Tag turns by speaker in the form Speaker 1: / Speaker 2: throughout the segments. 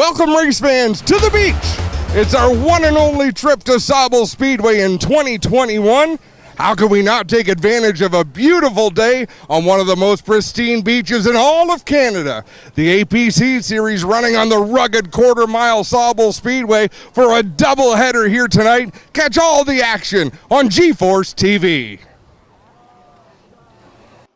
Speaker 1: Welcome, race fans, to the beach. It's our one and only trip to Sauble Speedway in 2021. How can we not take advantage of a beautiful day on one of the most pristine beaches in all of Canada? The APC series running on the rugged quarter-mile Sauble Speedway for a doubleheader here tonight. Catch all the action on G-Force TV.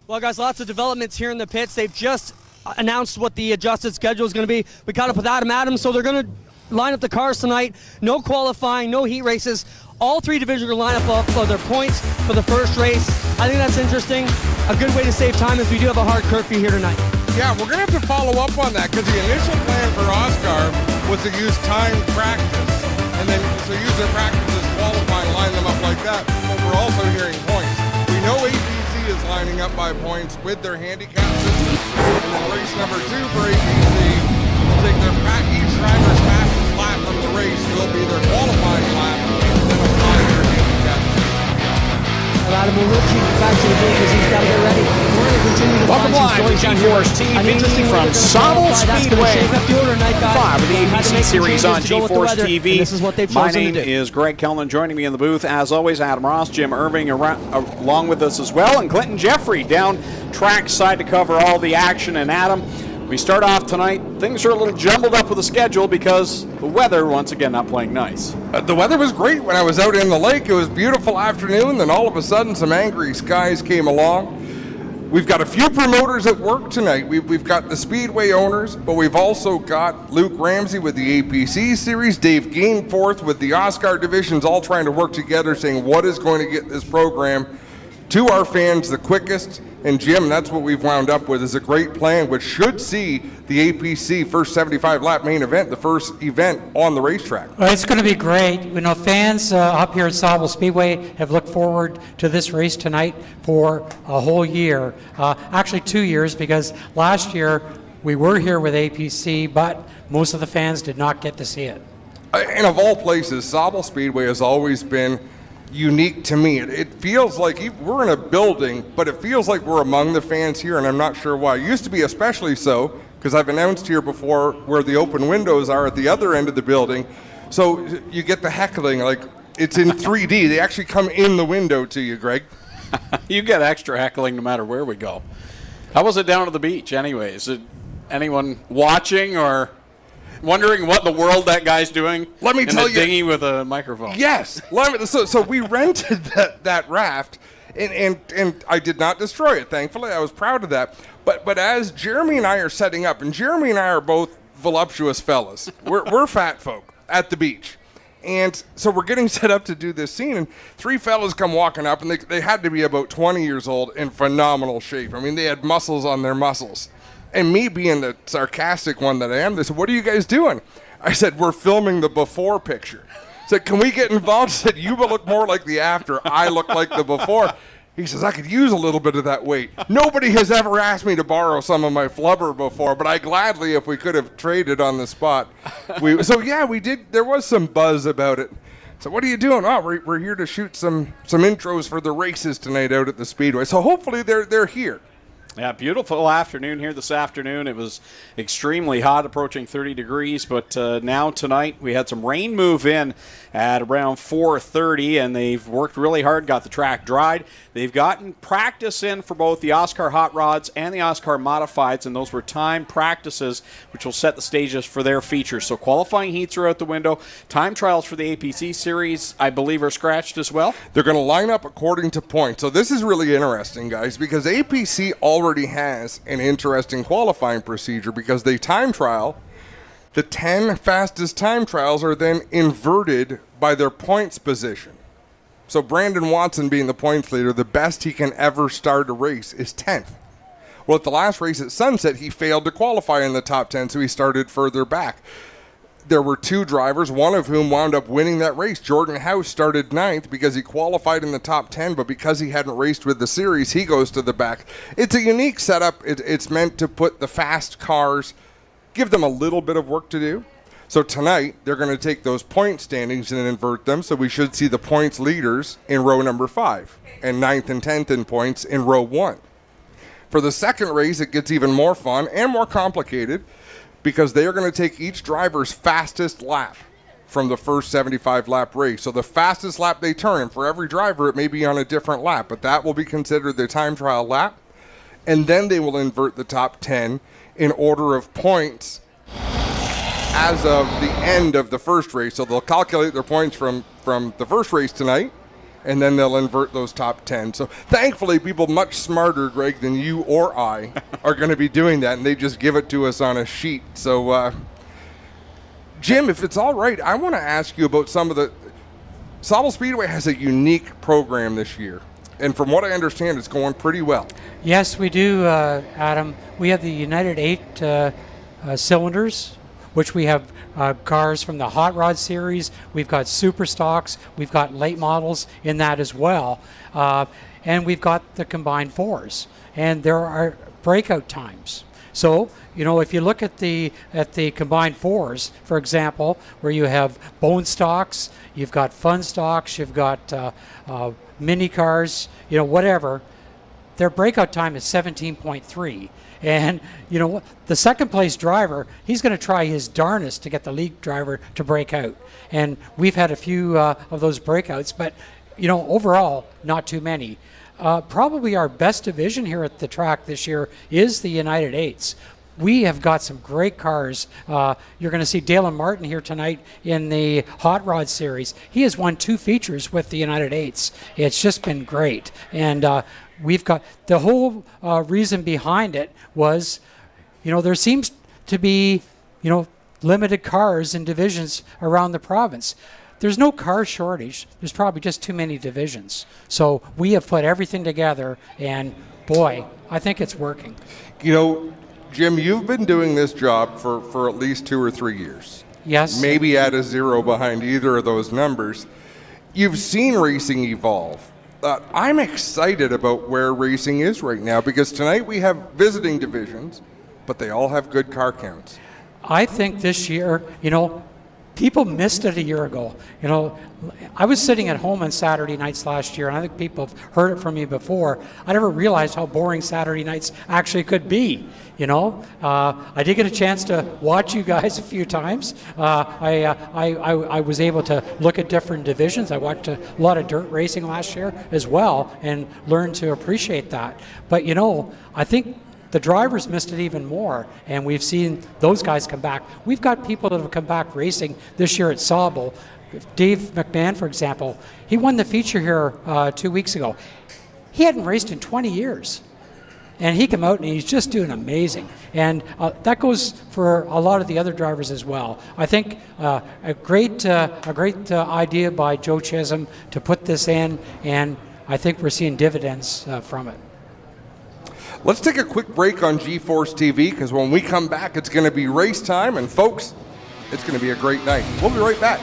Speaker 2: Well, guys, lots of developments here in the pits. They've just announced what the adjusted schedule is going to be. We caught up with Adam Adams, so they're going to line up the cars tonight. No qualifying, no heat races. All three divisions are going to line up for their points for the first race. I think that's interesting. A good way to save time is we do have a hard curfew here tonight.
Speaker 1: Yeah, we're going to have to follow up on that because the initial plan for OSCAAR was to use timed practice and then so use their practices, qualify, and line them up like that. But we're also hearing points. We know APC is lining up by points with their handicap system. And then race number 2 for APC will take each driver's fastest lap from the race will be their qualifying lap, and then apply their handicap system.
Speaker 2: Well, Adam, we'll let you back to the booth because he's got to get ready. We're going to continue to
Speaker 3: Welcome live to G-Force TV from Sauble Speedway. 5 of the APC series on G-Force TV.
Speaker 2: This is what they've
Speaker 3: My
Speaker 2: chosen
Speaker 3: name
Speaker 2: to do.
Speaker 3: is Greg Kellman. Joining me in the booth, as always, Adam Ross, Jim Irving along with us as well, and Clinton Jeffrey down track side to cover all the action. And Adam, we start off tonight. Things are a little jumbled up with the schedule because the weather, once again, not playing nice.
Speaker 1: The weather was great when I was out in the lake. It was a beautiful afternoon. Then all of a sudden, some angry skies came along. We've got a few promoters at work tonight. We've got the Speedway owners, but we've also got Luke Ramsey with the APC series, Dave Gainforth with the OSCAAR divisions, all trying to work together, saying what is going to get this program to our fans the quickest. And Jim, that's what we've wound up with, is a great plan, which should see the APC first 75-lap main event, the first event on the racetrack.
Speaker 4: Well, it's going to be great. You know, fans up here at Sauble Speedway have looked forward to this race tonight for a whole year. Actually 2 years, because last year we were here with APC, but most of the fans did not get to see it.
Speaker 1: And of all places, Sauble Speedway has always been unique to me. It feels like we're in a building, but it feels like we're among the fans here, and I'm not sure why. It used to be especially so, because I've announced here before where the open windows are at the other end of the building, so you get the heckling, like it's in 3D. They actually come in the window to you, Greg.
Speaker 3: You get extra heckling no matter where we go. How was it down at the beach anyways? Is anyone watching or wondering what in the world that guy's doing?
Speaker 1: Let me tell you,
Speaker 3: dinghy with a microphone.
Speaker 1: Yes. So we rented that raft, and I did not destroy it. Thankfully, I was proud of that. But as Jeremy and I are setting up, and Jeremy and I are both voluptuous fellas. We're fat folk at the beach. And so we're getting set up to do this scene, and 3 fellas come walking up, and they had to be about 20 years old in phenomenal shape. I mean, they had muscles on their muscles. And me being the sarcastic one that I am, they said, "What are you guys doing?" I said, "We're filming the before picture." I said, "Can we get involved?" I said, "You look more like the after. I look like the before." He says, "I could use a little bit of that weight." Nobody has ever asked me to borrow some of my flubber before, but I gladly, if we could have traded on the spot. So yeah, we did. There was some buzz about it. So what are you doing? Oh, we're here to shoot some intros for the races tonight out at the Speedway. So hopefully they're here.
Speaker 3: Yeah, beautiful afternoon here this afternoon. It was extremely hot, approaching 30 degrees, but now tonight we had some rain move in at around 4:30, and they've worked really hard, got the track dried. They've gotten practice in for both the OSCAAR Hot Rods and the OSCAAR Modifieds, and those were timed practices, which will set the stages for their features. So qualifying heats are out the window. Time trials for the APC series, I believe, are scratched as well.
Speaker 1: They're going to line up according to points. So this is really interesting, guys, because APC already has an interesting qualifying procedure because they time trial. The 10 fastest time trials are then inverted by their points position. So Brandon Watson, being the points leader, the best he can ever start a race is 10th. Well, at the last race at Sunset, he failed to qualify in the top 10, so he started further back. There were 2 drivers, one of whom wound up winning that race. Jordan House started 9th because he qualified in the top 10, but because he hadn't raced with the series, he goes to the back. It's a unique setup. It's meant to put the fast cars, give them a little bit of work to do. So tonight, they're going to take those point standings and invert them, so we should see the points leaders in row number 5 and 9th and 10th in points in row 1. For the second race, it gets even more fun and more complicated because they are going to take each driver's fastest lap from the first 75-lap race. So the fastest lap they turn, and for every driver it may be on a different lap, but that will be considered their time trial lap. And then they will invert the top 10 in order of points as of the end of the first race. So they'll calculate their points from the first race tonight, and then they'll invert those top 10. So thankfully, people much smarter, Greg, than you or I are going to be doing that, and they just give it to us on a sheet. So, Jim, if it's all right, I want to ask you about some of the... Sauble Speedway has a unique program this year, and from what I understand, it's going pretty well.
Speaker 4: Yes, we do, Adam. We have the United 8 cylinders, which we have cars from the Hot Rod series. We've got super stocks. We've got late models in that as well. And we've got the combined fours. And there are breakout times. So, you know, if you look at the combined fours, for example, where you have bone stocks, you've got fun stocks, you've got mini cars, you know, whatever, their breakout time is 17.3. And, you know, the second place driver, he's going to try his darnest to get the lead driver to break out. And we've had a few of those breakouts, but, you know, overall, not too many. Probably our best division here at the track this year is the United 8s. We have got some great cars. You're going to see Dalen Martin here tonight in the Hot Rod Series. He has won 2 features with the United 8s. It's just been great. And we've got the whole reason behind it was, you know, there seems to be, you know, limited cars in divisions around the province. There's no car shortage. There's probably just too many divisions. So we have put everything together, and boy, I think it's working.
Speaker 1: You know, Jim, you've been doing this job for at least 2 or 3 years.
Speaker 4: Yes.
Speaker 1: Maybe add a 0 behind either of those numbers. You've seen racing evolve. I'm excited about where racing is right now because tonight we have visiting divisions, but they all have good car counts.
Speaker 4: I think this year, you know, people missed it a year ago. You know, I was sitting at home on Saturday nights last year, and I think people have heard it from me before. I never realized how boring Saturday nights actually could be. You know, I did get a chance to watch you guys a few times. I was able to look at different divisions. I watched a lot of dirt racing last year as well, and learned to appreciate that. But you know, I think the drivers missed it even more, and we've seen those guys come back. We've got people that have come back racing this year at Sauble. Dave McMahon, for example, he won the feature here 2 weeks ago. He hadn't raced in 20 years. And he came out and he's just doing amazing. And that goes for a lot of the other drivers as well. I think a great idea by Joe Chisholm to put this in, and I think we're seeing dividends from it.
Speaker 1: Let's take a quick break on G-Force TV because when we come back, it's going to be race time. And folks, it's going to be a great night. We'll be right back.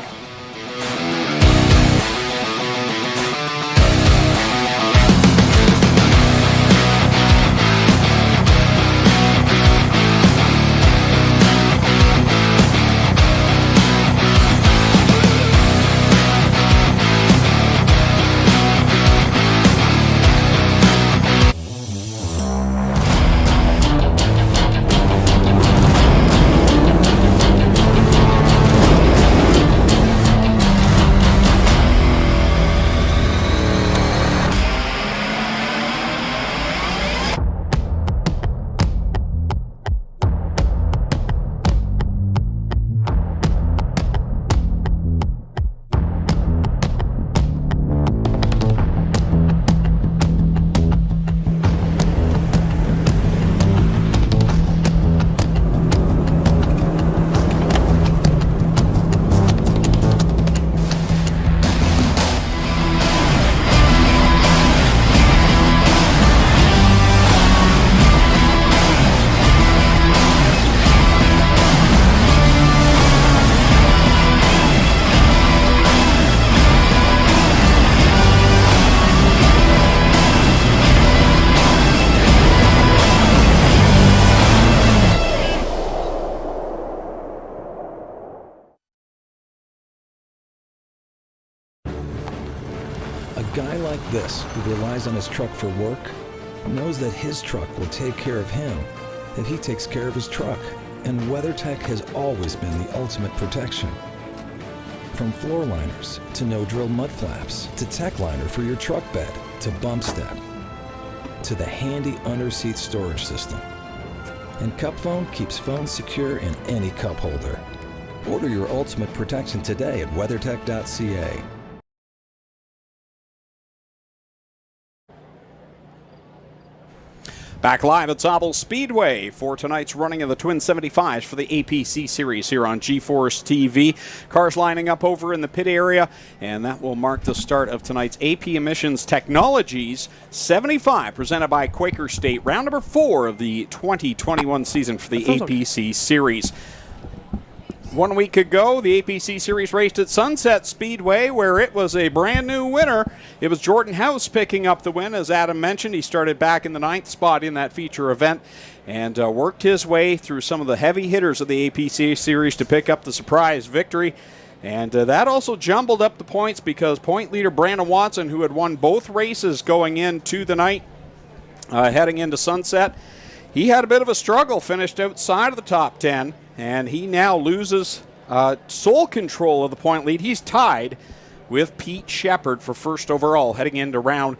Speaker 5: A guy like this, who relies on his truck for work, knows that his truck will take care of him if he takes care of his truck. and WeatherTech has always been the ultimate protection. From floor liners to no-drill mud flaps to tech liner for your truck bed to bump step to the handy under-seat storage system. And Cup Phone keeps phones secure in any cup holder. Order your ultimate protection today at weathertech.ca.
Speaker 3: Back live at Sauble Speedway for tonight's running of the Twin 75s for the APC Series here on G-Force TV. Cars lining up over in the pit area, and that will mark the start of tonight's AP Emissions Technologies 75, presented by Quaker State, round number 4 of the 2021 season for the APC Series. 1 week ago, the APC Series raced at Sunset Speedway, where it was a brand new winner. It was Jordan House picking up the win. As Adam mentioned, he started back in the 9th spot in that feature event and worked his way through some of the heavy hitters of the APC Series to pick up the surprise victory. And that also jumbled up the points because point leader Brandon Watson, who had won both races going into the night, heading into Sunset, he had a bit of a struggle, finished outside of the top 10. And he now loses sole control of the point lead. He's tied with Pete Shepard for first overall, heading into round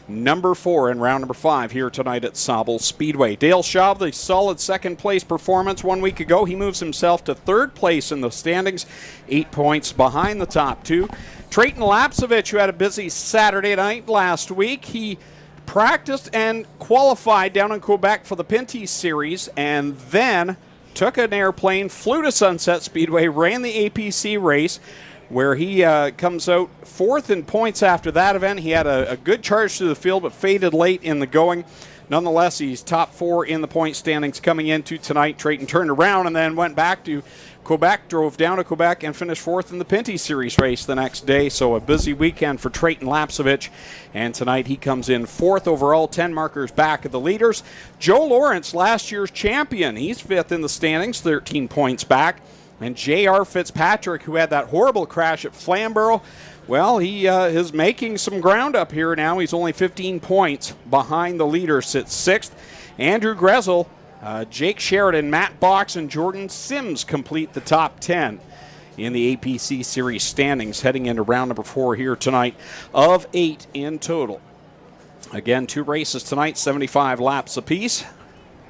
Speaker 3: number 4 and round number 5 here tonight at Sauble Speedway. Dale Shaw, the solid second place performance 1 week ago. He moves himself to 3rd place in the standings, 8 points behind the top 2. Trayton Lapsevich, who had a busy Saturday night last week, he practiced and qualified down in Quebec for the Pinty Series, and then took an airplane, flew to Sunset Speedway, ran the APC race, where he comes out 4th in points after that event. He had a good charge through the field, but faded late in the going. Nonetheless, he's top 4 in the point standings coming into tonight. Trayton turned around and then went back to Quebec, drove down to Quebec, and finished 4th in the Pinty Series race the next day. So a busy weekend for Trayton Lapsevich. And tonight he comes in 4th overall, 10 markers back of the leaders. Joe Lawrence, last year's champion, he's 5th in the standings, 13 points back. And J.R. Fitzpatrick, who had that horrible crash at Flamborough, well, he is making some ground up here now. He's only 15 points behind the leader, sits 6th. Andrew Gressel, Jake Sheridan, Matt Box, and Jordan Sims complete the top 10 in the APC Series standings, heading into round number 4 here tonight of 8 in total. Again, 2 races tonight, 75 laps apiece.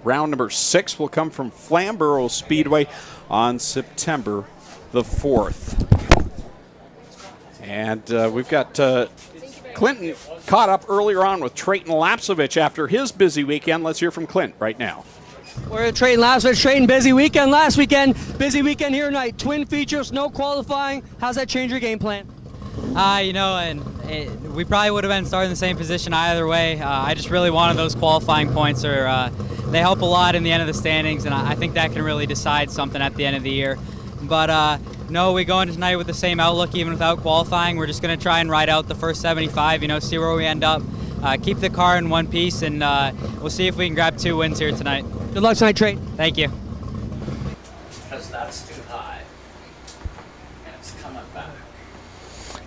Speaker 3: Round number 6 will come from Flamborough Speedway on September the 4th. And we've got Clinton caught up earlier on with Trayton Lapsevich after his busy weekend. Let's hear from Clint right now.
Speaker 2: We're at Trayton Lapsevich. Trayton, busy weekend last weekend, busy weekend here tonight. Twin features, no qualifying. How's that change your game plan?
Speaker 6: We probably would have been starting in the same position either way. I just really wanted those qualifying points. They help a lot in the end of the standings, and I think that can really decide something at the end of the year. But no, we go into tonight with the same outlook even without qualifying. We're just going to try and ride out the first 75, see where we end up, keep the car in one piece, and we'll see if we can grab 2 wins here tonight.
Speaker 2: Good luck tonight, Trayton.
Speaker 6: Thank you.
Speaker 7: Because that's too high. And it's coming back.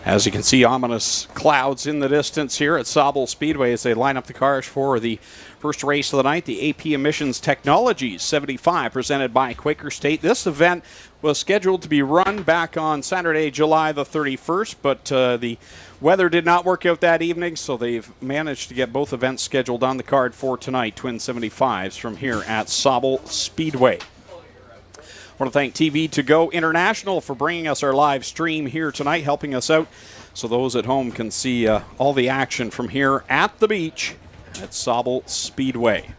Speaker 3: As you can see, ominous clouds in the distance here at Sauble Speedway as they line up the cars for the first race of the night, the AP Emissions Technologies 75, presented by Quaker State. This event was scheduled to be run back on Saturday, July the 31st, but the weather did not work out that evening, so they've managed to get both events scheduled on the card for tonight, Twin 75s from here at Sauble Speedway. I want to thank TV To Go International for bringing us our live stream here tonight, helping us out so those at home can see all the action from here at the beach at Sauble Speedway.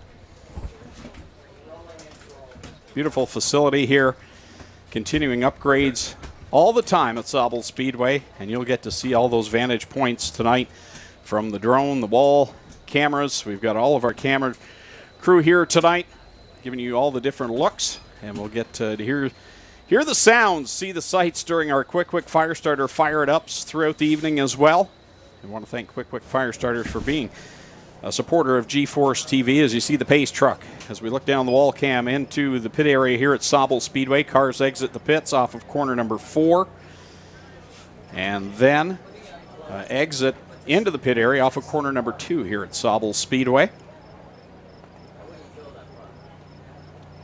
Speaker 3: Beautiful facility here, continuing upgrades all the time at Sauble Speedway, and you'll get to see all those vantage points tonight from the drone, the wall, cameras. We've got all of our camera crew here tonight giving you all the different looks, and we'll get to hear the sounds, see the sights during our Quick Fire Starter Fire It Ups throughout the evening as well. I want to thank Quick Fire Starters for being a supporter of G-Force TV. As you see the pace truck as we look down the wall cam into the pit area here at Sauble Speedway. Cars exit the pits off of corner number 4 and then exit into the pit area off of corner number 2 here at Sauble Speedway.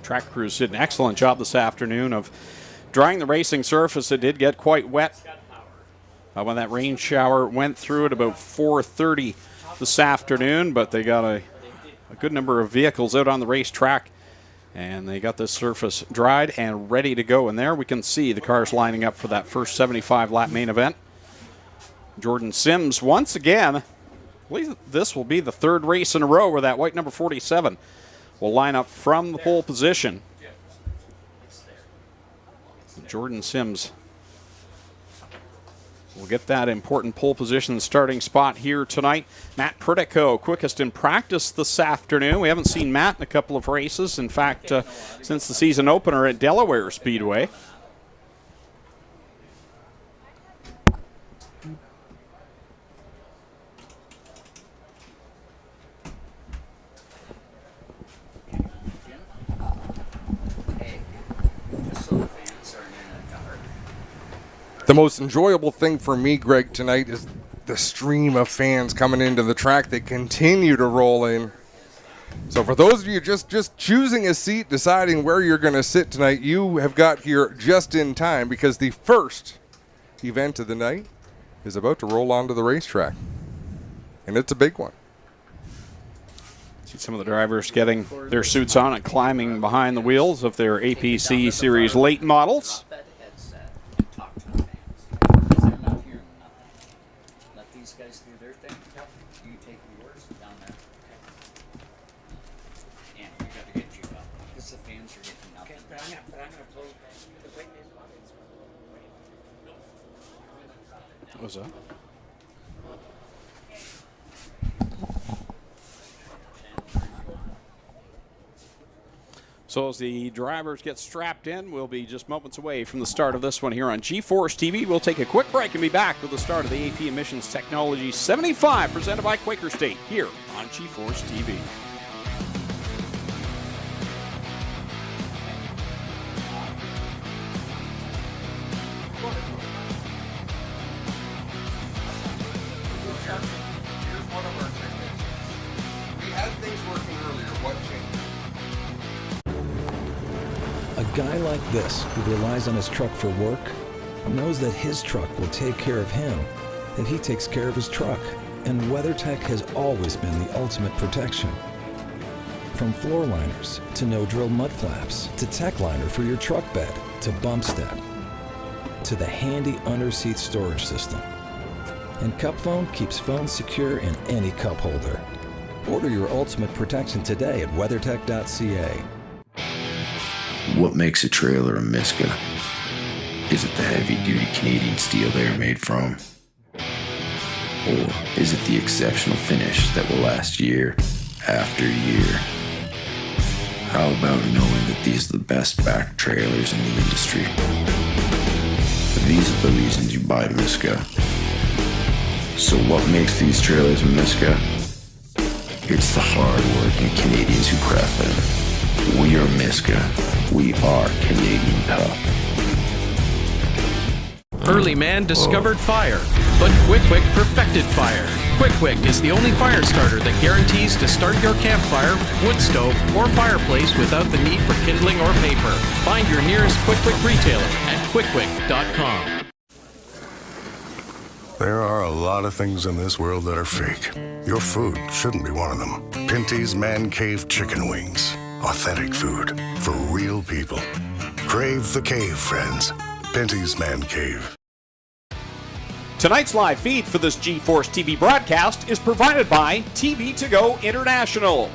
Speaker 3: Track crews did an excellent job this afternoon of drying the racing surface. It did get quite wet when that rain shower went through at about 4:30 this afternoon, but they got a good number of vehicles out on the racetrack, and they got this surface dried and ready to go. And there we can see the cars lining up for that first 75-lap main event. Jordan Sims, once again, I believe this will be the third race in a row where that white number 47 will line up from the pole position. Jordan Sims will get that important pole position starting spot here tonight. Matt Pritico, quickest in practice this afternoon. We haven't seen Matt in a couple of races. In fact, since the season opener at Delaware Speedway.
Speaker 1: The most enjoyable thing for me, Greg, tonight is the stream of fans coming into the track. They continue to roll in. So for those of you just choosing a seat, deciding where you're going to sit tonight, you have got here just in time because the first event of the night is about to roll onto the racetrack. And it's a big one.
Speaker 3: See some of the drivers getting their suits on and climbing behind the wheels of their APC Series late models. What was that? So as the drivers get strapped in, we'll be just moments away from the start of this one here on G-Force TV. We'll take a quick break and be back with the start of the AP Emissions Technology 75 presented by Quaker State here on G-Force TV.
Speaker 5: A guy like this, who relies on his truck for work, knows that his truck will take care of him if he takes care of his truck. And WeatherTech has always been the ultimate protection. From floor liners to no-drill mud flaps to tech liner for your truck bed to bump step to the handy under-seat storage system. And Cup Phone keeps phones secure in any cup holder. Order your ultimate protection today at weathertech.ca.
Speaker 8: What makes a trailer a Miska? Is it the heavy-duty Canadian steel they are made from? Or is it the exceptional finish that will last year after year? How about knowing that these are the best back trailers in the industry? These are the reasons you buy Miska. So what makes these trailers a Miska? It's the hard-working Canadians who craft them. We are Miska. We are Canadian tough.
Speaker 9: Early man discovered fire, but Quick Quick perfected fire. Quick Quick is the only fire starter that guarantees to start your campfire, wood stove, or fireplace without the need for kindling or paper. Find your nearest Quick Quick retailer at quickquick.com.
Speaker 10: There are a lot of things in this world that are fake. Your food shouldn't be one of them. Pinty's Man Cave Chicken Wings. Authentic food for real people. Crave the cave, friends. Pinty's Man Cave.
Speaker 3: Tonight's live feed for this G-Force TV broadcast is provided by TV To Go International.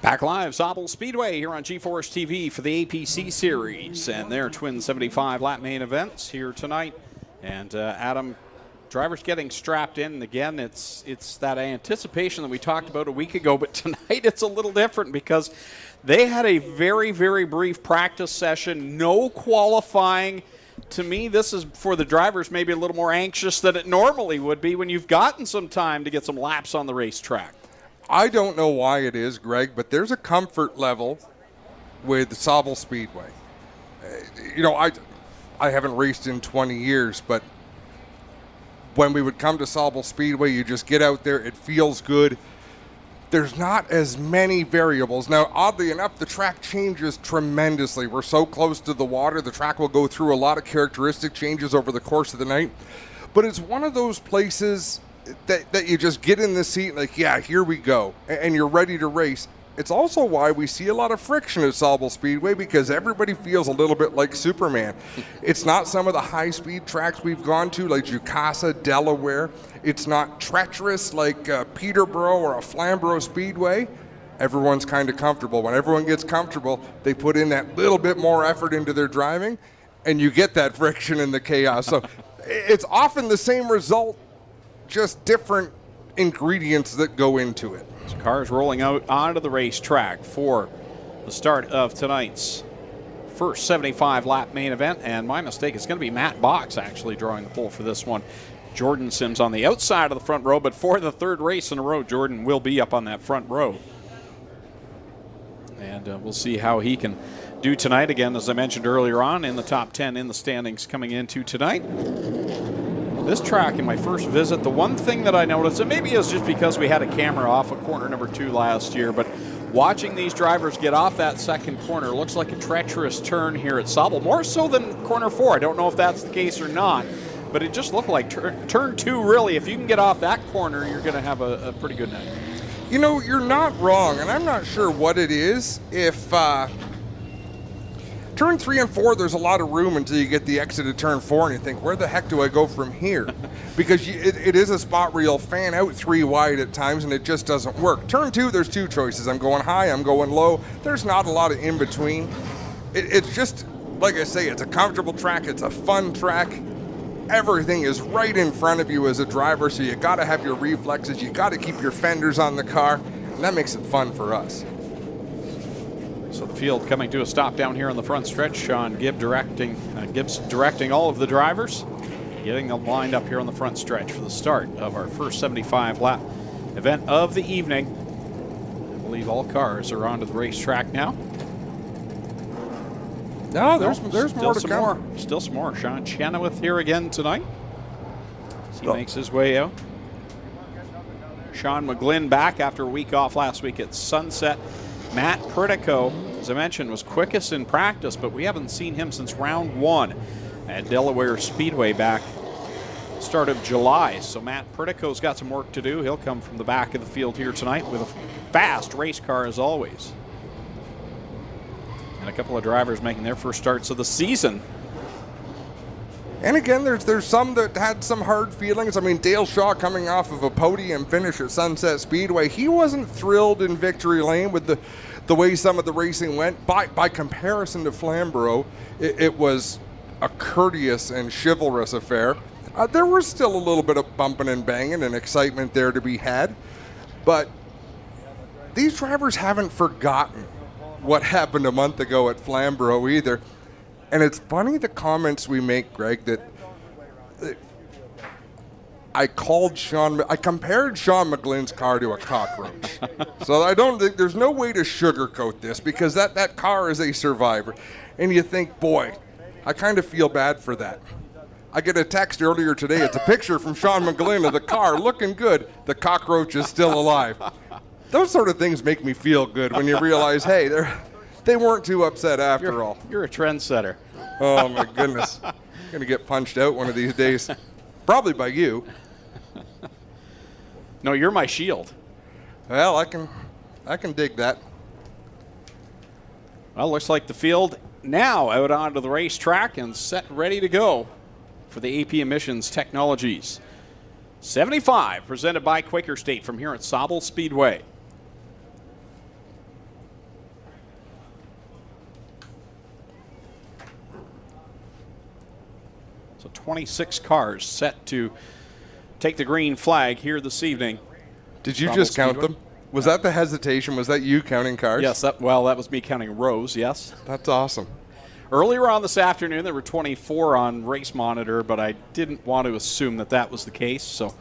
Speaker 3: Back live, Sauble Speedway here on G-Force TV for the APC Series and their twin 75-lap main events here tonight. And Adam, drivers getting strapped in. And again, it's that anticipation that we talked about a week ago, but tonight it's a little different because they had a very, very brief practice session, no qualifying. To me, this is for the drivers maybe a little more anxious than it normally would be when you've gotten some time to get some laps on the racetrack.
Speaker 1: I don't know why it is, Greg, but there's a comfort level with Sauble Speedway. I haven't raced in 20 years, but when we would come to Sauble Speedway, you just get out there, it feels good. There's not as many variables. Now, oddly enough, the track changes tremendously. We're so close to the water, the track will go through a lot of characteristic changes over the course of the night. But it's one of those places that you just get in the seat like, yeah, here we go, and you're ready to race. It's also why we see a lot of friction at Sauble Speedway, because everybody feels a little bit like Superman. It's not some of the high-speed tracks we've gone to, like Jukasa, Delaware. It's not treacherous like Peterborough or a Flamborough Speedway. Everyone's kind of comfortable. When everyone gets comfortable, they put in that little bit more effort into their driving, and you get that friction and the chaos. So it's often the same result, just different ingredients that go into it.
Speaker 3: So cars rolling out onto the racetrack for the start of tonight's first 75-lap main event. And my mistake, it's going to be Matt Box actually drawing the pole for this one. Jordan Sims on the outside of the front row, but for the third race in a row, Jordan will be up on that front row. And we'll see how he can do tonight. Again, as I mentioned earlier on, in the top 10 in the standings coming into tonight. This track, in my first visit, the one thing that I noticed, and maybe it was just because we had a camera off of corner number 2 last year, but watching these drivers get off that second corner looks like a treacherous turn here at Sauble, more so than corner 4. I don't know if that's the case or not, but it just looked like turn 2, really. If you can get off that corner, you're going to have a pretty good night.
Speaker 1: You know, you're not wrong, and I'm not sure what it is. If turn 3 and 4, there's a lot of room until you get the exit of turn 4, and you think, where the heck do I go from here? Because it is a spot where you'll fan out 3 wide at times, and it just doesn't work. Turn 2, there's 2 choices. I'm going high, I'm going low. There's not a lot of in between. It's just, like I say, it's a comfortable track. It's a fun track. Everything is right in front of you as a driver, so you got to have your reflexes. You got to keep your fenders on the car, and that makes it fun for us.
Speaker 3: So the field coming to a stop down here on the front stretch. Sean Gibbs directing all of the drivers, getting them lined up here on the front stretch for the start of our first 75-lap event of the evening. I believe all cars are onto the racetrack now.
Speaker 1: No, there's more to come.
Speaker 3: Still some more. Sean Chenoweth here again tonight. As he makes his way out. Sean McGlynn back after a week off last week at Sunset. Matt Pritico, as I mentioned, was quickest in practice, but we haven't seen him since round 1 at Delaware Speedway back start of July. So Matt Pritico's got some work to do. He'll come from the back of the field here tonight with a fast race car as always. And a couple of drivers making their first starts of the season.
Speaker 1: And again, there's some that had some hard feelings. I mean, Dale Shaw coming off of a podium finish at Sunset Speedway, he wasn't thrilled in Victory Lane with the way some of the racing went. By comparison to Flamborough, it was a courteous and chivalrous affair. There was still a little bit of bumping and banging and excitement there to be had, but these drivers haven't forgotten what happened a month ago at Flamborough either. And it's funny the comments we make, Greg, that I compared Sean McGlynn's car to a cockroach. So I don't think there's no way to sugarcoat this, because that car is a survivor. And you think, boy, I kind of feel bad for that. I get a text earlier today. It's a picture from Sean McGlynn of the car looking good. The cockroach is still alive. Those sort of things make me feel good when you realize, hey, they weren't too upset after all.
Speaker 3: You're a trendsetter.
Speaker 1: Oh, my goodness. I'm going to get punched out one of these days. Probably by you.
Speaker 3: No, you're my shield.
Speaker 1: Well, I can dig that.
Speaker 3: Well, looks like the field now out onto the racetrack and set ready to go for the AP Emissions Technologies 75, presented by Quaker State from here at Sauble Speedway. So 26 cars set to take the green flag here this evening.
Speaker 1: Did you just count them? Was that the hesitation? Was that you counting cars?
Speaker 3: Yes, that was me counting rows, yes.
Speaker 1: That's awesome.
Speaker 3: Earlier on this afternoon, there were 24 on Race Monitor, but I didn't want to assume that was the case, so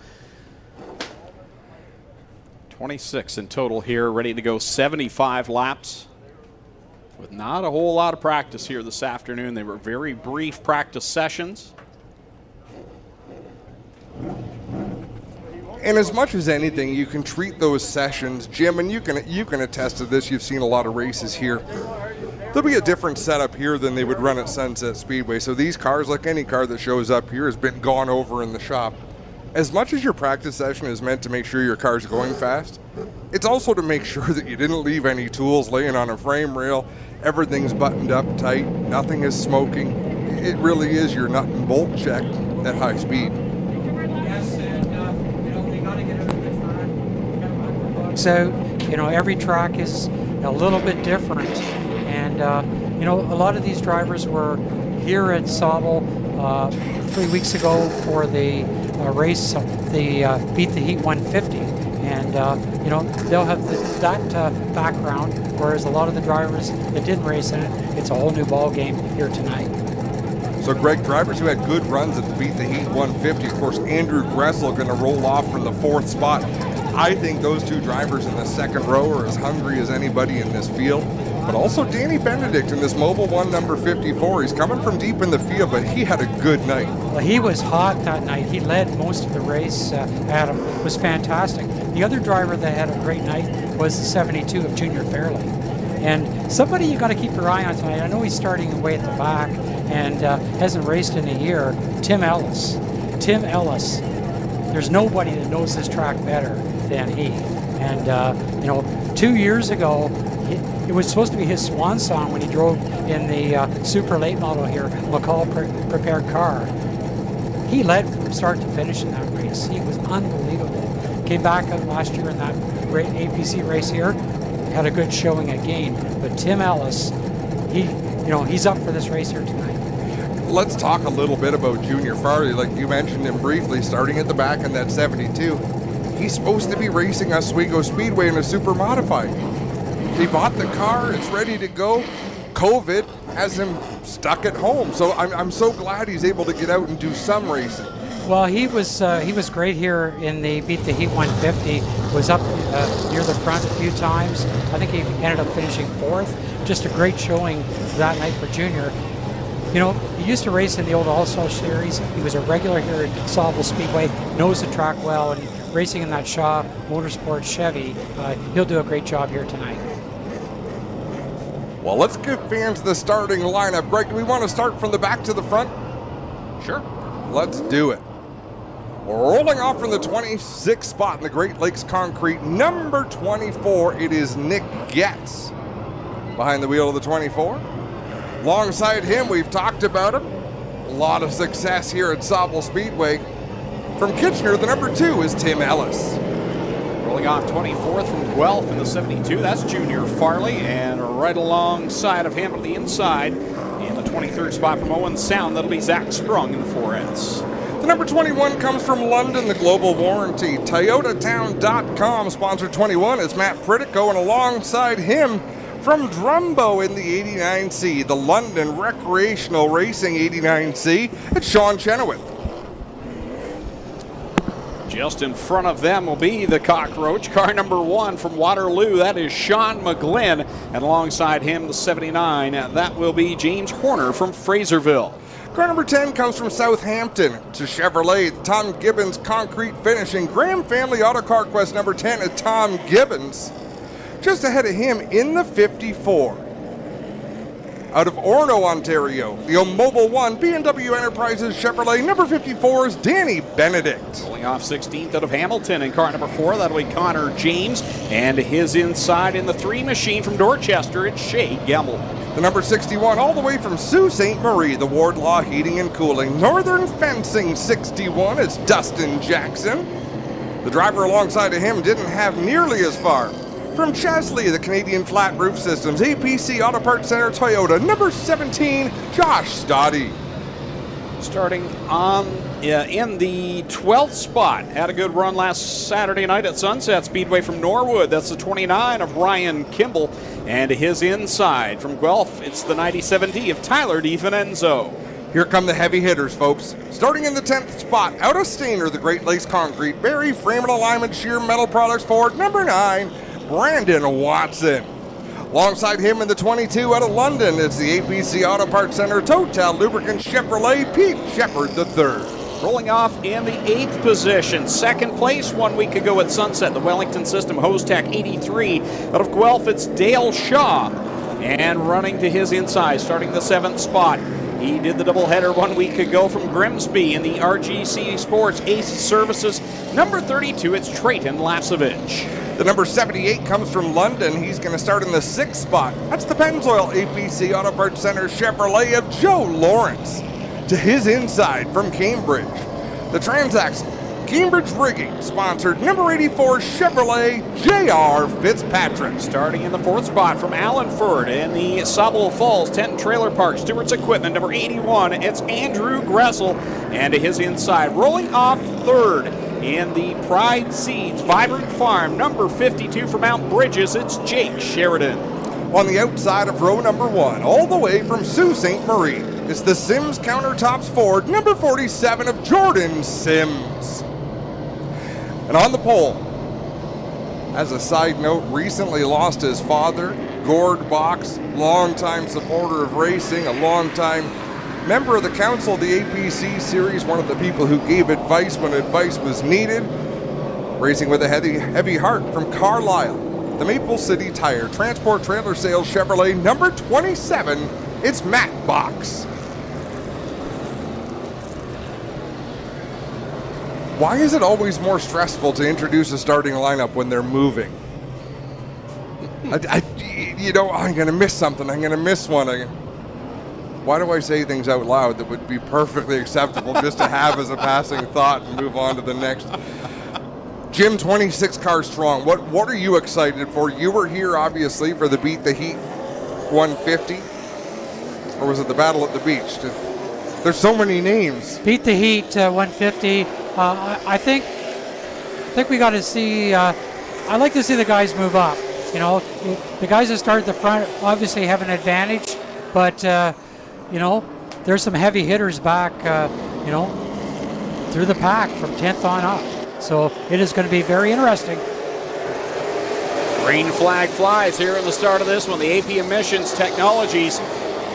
Speaker 3: 26 in total here, ready to go 75 laps with not a whole lot of practice here this afternoon. They were very brief practice sessions.
Speaker 1: And as much as anything, you can treat those sessions, Jim, and you can attest to this. You've seen a lot of races here. There'll be a different setup here than they would run at Sunset Speedway. So these cars, like any car that shows up here, has been gone over in the shop. As much as your practice session is meant to make sure your car's going fast, it's also to make sure that you didn't leave any tools laying on a frame rail. Everything's buttoned up tight. Nothing is smoking. It really is your nut and bolt check at high speed.
Speaker 4: So, every track is a little bit different. And, a lot of these drivers were here at Sauble 3 weeks ago for the race, the Beat the Heat 150. And, they'll have that background, whereas a lot of the drivers that didn't race in it, it's a whole new ball game here tonight.
Speaker 1: So, Greg, drivers who had good runs at the Beat the Heat 150, of course, Andrew Gressel going to roll off from the 4th spot. I think those two drivers in the second row are as hungry as anybody in this field. But also Danny Benedict in this Mobile 1 number 54. He's coming from deep in the field, but he had a good night.
Speaker 4: Well, he was hot that night. He led most of the race, Adam. It was fantastic. The other driver that had a great night was the 72 of Junior Fairley. And somebody you got to keep your eye on tonight. I know he's starting away at the back and hasn't raced in a year. Tim Ellis. Tim Ellis. There's nobody that knows this track better than he. And, 2 years ago, it was supposed to be his swan song when he drove in the super late model here, McCall prepared car. He led from start to finish in that race. He was unbelievable. Came back last year in that great APC race here, had a good showing again. But Tim Ellis, he's up for this race here tonight.
Speaker 1: Let's talk a little bit about Junior Farley. Like you mentioned him briefly, starting at the back in that 72. He's supposed to be racing Oswego Speedway in a super modified. He bought the car, it's ready to go. COVID has him stuck at home. So I'm so glad he's able to get out and do some racing.
Speaker 4: Well, he was great here in the Beat the Heat 150. Was up near the front a few times. I think he ended up finishing 4th. Just a great showing that night for Junior. He used to race in the old All-Star Series. He was a regular here at Sauble Speedway, knows the track well, and racing in that Shaw Motorsports Chevy, he'll do a great job here tonight.
Speaker 1: Well, let's give fans the starting lineup. Greg, do we want to start from the back to the front?
Speaker 3: Sure.
Speaker 1: Let's do it. Rolling off from the 26th spot in the Great Lakes Concrete, number 24, it is Nick Getz behind the wheel of the 24. Alongside him, we've talked about him. A lot of success here at Sauble Speedway. From Kitchener, the number 2 is Tim Ellis.
Speaker 3: Rolling off 24th from Guelph in the 72, that's Junior Farley. And right alongside of him on the inside, in the 23rd spot from Owen Sound, that'll be Zach Sprung in the 4S.
Speaker 1: The number 21 comes from London, the Global Warranty. ToyotaTown.com, sponsor 21 is Matt Prittick, going alongside him from Drumbo in the 89C, the London Recreational Racing 89C, it's Sean Chenoweth.
Speaker 3: Just in front of them will be the Cockroach, car number 1 from Waterloo. That is Sean McGlynn. And alongside him, the 79, that will be James Horner from Fraserville.
Speaker 1: Car number 10 comes from Southampton to Chevrolet, Tom Gibbons Concrete Finishing. Graham Family Auto Car Quest number 10 is Tom Gibbons. Just ahead of him in the 54. Out of Orono, Ontario, the Mobile 1 B&W Enterprises Chevrolet number 54 is Danny Benedict.
Speaker 3: Rolling off 16th out of Hamilton in car number 4, that'll be Connor James. And his inside in the 3 machine from Dorchester, it's Shay Gemmel.
Speaker 1: The number 61 all the way from Sault Ste. Marie, the Wardlaw Heating and Cooling. Northern Fencing 61 is Dustin Jackson. The driver alongside of him didn't have nearly as far. From Chesley, the Canadian Flat Roof Systems, APC Auto Parts Center Toyota, number 17, Josh Stoddy.
Speaker 3: Starting on in the 12th spot. Had a good run last Saturday night at Sunset Speedway from Norwood. That's the 29 of Ryan Kimball. And his inside from Guelph, it's the 97D of Tyler DiFinenzo.
Speaker 1: Here come the heavy hitters, folks. Starting in the 10th spot, out of Stainer, the Great Lakes Concrete, Barry Frame and Alignment Shear Metal Products Ford, number 9, Brandon Watson. Alongside him in the 22 out of London, it's the APC Auto Parts Center Total Lubricant Chevrolet Pete Shepard III.
Speaker 3: Rolling off in the 8th position. 2nd place 1 week ago at Sunset, the Wellington System Hostech 83. Out of Guelph, it's Dale Shaw. And running to his inside, starting the 7th spot. He did the doubleheader 1 week ago from Grimsby in the RGC Sports Ace Services. Number 32, it's Trayton Lapsevich.
Speaker 1: The number 78 comes from London. He's going to start in the 6th spot. That's the Pennzoil APC Auto Parts Center Chevrolet of Joe Lawrence. To his inside from Cambridge, the Transaxle Cambridge Rigging sponsored number 84 Chevrolet J.R. Fitzpatrick.
Speaker 3: Starting in the 4th spot from Allenford in the Sauble Falls Tent and Trailer Park, Stewart's Equipment, number 81, it's Andrew Gressel. And to his inside, rolling off 3rd in the Pride Seeds Vibrant Farm, number 52 from Mount Bridges, it's Jake Sheridan.
Speaker 1: On the outside of row number 1, all the way from Sault Ste. Marie, it's the Sims Countertops Ford, number 47 of Jordan Sims. And on the pole, as a side note, recently lost his father, Gord Box, longtime supporter of racing, a longtime member of the council of the APC series, one of the people who gave advice when advice was needed. Racing with a heavy heart from Carlisle, the Maple City Tire Transport Trailer Sales Chevrolet, number 27, it's Matt Box. Why is it always more stressful to introduce a starting lineup when they're moving? I'm going to miss something. I'm going to miss one. Why do I say things out loud that would be perfectly acceptable just to have as a passing thought and move on to the next? Jim, 26 cars strong. What are you excited for? You were here, obviously, for the Beat the Heat 150. Or was it the Battle at the Beach? There's so many names.
Speaker 4: Beat the Heat 150. I think we got to see. I like to see the guys move up. You know, the guys that start at the front obviously have an advantage, but there's some heavy hitters back. Through the pack from 10th on up. So it is going to be very interesting.
Speaker 3: Green flag flies here in the start of this one. The AP Emissions Technologies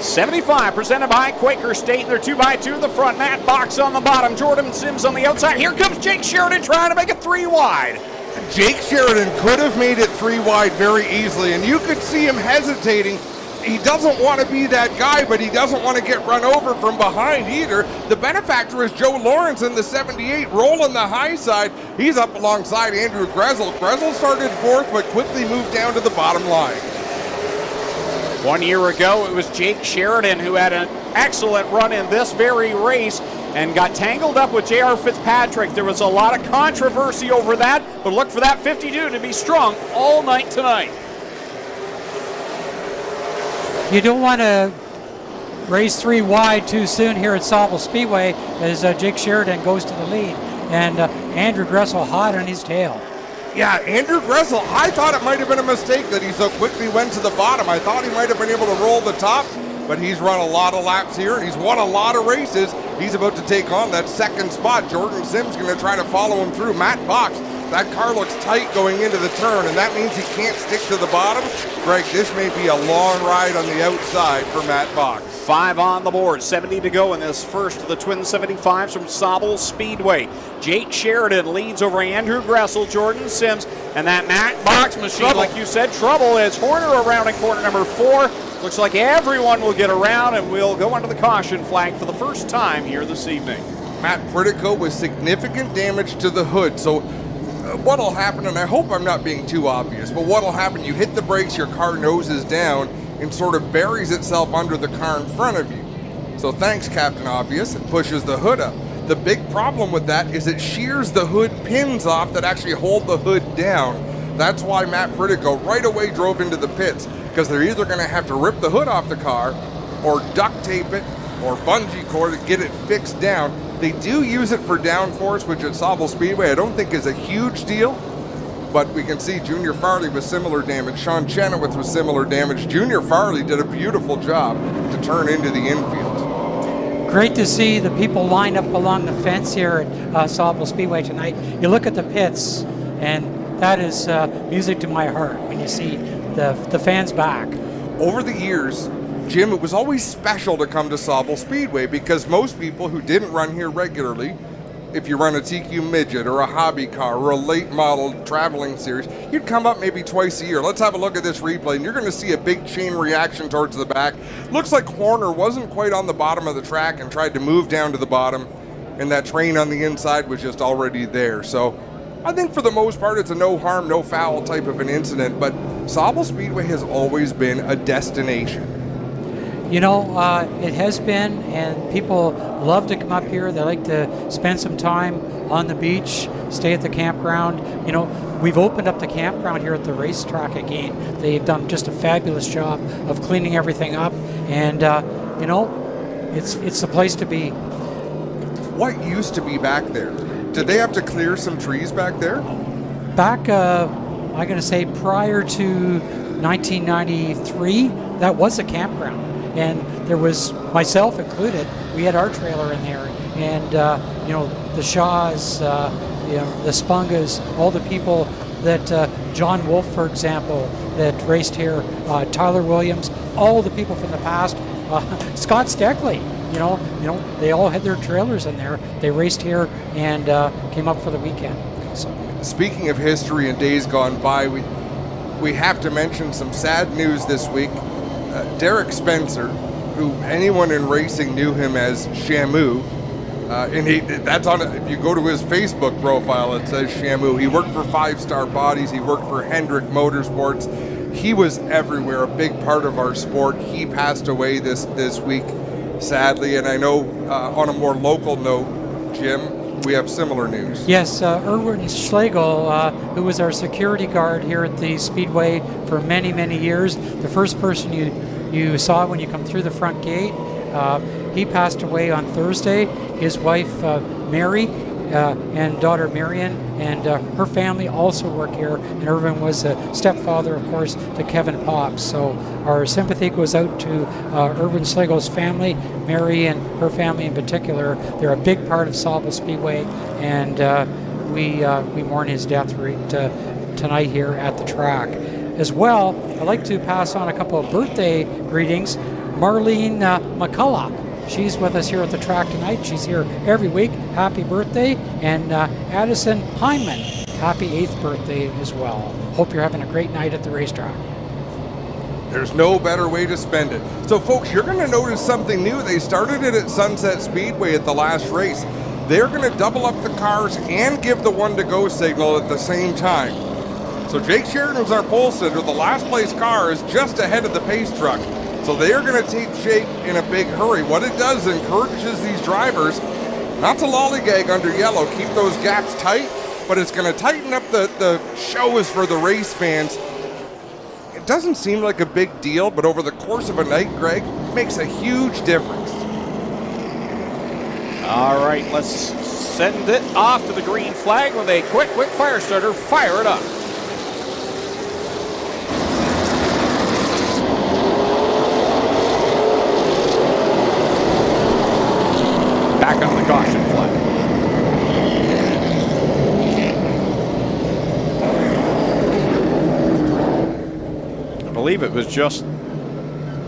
Speaker 3: 75 presented by Quaker State. They're 2x2 in the front. Matt Box on the bottom. Jordan Sims on the outside. Here comes Jake Sheridan trying to make it 3 wide.
Speaker 1: Jake Sheridan could have made it 3 wide very easily, and you could see him hesitating. He doesn't want to be that guy, but he doesn't want to get run over from behind either. The benefactor is Joe Lawrence in the 78, rolling the high side. He's up alongside Andrew Gressel. Gressel started 4th, but quickly moved down to the bottom line.
Speaker 3: 1 year ago, it was Jake Sheridan who had an excellent run in this very race and got tangled up with J.R. Fitzpatrick. There was a lot of controversy over that, but look for that 52 to be strong all night tonight.
Speaker 4: You don't want to race 3 wide too soon here at Sauble Speedway as Jake Sheridan goes to the lead, and Andrew Gressel hot on his tail.
Speaker 1: Yeah, Andrew Gressel, I thought it might have been a mistake that he so quickly went to the bottom. I thought he might have been able to roll the top, but he's run a lot of laps here, and he's won a lot of races. He's about to take on that 2nd spot. Jordan Sims going to try to follow him through. Matt Box, that car looks tight going into the turn, and that means he can't stick to the bottom. Greg, this may be a long ride on the outside for Matt Box.
Speaker 3: 5 on the board, 70 to go in this first of the Twin 75s from Sauble Speedway. Jake Sheridan leads over Andrew Gressel, Jordan Sims, and that Matt Box machine, like you said, trouble is Horner around in corner number 4. Looks like everyone will get around, and we'll go under the caution flag for the first time here this evening.
Speaker 1: Matt Pritico with significant damage to the hood, so what'll happen, and I hope I'm not being too obvious, but what'll happen, you hit the brakes, your car noses down, and sort of buries itself under the car in front of you. So thanks, Captain Obvious, it pushes the hood up. The big problem with that is it shears the hood pins off that actually hold the hood down. That's why Matt Pritico right away drove into the pits, because they're either going to have to rip the hood off the car or duct tape it or bungee cord to get it fixed down. They do use it for downforce, which at Sauble Speedway I don't think is a huge deal, but we can see Junior Farley with similar damage, Sean Chenoweth with similar damage. Junior Farley did a beautiful job to turn into the infield.
Speaker 4: Great to see the people lined up along the fence here at Sauble Speedway tonight. You look at the pits, and that is music to my heart when you see the fans back.
Speaker 1: Over the years, Jim, it was always special to come to Sauble Speedway because most people who didn't run here regularly, if you run a TQ midget or a hobby car or a late model traveling series, you'd come up maybe twice a year. Let's have a look at this replay, and you're going to see a big chain reaction towards the back. Looks like Horner wasn't quite on the bottom of the track and tried to move down to the bottom, and that train on the inside was just already there. So I think for the most part it's a no harm, no foul type of an incident, but Sauble Speedway has always been a destination.
Speaker 4: You know, it has been, and people love to come up here. They like to spend some time on the beach, stay at the campground. You know, we've opened up the campground here at the racetrack again. They've done just a fabulous job of cleaning everything up, and you know, it's the place to be.
Speaker 1: What used to be back there? Did they have to clear some trees back there?
Speaker 4: Back, I'm going to say prior to 1993, that was a campground. And there was, myself included, we had our trailer in there. And, you know, the Shaws, you know, the Spungas, all the people that, John Wolfe, for example, that raced here, Tyler Williams, all the people from the past, Scott Steckley, you know, they all had their trailers in there. They raced here and came up for the weekend. So.
Speaker 1: Speaking of history and days gone by, we have to mention some sad news this week. Derek Spencer, who anyone in racing knew him as Shamu, and that's on. If you go to his Facebook profile, it says Shamu. He worked for 5 Star Bodies. He worked for Hendrick Motorsports. He was everywhere, a big part of our sport. He passed away this week, sadly. And I know on a more local note, Jim, we have similar news.
Speaker 4: Yes, Erwin Schlegel, who was our security guard here at the Speedway for many, many years, the first person you saw when you come through the front gate, he passed away on Thursday. His wife, Mary, and daughter Marion, and her family also work here, and Irvin was a stepfather, of course, to Kevin Pops. So our sympathy goes out to Irvin Schlegel's family, Mary and her family in particular. They're a big part of Sauble Speedway, and we mourn his death tonight here at the track. As well, I'd like to pass on a couple of birthday greetings. Marlene McCullough, she's with us here at the track tonight. She's here every week. Happy birthday. And Addison Hyman, happy 8th birthday as well. Hope you're having a great night at the racetrack.
Speaker 1: There's no better way to spend it. So folks, you're going to notice something new. They started it at Sunset Speedway at the last race. They're going to double up the cars and give the 1-to-go signal at the same time. So Jake Sheridan's our pole sitter. The last place car is just ahead of the pace truck. So they are going to take shape in a big hurry. What it does encourages these drivers not to lollygag under yellow, keep those gaps tight, but it's going to tighten up the shows for the race fans. It doesn't seem like a big deal, but over the course of a night, Greg, it makes a huge difference.
Speaker 3: All right, let's send it off to the green flag with a quick fire starter. Fire it up. Back on the caution flag. I believe it was just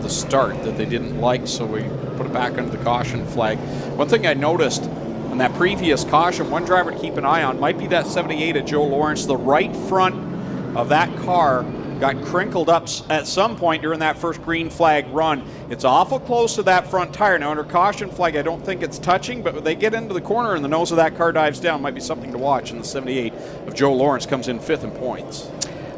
Speaker 3: the start that they didn't like, so we put it back under the caution flag. One thing I noticed on that previous caution, one driver to keep an eye on might be that 78 of Joe Lawrence. The right front of that car got crinkled up at some point during that first green flag run. It's awful close to that front tire. Now under caution flag, I don't think it's touching, but when they get into the corner and the nose of that car dives down, might be something to watch. And the 78 of Joe Lawrence comes in 5th in points.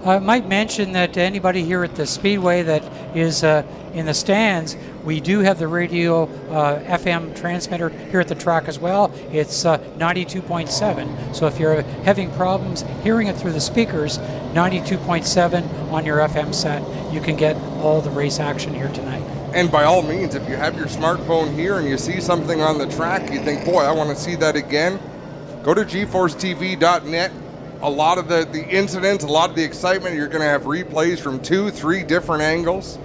Speaker 4: I might mention that to anybody here at the Speedway that is in the stands, we do have the radio FM transmitter here at the track as well. It's 92.7. So if you're having problems hearing it through the speakers, 92.7 on your FM set, you can get all the race action here tonight.
Speaker 1: And by all means, if you have your smartphone here and you see something on the track, you think, boy, I want to see that again, go to GeForceTV.net. A lot of the incidents, a lot of the excitement, you're going to have replays from 2-3 different angles.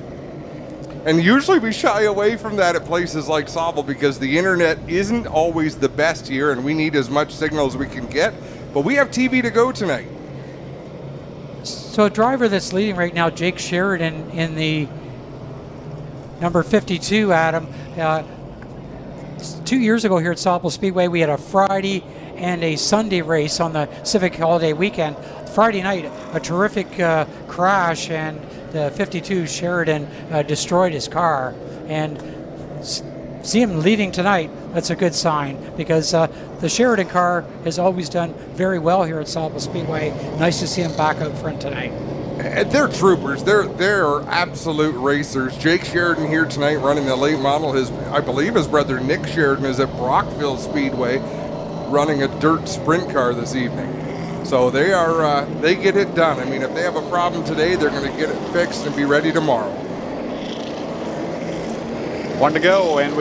Speaker 1: And usually we shy away from that at places like Sauble because the internet isn't always the best here and we need as much signal as we can get. But we have TV to go tonight.
Speaker 4: So a driver that's leading right now, Jake Sheridan, in the number 52, Adam. 2 years ago here at Sauble Speedway, we had a Friday and a Sunday race on the Civic Holiday weekend. Friday night, a terrific crash, and the 52 Sheridan destroyed his car. And see him leading tonight, that's a good sign, because the Sheridan car has always done very well here at Sauble Speedway. Nice to see him back out front tonight.
Speaker 1: And they're troopers. They're absolute racers. Jake Sheridan here tonight running the late model. I believe his brother Nick Sheridan is at Brockville Speedway running a dirt sprint car this evening. So they get it done. I mean, if they have a problem today, they're going to get it fixed and be ready tomorrow.
Speaker 3: One to go, and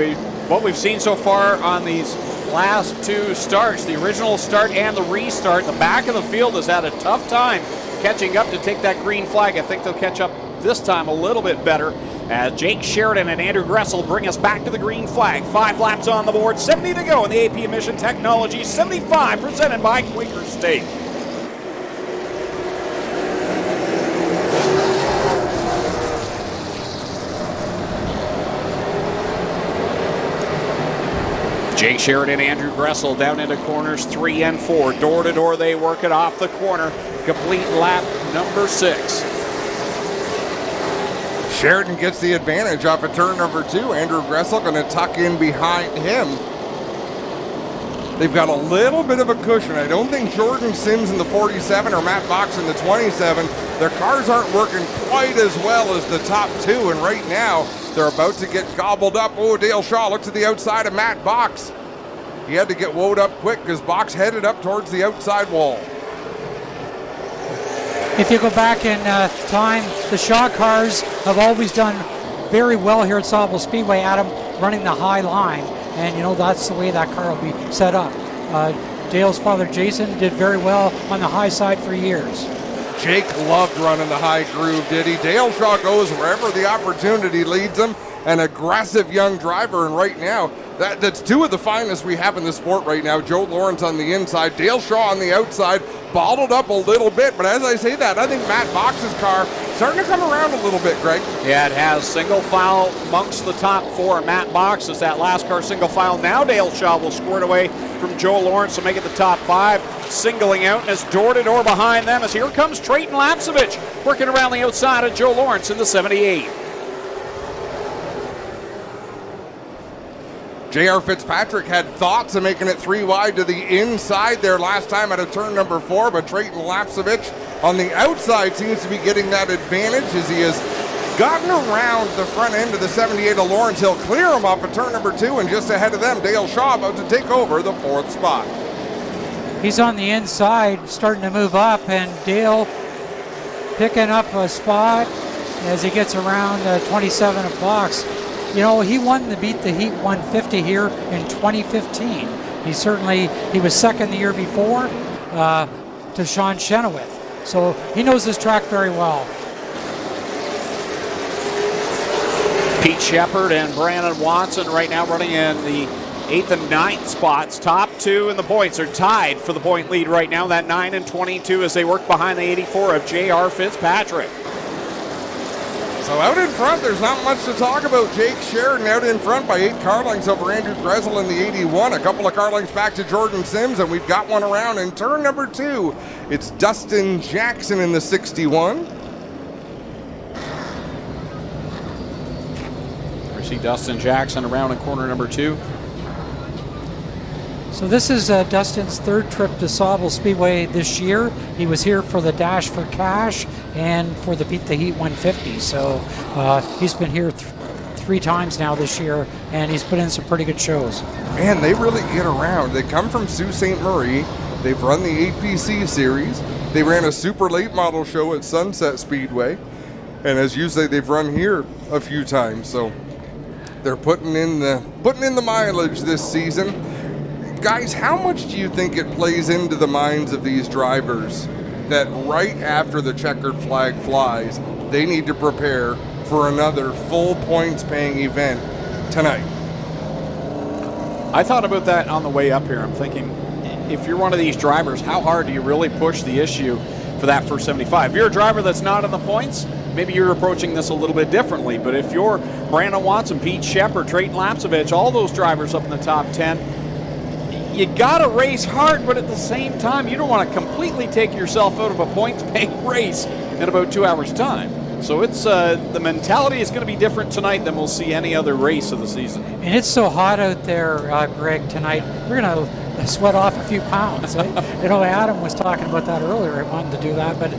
Speaker 3: what we've seen so far on these last two starts, the original start and the restart, the back of the field has had a tough time catching up to take that green flag. I think they'll catch up this time a little bit better as Jake Sheridan and Andrew Gressel bring us back to the green flag. 5 laps on the board, 70 to go in the AP Emission Technology 75, presented by Quaker State. Jake Sheridan, Andrew Gressel down into corners 3 and 4. Door to door, they work it off the corner. Complete lap number 6.
Speaker 1: Sheridan gets the advantage off of turn number 2. Andrew Gressel going to tuck in behind him. They've got a little bit of a cushion. I don't think Jordan Sims in the 47 or Matt Box in the 27. Their cars aren't working quite as well as the top 2, and right now they're about to get gobbled up. Oh, Dale Shaw looks to the outside of Matt Box. He had to get woed up quick because Box headed up towards the outside wall.
Speaker 4: If you go back in time, the Shaw cars have always done very well here at Sauble Speedway, Adam, running the high line. And, you know, that's the way that car will be set up. Dale's father, Jason, did very well on the high side for years.
Speaker 1: Jake loved running the high groove, did he? Dale Shaw goes wherever the opportunity leads him. An aggressive young driver, and right now, that's 2 of the finest we have in the sport right now. Joe Lawrence on the inside, Dale Shaw on the outside, bottled up a little bit, but as I say that, I think Matt Box's car starting to come around a little bit, Greg.
Speaker 3: Yeah, it has. Single file amongst the top 4. Matt Box is that last car single file. Now Dale Shaw will squirt away from Joe Lawrence to make it the top 5. Singling out, and it's door to door behind them as here comes Trayton Lapsevich working around the outside of Joe Lawrence in the 78.
Speaker 1: J.R. Fitzpatrick had thoughts of making it 3 wide to the inside there last time out of turn number 4, but Trayton Lapsevich on the outside seems to be getting that advantage as he has gotten around the front end of the 78 of Lawrence. He'll clear him off of turn number 2, and just ahead of them, Dale Shaw about to take over the 4th spot.
Speaker 4: He's on the inside, starting to move up, and Dale picking up a spot as he gets around 27 of Box. You know, he won the Beat the Heat 150 here in 2015. He was second the year before to Sean Chenoweth. So he knows this track very well.
Speaker 3: Pete Shepard and Brandon Watson right now running in the 8th and 9th spots. Top 2 in the points are tied for the point lead right now. That 9 and 22 as they work behind the 84 of J.R. Fitzpatrick.
Speaker 1: So out in front, there's not much to talk about. Jake Sheridan out in front by 8 car lengths over Andrew Gressel in the 81. A couple of car lengths back to Jordan Sims, and we've got one around in turn number 2. It's Dustin Jackson in the 61.
Speaker 3: We see Dustin Jackson around in corner number 2.
Speaker 4: So this is Dustin's 3rd trip to Sauble Speedway this year. He was here for the Dash for Cash and for the Beat the Heat 150. So he's been here 3 times now this year, and he's put in some pretty good shows.
Speaker 1: Man, they really get around. They come from Sault Ste. Marie. They've run the APC series. They ran a super late model show at Sunset Speedway. And as you say, they've run here a few times. So they're putting in the mileage this season. Guys, how much do you think it plays into the minds of these drivers that right after the checkered flag flies, they need to prepare for another full points-paying event tonight?
Speaker 3: I thought about that on the way up here. I'm thinking, if you're one of these drivers, how hard do you really push the issue for that first 75. If you're a driver that's not in the points, maybe you're approaching this a little bit differently. But if you're Brandon Watson, Pete Shepard, Trayton Lapsovich, all those drivers up in the top 10, you got to race hard, but at the same time, you don't want to completely take yourself out of a points-paying race in about 2 hours' time. So it's the mentality is going to be different tonight than we'll see any other race of the season.
Speaker 4: And it's so hot out there, Greg, tonight. We're going to sweat off a few pounds. Adam was talking about that earlier. I wanted to do that, but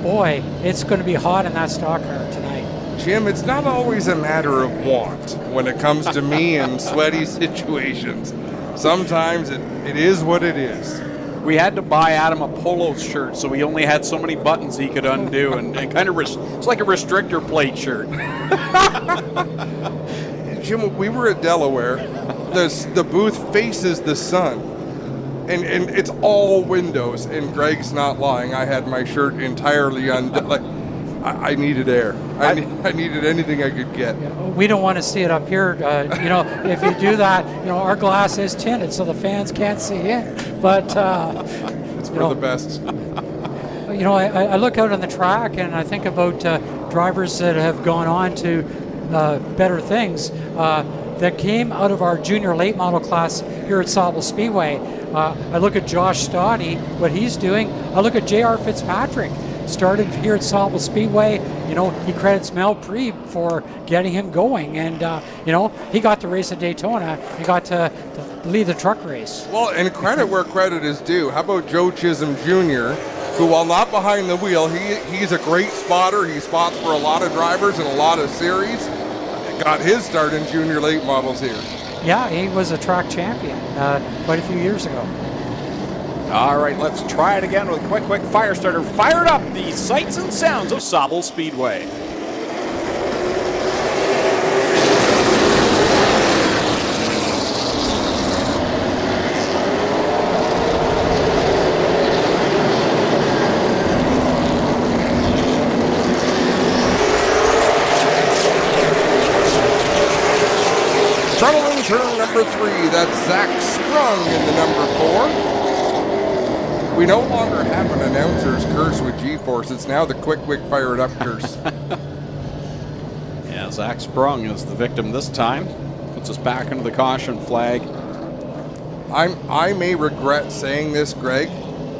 Speaker 4: boy, it's going to be hot in that stock car tonight.
Speaker 1: Jim, it's not always a matter of want when it comes to me in sweaty situations. Sometimes it is what it is.
Speaker 3: We had to buy Adam a polo shirt, so he only had so many buttons he could undo, and kind of it's like a restrictor plate shirt.
Speaker 1: Jim, we were at Delaware. The booth faces the sun, and it's all windows. And Greg's not lying. I had my shirt entirely undone. I needed air. I needed anything I could get.
Speaker 4: We don't want to see it up here. If you do that, our glass is tinted so the fans can't see it. But
Speaker 1: it's for the best.
Speaker 4: I look out on the track and I think about drivers that have gone on to better things that came out of our junior late model class here at Sauble Speedway. I look at Josh Stoddy, what he's doing. I look at J.R. Fitzpatrick. Started here at Sauble Speedway. He credits Mel Preeb for getting him going. And, he got to race at Daytona. He got to lead the truck race.
Speaker 1: Well, and credit where credit is due. How about Joe Chisholm Jr., who, while not behind the wheel, he's a great spotter. He spots for a lot of drivers in a lot of series. Got his start in junior late models here.
Speaker 4: Yeah, he was a track champion quite a few years ago.
Speaker 3: All right, let's try it again with a quick fire starter. Fired up the sights and sounds of Sauble Speedway.
Speaker 1: Trouble in turn number 3. That's Zach Sprung in the number 4. We no longer have an announcer's curse with G-Force. It's now the quick fire it up curse.
Speaker 3: Yeah, Zach Sprung is the victim this time. Puts us back into the caution flag.
Speaker 1: I may regret saying this, Greg,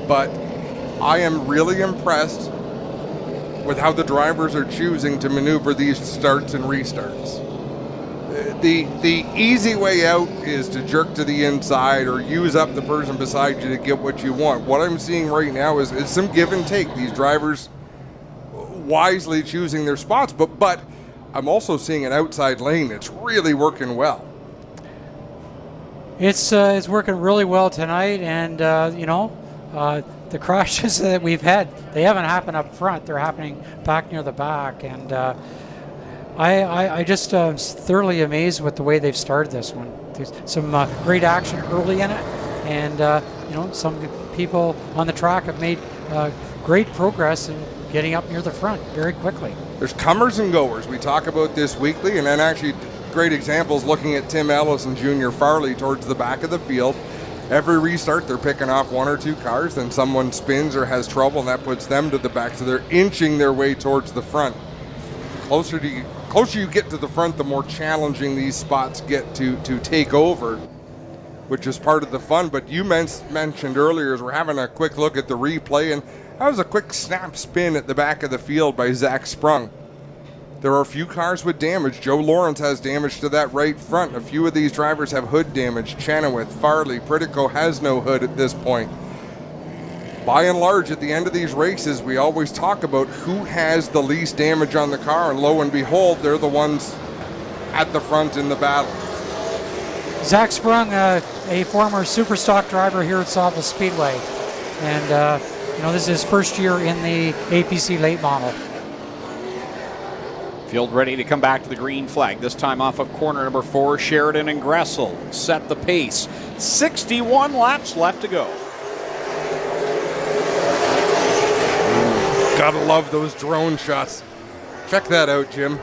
Speaker 1: but I am really impressed with how the drivers are choosing to maneuver these starts and restarts. The easy way out is to jerk to the inside or use up the person beside you to get what you want. What I'm seeing right now is some give and take. These drivers wisely choosing their spots, but I'm also seeing an outside lane that's really working well.
Speaker 4: It's working really well tonight, and the crashes that we've had, they haven't happened up front. They're happening back near the back, and I just thoroughly amazed with the way they've started this one. There's some great action early in it, and some people on the track have made great progress in getting up near the front very quickly.
Speaker 1: There's comers and goers. We talk about this weekly, and then actually great examples looking at Tim Ellis and Junior Farley towards the back of the field. Every restart, they're picking off 1 or 2 cars, then someone spins or has trouble, and that puts them to the back, so they're inching their way towards the front. Closer you get to the front, the more challenging these spots get to take over, which is part of the fun. But you mentioned earlier, as we're having a quick look at the replay, and that was a quick snap spin at the back of the field by Zach Sprung. There are a few cars with damage. Joe Lawrence has damage to that right front. A few of these drivers have hood damage. Chenoweth, Farley, Pritico has no hood at this point. By and large, at the end of these races, we always talk about who has the least damage on the car, and lo and behold, they're the ones at the front in the battle.
Speaker 4: Zach Sprung, a former super stock driver here at Sauble Speedway, and this is his first year in the APC late model.
Speaker 3: Field ready to come back to the green flag, this time off of corner number 4. Sheridan and Gressel set the pace. 61 laps left to go.
Speaker 1: Gotta love those drone shots. Check that out, Jim.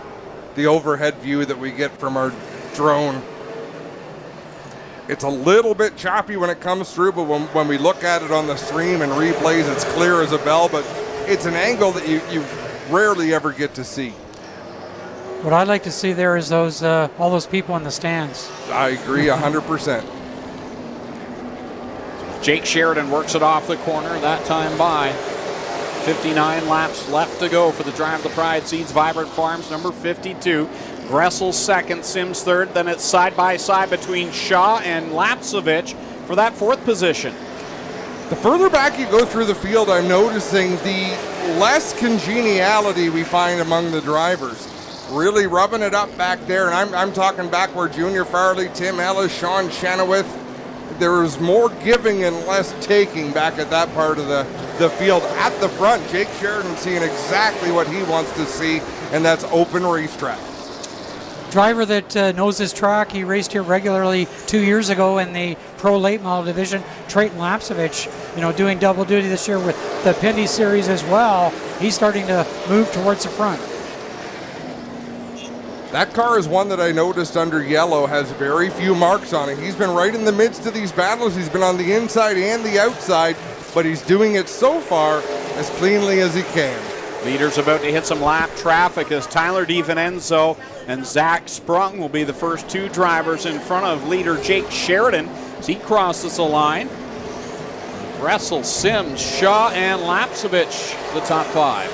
Speaker 1: The overhead view that we get from our drone. It's a little bit choppy when it comes through, but when we look at it on the stream and replays, it's clear as a bell, but it's an angle that you rarely ever get to see.
Speaker 4: What I'd like to see there is those all those people in the stands.
Speaker 1: I agree 100%.
Speaker 3: Jake Sheridan works it off the corner, that time by. 59 laps left to go for the Drive the Pride Seeds Vibrant Farms, number 52. Gressel second, Sims third. Then it's side by side between Shaw and Lapsevich for that fourth position.
Speaker 1: The further back you go through the field, I'm noticing the less congeniality we find among the drivers. Really rubbing it up back there, and I'm talking back where Junior Farley, Tim Ellis, Sean Chenoweth. There was more giving and less taking back at that part of the field. At the front, Jake Sheridan seeing exactly what he wants to see, and that's open racetrack.
Speaker 4: Driver that knows his track. He raced here regularly 2 years ago in the Pro Late Model Division. Trayton Lapsevich, doing double duty this year with the Pinty Series as well. He's starting to move towards the front.
Speaker 1: That car is one that I noticed under yellow has very few marks on it. He's been right in the midst of these battles. He's been on the inside and the outside, but he's doing it so far as cleanly as he can.
Speaker 3: Leader's about to hit some lap traffic as Tyler DiVincenzo and Zach Sprung will be the first two drivers in front of leader Jake Sheridan as he crosses the line. Gressel, Sims, Shaw, and Lapsevich, the top five.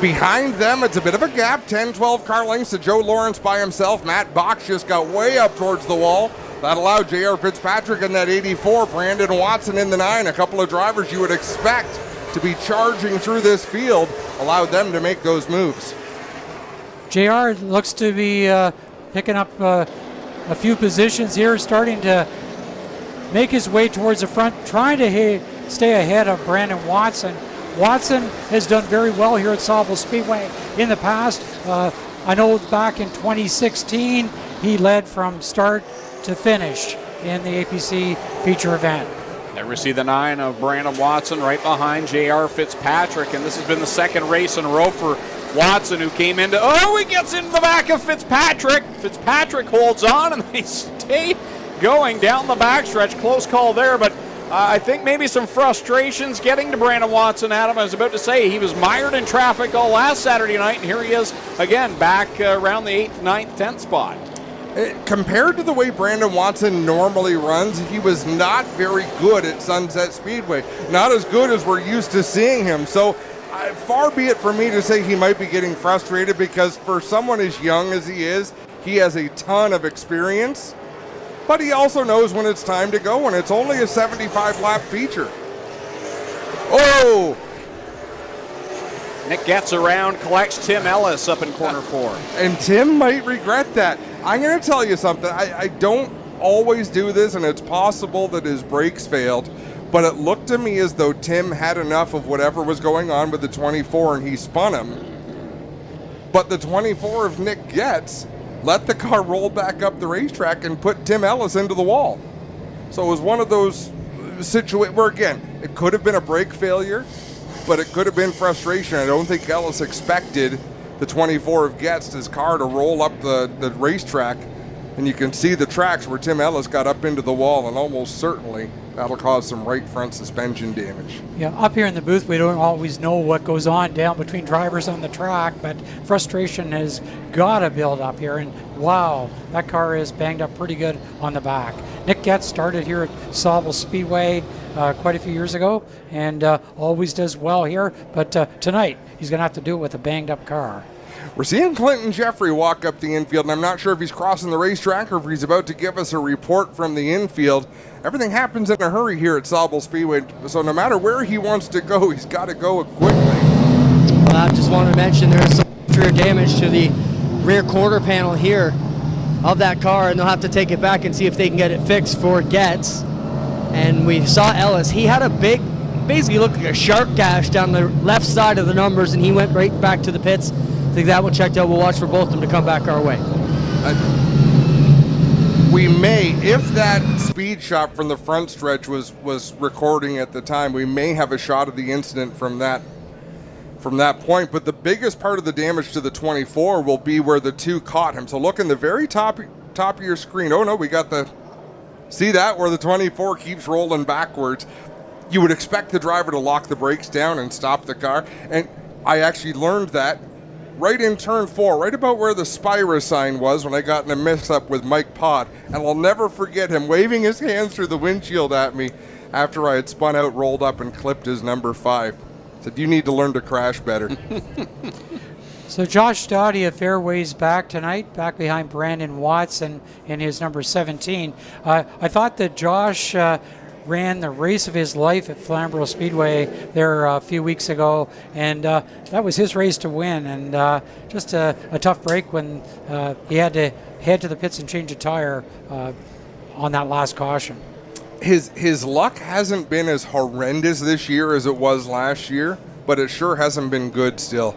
Speaker 1: Behind them, it's a bit of a gap, 10-12 car lengths to Joe Lawrence by himself. Matt Box just got way up towards the wall. That allowed J.R. Fitzpatrick in that 84, Brandon Watson in the 9. A couple of drivers you would expect to be charging through this field allowed them to make those moves.
Speaker 4: JR looks to be picking up a few positions here, starting to make his way towards the front, trying to stay ahead of Brandon Watson. Watson has done very well here at Sauble Speedway in the past. I know back in 2016, he led from start to finish in the APC feature event.
Speaker 3: There we see the 9 of Brandon Watson right behind J.R. Fitzpatrick, and this has been the second race in a row for Watson, who came into, he gets into the back of Fitzpatrick. Fitzpatrick holds on, and they stay going down the backstretch. Close call there, but I think maybe some frustrations getting to Brandon Watson. Adam, I was about to say, he was mired in traffic all last Saturday night, and here he is again back around the 8th, 9th, 10th spot.
Speaker 1: Compared to the way Brandon Watson normally runs, he was not very good at Sunset Speedway. Not as good as we're used to seeing him. So far be it for me to say he might be getting frustrated, because for someone as young as he is, he has a ton of experience. But he also knows when it's time to go, and it's only a 75-lap feature. Oh!
Speaker 3: Nick gets around, collects Tim Ellis up in corner 4.
Speaker 1: And Tim might regret that. I'm going to tell you something. I don't always do this, and it's possible that his brakes failed, but it looked to me as though Tim had enough of whatever was going on with the 24, and he spun him. But the 24 of Nick gets let the car roll back up the racetrack and put Tim Ellis into the wall. So it was one of those situations where, again, it could have been a brake failure, but it could have been frustration. I don't think Ellis expected the 24 of Getz's car to roll up the racetrack, and you can see the tracks where Tim Ellis got up into the wall, and almost certainly that'll cause some right front suspension damage.
Speaker 4: Yeah, up here in the booth, we don't always know what goes on down between drivers on the track, but frustration has got to build up here, and wow, that car is banged up pretty good on the back. Nick Getz started here at Sauble Speedway quite a few years ago, and always does well here, but tonight he's going to have to do it with a banged up car.
Speaker 1: We're seeing Clinton Jeffrey walk up the infield, and I'm not sure if he's crossing the racetrack or if he's about to give us a report from the infield. Everything happens in a hurry here at Sauble Speedway, so no matter where he wants to go, he's got to go quickly.
Speaker 2: Well, I just wanted to mention there's some rear damage to the rear quarter panel here of that car, and they'll have to take it back and see if they can get it fixed for Getz. And we saw Ellis. He had a big, basically looked like a shark gash down the left side of the numbers, and he went right back to the pits. I think that one checked out. We'll watch for both of them to come back our way.
Speaker 1: We may, if that speed shot from the front stretch was recording at the time, we may have a shot of the incident from that point. But the biggest part of the damage to the 24 will be where the two caught him. So look in the very top of your screen. Oh no, we got the See that, where the 24 keeps rolling backwards? You would expect the driver to lock the brakes down and stop the car. And I actually learned that right in turn 4, right about where the Spira sign was when I got in a mix-up with Mike Pod. And I'll never forget him waving his hands through the windshield at me after I had spun out, rolled up, and clipped his number 5. Said, you need to learn to crash better.
Speaker 4: So Josh Stoddy a fair ways back tonight, back behind Brandon Watson in his number 17. I thought that Josh ran the race of his life at Sauble Speedway there a few weeks ago, and that was his race to win, and just a tough break when he had to head to the pits and change a tire on that last caution.
Speaker 1: His luck hasn't been as horrendous this year as it was last year, but it sure hasn't been good still.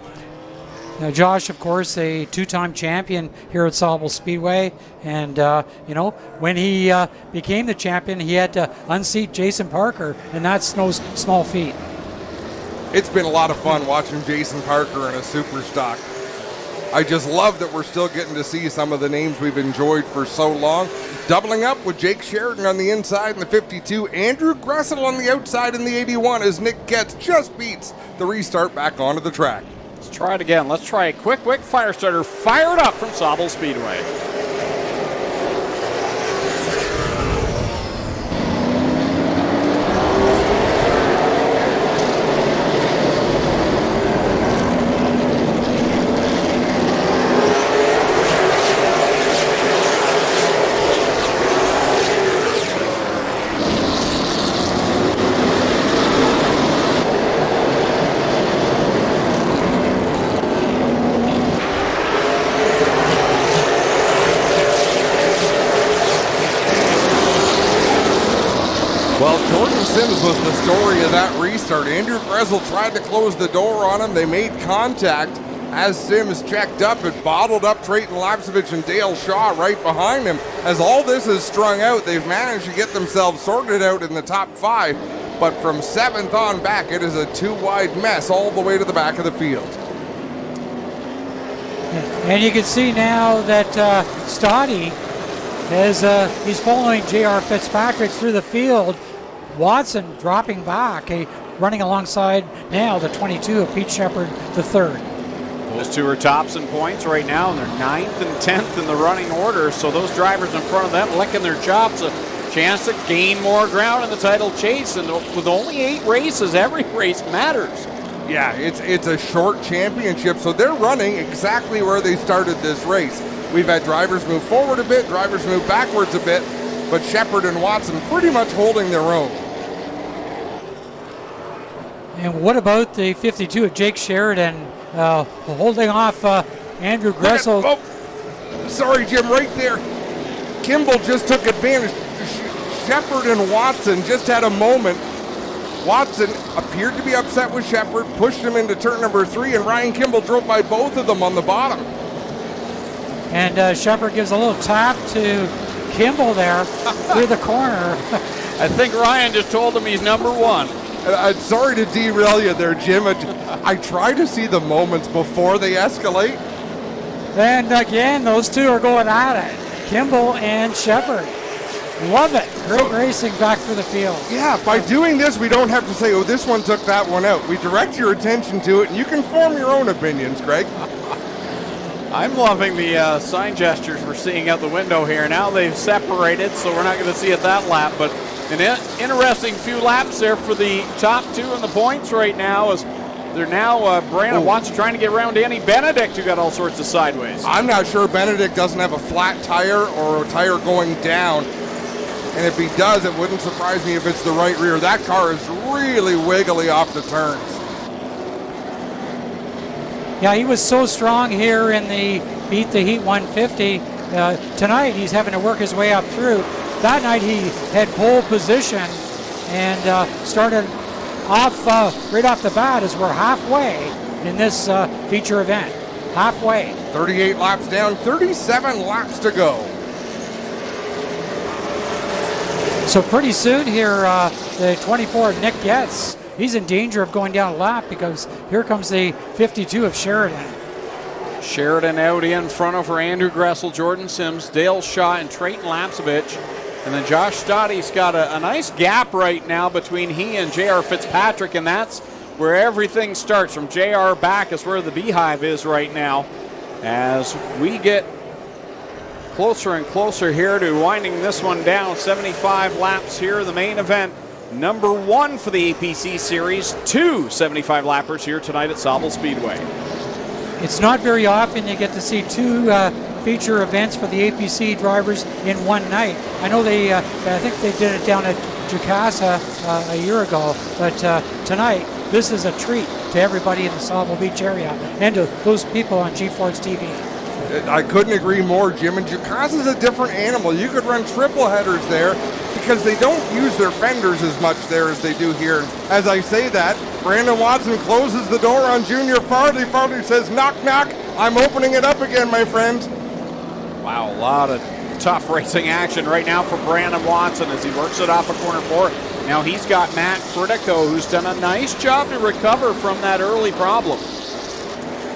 Speaker 4: Now, Josh, of course, a two-time champion here at Sauble Speedway, and you know, when he became the champion, he had to unseat Jason Parker, and that's no small feat.
Speaker 1: It's been a lot of fun watching Jason Parker in a super stock. I just love that we're still getting to see some of the names we've enjoyed for so long. Doubling up with Jake Sheridan on the inside in the 52, Andrew Gressel on the outside in the 81 as Nick Getz just beats the restart back onto the track.
Speaker 3: Let's try it again. Let's try a quick fire starter fired up from Sauble Speedway.
Speaker 1: Was the story of that restart. Andrew Gressel tried to close the door on him. They made contact as Sims checked up. It bottled up Trayton Lapsevich and Dale Shaw right behind him. As all this is strung out, they've managed to get themselves sorted out in the top 5. But from 7th on back, it is a 2-wide mess all the way to the back of the field.
Speaker 4: And you can see now that Stoddy, he's following J.R. Fitzpatrick through the field. Watson dropping back, running alongside now the 22 of Pete Shepard III.
Speaker 3: Those two are tops in points right now, and they're 9th and 10th in the running order. So those drivers in front of them licking their chops, a chance to gain more ground in the title chase. And with only 8 races, every race matters.
Speaker 1: Yeah, it's a short championship, so they're running exactly where they started this race. We've had drivers move forward a bit, drivers move backwards a bit, but Shepard and Watson pretty much holding their own.
Speaker 4: And what about the 52 of Jake Sheridan holding off Andrew Gressel?
Speaker 1: Sorry, Jim, right there. Kimball just took advantage. Shepard and Watson just had a moment. Watson appeared to be upset with Shepard, pushed him into turn number 3, and Ryan Kimball drove by both of them on the bottom.
Speaker 4: And Shepard gives a little tap to Kimball there through the corner.
Speaker 3: I think Ryan just told him he's number 1.
Speaker 1: I'm sorry to derail you there, Jim. I try to see the moments before they escalate.
Speaker 4: And again, those two are going at it. Kimball and Shepard. Love it. Great racing back through the field.
Speaker 1: Yeah, by doing this, we don't have to say, oh, this one took that one out. We direct your attention to it, and you can form your own opinions, Greg.
Speaker 3: I'm loving the sign gestures we're seeing out the window here. Now they've separated, so we're not going to see it that lap, but an interesting few laps there for the top 2 in the points right now as they're now Brandon Watson trying to get around Danny Benedict, who got all sorts of sideways.
Speaker 1: I'm not sure Benedict doesn't have a flat tire or a tire going down. And if he does, it wouldn't surprise me if it's the right rear. That car is really wiggly off the turns.
Speaker 4: Yeah, he was so strong here in the Beat the Heat 150. Tonight he's having to work his way up through. That night he had pole position and started off right off the bat as we're halfway in this feature event. Halfway.
Speaker 1: 38 laps down, 37 laps to go.
Speaker 4: So pretty soon here, the 24 Nick Getz, he's in danger of going down a lap because here comes the 52 of Sheridan.
Speaker 3: Sheridan out in front of her, Andrew Gressel, Jordan Sims, Dale Shaw, and Trayton Lapsevich. And then Josh Stottie's got a nice gap right now between he and J.R. Fitzpatrick, and that's where everything starts. From J.R. back is where the beehive is right now. As we get closer and closer here to winding this one down. 75 laps here, the main event. Number 1 for the APC Series. 2 75 lappers here tonight at Sauble Speedway.
Speaker 4: It's not very often you get to see 2 feature events for the APC drivers in one night. I know I think they did it down at Jacasa a year ago, but tonight this is a treat to everybody in the Sauble Beach area and to those people on G-Force TV.
Speaker 1: I couldn't agree more, Jim. And Jacasa is a different animal. You could run triple headers there because they don't use their fenders as much there as they do here. As I say that, Brandon Watson closes the door on Junior Farley. Farley says, knock, knock. I'm opening it up again, my friend.
Speaker 3: Wow, a lot of tough racing action right now for Brandon Watson as he works it off a corner 4. Now he's got Matt Critico, who's done a nice job to recover from that early problem.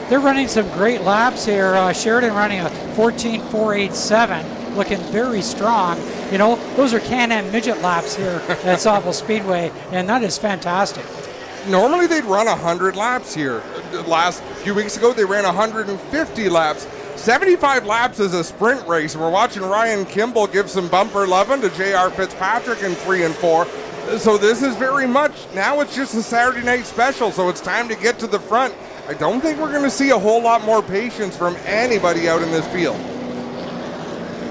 Speaker 4: They're running some great laps here. Sheridan running a 14.487, looking very strong. You know, those are Can-Am midget laps here at Sauble Speedway, and that is fantastic.
Speaker 1: Normally they'd run 100 laps here. Last few weeks ago they ran 150 laps. 75 laps is a sprint race, and we're watching Ryan Kimball give some bumper loving to J.R. Fitzpatrick in 3 and 4. So this is very much, now it's just a Saturday night special, so it's time to get to the front. I don't think we're going to see a whole lot more patience from anybody out in this field.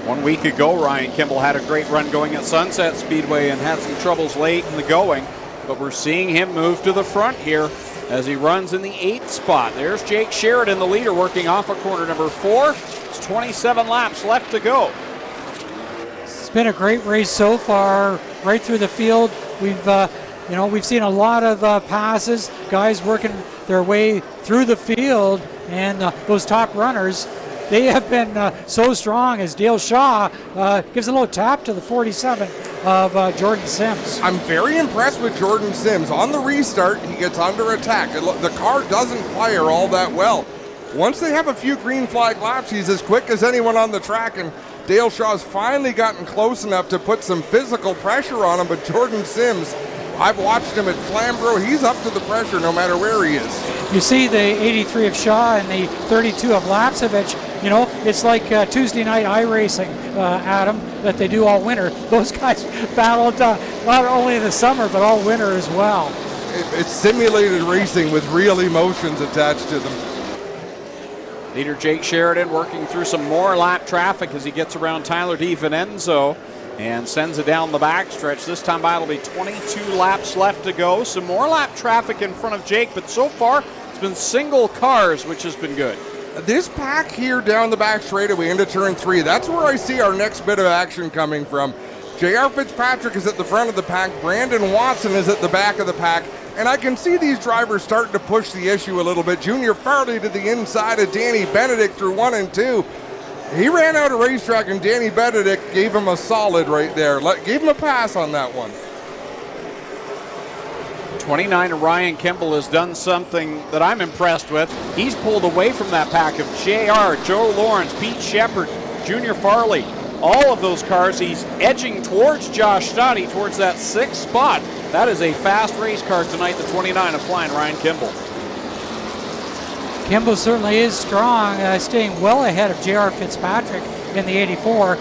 Speaker 3: 1 week ago, Ryan Kimball had a great run going at Sunset Speedway and had some troubles late in the going, but we're seeing him move to the front here as he runs in the 8th spot. There's Jake Sheridan, the leader, working off of corner number 4. It's 27 laps left to go.
Speaker 4: It's been a great race so far, right through the field. We've seen a lot of passes, guys working their way through the field, and those top runners, they have been so strong as Dale Shaw gives a little tap to the 47 of Jordan Sims.
Speaker 1: I'm very impressed with Jordan Sims. On the restart, he gets under attack. The car doesn't fire all that well. Once they have a few green flag laps, he's as quick as anyone on the track, and Dale Shaw's finally gotten close enough to put some physical pressure on him, but Jordan Sims, I've watched him at Flamborough. He's up to the pressure no matter where he is.
Speaker 4: You see the 83 of Shaw and the 32 of Lapsevich. You know, it's like Tuesday night iRacing, Adam, that they do all winter. Those guys battled not only in the summer, but all winter as well.
Speaker 1: It's simulated racing with real emotions attached to them.
Speaker 3: Leader Jake Sheridan working through some more lap traffic as he gets around Tyler DiVincenzo and sends it down the backstretch. This time by, it'll be 22 laps left to go. Some more lap traffic in front of Jake, but so far it's been single cars, which has been good.
Speaker 1: This pack here down the back straightaway into turn 3, that's where I see our next bit of action coming from. J.R. Fitzpatrick is at the front of the pack. Brandon Watson is at the back of the pack. And I can see these drivers starting to push the issue a little bit. Junior Farley to the inside of Danny Benedict through 1 and 2. He ran out of racetrack, and Danny Benedict gave him a solid right there. Gave him a pass on that one.
Speaker 3: 29 Ryan Kimball has done something that I'm impressed with. He's pulled away from that pack of JR, Joe Lawrence, Pete Shepard, Junior Farley. All of those cars, he's edging towards Josh Stottie, towards that 6th spot. That is a fast race car tonight, the 29 of flying Ryan Kimball.
Speaker 4: Kimball certainly is strong, staying well ahead of J.R. Fitzpatrick in the 84.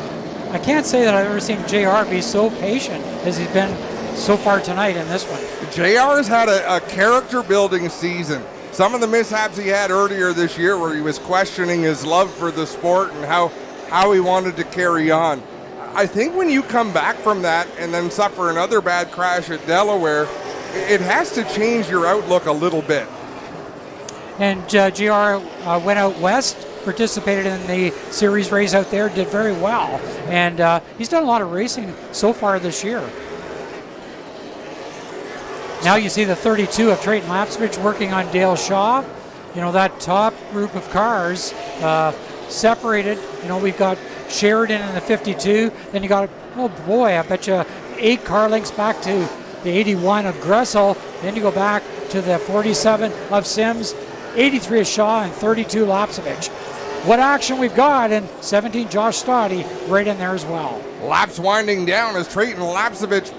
Speaker 4: I can't say that I've ever seen J.R. be so patient as he's been so far tonight in this one.
Speaker 1: J.R. has had a character-building season. Some of the mishaps he had earlier this year where he was questioning his love for the sport and how he wanted to carry on. I think when you come back from that and then suffer another bad crash at Delaware, it has to change your outlook a little bit.
Speaker 4: And JR went out west, participated in the series race out there, did very well. And he's done a lot of racing so far this year. Now you see the 32 of Trayton Lapsevich working on Dale Shaw. You know, that top group of cars separated. You know, we've got Sheridan in the 52. Then you got, oh boy, I bet you 8 car lengths back to the 81 of Gressel. Then you go back to the 47 of Sims, 83 of Shaw, and 32 Lapsevich. What action we've got, and 17 Josh Stottie right in there as well.
Speaker 1: Laps winding down as Trayton Lapsevich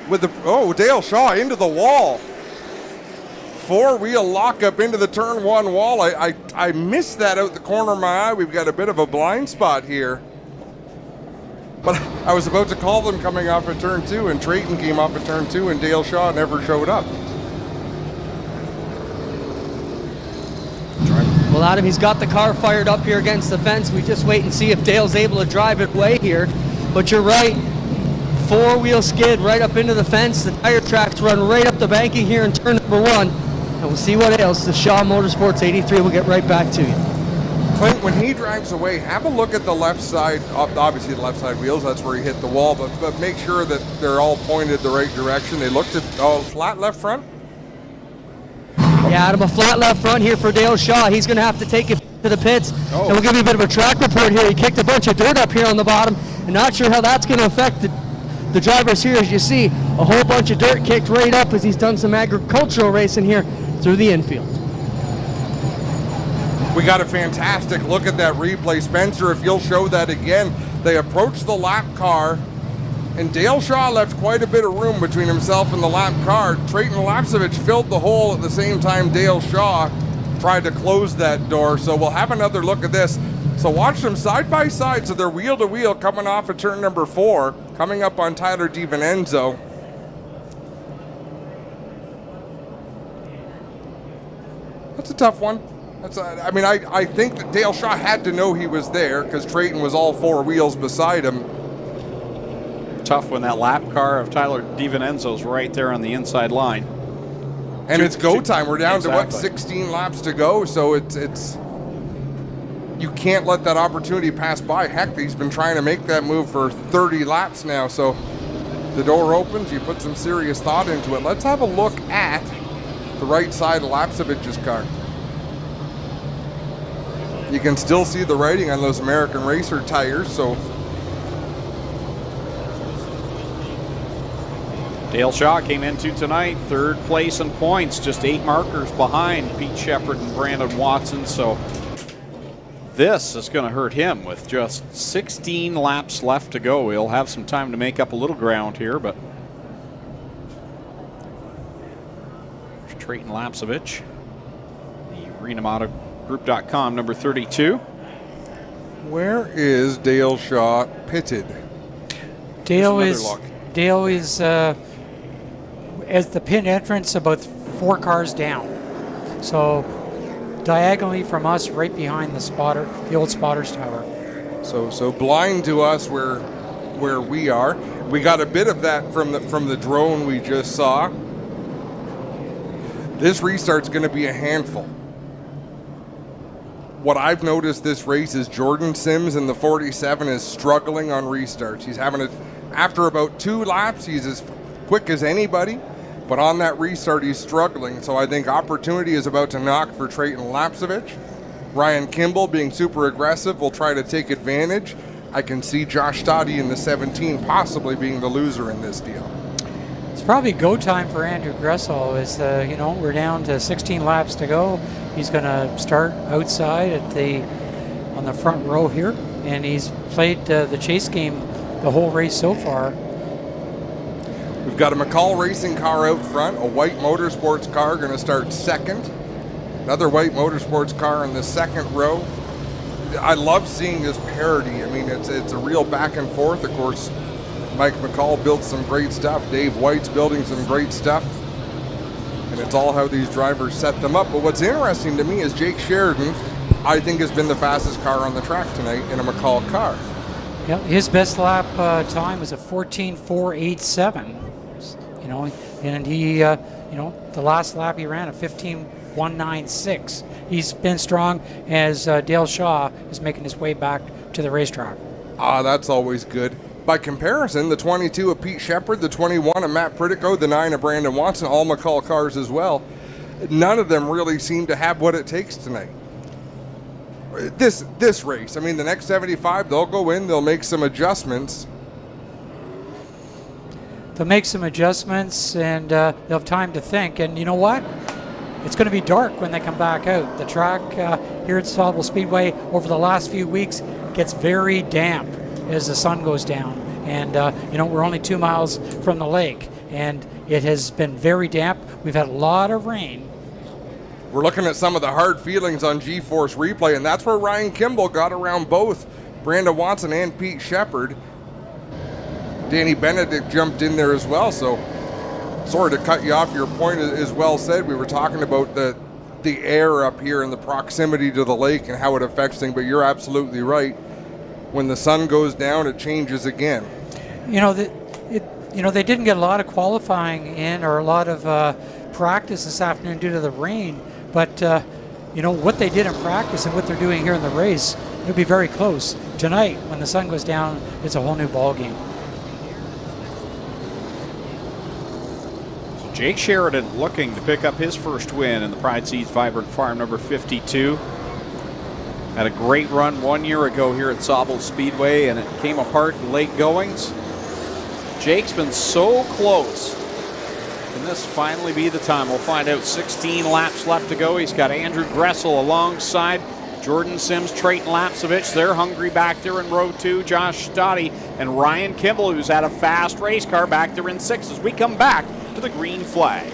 Speaker 1: with the, Dale Shaw into the wall. Four-wheel lockup into the turn one wall. I missed that out the corner of my eye. We've got a bit of a blind spot here. But I was about to call them coming off of turn two, and Trayton came off of turn two, and Dale Shaw never showed up.
Speaker 2: Well, Adam, he's got the car fired up here against the fence. We just wait and see if Dale's able to drive it away here. But you're right. Four-wheel skid right up into the fence. The tire tracks run right up the banking here in turn number one. And we'll see what ails the Shaw Motorsports 83. We'll get right back to you.
Speaker 1: Clint, when he drives away, have a look at the left side, obviously the left side wheels, that's where he hit the wall, but make sure that they're all pointed the right direction. They looked at, flat left front?
Speaker 2: Yeah, Adam, a flat left front here for Dale Shaw. He's going to have to take it to the pits. And we'll give you a bit of a track report here. He kicked a bunch of dirt up here on the bottom. And not sure how that's going to affect the drivers here. As you see, a whole bunch of dirt kicked right up as he's done some agricultural racing here through the infield.
Speaker 1: We got a fantastic look at that replay. Spencer, if you'll show that again, they approached the lap car, and Dale Shaw left quite a bit of room between himself and the lap car. Trayton Lapsevich filled the hole at the same time Dale Shaw tried to close that door. So we'll have another look at this. So watch them side by side. So they're wheel to wheel coming off of turn number 4, coming up on Tyler DiVincenzo. That's a tough one. I think that Dale Shaw had to know he was there because Trayton was all four wheels beside him.
Speaker 3: Tough when that lap car of Tyler DiVincenzo's right there on the inside line.
Speaker 1: And it's go time. We're down to 16 laps to go, so it's you can't let that opportunity pass by. Heck, he's been trying to make that move for 30 laps now, so the door opens, you put some serious thought into it. Let's have a look at the right side of Lapsevich's car. You can still see the writing on those American Racer tires, so.
Speaker 3: Dale Shaw came into tonight, third place in points, just 8 markers behind Pete Shepard and Brandon Watson, so this is going to hurt him with just 16 laps left to go. He'll have some time to make up a little ground here, but Trayton Lapsevich, the RenaMotoGroup.com number 32.
Speaker 1: Where is Dale Shaw pitted?
Speaker 4: Dale is as the pit entrance about 4 cars down. So diagonally from us, right behind the old spotters tower.
Speaker 1: So blind to us where we are. We got a bit of that from the drone we just saw. This restart's going to be a handful. What I've noticed this race is Jordan Sims in the 47 is struggling on restarts. He's having it after about 2 laps. He's as quick as anybody, but on that restart he's struggling. So I think opportunity is about to knock for Trayton Lapsevich. Ryan Kimball, being super aggressive, will try to take advantage. I can see Josh Stoddy in the 17 possibly being the loser in this deal.
Speaker 4: It's probably go time for Andrew Gressel. We're down to 16 laps to go. He's going to start outside on the front row here, and he's played the chase game the whole race so far.
Speaker 1: We've got a McCall Racing car out front, a white motorsports car going to start second. Another white motorsports car in the second row. I love seeing this parity. I mean, it's a real back and forth. Of course, Mike McCall built some great stuff. Dave White's building some great stuff. And it's all how these drivers set them up. But what's interesting to me is Jake Sheridan, I think, has been the fastest car on the track tonight in a McCall car.
Speaker 4: Yeah, his best lap time was a 14.487. And he, the last lap he ran a 15.196. He's been strong as Dale Shaw is making his way back to the racetrack.
Speaker 1: That's always good. By comparison, the 22 of Pete Shepard, the 21 of Matt Pritico, the 9 of Brandon Watson, all McCall cars as well. None of them really seem to have what it takes tonight. This race, I mean, the next 75, they'll go in, they'll make some adjustments.
Speaker 4: They'll make some adjustments, and they'll have time to think. And you know what? It's going to be dark when they come back out. The track here at Sauble Speedway over the last few weeks gets very damp. as the sun goes down. And, we're only 2 miles from the lake, and it has been very damp. We've had a lot of rain.
Speaker 1: We're looking at some of the hard feelings on G-Force replay, and that's where Ryan Kimball got around both Brandon Watson and Pete Shepard. Danny Benedict jumped in there as well, so sorry to cut you off. Your point is well said. We were talking about the air up here and the proximity to the lake and how it affects things, but you're absolutely right. When the sun goes down, it changes again.
Speaker 4: They didn't get a lot of qualifying in or a lot of practice this afternoon due to the rain, but what they did in practice and what they're doing here in the race, it'll be very close. Tonight, when the sun goes down, it's a whole new ball game.
Speaker 3: So Jake Sheridan looking to pick up his first win in the Pride Seeds Vibrant Farm number 52. Had a great run 1 year ago here at Sauble Speedway, and it came apart in late goings. Jake's been so close. Can this finally be the time? We'll find out. 16 laps left to go. He's got Andrew Gressel alongside. Jordan Sims, Trayton Lapsevich, they're hungry back there in row 2. Josh Stoddy and Ryan Kimball, who's had a fast race car, back there in 6 as we come back to the green flag.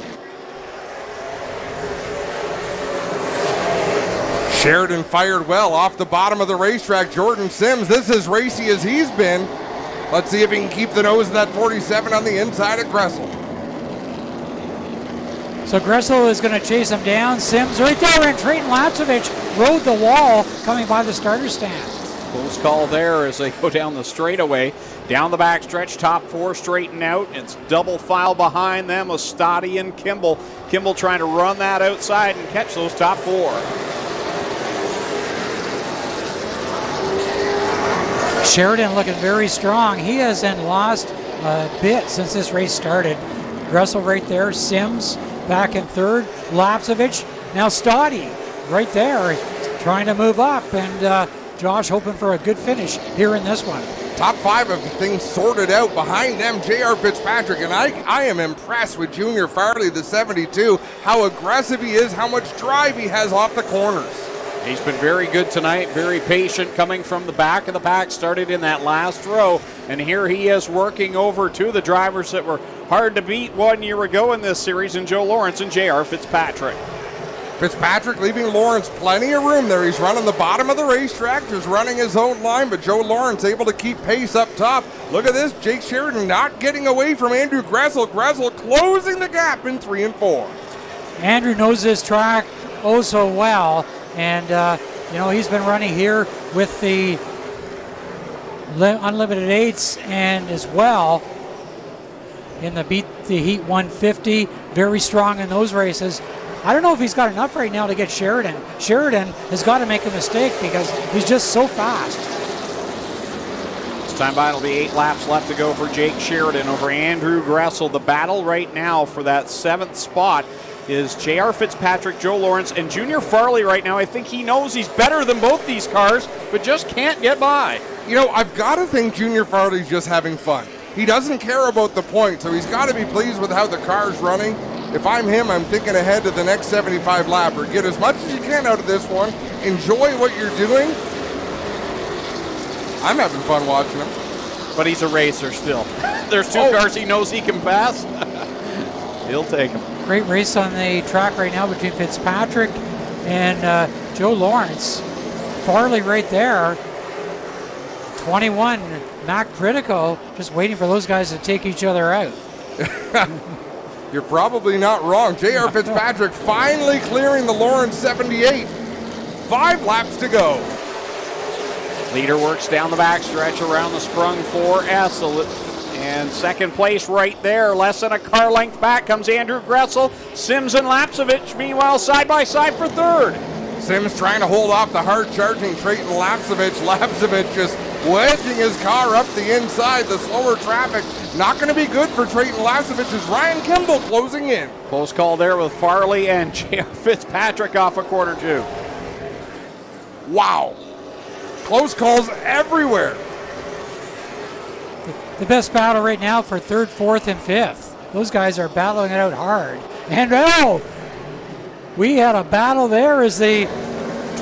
Speaker 1: Sheridan fired well off the bottom of the racetrack. Jordan Sims, this is racy as he's been. Let's see if he can keep the nose of that 47 on the inside of Gressel.
Speaker 4: So Gressel is going to chase him down. Sims right there, and Trayton Lapsevich rode the wall coming by the starter stand.
Speaker 3: Close call there as they go down the straightaway. Down the backstretch, top 4 straighten out. It's double file behind them with Stoddy and Kimball. Kimball trying to run that outside and catch those top 4.
Speaker 4: Sheridan looking very strong. He hasn't lost a bit since this race started. Gressel right there, Sims back in 3rd, Lapsevich, now Stoddy right there trying to move up, and Josh hoping for a good finish here in this one.
Speaker 1: Top 5 of things sorted out. Behind them, J.R. Fitzpatrick, and I am impressed with Junior Farley, the 72, how aggressive he is, how much drive he has off the corners.
Speaker 3: He's been very good tonight, very patient coming from the back of the pack, started in that last row, and here he is working over to the drivers that were hard to beat 1 year ago in this series, in Joe Lawrence and J.R. Fitzpatrick.
Speaker 1: Fitzpatrick leaving Lawrence plenty of room there. He's running the bottom of the racetrack, just running his own line, but Joe Lawrence able to keep pace up top. Look at this, Jake Sheridan not getting away from Andrew Gressel. Gressel closing the gap in 3 and 4.
Speaker 4: Andrew knows this track oh so well, and he's been running here with the Unlimited 8s and as well in the Beat the Heat 150. Very strong in those races. I don't know if he's got enough right now to get Sheridan. Sheridan has got to make a mistake because he's just so fast.
Speaker 3: This time by, it'll be 8 laps left to go for Jake Sheridan over Andrew Gressel. The battle right now for that 7th spot is J.R. Fitzpatrick, Joe Lawrence, and Junior Farley right now. I think he knows he's better than both these cars, but just can't get by.
Speaker 1: I've got to think Junior Farley's just having fun. He doesn't care about the point, so he's got to be pleased with how the car's running. If I'm him, I'm thinking ahead to the next 75 lapper. Get as much as you can out of this one. Enjoy what you're doing. I'm having fun watching him.
Speaker 3: But he's a racer still. There's 2 cars he knows he can pass. He'll take them.
Speaker 4: Great race on the track right now between Fitzpatrick and Joe Lawrence. Farley right there. 21, Mac Critico, just waiting for those guys to take each other out.
Speaker 1: You're probably not wrong. J.R. Fitzpatrick finally clearing the Lawrence 78. 5 laps to go.
Speaker 3: Leader works down the backstretch around the sprung 4S. And second place right there, less than a car length back comes Andrew Gressel. Sims and Lapsevich, meanwhile, side by side for 3rd.
Speaker 1: Sims trying to hold off the hard-charging Trayton Lapsevich. Lapsevich just wedging his car up the inside. The slower traffic not going to be good for Trayton Lapsevich as Ryan Kimball closing in.
Speaker 3: Close call there with Farley and J.R. Fitzpatrick off of quarter 2.
Speaker 1: Wow. Close calls everywhere.
Speaker 4: The best battle right now for 3rd, 4th, and 5th. Those guys are battling it out hard. And we had a battle there as the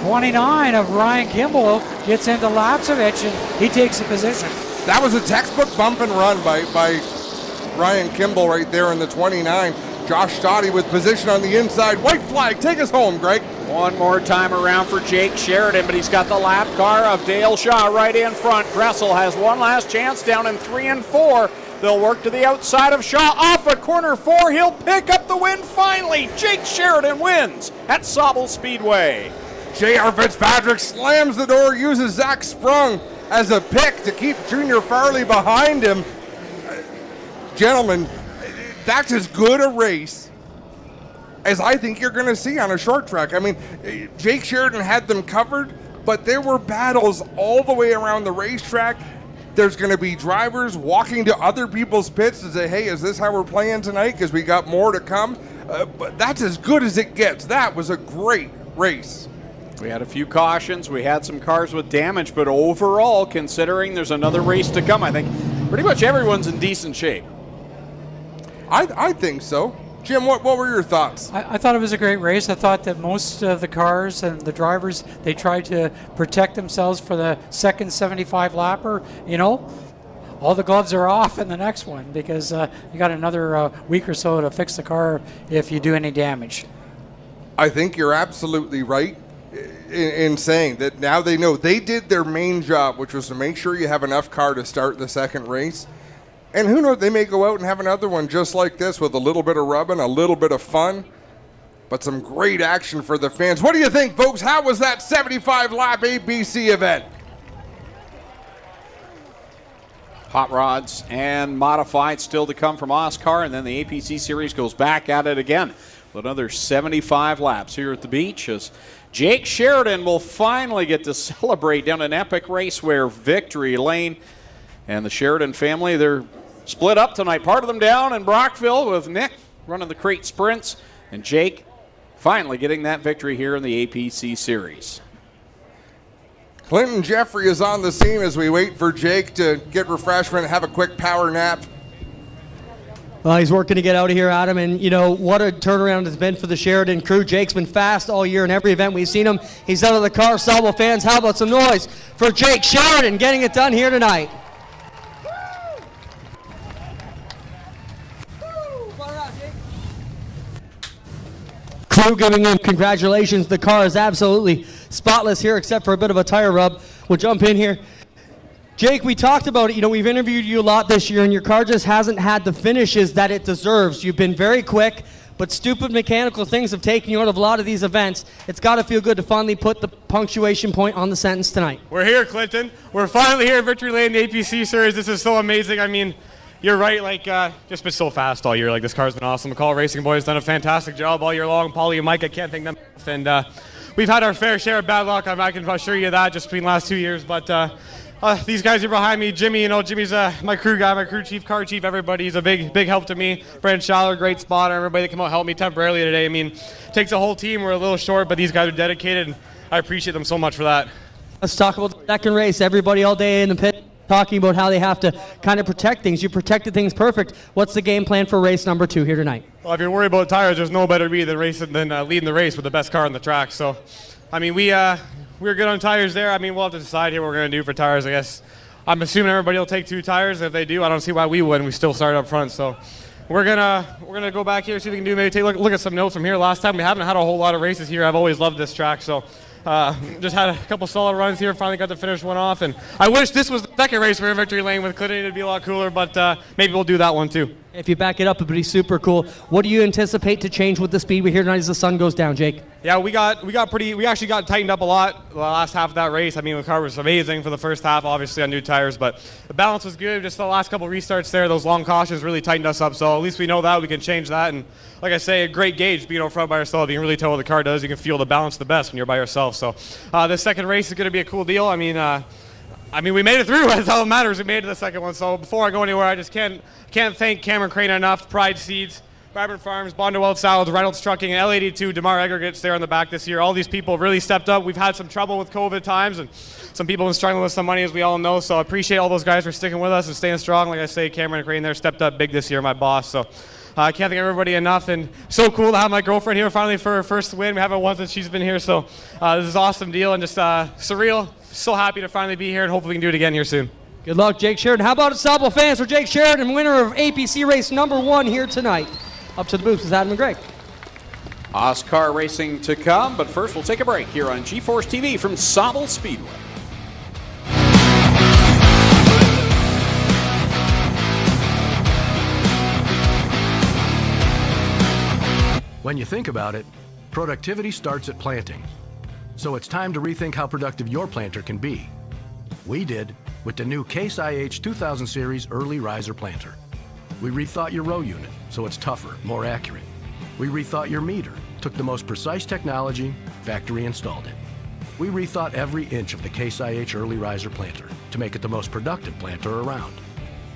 Speaker 4: 29 of Ryan Kimball gets into Lapsevich, and he takes a position.
Speaker 1: That was a textbook bump and run by Ryan Kimball right there in the 29. Josh Stoddy with position on the inside. White flag, take us home, Greg.
Speaker 3: One more time around for Jake Sheridan, but he's got the lap car of Dale Shaw right in front. Gressel has one last chance down in 3 and 4. They'll work to the outside of Shaw off of corner 4. He'll pick up the win finally. Jake Sheridan wins at Sauble Speedway.
Speaker 1: J.R. Fitzpatrick slams the door, uses Zach Sprung as a pick to keep Junior Farley behind him. Gentlemen, that's as good a race as I think you're going to see on a short track. I mean, Jake Sheridan had them covered, but there were battles all the way around the racetrack. There's going to be drivers walking to other people's pits to say, hey, is this how we're playing tonight? Because we got more to come. But that's as good as it gets. That was a great race.
Speaker 3: We had a few cautions. We had some cars with damage, but overall, considering there's another race to come, I think pretty much everyone's in decent shape.
Speaker 1: I think so. Jim, what were your thoughts?
Speaker 4: I thought it was a great race. I thought that most of the cars and the drivers, they tried to protect themselves for the second 75 lapper. You know, all the gloves are off in the next one because you got another week or so to fix the car if you do any damage.
Speaker 1: I think you're absolutely right in saying that now they know they did their main job, which was to make sure you have enough car to start the second race. And who knows, they may go out and have another one just like this with a little bit of rubbing, a little bit of fun, but some great action for the fans. What do you think, folks? How was that 75-lap APC event?
Speaker 3: Hot rods and modified still to come from OSCAAR, and then the APC series goes back at it again with another 75 laps here at the beach as Jake Sheridan will finally get to celebrate down an epic race where Victory Lane and the Sheridan family, they're split up tonight. Part of them down in Brockville with Nick running the crate sprints and Jake finally getting that victory here in the APC series.
Speaker 1: Clinton Jeffrey is on the scene as we wait for Jake to get refreshment, have a quick power nap.
Speaker 2: Well, he's working to get out of here, Adam, and you know what a turnaround it's been for the Sheridan crew. Jake's been fast all year in every event we've seen him. He's out of the car. Sauble fans, how about some noise for Jake Sheridan getting it done here tonight? Crew giving him congratulations. The car is absolutely spotless here except for a bit of a tire rub. We'll jump in here. Jake, we talked about it. You know, we've interviewed you a lot this year, and your car just hasn't had the finishes that it deserves. You've been very quick, but stupid mechanical things have taken you out of a lot of these events. It's got to feel good to finally put the punctuation point on the sentence tonight.
Speaker 11: We're here, Clinton. We're finally here at Victory Lane, the APC series. This is so amazing. I mean, you're right, like, just been so fast all year. Like, this car's been awesome. McCall Racing Boys done a fantastic job all year long. Paulie and Mike, I can't thank them enough. And we've had our fair share of bad luck. I can assure you that just between the last 2 years. But these guys are behind me. Jimmy, you know, Jimmy's my crew guy, my crew chief, car chief, everybody. He's a big help to me. Brent Schaller, great spotter. Everybody that came out and helped me temporarily today. I mean, it takes a whole team. We're a little short, but these guys are dedicated, and I appreciate them so much for that.
Speaker 2: Let's talk about the second race. Everybody all day in the pit talking about how they have to kind of protect things. You protected things perfect. What's the game plan for race number 2 here tonight?
Speaker 11: Well, if you're worried about tires, there's no better me than leading the race with the best car on the track. So, I mean, we're good on tires there. I mean, we'll have to decide here what we're going to do for tires, I guess. I'm assuming everybody will take 2 tires. If they do, I don't see why we wouldn't. We still start up front. So we're gonna go back here, see if we can do maybe take a look at some notes from here. Last time we haven't had a whole lot of races here. I've always loved this track. So just had a couple solid runs here. Finally got to finish one off. And I wish this was the second race for Victory Lane with Clinton. It'd be a lot cooler, but maybe we'll do that one too.
Speaker 2: If you back it up, it'd be super cool. What do you anticipate to change with the Speedway here tonight as the sun goes down, Jake?
Speaker 11: Yeah, we actually got tightened up a lot the last half of that race. I mean, the car was amazing for the first half, obviously on new tires, but the balance was good. Just the last couple restarts there, those long cautions really tightened us up. So at least we know that we can change that. And like I say, a great gauge being out front by yourself. You can really tell what the car does. You can feel the balance the best when you're by yourself. So the second race is going to be a cool deal. I mean, we made it through. That's all that matters. We made it to the second one. So before I go anywhere, I just can't thank Cameron Crane enough. Pride Seeds, Vibrant Farms, Bondwell Salads, Reynolds Trucking, and L82, DeMar Aggregates there on the back this year. All these people really stepped up. We've had some trouble with COVID times, and some people have been struggling with some money, as we all know. So I appreciate all those guys for sticking with us and staying strong. Like I say, Cameron Crane there stepped up big this year, my boss. So I can't thank everybody enough, and so cool to have my girlfriend here finally for her first win. We haven't won since she's been here, so this is an awesome deal and just surreal. So happy to finally be here, and hopefully we can do it again here soon.
Speaker 2: Good luck, Jake Sheridan. How about Sauble fans for Jake Sheridan, winner of APC race number 1 here tonight? Up to the booth is Adam and Greg.
Speaker 3: OSCAAR racing to come, but first we'll take a break here on G-Force TV from Sauble Speedway.
Speaker 9: When you think about it, productivity starts at planting. So it's time to rethink how productive your planter can be. We did with the new Case IH 2000 Series Early Riser Planter. We rethought your row unit so it's tougher, more accurate. We rethought your meter, took the most precise technology, factory installed it. We rethought every inch of the Case IH Early Riser Planter to make it the most productive planter around.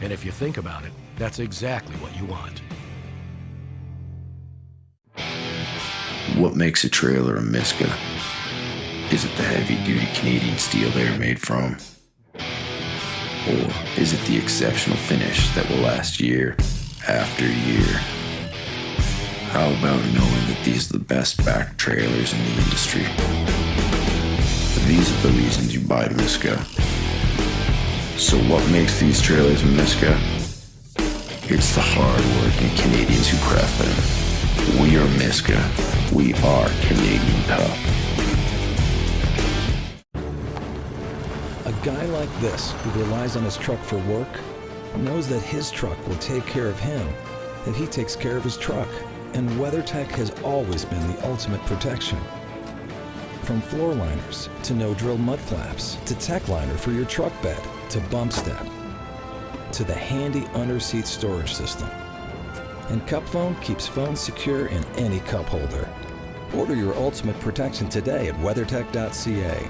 Speaker 9: And if you think about it, that's exactly what you want.
Speaker 8: What makes a trailer a Miska? Is it the heavy-duty Canadian steel they're made from? Or is it the exceptional finish that will last year after year? How about knowing that these are the best back trailers in the industry? These are the reasons you buy Miska. So what makes these trailers a Miska? It's the hard-working Canadians who craft them. We are Miska. We are Canadian tough.
Speaker 5: A guy like this, who relies on his truck for work, knows that his truck will take care of him if he takes care of his truck. And WeatherTech has always been the ultimate protection. From floor liners to no-drill mud flaps to tech liner for your truck bed to bump step to the handy under-seat storage system. And Cup Phone keeps phones secure in any cup holder. Order your ultimate protection today at weathertech.ca.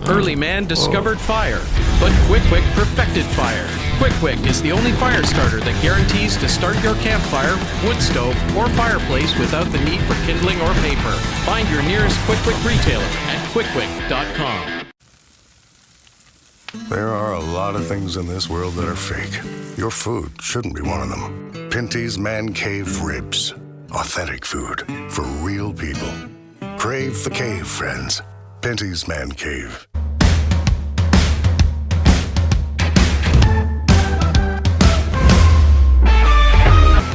Speaker 9: Early man discovered fire, but Quick Quick perfected fire. Quick Quick is the only fire starter that guarantees to start your campfire, wood stove, or fireplace without the need for kindling or paper. Find your nearest Quick Quick retailer at quickquick.com.
Speaker 10: There are a lot of things in this world that are fake. Your food shouldn't be one of them. Pinty's Man Cave Ribs. Authentic food for real people. Crave the cave, friends. Pinty's Man Cave.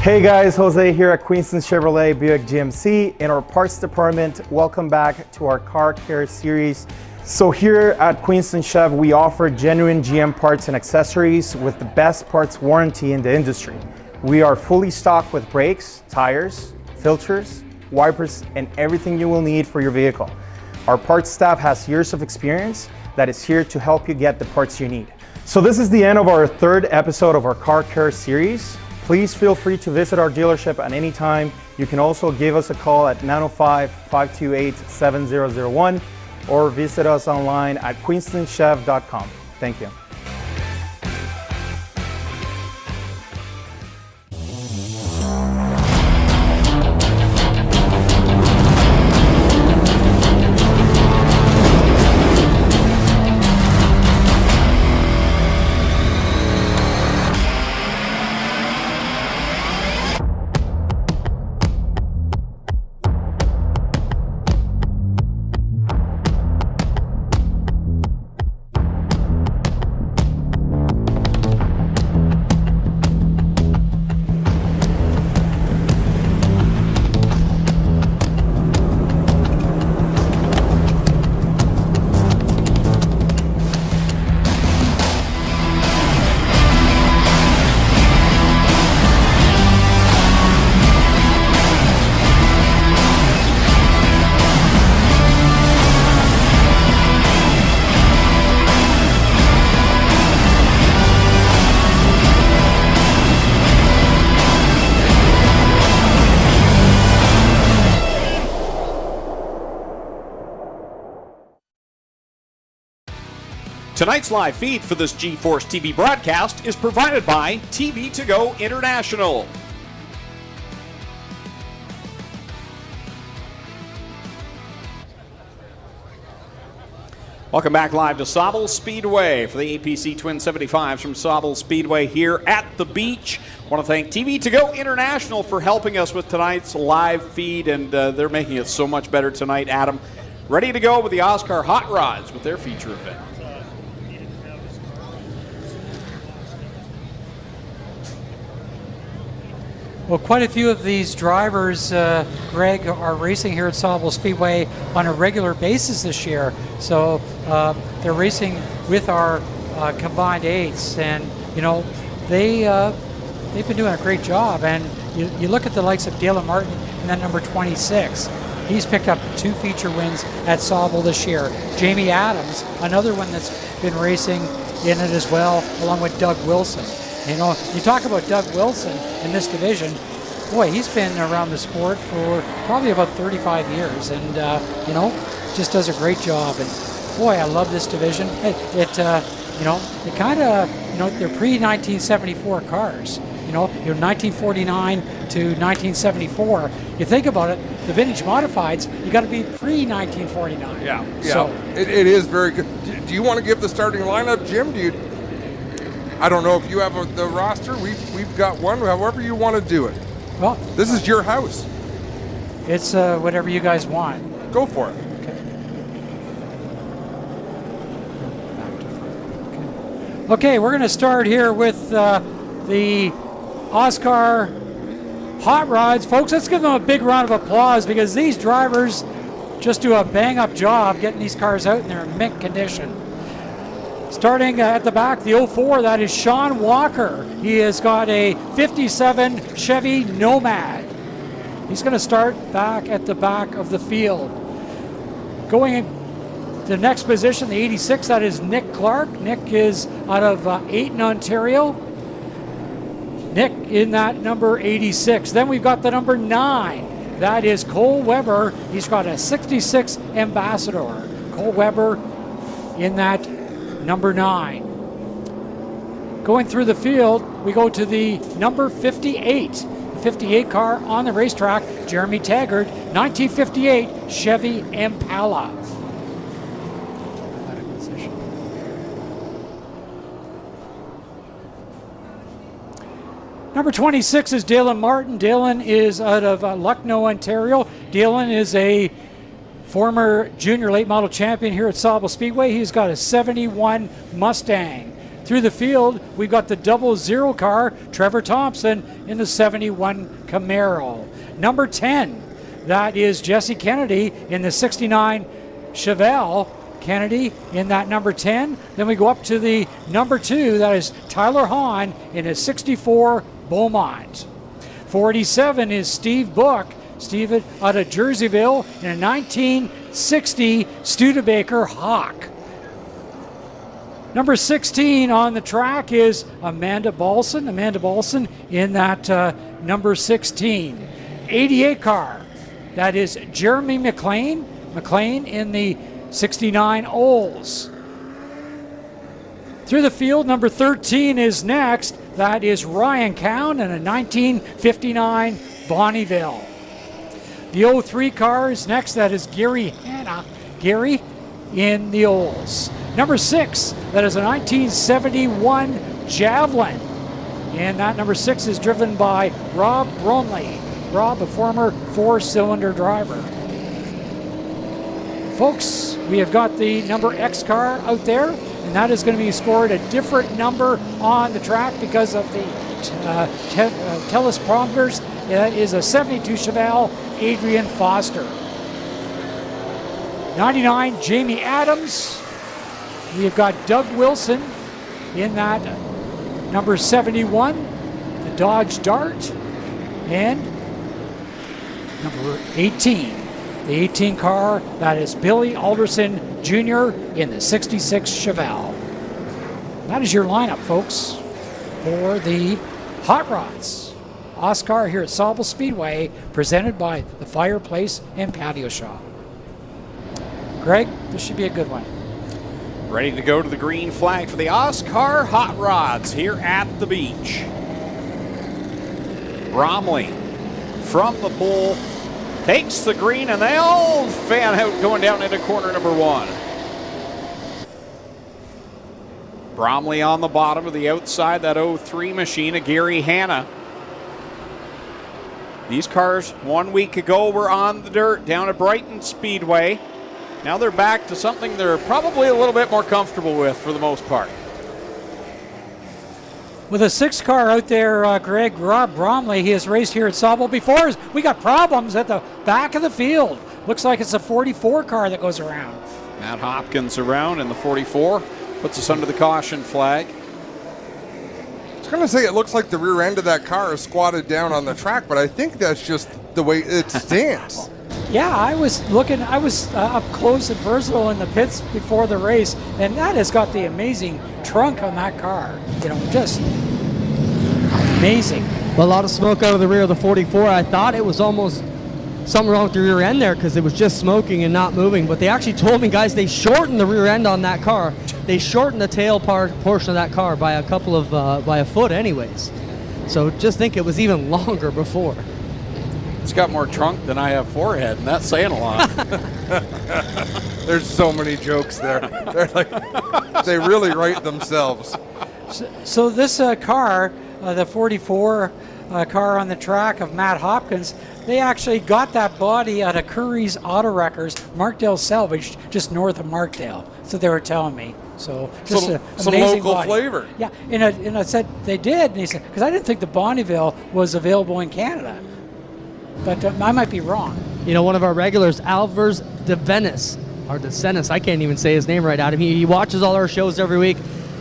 Speaker 12: Hey guys, Jose here at Queenston Chevrolet Buick GMC in our parts department. Welcome back to our car care series. So here at Queenston Chev, we offer genuine GM parts and accessories with the best parts warranty in the industry. We are fully stocked with brakes, tires, filters, wipers, and everything you will need for your vehicle. Our parts staff has years of experience that is here to help you get the parts you need. So this is the end of our 3rd episode of our car care series. Please feel free to visit our dealership at any time. You can also give us a call at 905-528-7001 or visit us online at queenstonchev.com. Thank you.
Speaker 3: Tonight's live feed for this G-Force TV broadcast is provided by TV To Go International. Welcome back live to Sauble Speedway for the APC Twin 75s from Sauble Speedway here at the beach. I want to thank TV To Go International for helping us with tonight's live feed, and they're making it so much better tonight. Adam, ready to go with the OSCAAR Hot Rods with their feature event.
Speaker 4: Well, quite a few of these drivers, Greg, are racing here at Sauble Speedway on a regular basis this year. So they're racing with our combined eights, and you know they've been doing a great job. And you look at the likes of Dale Martin and then number 26. He's picked up 2 feature wins at Sauble this year. Jamie Adams, another one that's been racing in it as well, along with Doug Wilson. You know, you talk about Doug Wilson in this division, boy, he's been around the sport for probably about 35 years, and you know, just does a great job. And boy, I love this division. It kind of, you know, they're pre-1974 cars. You know, you're 1949 to 1974. You think about it, the vintage modifieds, you got to be pre-1949.
Speaker 1: Yeah.
Speaker 4: So
Speaker 1: it is very good. Do you want to give the starting lineup, Jim? I don't know if you have the roster. We've got one. However you want to do it.
Speaker 4: Well,
Speaker 1: this is your house.
Speaker 4: It's whatever you guys want.
Speaker 1: Go for it.
Speaker 4: Okay, we're going to start here with the OSCAAR Hot Rods. Folks, let's give them a big round of applause because these drivers just do a bang-up job getting these cars out in their mint condition. Starting at the back, the 04, that is Sean Walker. He has got a 57 Chevy Nomad. He's going to start back at the back of the field. Going to the next position, the 86, that is Nick Clark. Nick is out of Ayton, Ontario. Nick in that number 86. Then we've got the number 9. That is Cole Weber. He's got a 66 Ambassador. Cole Weber in that number 9. Going through the field, we go to the number 58. The 58 car on the racetrack, Jeremy Taggart, 1958 Chevy Impala. Number 26 is Dalen Martin. Dalen is out of Lucknow, Ontario. Dalen is a former junior late model champion here at Sauble Speedway. He's got a 71 Mustang. Through the field, we've got the 00 car, Trevor Thompson, in the 71 Camaro. Number 10, that is Jesse Kennedy in the 69 Chevelle. Kennedy in that number 10. Then we go up to the number 2, that is Tyler Hahn in a 64 Beaumont. 47 is Steve Book. Steve out of Jerseyville in a 1960 Studebaker Hawk. Number 16 on the track is Amanda Balson. Amanda Balson in that number 16. 88 car, that is Jeremy McLean. McLean in the 69 Olds. Through the field, number 13 is next. That is Ryan Cowan in a 1959 Bonneville. The 03 car is next. That is Gary Hanna. Gary in the Olds. Number 6, that is a 1971 Javelin. And that number 6 is driven by Rob Bromley. Rob, a former 4-cylinder driver. Folks, we have got the number X car out there, and that is going to be scored a different number on the track because of the teleprompters. That is a 72 Chevelle Adrian Foster. 99 Jamie Adams. We have got Doug Wilson in that number 71, the Dodge Dart, and number 18. The 18 car, that is Billy Alderson Jr. in the 66 Chevelle. That is your lineup, folks, for the Hot Rods. OSCAAR here at Sauble Speedway, presented by the Fireplace and Patio Shop. Greg, this should be a good one.
Speaker 3: Ready to go to the green flag for the OSCAAR Hot Rods here at the beach. Bromley from the pole takes the green, and they all fan out going down into corner number 1. Bromley on the bottom of the outside, that 03 machine of Gary Hanna. These cars 1 week ago were on the dirt down at Brighton Speedway. Now they're back to something they're probably a little bit more comfortable with for the most part.
Speaker 4: With a 6 car out there, Rob Bromley, he has raced here at Sauble before. We got problems at the back of the field. Looks like it's a 44 car that goes around.
Speaker 3: Matt Hopkins around in the 44, puts us under the caution flag.
Speaker 1: I was going to say it looks like the rear end of that car is squatted down on the track, but I think that's just the way it stands.
Speaker 4: Yeah, I was up close and personal in the pits before the race, and that has got the amazing trunk on that car. Just amazing.
Speaker 2: A lot of smoke out of the rear of the 44. I thought it was almost something wrong with the rear end there because it was just smoking and not moving. But they actually told me, guys, they shortened the rear end on that car. They shortened the tail portion of that car by a foot anyways. So just think it was even longer before.
Speaker 3: It's got more trunk than I have forehead, and that's saying a lot.
Speaker 1: There's so many jokes there. They're like, they really write themselves.
Speaker 4: So this car, the 44 car on the track of Matt Hopkins, they actually got that body out of Curry's Auto Wreckers, Markdale Salvage, just north of Markdale. That's what they were telling me. So just
Speaker 1: some
Speaker 4: amazing
Speaker 1: local
Speaker 4: body.
Speaker 1: flavor.
Speaker 4: Yeah, and I said they did, and he said, because I didn't think the Bonneville was available in Canada. But I might be wrong.
Speaker 2: One of our regulars, Alvars de Venice, or de Senis, I can't even say his name right, Adam. He watches all our shows every week.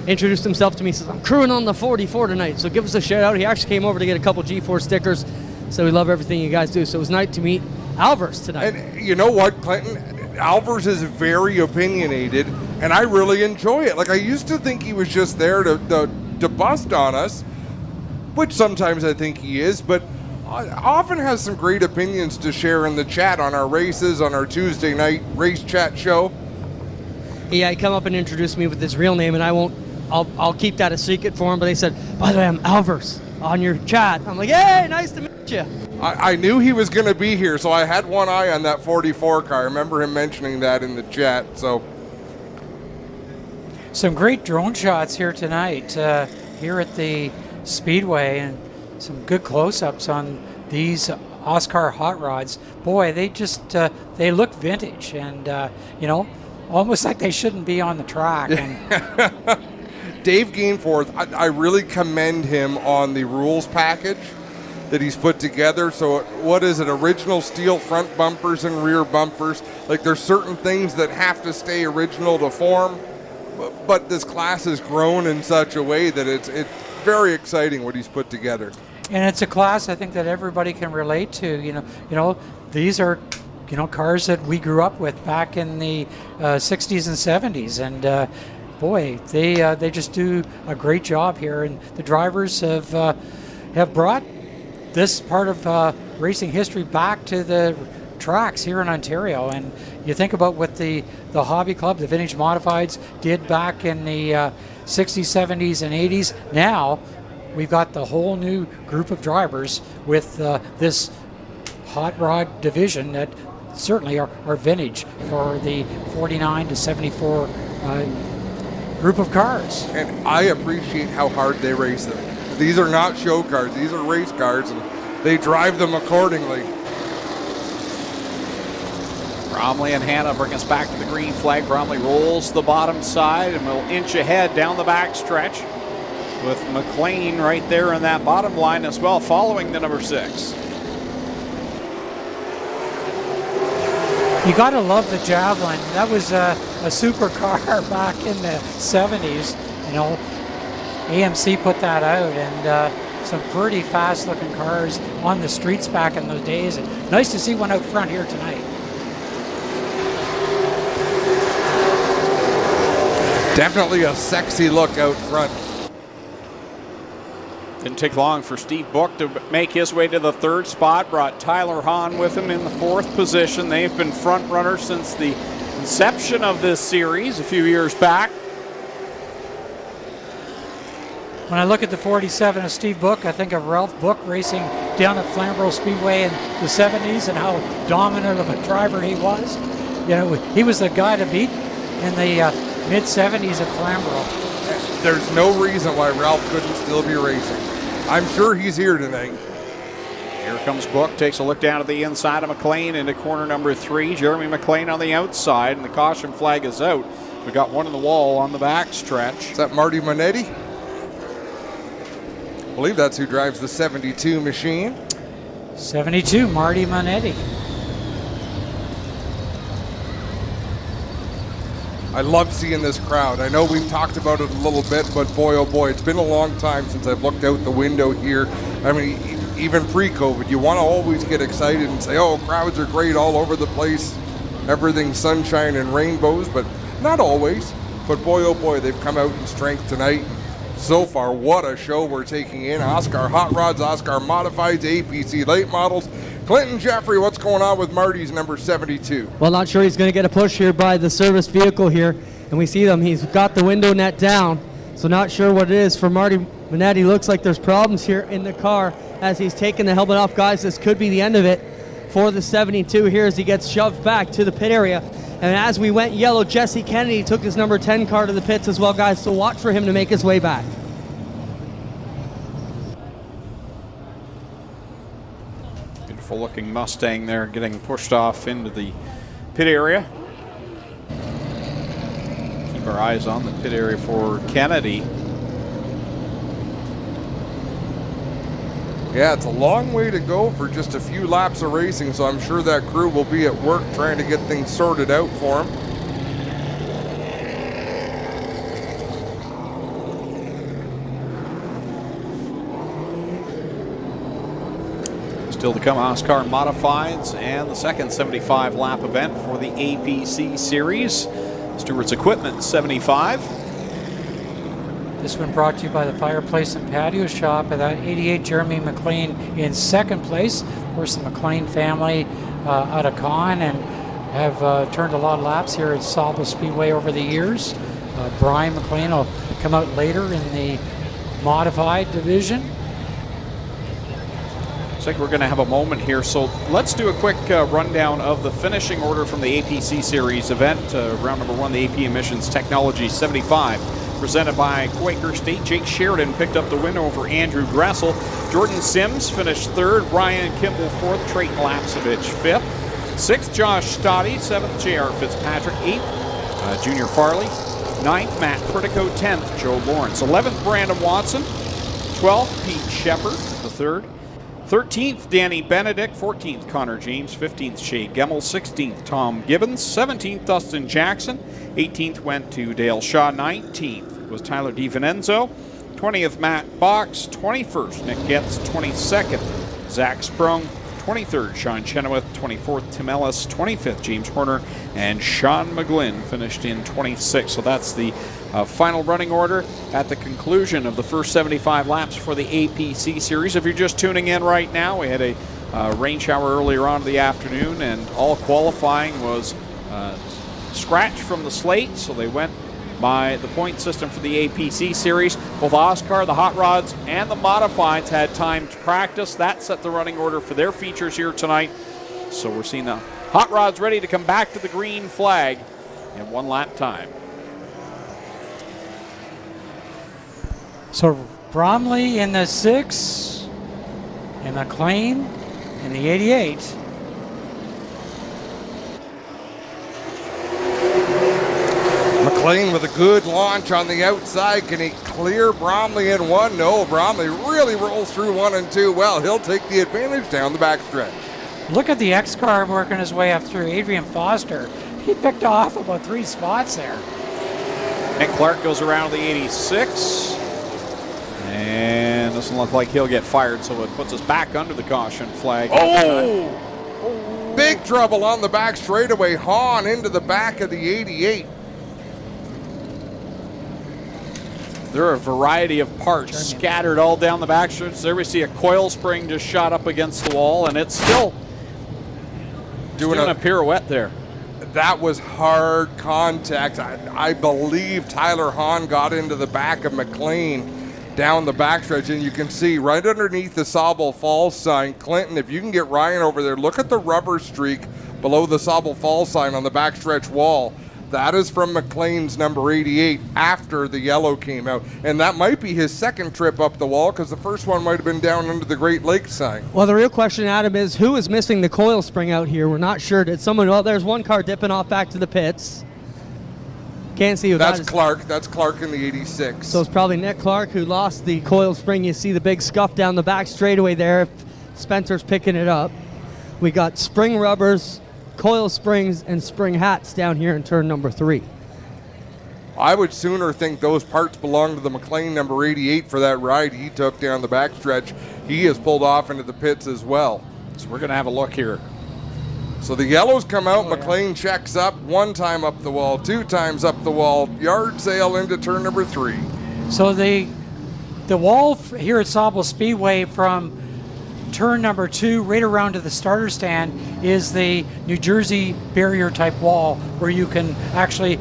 Speaker 2: Introduced himself to me, says, I'm crewing on the 44 tonight, so give us a shout out. He actually came over to get a couple G4 stickers, so we love everything you guys do. So it was nice to meet Alvars tonight.
Speaker 1: And you know what, Clinton? Alvars is very opinionated, and I really enjoy it. Like, I used to think he was just there to bust on us, which sometimes I think he is, but often has some great opinions to share in the chat on our races, on our Tuesday night race chat show.
Speaker 2: Yeah, he come up and introduced me with his real name, and I'll keep that a secret for him. But they said, by the way, I'm Alvars on your chat. I'm like, hey, nice to meet you.
Speaker 1: I knew he was going to be here, so I had one eye on that 44 car. I remember him mentioning that in the chat. So,
Speaker 4: some great drone shots here tonight, here at the Speedway, and some good close-ups on these OSCAAR hot rods. Boy, they just they look vintage, and almost like they shouldn't be on the track. And
Speaker 1: Dave Gainforth, I really commend him on the rules package that he's put together. So what is it? Original steel front bumpers and rear bumpers. Like, there's certain things that have to stay original to form, but this class has grown in such a way that it's very exciting what he's put together.
Speaker 4: And it's a class I think that everybody can relate to. These are cars that we grew up with back in the 60s and 70s, and boy, they just do a great job here. And the drivers have brought this part of racing history back to the tracks here in Ontario. And you think about what the Hobby Club, the Vintage Modifieds, did back in the 60s, 70s, and 80s. Now we've got the whole new group of drivers with this hot rod division that certainly are vintage for the 49 to 74 group of cars.
Speaker 1: And I appreciate how hard they race them. These are not show cars. These are race cars, and they drive them accordingly.
Speaker 3: Bromley and Hanna bring us back to the green flag. Bromley rolls the bottom side and will inch ahead down the back stretch, with McLean right there in that bottom line as well, following the number 6.
Speaker 4: You got to love the Javelin. That was a supercar back in the 70s. AMC put that out, and some pretty fast-looking cars on the streets back in those days. And nice to see one out front here tonight.
Speaker 1: Definitely a sexy look out front.
Speaker 3: Didn't take long for Steve Book to make his way to the 3rd spot. Brought Tyler Hahn with him in the 4th position. They've been front runners since the inception of this series a few years back.
Speaker 4: When I look at the 47 of Steve Book, I think of Ralph Book racing down at Flamborough Speedway in the 70s and how dominant of a driver he was. He was the guy to beat in the mid-70s at Flamborough.
Speaker 1: there's no reason why Ralph couldn't still be racing. I'm sure he's here tonight.
Speaker 3: Here comes Book, takes a look down at the inside of McLean into corner number 3. Jeremy McLean on the outside, and the caution flag is out. We got one in the wall on the back stretch.
Speaker 1: Is that Marty Monetti? I believe that's who drives the 72 machine.
Speaker 4: 72, Marty Monetti.
Speaker 1: I love seeing this crowd. I know we've talked about it a little bit, but boy, oh boy, it's been a long time since I've looked out the window here. I mean, even pre-COVID, you want to always get excited and say, oh, crowds are great all over the place. Everything's sunshine and rainbows, but not always. But boy, oh boy, they've come out in strength tonight. So far, what a show we're taking in. OSCAAR Hot Rods, OSCAAR Modifieds, APC Late Models. Clinton Jeffrey, what's going on with Marty's number 72?
Speaker 2: Well, not sure he's going to get a push here by the service vehicle here. And we see them. He's got the window net down. So not sure what it is for Marty Monetti. Looks like there's problems here in the car as he's taking the helmet off. Guys, this could be the end of it for the 72 here as he gets shoved back to the pit area. And as we went yellow, Jesse Kennedy took his number 10 car to the pits as well, guys. So watch for him to make his way back.
Speaker 3: Beautiful looking Mustang there getting pushed off into the pit area. Keep our eyes on the pit area for Kennedy.
Speaker 1: Yeah, it's a long way to go for just a few laps of racing, so I'm sure that crew will be at work trying to get things sorted out for him.
Speaker 3: Still to come, OSCAAR Modifieds and the second 75 lap event for the APC series. Stewart's Equipment 75.
Speaker 4: This one brought to you by the Fireplace and Patio Shop. At that 88, Jeremy McLean in second place. Of course, the McLean family out of Con and have turned a lot of laps here at Sauble Speedway over the years. Brian McLean will come out later in the modified division.
Speaker 3: Looks like we're going to have a moment here, so let's do a quick rundown of the finishing order from the APC Series event. Round number 1, the AP Emissions Technology 75, presented by Quaker State. Jake Sheridan picked up the win over Andrew Gressel. Jordan Sims finished 3rd, Ryan Kimball 4th, Trayton Lapsevich 5th. 6th, Josh Stoddy, 7th, J.R. Fitzpatrick, 8th, Junior Farley, 9th, Matt Pritico, 10th, Joe Lawrence, 11th, Brandon Watson, 12th, Pete Shepard, the 3rd, 13th, Danny Benedict, 14th, Connor James, 15th, Shay Gemmel, 16th, Tom Gibbons, 17th, Dustin Jackson, 18th went to Dale Shaw, 19th was Tyler DiVincenzo, 20th, Matt Box, 21st, Nick Getz, 22nd, Zach Sprung, 23rd, Sean Chenoweth, 24th, Tim Ellis, 25th, James Horner, and Sean McGlynn finished in 26th. So that's the final running order at the conclusion of the first 75 laps for the APC series. If you're just tuning in right now, we had a rain shower earlier on in the afternoon, and all qualifying was scratched from the slate, so they went by the point system for the APC series. Both OSCAAR, the Hot Rods, and the Modifieds had time to practice. That set the running order for their features here tonight. So we're seeing the Hot Rods ready to come back to the green flag in 1 lap time.
Speaker 4: So Bromley in the 6 and McLean in the 88.
Speaker 1: McLean with a good launch on the outside. Can he clear Bromley in 1? No, Bromley really rolls through 1 and 2. Well, he'll take the advantage down the backstretch.
Speaker 4: Look at the X-Car working his way up through. Adrian Foster, he picked off about 3 spots there.
Speaker 3: Nick Clark goes around the 86. And doesn't look like he'll get fired, so it puts us back under the caution flag.
Speaker 1: Oh! Big trouble on the back straightaway. Hahn into the back of the 88.
Speaker 3: There are a variety of parts scattered all down the backstretch. There we see a coil spring just shot up against the wall, and it's still doing a pirouette there.
Speaker 1: That was hard contact. I believe Tyler Hahn got into the back of McLean down the backstretch, and you can see right underneath the Sauble Falls sign. Clinton, if you can get Ryan over there, look at the rubber streak below the Sauble Falls sign on the backstretch wall. That is from McLean's number 88 after the yellow came out. And that might be his second trip up the wall because the first one might have been down under the Great Lakes sign.
Speaker 2: Well, the real question, Adam, is who is missing the coil spring out here? We're not sure. Did someone, well, there's one car dipping off back to the pits. Can't see who that is.
Speaker 1: That's Clark. That's Clark in the 86.
Speaker 2: So it's probably Nick Clark who lost the coil spring. You see the big scuff down the back straightaway there. Spencer's picking it up. We got spring rubbers, coil springs, and spring hats down here in turn number 3.
Speaker 1: I would sooner think those parts belong to the McLean number 88 for that ride he took down the backstretch. He has pulled off into the pits as well.
Speaker 3: So we're going to have a look here.
Speaker 1: So the yellows come out, McLean checks up, 1 time up the wall, 2 times up the wall, yard sale into turn number 3.
Speaker 4: So the wall here at Sauble Speedway from turn number 2 right around to the starter stand is the New Jersey barrier type wall where you can actually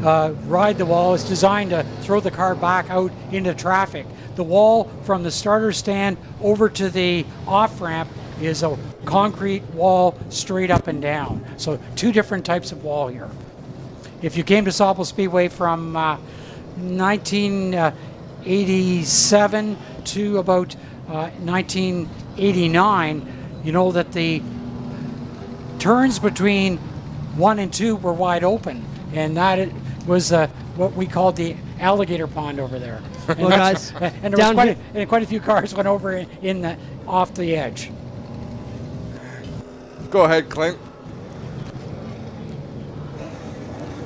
Speaker 4: ride the wall. It's designed to throw the car back out into traffic. The wall from the starter stand over to the off ramp is a concrete wall straight up and down. So 2 different types of wall here. If you came to Sauble Speedway from 1987 to about 1989, you know that the turns between 1 and 2 were wide open, and that was what we called the alligator pond over there.
Speaker 2: Well, guys,
Speaker 4: and there was quite a few cars went over off the edge.
Speaker 1: Go ahead, Clint.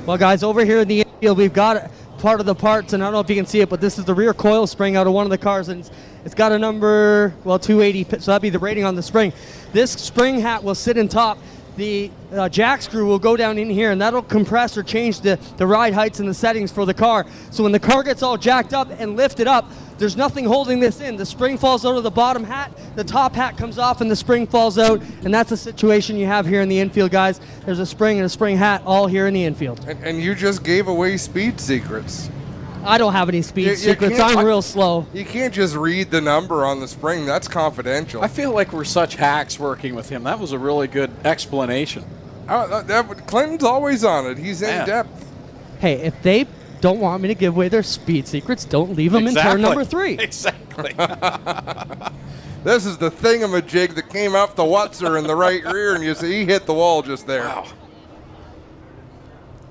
Speaker 2: Well, guys, over here in the infield, we've got part of the parts, and I don't know if you can see it, but this is the rear coil spring out of one of the cars, and it's got a number, 280, so that'd be the rating on the spring. This spring hat will sit in top. The jack screw will go down in here, and that'll compress or change the ride heights and the settings for the car. So when the car gets all jacked up and lifted up, there's nothing holding this in. The spring falls out of the bottom hat, the top hat comes off, and the spring falls out, and that's the situation you have here in the infield, guys. There's a spring and a spring hat all here in the infield.
Speaker 1: And you just gave away speed secrets.
Speaker 2: I don't have any speed secrets. I'm real slow.
Speaker 1: You can't just read the number on the spring. That's confidential.
Speaker 3: I feel like we're such hacks working with him. That was a really good explanation.
Speaker 1: Clinton's always on it. He's in depth.
Speaker 2: Hey, if they don't want me to give away their speed secrets, don't leave them in turn number 3.
Speaker 3: Exactly.
Speaker 1: This is the thingamajig that came off the Wutzer in the right rear, and you see he hit the wall just there.
Speaker 3: Wow.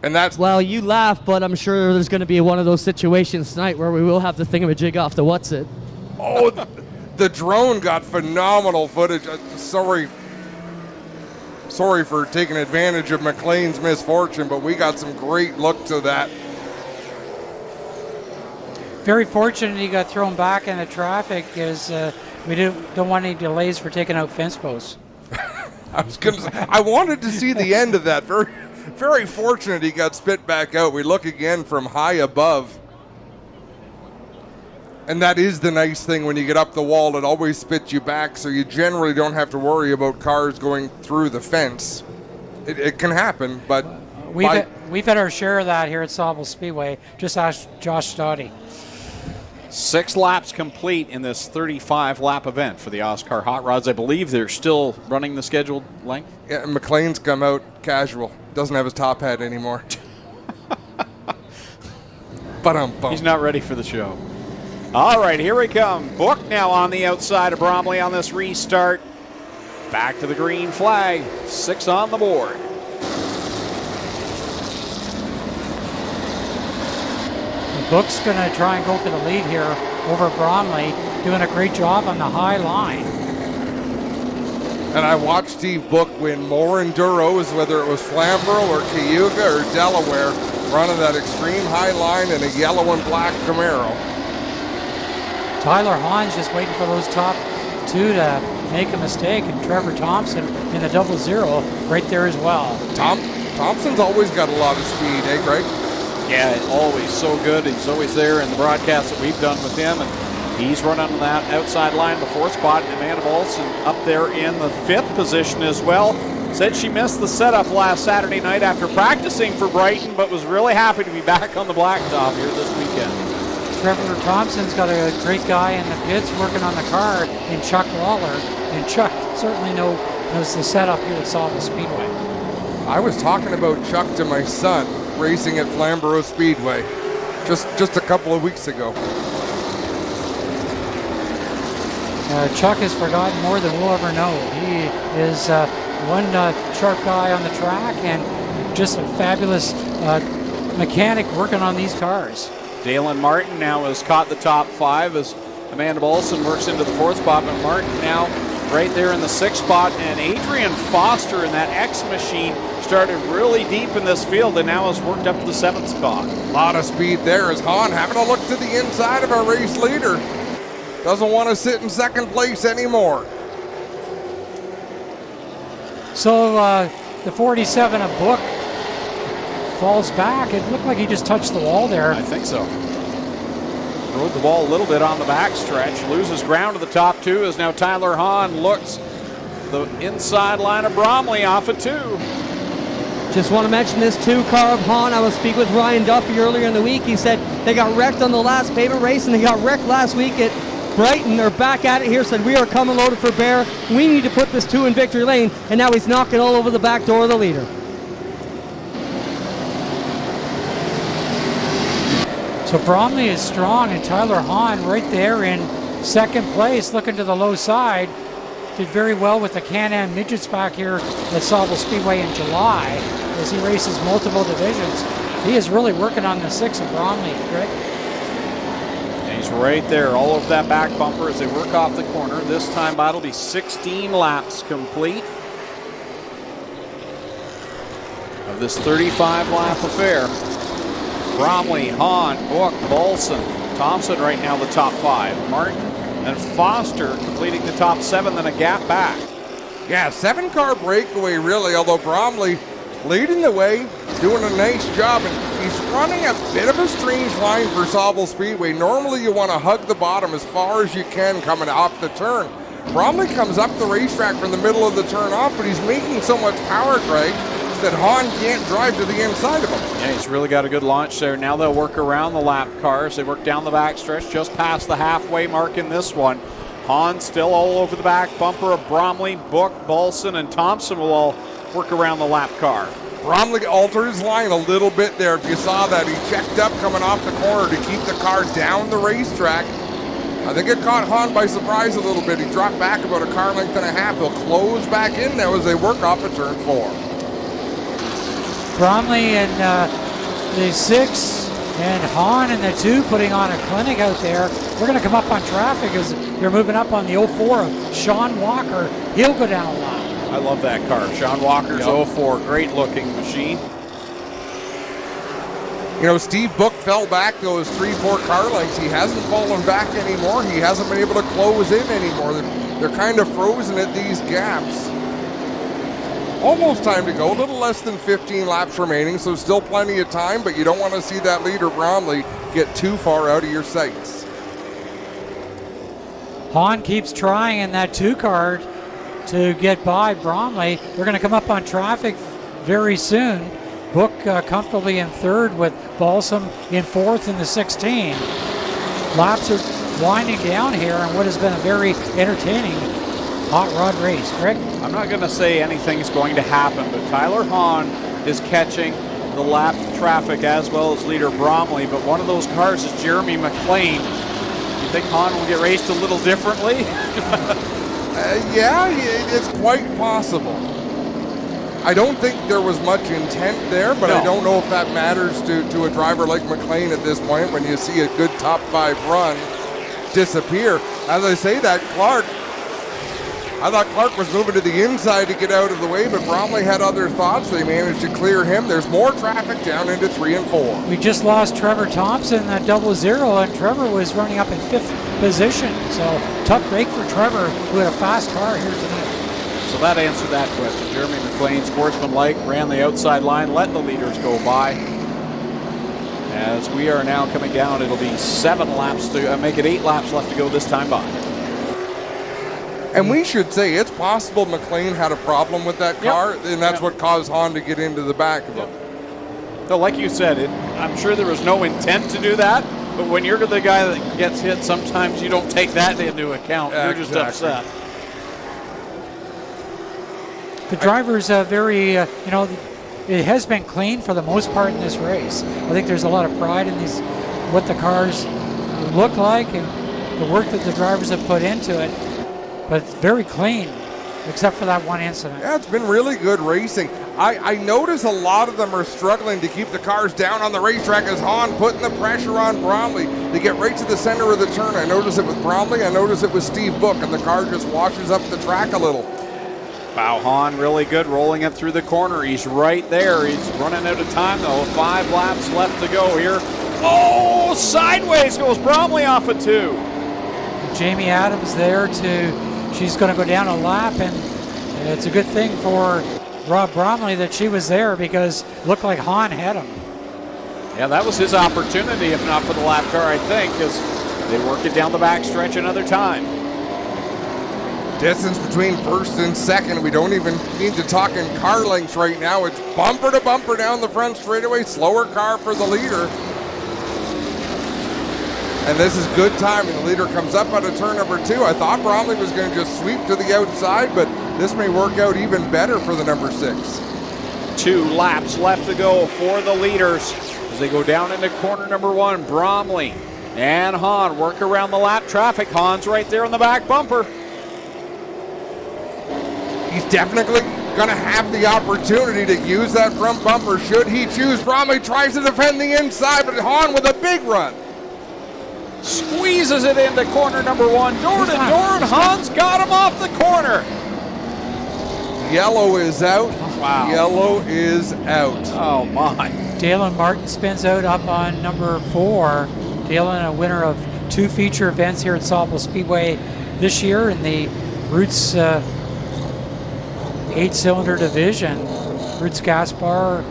Speaker 1: And that's...
Speaker 2: Well, you laugh, but I'm sure there's going to be one of those situations tonight where we will have the thingamajig off the Wutzer.
Speaker 1: Oh, the drone got phenomenal footage. Sorry for taking advantage of McLean's misfortune, but we got some great looks of that.
Speaker 4: Very fortunate he got thrown back into traffic, as we don't want any delays for taking out fence posts.
Speaker 1: I wanted to see the end of that. Very fortunate he got spit back out. We look again from high above. And that is the nice thing when you get up the wall, it always spits you back, so you generally don't have to worry about cars going through the fence. It can happen, but...
Speaker 4: We've had our share of that here at Sauble Speedway. Just ask Josh Stoddy.
Speaker 3: 6 laps complete in this 35-lap event for the OSCAAR Hot Rods. I believe they're still running the scheduled length.
Speaker 1: Yeah, McLean's come out casual. Doesn't have his top hat anymore.
Speaker 3: He's not ready for the show. All right, here we come. Book now on the outside of Bromley on this restart. Back to the green flag. 6 on the board.
Speaker 4: Book's going to try and go for the lead here over Bromley, doing a great job on the high line.
Speaker 1: And I watched Steve Book win more enduros, whether it was Flamborough or Cayuga or Delaware, running that extreme high line in a yellow and black Camaro.
Speaker 4: Tyler Hahn's just waiting for those top 2 to make a mistake, and Trevor Thompson in the 00 right there as well.
Speaker 1: Thompson's always got a lot of speed, eh, Greg?
Speaker 3: Yeah, always so good. He's always there in the broadcast that we've done with him, and he's running on that outside line, the 4th spot. Amanda Bolson up there in the 5th position as well. Said she missed the setup last Saturday night after practicing for Brighton, but was really happy to be back on the blacktop here this weekend.
Speaker 4: Trevor Thompson's got a great guy in the pits working on the car in Chuck Waller, and Chuck certainly knows the setup here at Sauble Speedway.
Speaker 1: I was talking about Chuck to my son. racing at Sauble Speedway just a couple of weeks ago.
Speaker 4: Chuck has forgotten more than we'll ever know. He is one sharp guy on the track and just a fabulous mechanic working on these cars.
Speaker 3: Dalen Martin now has caught the top 5 as Amanda Bolson works into the 4th spot, but Martin now right there in the 6th spot, and Adrian Foster in that X machine started really deep in this field and now has worked up to the 7th spot.
Speaker 1: A lot of speed there as Hahn having a look to the inside of our race leader. Doesn't want to sit in 2nd place anymore.
Speaker 4: So the 47 of Book falls back. It looked like he just touched the wall there.
Speaker 3: I think so. Rode the ball a little bit on the backstretch. Loses ground to the top 2 as now Tyler Hahn looks the inside line of Bromley off of 2.
Speaker 2: Just want to mention this 2-car of Hahn. I was speaking with Ryan Duffy earlier in the week. He said they got wrecked on the last pavement race and they got wrecked last week at Brighton. They're back at it here, said we are coming loaded for bear. We need to put this 2 in victory lane, and now he's knocking all over the back door of the leader.
Speaker 4: So Bromley is strong, and Tyler Hahn right there in 2nd place, looking to the low side. Did very well with the Can-Am midgets back here at Sauble Speedway in July as he races multiple divisions. He is really working on the 6 of Bromley, Greg.
Speaker 3: And he's right there, all over that back bumper as they work off the corner. This time that'll be 16 laps complete of this 35-lap affair. Bromley, Hahn, Book, Bolson, Thompson right now the top 5. Martin and Foster completing the top 7, then a gap back.
Speaker 1: Yeah, 7-car breakaway really, although Bromley leading the way, doing a nice job, and he's running a bit of a strange line for Sauble Speedway. Normally you want to hug the bottom as far as you can coming off the turn. Bromley comes up the racetrack from the middle of the turn off, but he's making so much power, Greg, that Hahn can't drive to the inside of him.
Speaker 3: Yeah, he's really got a good launch there. Now they'll work around the lap cars. They work down the backstretch, just past the halfway mark in this one. Hahn still all over the back bumper of Bromley, Book, Bolson, and Thompson will all work around the lap car.
Speaker 1: Bromley altered his line a little bit there. If you saw that, he checked up coming off the corner to keep the car down the racetrack. I think it caught Hahn by surprise a little bit. He dropped back about a car length and a half. He'll close back in now as they work off of turn 4.
Speaker 4: Bromley in the 6 and Hahn in the 2 putting on a clinic out there. We're going to come up on traffic as they're moving up on the 04 of Sean Walker. He'll go down a lot.
Speaker 3: I love that car. Sean Walker's 04, great looking machine.
Speaker 1: You know, Steve Book fell back those 3-4 car lengths. He hasn't fallen back anymore. He hasn't been able to close in anymore. They're kind of frozen at these gaps. Almost time to go, a little less than 15 laps remaining, so still plenty of time, but you don't want to see that leader Bromley get too far out of your sights.
Speaker 4: Hahn keeps trying in that 2-car to get by Bromley. They're going to come up on traffic very soon. Book comfortably in 3rd with Balsam in 4th in the 16. Laps are winding down here in what has been a very entertaining hot rod race. Greg?
Speaker 3: I'm not going to say anything's going to happen, but Tyler Hahn is catching the lap traffic as well as leader Bromley, but one of those cars is Jeremy McLean. You think Hahn will get raced a little differently?
Speaker 1: Yeah, it's quite possible. I don't think there was much intent there, but no. I don't know if that matters to a driver like McLean at this point when you see a good top 5 run disappear. As I say that, I thought Clark was moving to the inside to get out of the way, but Bromley had other thoughts. They managed to clear him. There's more traffic down into 3 and 4.
Speaker 4: We just lost Trevor Thompson at 00, and Trevor was running up in 5th position. So tough break for Trevor, who had a fast car here tonight.
Speaker 3: So that answered that question. Jeremy McLean, sportsmanlike, ran the outside line, let the leaders go by. As we are now coming down, it'll be 7 laps to make it 8 laps left to go this time by.
Speaker 1: And we should say it's possible McLean had a problem with that car, and that's what caused Hahn to get into the back of him.
Speaker 3: So like you said, I'm sure there was no intent to do that, but when you're the guy that gets hit, sometimes you don't take that into account. You're just upset.
Speaker 4: The driver's very, it has been clean for the most part in this race. I think there's a lot of pride in these, what the cars look like and the work that the drivers have put into it. But it's very clean, except for that one incident.
Speaker 1: Yeah, it's been really good racing. I notice a lot of them are struggling to keep the cars down on the racetrack as Hahn putting the pressure on Bromley to get right to the center of the turn. I notice it with Bromley, I notice it with Steve Book, and the car just washes up the track a little.
Speaker 3: Wow, Hahn really good rolling it through the corner. He's right there. He's running out of time though. 5 laps left to go here. Oh, sideways goes Bromley off of 2.
Speaker 4: Jamie Adams there she's going to go down a lap, and it's a good thing for Rob Bromley that she was there because it looked like Hahn had him.
Speaker 3: Yeah, that was his opportunity, if not for the lap car, I think, because they worked it down the back stretch another time.
Speaker 1: Distance between first and second. We don't even need to talk in car lengths right now. It's bumper to bumper down the front straightaway. Slower car for the leader. And this is good timing. The leader comes up out of turn number 2. I thought Bromley was going to just sweep to the outside, but this may work out even better for the number 6.
Speaker 3: 2 laps left to go for the leaders as they go down into corner number 1. Bromley and Hahn work around the lap traffic. Hahn's right there on the back bumper.
Speaker 1: He's definitely going to have the opportunity to use that front bumper should he choose. Bromley tries to defend the inside, but Hahn with a big run.
Speaker 3: Squeezes it into corner number 1. Door to door, and Hahn's got him off the corner.
Speaker 1: Yellow is out.
Speaker 3: Wow.
Speaker 1: Yellow is out.
Speaker 3: Oh, my.
Speaker 4: Dalen Martin spins out up on number 4. Dalen, a winner of 2 feature events here at Sauble Speedway this year in the Roots 8-cylinder division. Roots Gaspar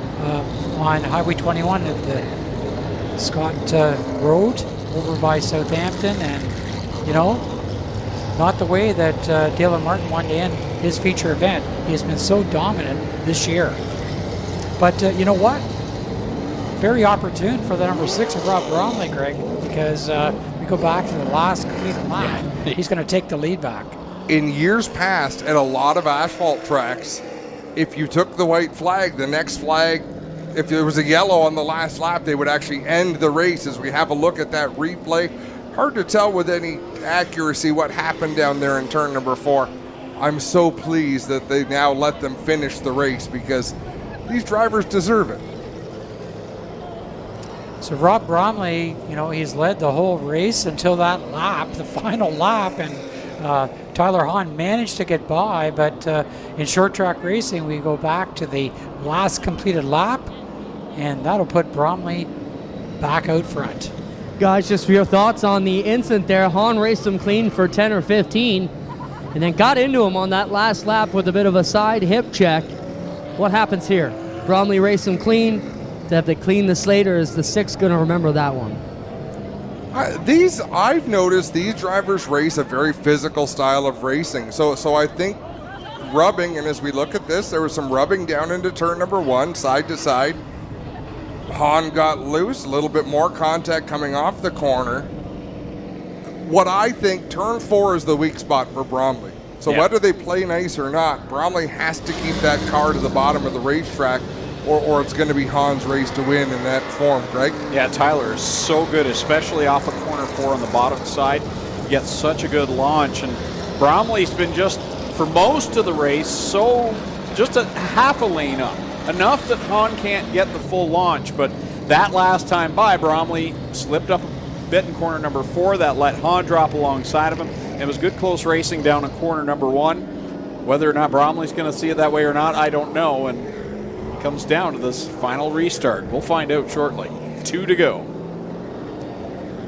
Speaker 4: on Highway 21 at the Scott Road over by Southampton, and not the way that Dalen Martin wanted to end his feature event. He has been so dominant this year. But you know what? Very opportune for the number 6 of Rob Bromley, Greg, because we go back to the last completed lap. He's going to take the lead back.
Speaker 1: In years past, at a lot of asphalt tracks, if you took the white flag, the next flag, if there was a yellow on the last lap, they would actually end the race. As we have a look at that replay, hard to tell with any accuracy what happened down there in turn number 4. I'm so pleased that they now let them finish the race because these drivers deserve it.
Speaker 4: So Rob Bromley, he's led the whole race until that lap, the final lap, and Tyler Hahn managed to get by, but in short track racing, we go back to the last completed lap, and that'll put Bromley back out front.
Speaker 2: Guys, just for your thoughts on the incident there, Hahn raced him clean for 10 or 15, and then got into him on that last lap with a bit of a side hip check. What happens here? Bromley raced him clean. To have to clean the slate, or is the 6 going to remember that one?
Speaker 1: I've noticed these drivers race a very physical style of racing. So I think rubbing, and as we look at this, there was some rubbing down into turn number 1, side to side. Hahn got loose, a little bit more contact coming off the corner. What I think turn 4 is the weak spot for Bromley. So whether they play nice or not, Bromley has to keep that car to the bottom of the racetrack, or it's going to be Hahn's race to win in that form, Greg.
Speaker 3: Yeah, Tyler is so good, especially off of corner 4 on the bottom side. He gets such a good launch, and Bromley's been just, for most of the race, just a half a lane up. Enough that Hahn can't get the full launch, but that last time by, Bromley slipped up a bit in corner number 4. That let Hahn drop alongside of him. It was good close racing down in corner number 1. Whether or not Bromley's going to see it that way or not, I don't know, and it comes down to this final restart. We'll find out shortly. 2 to go.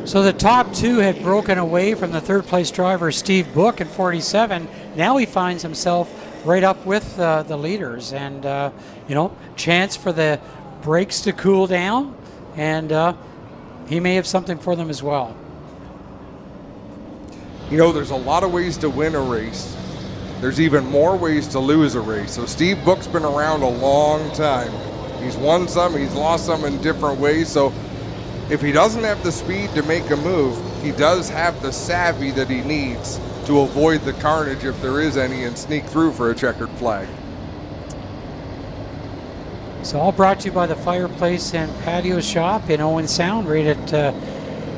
Speaker 4: So the top 2 had broken away from the 3rd place driver, Steve Book, in 47. Now he finds himself right up with the leaders, and chance for the brakes to cool down, and he may have something for them as well.
Speaker 1: There's a lot of ways to win a race. There's even more ways to lose a race. So Steve Book's been around a long time. He's won some, he's lost some in different ways. So if he doesn't have the speed to make a move, he does have the savvy that he needs to avoid the carnage, if there is any, and sneak through for a checkered flag.
Speaker 4: So all brought to you by the Fireplace and Patio Shop in Owen Sound, right at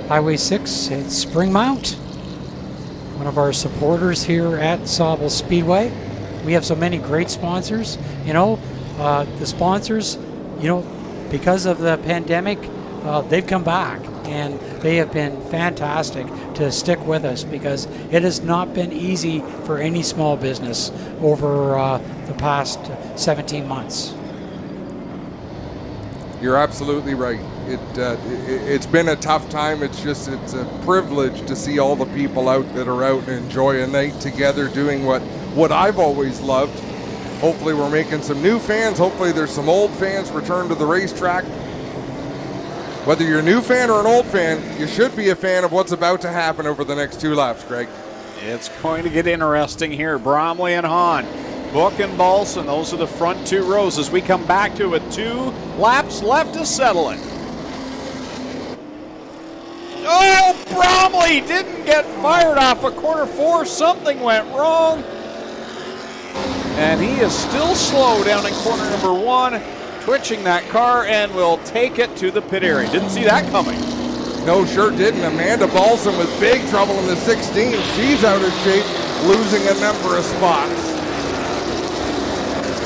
Speaker 4: Highway 6 at Spring Mount. One of our supporters here at Sauble Speedway. We have so many great sponsors. You know, the sponsors, you know, because of the pandemic, they've come back and they have been fantastic to stick with us because it has not been easy for any small business over the past 17 months.
Speaker 1: You're absolutely right. It's been a tough time. It's a privilege to see all the people out that are out and enjoy a night together doing what I've always loved. Hopefully we're making some new fans. Hopefully there's some old fans return to the racetrack. Whether you're a new fan or an old fan, you should be a fan of what's about to happen over the next 2 laps, Greg.
Speaker 3: It's going to get interesting here. Bromley and Hahn. Book and Balson, those are the front 2 rows as we come back to it. 2 laps left to settle it. Oh, Bromley didn't get fired off of corner 4. Something went wrong. And he is still slow down in corner number 1, twitching that car and will take it to the pit area. Didn't see that coming.
Speaker 1: No, sure didn't. Amanda Balson with big trouble in the 16. She's out of shape, losing a number of spots.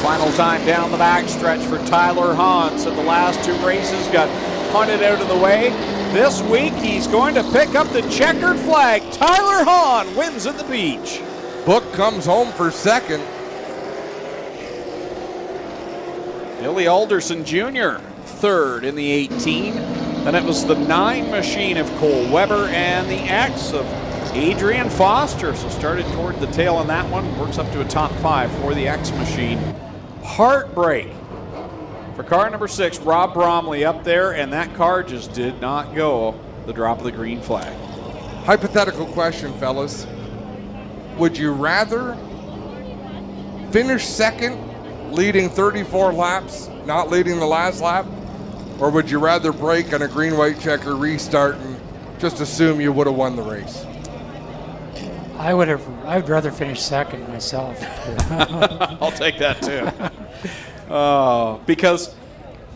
Speaker 3: Final time down the backstretch for Tyler Hahn. So the last 2 races got punted out of the way. This week he's going to pick up the checkered flag. Tyler Hahn wins at the beach.
Speaker 1: Book comes home for second.
Speaker 3: Billy Alderson Jr. third in the 18. Then it was the 9 machine of Cole Weber and the X of Adrian Foster. So started toward the tail on that one. Works up to a top 5 for the X machine. Heartbreak for car number 6, Rob Bromley up there, and that car just did not go the drop of the green flag.
Speaker 1: Hypothetical question, fellas. Would you rather finish second, leading 34 laps, not leading the last lap? Or would you rather break on a green-white checker restart and just assume you would have won the race?
Speaker 4: I would rather finish second myself.
Speaker 3: I'll take that too. Because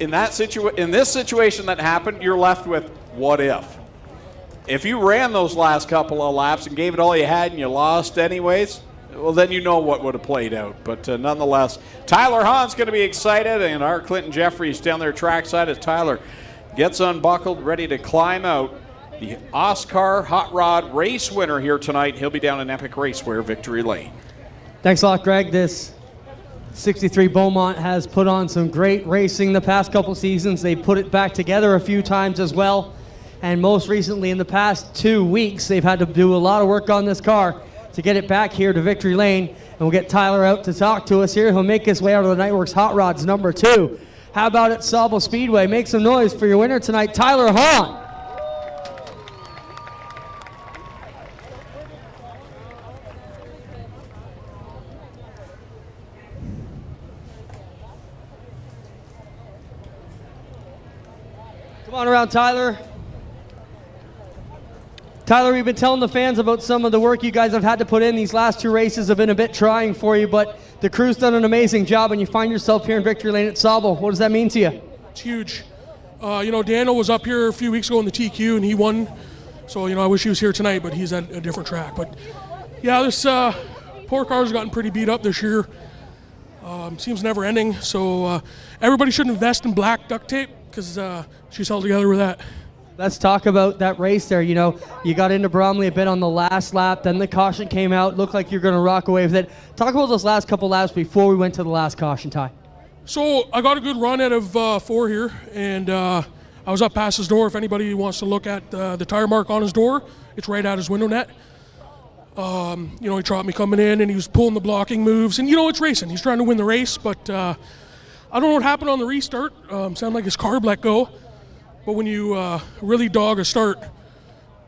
Speaker 3: in this situation that happened, you're left with what if. If you ran those last couple of laps and gave it all you had and you lost anyways, well, then you know what would have played out. But nonetheless, Tyler Hahn's going to be excited, and our Clinton Jeffries down there trackside as Tyler gets unbuckled, ready to climb out. The OSCAAR Hot Rod race winner here tonight. He'll be down in Epic Raceware, Victory Lane.
Speaker 2: Thanks a lot, Greg. This 63 Beaumont has put on some great racing the past couple seasons. They put it back together a few times as well. And most recently, in the past 2 weeks, they've had to do a lot of work on this car to get it back here to Victory Lane. And we'll get Tyler out to talk to us here. He'll make his way out of the Nightworks Hot Rods number 2. How about at Sauble Speedway? Make some noise for your winner tonight, Tyler Hahn. Come on around, Tyler. Tyler, we've been telling the fans about some of the work you guys have had to put in. These last 2 races have been a bit trying for you, but the crew's done an amazing job, and you find yourself here in Victory Lane at Sauble. What does that mean to you?
Speaker 13: It's huge. Daniel was up here a few weeks ago in the TQ, and he won. So, I wish he was here tonight, but he's at a different track. But, yeah, this poor car's gotten pretty beat up this year. Seems never ending. So everybody should invest in black duct tape because she's held together with that.
Speaker 2: Let's talk about that race there. You got into Bromley a bit on the last lap, then the caution came out, looked like you're going to rock away with it. Talk about those last couple laps before we went to the last caution, Ty.
Speaker 13: So I got a good run out of 4 here, and I was up past his door. If anybody wants to look at the tire mark on his door, it's right at his window net. He trotted me coming in, and he was pulling the blocking moves. And, it's racing. He's trying to win the race, but I don't know what happened on the restart. Sounded like his carb let go. But when you really dog a start,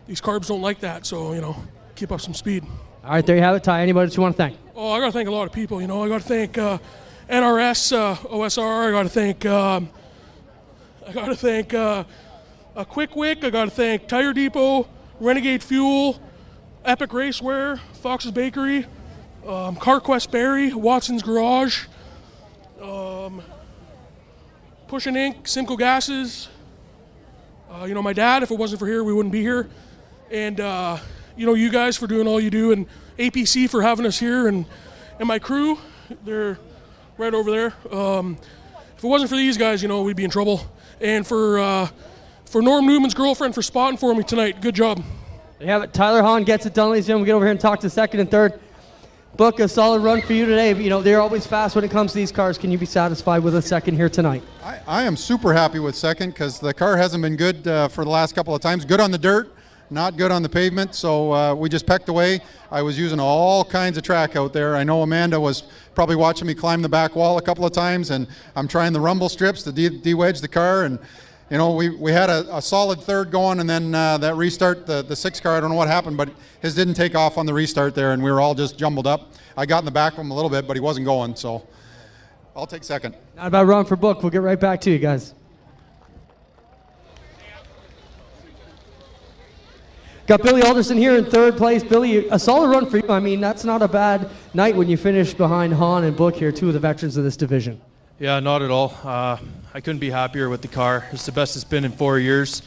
Speaker 13: these carbs don't like that. So, keep up some speed.
Speaker 2: All right, there you have it, Ty. Anybody that you want to thank?
Speaker 13: Oh, I got to thank a lot of people. I got to thank NRS, OSCAAR. I got to thank Quick Wick. I got to thank Tire Depot, Renegade Fuel, Epic Raceware, Fox's Bakery, CarQuest Barrie, Watson's Garage. Pushing Inc., Simcoe Gases, my dad. If it wasn't for here, we wouldn't be here. And, you guys for doing all you do, and APC for having us here, and my crew, they're right over there. If it wasn't for these guys, we'd be in trouble. And for Norm Newman's girlfriend for spotting for me tonight. Good job.
Speaker 2: There you have it. Tyler Hahn gets it done, ladies and gentlemen. We get over here and talk to second and third. Book, a solid run for you today. They're always fast when it comes to these cars. Can you be satisfied with a second here tonight?
Speaker 14: I am super happy with second because the car hasn't been good for the last couple of times. Good on the dirt, not good on the pavement, so we just pecked away. I was using all kinds of track out there. I know Amanda was probably watching me climb the back wall a couple of times, and I'm trying the rumble strips to de-wedge the car, and we had a solid third going, and then that restart, the sixth car, I don't know what happened, but his didn't take off on the restart there, and we were all just jumbled up. I got in the back of him a little bit, but he wasn't going, so I'll take second.
Speaker 2: Not a bad run for Book. We'll get right back to you guys. Got Billy Alderson here in third place. Billy, a solid run for you. I mean, that's not a bad night when you finish behind Hahn and Book here, two of the veterans of this division.
Speaker 15: Yeah, not at all. I couldn't be happier with the car. It's the best it's been in 4 years.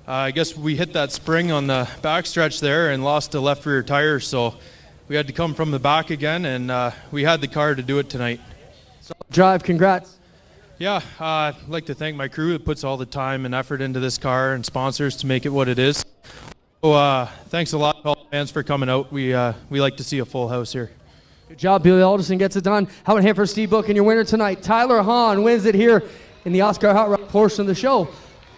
Speaker 15: I guess we hit that spring on the backstretch there and lost the left rear tire, so we had to come from the back again, and we had the car to do it tonight.
Speaker 2: Drive, congrats.
Speaker 15: Yeah, I'd like to thank my crew that puts all the time and effort into this car and sponsors to make it what it is. So thanks a lot, all fans, for coming out. We like to see a full house here.
Speaker 2: Good job, Billy Alderson gets it done. How about him for Steve Book and your winner tonight? Tyler Hahn wins it here in the OSCAAR Hot Rod portion of the show.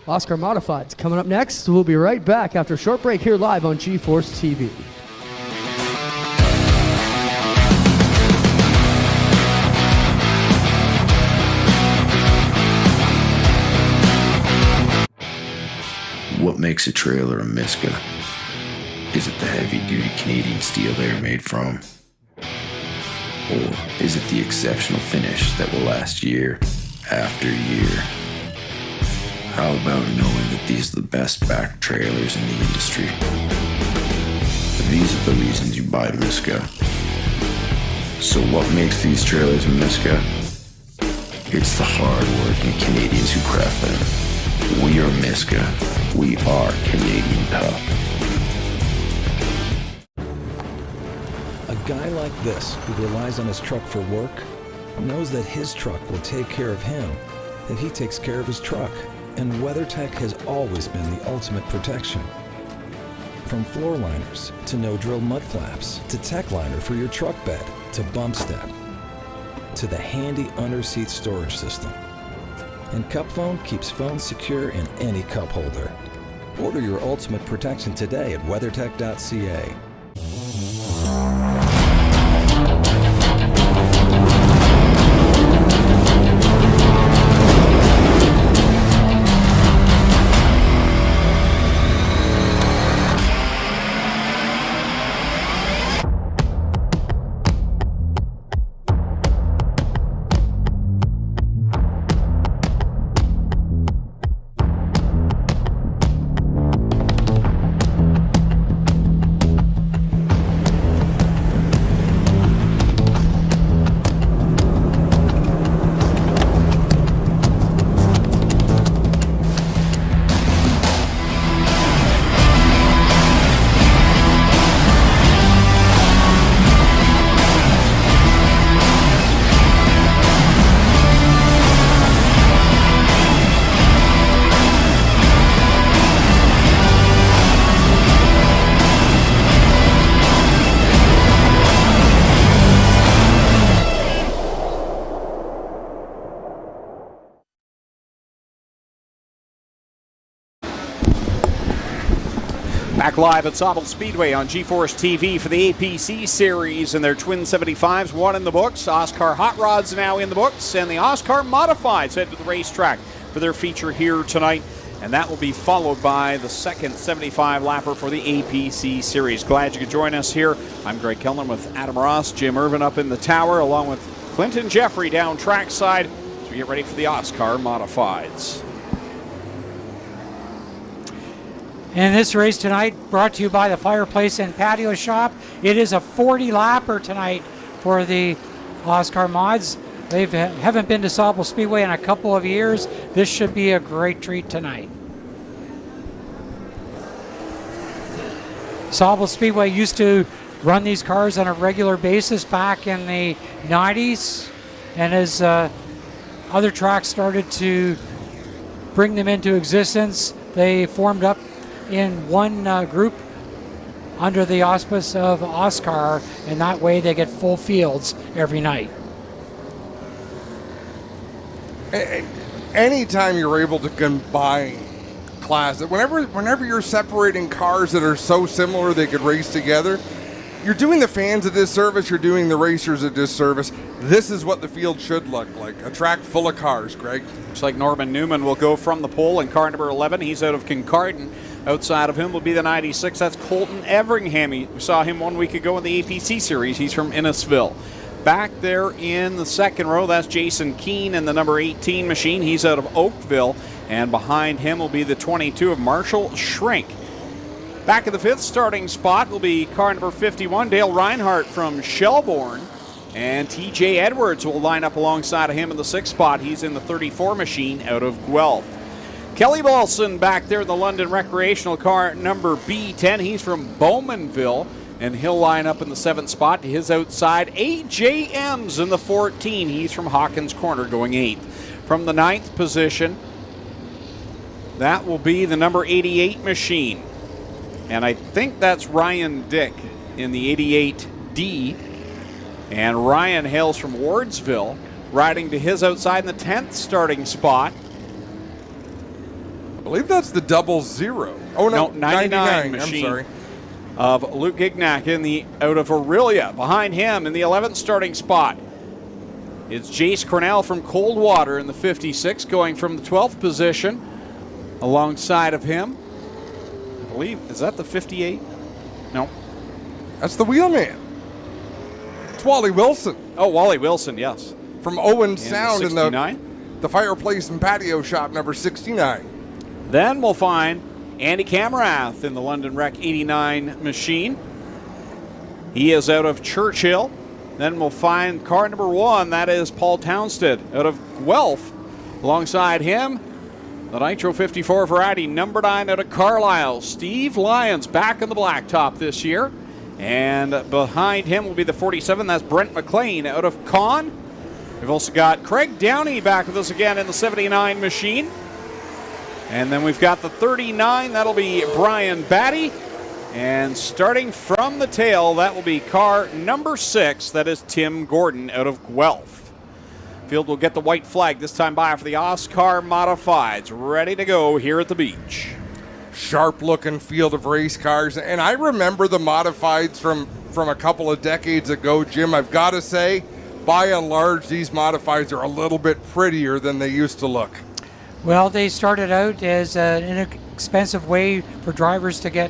Speaker 2: OSCAAR Modifieds coming up next. We'll be right back after a short break here live on G-Force TV.
Speaker 8: What makes a trailer a Miska? Is it the heavy-duty Canadian steel they're made from? Or is it the exceptional finish that will last year after year? How about knowing that these are the best back trailers in the industry? These are the reasons you buy Miska. So what makes these trailers a Miska? It's the hard-working Canadians who craft them. We are Miska. We are Canadian tough.
Speaker 5: A guy like this, who relies on his truck for work, knows that his truck will take care of him if he takes care of his truck. And WeatherTech has always been the ultimate protection. From floor liners to no-drill mud flaps, to tech liner for your truck bed, to bump step, to the handy under-seat storage system. And Cup Phone keeps phones secure in any cup holder. Order your ultimate protection today at weathertech.ca.
Speaker 3: Back live at Sauble Speedway on G-Force TV for the APC Series and their Twin 75s, one in the books. OSCAAR Hot Rods now in the books, and the OSCAAR Modifieds head to the racetrack for their feature here tonight. And that will be followed by the second 75-lapper for the APC Series. Glad you could join us here. I'm Greg Kellner with Adam Ross, Jim Irvin up in the tower, along with Clinton Jeffrey down trackside as we get ready for the OSCAAR Modifieds.
Speaker 4: And this race tonight brought to you by the Fireplace and Patio Shop. It is a 40-lapper tonight for the OSCAAR Mods. they haven't been to Sauble Speedway in a couple of years. This should be a great treat tonight. Sauble Speedway used to run these cars on a regular basis back in the 90s, and as other tracks started to bring them into existence, they formed up in one group under the auspice of OSCAAR, and that way they get full fields every night.
Speaker 1: Anytime you're able to combine classes, whenever you're separating cars that are so similar they could race together, you're doing the fans a disservice, you're doing the racers a disservice. This is what the field should look like, a track full of cars, Greg.
Speaker 3: Looks like Norman Newman will go from the pole in car number 11. He's out of Kincardine. Outside of him will be the 96. That's Colton Everingham. We saw him 1 week ago in the APC series. He's from Innisfil. Back there in the second row, that's Jason Keene in the number 18 machine. He's out of Oakville. And behind him will be the 22 of Marshall Shrink. Back in the fifth starting spot will be car number 51, Dale Reinhardt from Shelbourne. And TJ Edwards will line up alongside of him in the sixth spot. He's in the 34 machine out of Guelph. Kelly Balson back there in the London Recreational car number B10. He's from Bowmanville, and he'll line up in the seventh spot. To his outside, AJ Ems in the 14. He's from Hawkins Corner going eighth. From the ninth position, that will be the number 88 machine. And I think that's Ryan Dick in the 88D. And Ryan hails from Wardsville, riding to his outside in the 10th starting spot.
Speaker 1: I believe that's the 00. Oh, no, 99
Speaker 3: machine.
Speaker 1: I'm sorry.
Speaker 3: Of Luke Gignac out of Aurelia. Behind him in the 11th starting spot, it's Jace Cornell from Coldwater in the 56, going from the 12th position. Alongside of him, I believe, is that the 58? No.
Speaker 1: That's the wheelman. It's Wally Wilson.
Speaker 3: Oh, Wally Wilson, yes.
Speaker 1: From Owen Sound in
Speaker 3: the
Speaker 1: fireplace and patio shop number 69.
Speaker 3: Then we'll find Andy Camerath in the London Rec 89 machine. He is out of Churchill. Then we'll find car number 1, that is Paul Townsend out of Guelph. Alongside him, the Nitro 54 variety number 9 out of Carlisle, Steve Lyons, back in the blacktop this year. And behind him will be the 47, that's Brent McLean out of Con. We've also got Craig Downey back with us again in the 79 machine. And then we've got the 39, that'll be Brian Batty. And starting from the tail, that will be car number 6, that is Tim Gordon out of Guelph. Field will get the white flag this time by for the OSCAAR Modifieds, ready to go here at the beach.
Speaker 1: Sharp-looking field of race cars, and I remember the Modifieds from a couple of decades ago, Jim. I've got to say, by and large, these Modifieds are a little bit prettier than they used to look.
Speaker 4: Well, they started out as an inexpensive way for drivers to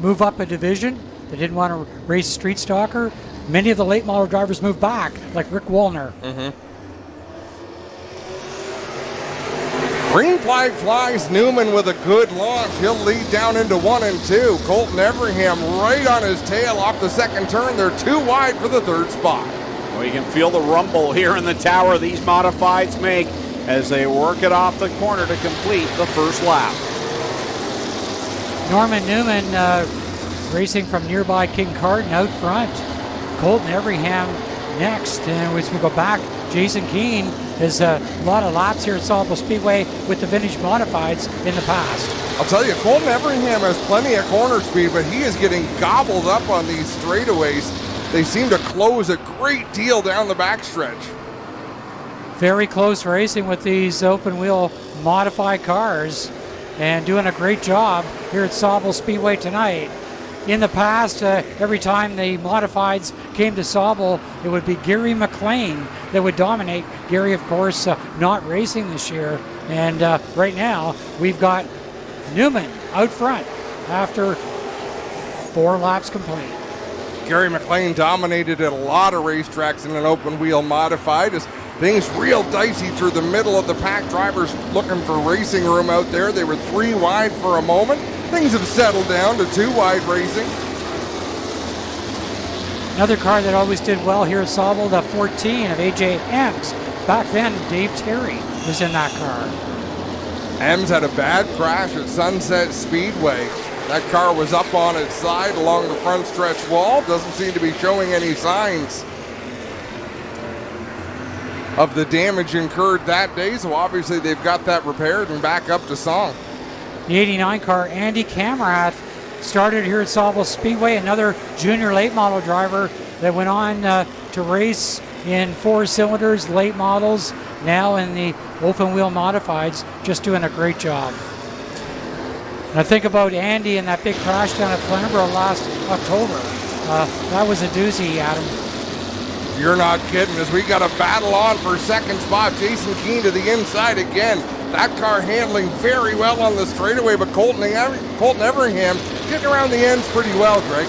Speaker 4: move up a division. They didn't want to race street stocker. Many of the late model drivers moved back, like Rick Wallner.
Speaker 1: Green flag flies. Newman with a good launch. He'll lead down into 1 and 2. Colton Everingham right on his tail off the second turn. They're too wide for the third spot.
Speaker 3: Well, you can feel the rumble here in the tower these Modifieds make as they work it off the corner to complete the first lap.
Speaker 4: Norman Newman racing from nearby Kincardine out front. Colton Everingham next. And as we go back, Jason Keene has a lot of laps here at Sauble Speedway with the vintage Modifieds in the past.
Speaker 1: I'll tell you, Colton Everingham has plenty of corner speed, but he is getting gobbled up on these straightaways. They seem to close a great deal down the backstretch.
Speaker 4: Very close racing with these open wheel modified cars and doing a great job here at Sauble Speedway tonight. In the past, every time the Modifieds came to Sauble, it would be Gary McLean that would dominate. Gary, of course, not racing this year. And right now, we've got Newman out front after 4 laps complete.
Speaker 1: Gary McLean dominated at a lot of racetracks in an open wheel modified as things real dicey through the middle of the pack. Drivers looking for racing room out there. They were 3 wide for a moment. Things have settled down to 2 wide racing.
Speaker 4: Another car that always did well here at Sauble, the 14 of AJ Ems. Back then, Dave Terry was in that car.
Speaker 1: Ems had a bad crash at Sunset Speedway. That car was up on its side along the front stretch wall. Doesn't seem to be showing any signs of the damage incurred that day, so obviously they've got that repaired and back up to song.
Speaker 4: The 89 car, Andy Kamrath, started here at Sauble Speedway, another junior late model driver that went on to race in 4 cylinders, late models, now in the open wheel modifieds, just doing a great job. And I think about Andy and that big crash down at Flamborough last October. That was a doozy, Adam.
Speaker 1: You're not kidding, as we got a battle on for second spot. Jason Keane to the inside again. That car handling very well on the straightaway, but Colton Everingham getting around the ends pretty well, Greg.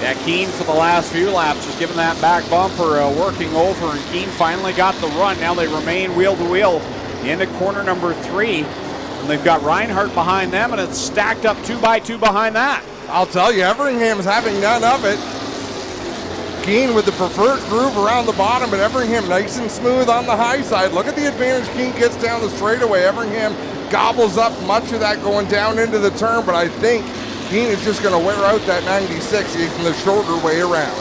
Speaker 3: Yeah, Keane for the last few laps just giving that back bumper working over, and Keane finally got the run. Now they remain wheel to wheel into corner number 3, and they've got Reinhardt behind them, and it's stacked up 2 by 2 behind that.
Speaker 1: I'll tell you, Everingham's having none of it. Keane with the preferred groove around the bottom, but Everingham nice and smooth on the high side. Look at the advantage Keane gets down the straightaway. Everingham gobbles up much of that going down into the turn, but I think Keane is just going to wear out that 96 in the shorter way around.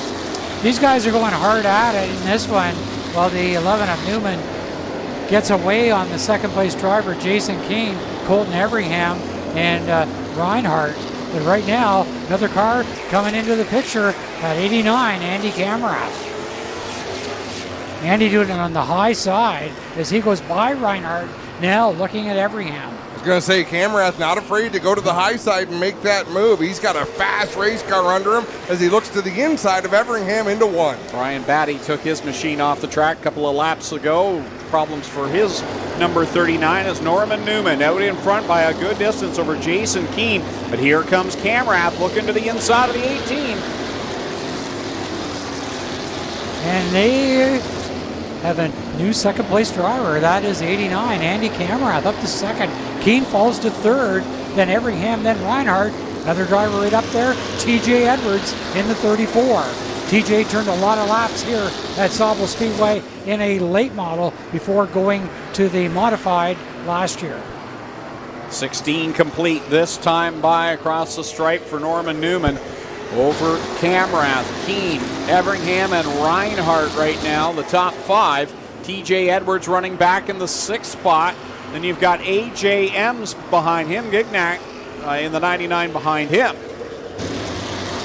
Speaker 4: These guys are going hard at it in this one, while the 11 of Newman gets away on the second place driver, Jason Keane, Colton Everingham, and Reinhardt. But right now, another car coming into the picture at 89, Andy Kamrath. Andy doing it on the high side as he goes by Reinhardt, now looking at Everingham.
Speaker 1: I was going to say, Kamrath not afraid to go to the high side and make that move. He's got a fast race car under him as he looks to the inside of Everingham into 1.
Speaker 3: Brian Batty took his machine off the track a couple of laps ago. Problems for his number 39 as Norman Newman out in front by a good distance over Jason Keane. But here comes Kamrath looking to the inside of the 18.
Speaker 4: And they have a new second place driver. That is 89, Andy Kamrath up to second. Keane falls to third, then Everingham, then Reinhardt. Another driver right up there, TJ Edwards in the 34. TJ turned a lot of laps here at Sauble Speedway in a late model before going to the modified last year.
Speaker 3: 16 complete this time by across the stripe for Norman Newman. Over Kamrath, Keane, Everingham, and Reinhardt right now, the top 5. TJ Edwards running back in the 6th spot. Then you've got AJ Ems behind him, Gignac in the 99 behind him.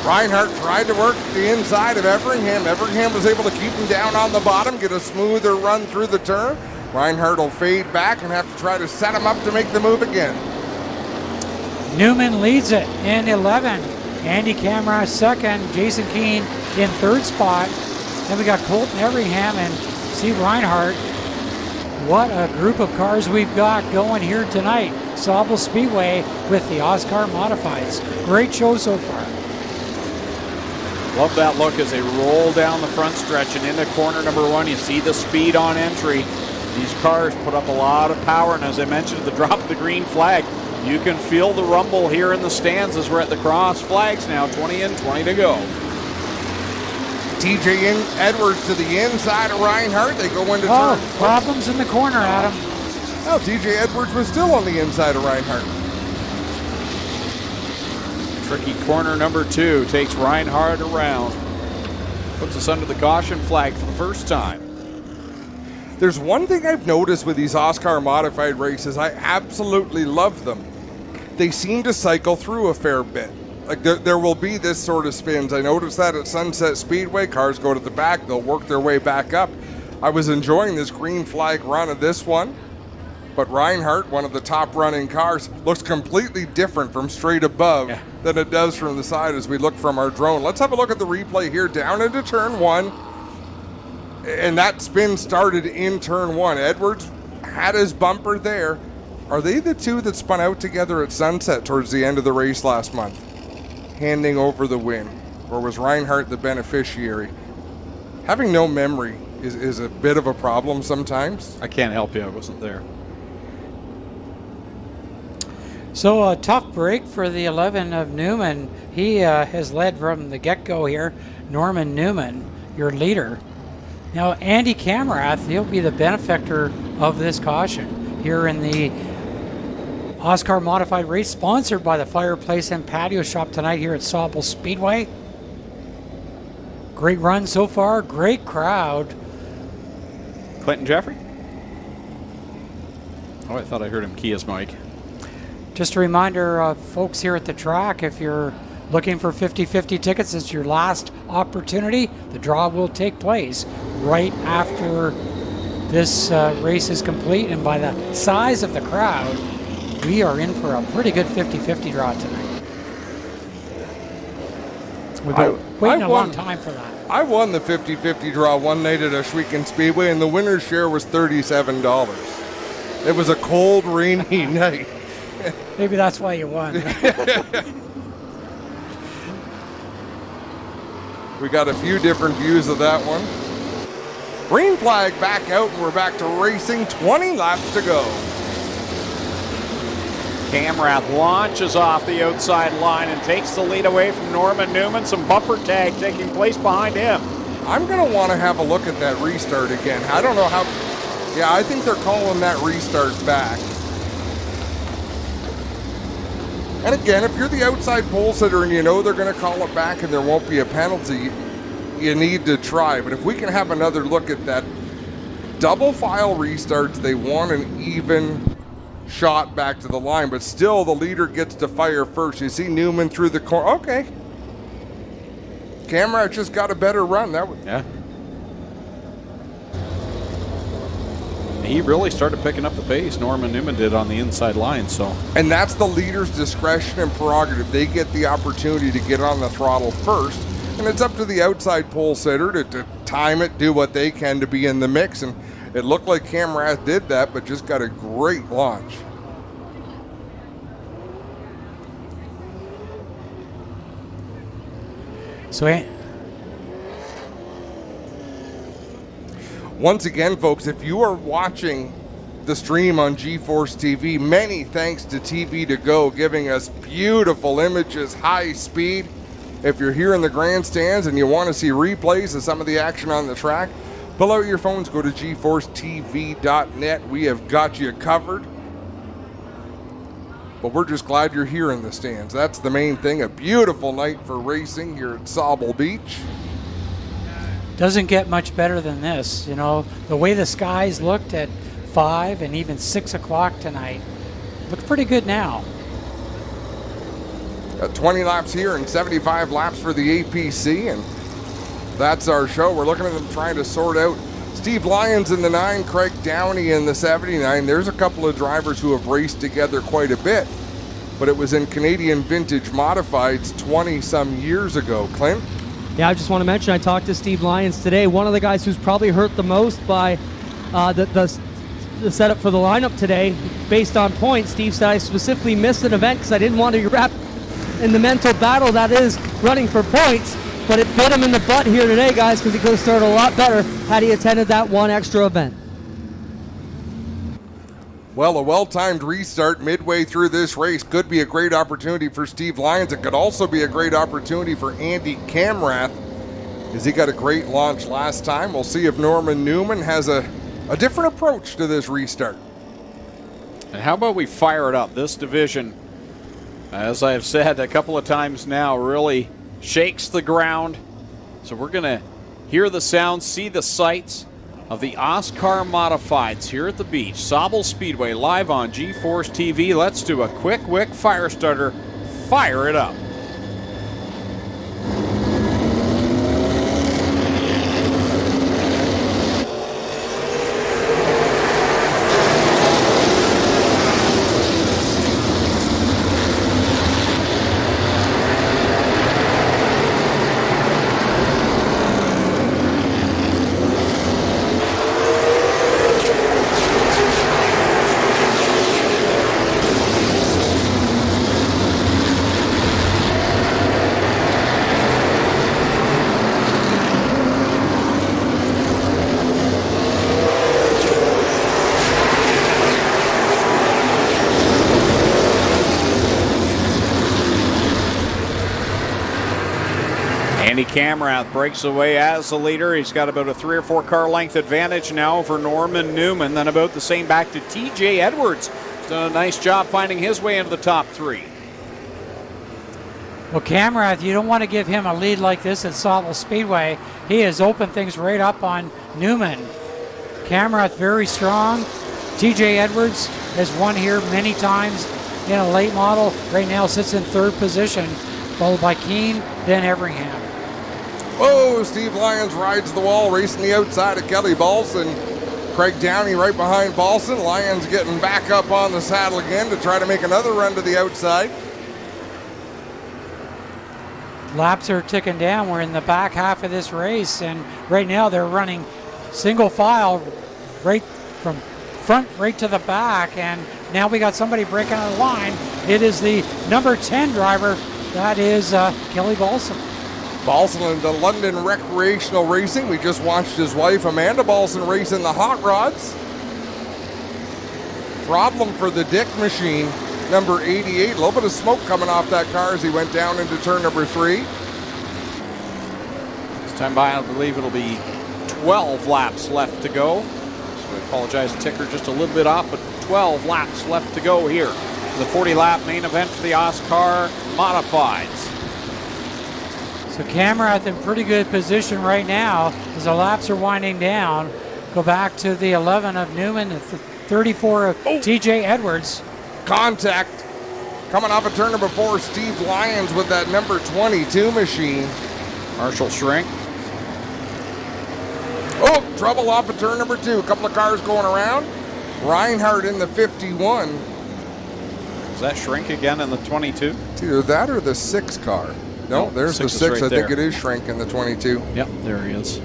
Speaker 1: Reinhardt tried to work the inside of Everingham. Everingham was able to keep him down on the bottom, get a smoother run through the turn. Reinhardt will fade back and have to try to set him up to make the move again.
Speaker 4: Newman leads it in 11. Andy Kamrath second, Jason Keane in 3rd spot. Then we got Colton Everingham and Steve Reinhardt. What a group of cars we've got going here tonight. Sauble Speedway with the OSCAAR Modifieds. Great show so far.
Speaker 3: Love that look as they roll down the front stretch and into corner number 1. You see the speed on entry. These cars put up a lot of power, and as I mentioned at the drop of the green flag, you can feel the rumble here in the stands as we're at the cross flags now. 20 and 20 to go.
Speaker 1: TJ Edwards to the inside of Reinhardt. They go into turn.
Speaker 4: Problems in the corner, Adam.
Speaker 1: Oh, TJ Edwards was still on the inside of Reinhardt.
Speaker 3: Tricky corner number 2 takes Reinhardt around. Puts us under the caution flag for the first time.
Speaker 1: There's one thing I've noticed with these OSCAAR modified races. I absolutely love them. They seem to cycle through a fair bit. Like there will be this sort of spins. I noticed that at Sunset Speedway, cars go to the back, they'll work their way back up. I was enjoying this green flag run of this one, but Reinhardt, one of the top running cars, looks completely different from straight above than it does from the side as we look from our drone. Let's have a look at the replay here down into turn 1. And that spin started in turn 1. Edwards had his bumper there. Are they the two that spun out together at Sunset towards the end of the race last month, handing over the win? Or was Reinhardt the beneficiary? Having no memory is a bit of a problem sometimes.
Speaker 3: I can't help you, I wasn't there.
Speaker 4: So a tough break for the 11 of Newman. He has led from the get-go here. Norman Newman, your leader. Now Andy Camerath, he'll be the benefactor of this caution here in the OSCAAR Modified Race, sponsored by the Fireplace and Patio Shop tonight here at Sauble Speedway. Great run so far, great crowd.
Speaker 3: Clinton Jeffrey? Oh, I thought I heard him key his mic.
Speaker 4: Just a reminder, folks here at the track, if you're looking for 50-50 tickets, it's your last opportunity. The draw will take place right after this race is complete, and by the size of the crowd, we are in for a pretty good 50-50 draw tonight. We've been waiting a long time for that.
Speaker 1: I won the 50-50 draw one night at Ashwegan Speedway, and the winner's share was $37. It was a cold, rainy night.
Speaker 4: Maybe that's why you won.
Speaker 1: We got a few different views of that one. Green flag back out, and we're back to racing. 20 laps to go.
Speaker 3: Camerath launches off the outside line and takes the lead away from Norman Newman. Some bumper tag taking place behind him.
Speaker 1: I'm going to want to have a look at that restart again. I don't know how. Yeah, I think they're calling that restart back. And again, if you're the outside pole sitter and you know they're going to call it back and there won't be a penalty, you need to try. But if we can have another look at that double file restarts, they want an even shot back to the line, but still the leader gets to fire first. You see Newman through the corner. Okay. Camera just got a better run.
Speaker 3: Yeah. He really started picking up the pace. Norman Newman did on the inside line. So,
Speaker 1: and that's the leader's discretion and prerogative. They get the opportunity to get on the throttle first, and it's up to the outside pole sitter to time it, do what they can to be in the mix. And it looked like Camerath did that, but just got a great launch.
Speaker 4: So,
Speaker 1: once again, folks, if you are watching the stream on GeForce TV, many thanks to TV to Go, giving us beautiful images, high speed. If you're here in the grandstands and you want to see replays of some of the action on the track, pull out your phones, go to GeForceTV.net. We have got you covered. But we're just glad you're here in the stands. That's the main thing. A beautiful night for racing here at Sauble Beach.
Speaker 4: Doesn't get much better than this. You know, the way the skies looked at 5 and even 6 o'clock tonight, looks pretty good now.
Speaker 1: 20 laps here and 75 laps for the APC, and that's our show. We're looking at them trying to sort out Steve Lyons in the 9, Craig Downey in the 79. There's a couple of drivers who have raced together quite a bit, but it was in Canadian Vintage Modifieds 20-some years ago. Clint?
Speaker 2: Yeah, I just want to mention I talked to Steve Lyons today. One of the guys who's probably hurt the most by the setup for the lineup today, based on points. Steve said I specifically missed an event because I didn't want to get wrapped in the mental battle that is running for points. But it bit him in the butt here today, guys, because he could have started a lot better had he attended that one extra event.
Speaker 1: Well, a well-timed restart midway through this race could be a great opportunity for Steve Lyons. It could also be a great opportunity for Andy Camerath, as he got a great launch last time. We'll see if Norman Newman has a different approach to this restart.
Speaker 3: And how about we fire it up? This division, as I've said a couple of times now, really shakes the ground. So we're going to hear the sounds, see the sights of the OSCAAR Modifieds here at the beach. Sauble Speedway live on GeForce TV. Let's do a quick fire starter. Fire it up. Andy Camrath breaks away as the leader. He's got about a 3 or 4 car length advantage now over Norman Newman. Then about the same back to TJ Edwards. He's done a nice job finding his way into the top 3.
Speaker 4: Well, Camrath, you don't want to give him a lead like this at Sauble Speedway. He has opened things right up on Newman. Camrath very strong. TJ Edwards has won here many times in a late model. Right now sits in 3rd position, followed by Keene, then Everingham.
Speaker 1: Oh, Steve Lyons rides the wall, racing the outside of Kelly Balson. Craig Downey right behind Balson. Lyons getting back up on the saddle again to try to make another run to the outside.
Speaker 4: Laps are ticking down. We're in the back half of this race, and right now they're running single file right from front right to the back, and now we got somebody breaking on the line. It is the number 10 driver. That is Kelly Balson.
Speaker 1: Balson in the London Recreational Racing. We just watched his wife Amanda Balson race in the hot rods. Problem for the Dick machine, number 88. A little bit of smoke coming off that car as he went down into turn number 3.
Speaker 3: This time by, I believe it'll be 12 laps left to go. So I apologize, the ticker just a little bit off, but 12 laps left to go here. The 40-lap main event for the OSCAAR Modifieds.
Speaker 4: So Camrath in pretty good position right now as the laps are winding down. Go back to the 11 of Newman, the 34 of TJ Edwards.
Speaker 1: Contact coming off of turn number 4, Steve Lyons with that number 22 machine.
Speaker 3: Marshall Shrink.
Speaker 1: Oh, trouble off of turn number 2. A couple of cars going around. Reinhardt in the 51.
Speaker 3: Is that Shrink again in the 22?
Speaker 1: It's either that or the 6 car. No, there's the 6.
Speaker 3: Right
Speaker 1: I
Speaker 3: there.
Speaker 1: think it is Shrink in the 22.
Speaker 3: Yep, there he is.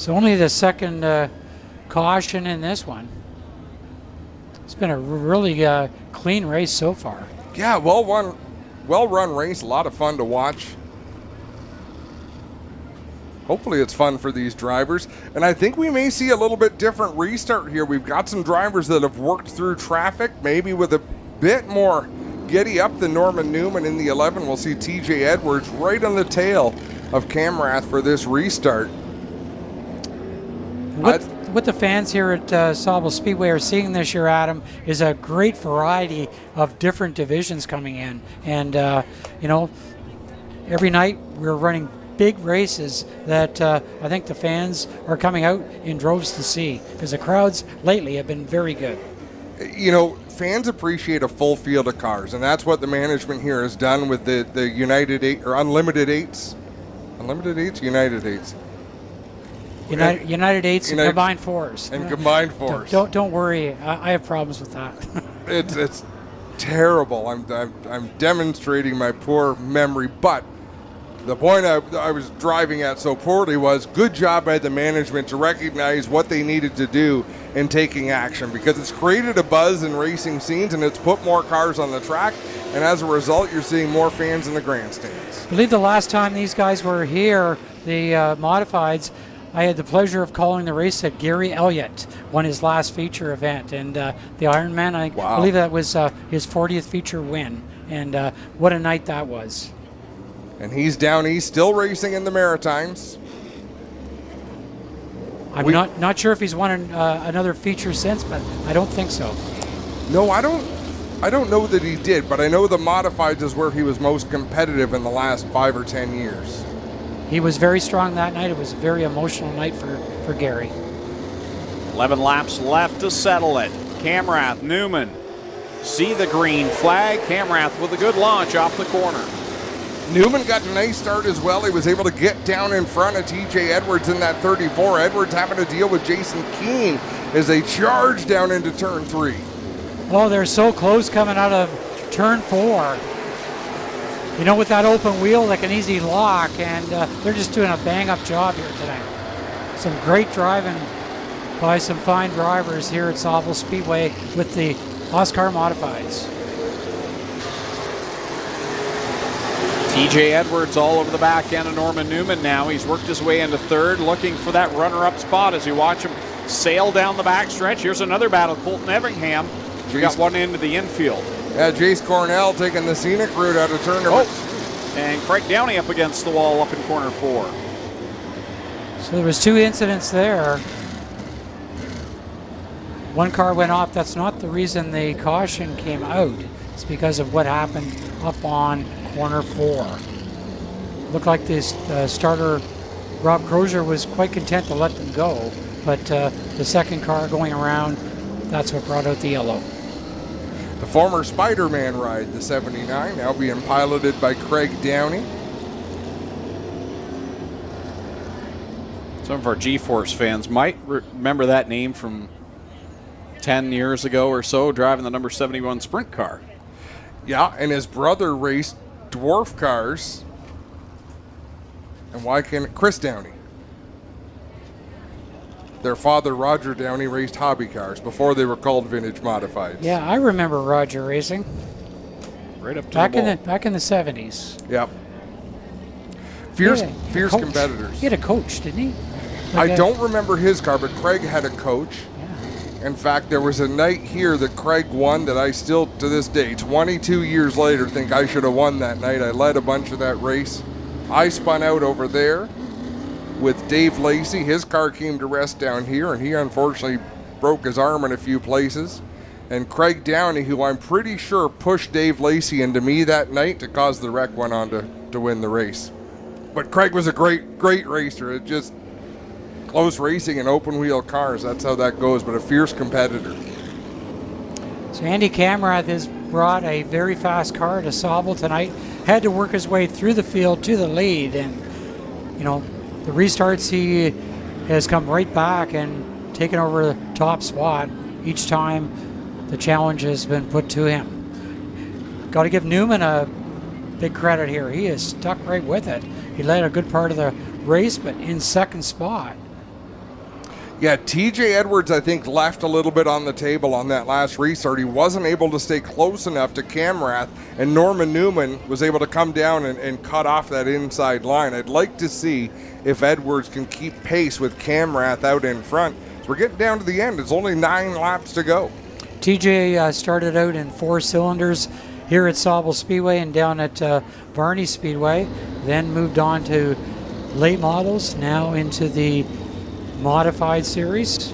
Speaker 4: So only the second caution in this one. It's been a really clean race so far.
Speaker 1: Yeah, well run race. A lot of fun to watch. Hopefully it's fun for these drivers. And I think we may see a little bit different restart here. We've got some drivers that have worked through traffic, maybe with a bit more giddy up than Norman Newman in the 11. We'll see TJ Edwards right on the tail of Camrath for this restart.
Speaker 4: What the fans here at Sauble Speedway are seeing this year, Adam, is a great variety of different divisions coming in. And, you know, every night we're running big races that I think the fans are coming out in droves to see, because the crowds lately have been very good.
Speaker 1: You know, fans appreciate a full field of cars, and that's what the management here has done with the United 8 or Unlimited 8s. Unlimited 8s? United 8s.
Speaker 4: United 8s and combined 4s.
Speaker 1: And combined 4s.
Speaker 4: Don't worry, I have problems with that.
Speaker 1: It's terrible. I'm demonstrating my poor memory, but the point I was driving at so poorly was good job by the management to recognize what they needed to do in taking action, because it's created a buzz in racing scenes and it's put more cars on the track, and as a result you're seeing more fans in the grandstands.
Speaker 4: I believe the last time these guys were here, the Modifieds, I had the pleasure of calling the race that Gary Elliott won his last feature event, and the Ironman, I believe that was his 40th feature win, and what a night that was.
Speaker 1: And he's down east, still racing in the Maritimes.
Speaker 4: I'm not sure if he's won another feature since, but I don't think so.
Speaker 1: No, I don't know that he did, but I know the Modifieds is where he was most competitive in the last 5 or 10 years.
Speaker 4: He was very strong that night. It was a very emotional night for Gary.
Speaker 3: 11 laps left to settle it. Camrath, Newman, see the green flag. Camrath with a good launch off the corner.
Speaker 1: Newman got a nice start as well. He was able to get down in front of TJ Edwards in that 34. Edwards having to deal with Jason Keene as they charge down into turn 3.
Speaker 4: Oh, they're so close coming out of turn 4. You know, with that open wheel, like an easy lock, and they're just doing a bang-up job here tonight. Some great driving by some fine drivers here at Sauble Speedway with the OSCAAR Modifieds.
Speaker 3: TJ Edwards all over the back end of Norman Newman now. He's worked his way into third, looking for that runner-up spot as you watch him sail down the backstretch. Here's another battle, Colton Everingham. We got one into the infield.
Speaker 1: Yeah, Jace Cornell taking the scenic route out of turn number.
Speaker 3: And Craig Downey up against the wall up in corner 4.
Speaker 4: So there was 2 incidents there. One car went off. That's not the reason the caution came out. It's because of what happened up on corner 4. Looked like this starter, Rob Crozier, was quite content to let them go, but the second car going around, that's what brought out the yellow.
Speaker 1: The former Spider-Man ride, the 79, now being piloted by Craig Downey.
Speaker 3: Some of our G-Force fans might remember that name from 10 years ago or so, driving the number 71 sprint car.
Speaker 1: Yeah, and his brother raced dwarf cars. And why can't Chris Downey? Their father, Roger Downey, raced hobby cars before they were called vintage modifieds.
Speaker 4: Yeah, I remember Roger racing.
Speaker 3: Right up to
Speaker 4: back
Speaker 3: the ball.
Speaker 4: back in the 70s.
Speaker 1: Yep. Fierce
Speaker 4: coach.
Speaker 1: competitors.
Speaker 4: He had a coach, didn't he?
Speaker 1: I don't remember his car, but Craig had a coach.
Speaker 4: Yeah.
Speaker 1: In fact, there was a night here that Craig won that I still, to this day, 22 years later, think I should have won that night. I led a bunch of that race. I spun out over there with Dave Lacey. His car came to rest down here, and he unfortunately broke his arm in a few places. And Craig Downey, who I'm pretty sure pushed Dave Lacey into me that night to cause the wreck, went on to win the race. But Craig was a great racer. It just close racing and open wheel cars. That's how that goes, but a fierce competitor.
Speaker 4: So Andy Camrath has brought a very fast car to Sauble tonight. Had to work his way through the field to the lead, and you know, the restarts he has come right back and taken over the top spot each time the challenge has been put to him. Got to give Newman a big credit here. He is stuck right with it. He led a good part of the race, but in second spot.
Speaker 1: Yeah, TJ Edwards, I think, left a little bit on the table on that last restart. He wasn't able to stay close enough to Camrath, and Norman Newman was able to come down and cut off that inside line. I'd like to see if Edwards can keep pace with Camrath out in front. So we're getting down to the end. It's only 9 laps to go.
Speaker 4: TJ started out in 4 cylinders here at Sauble Speedway and down at Varney Speedway, then moved on to late models, now into the modified series.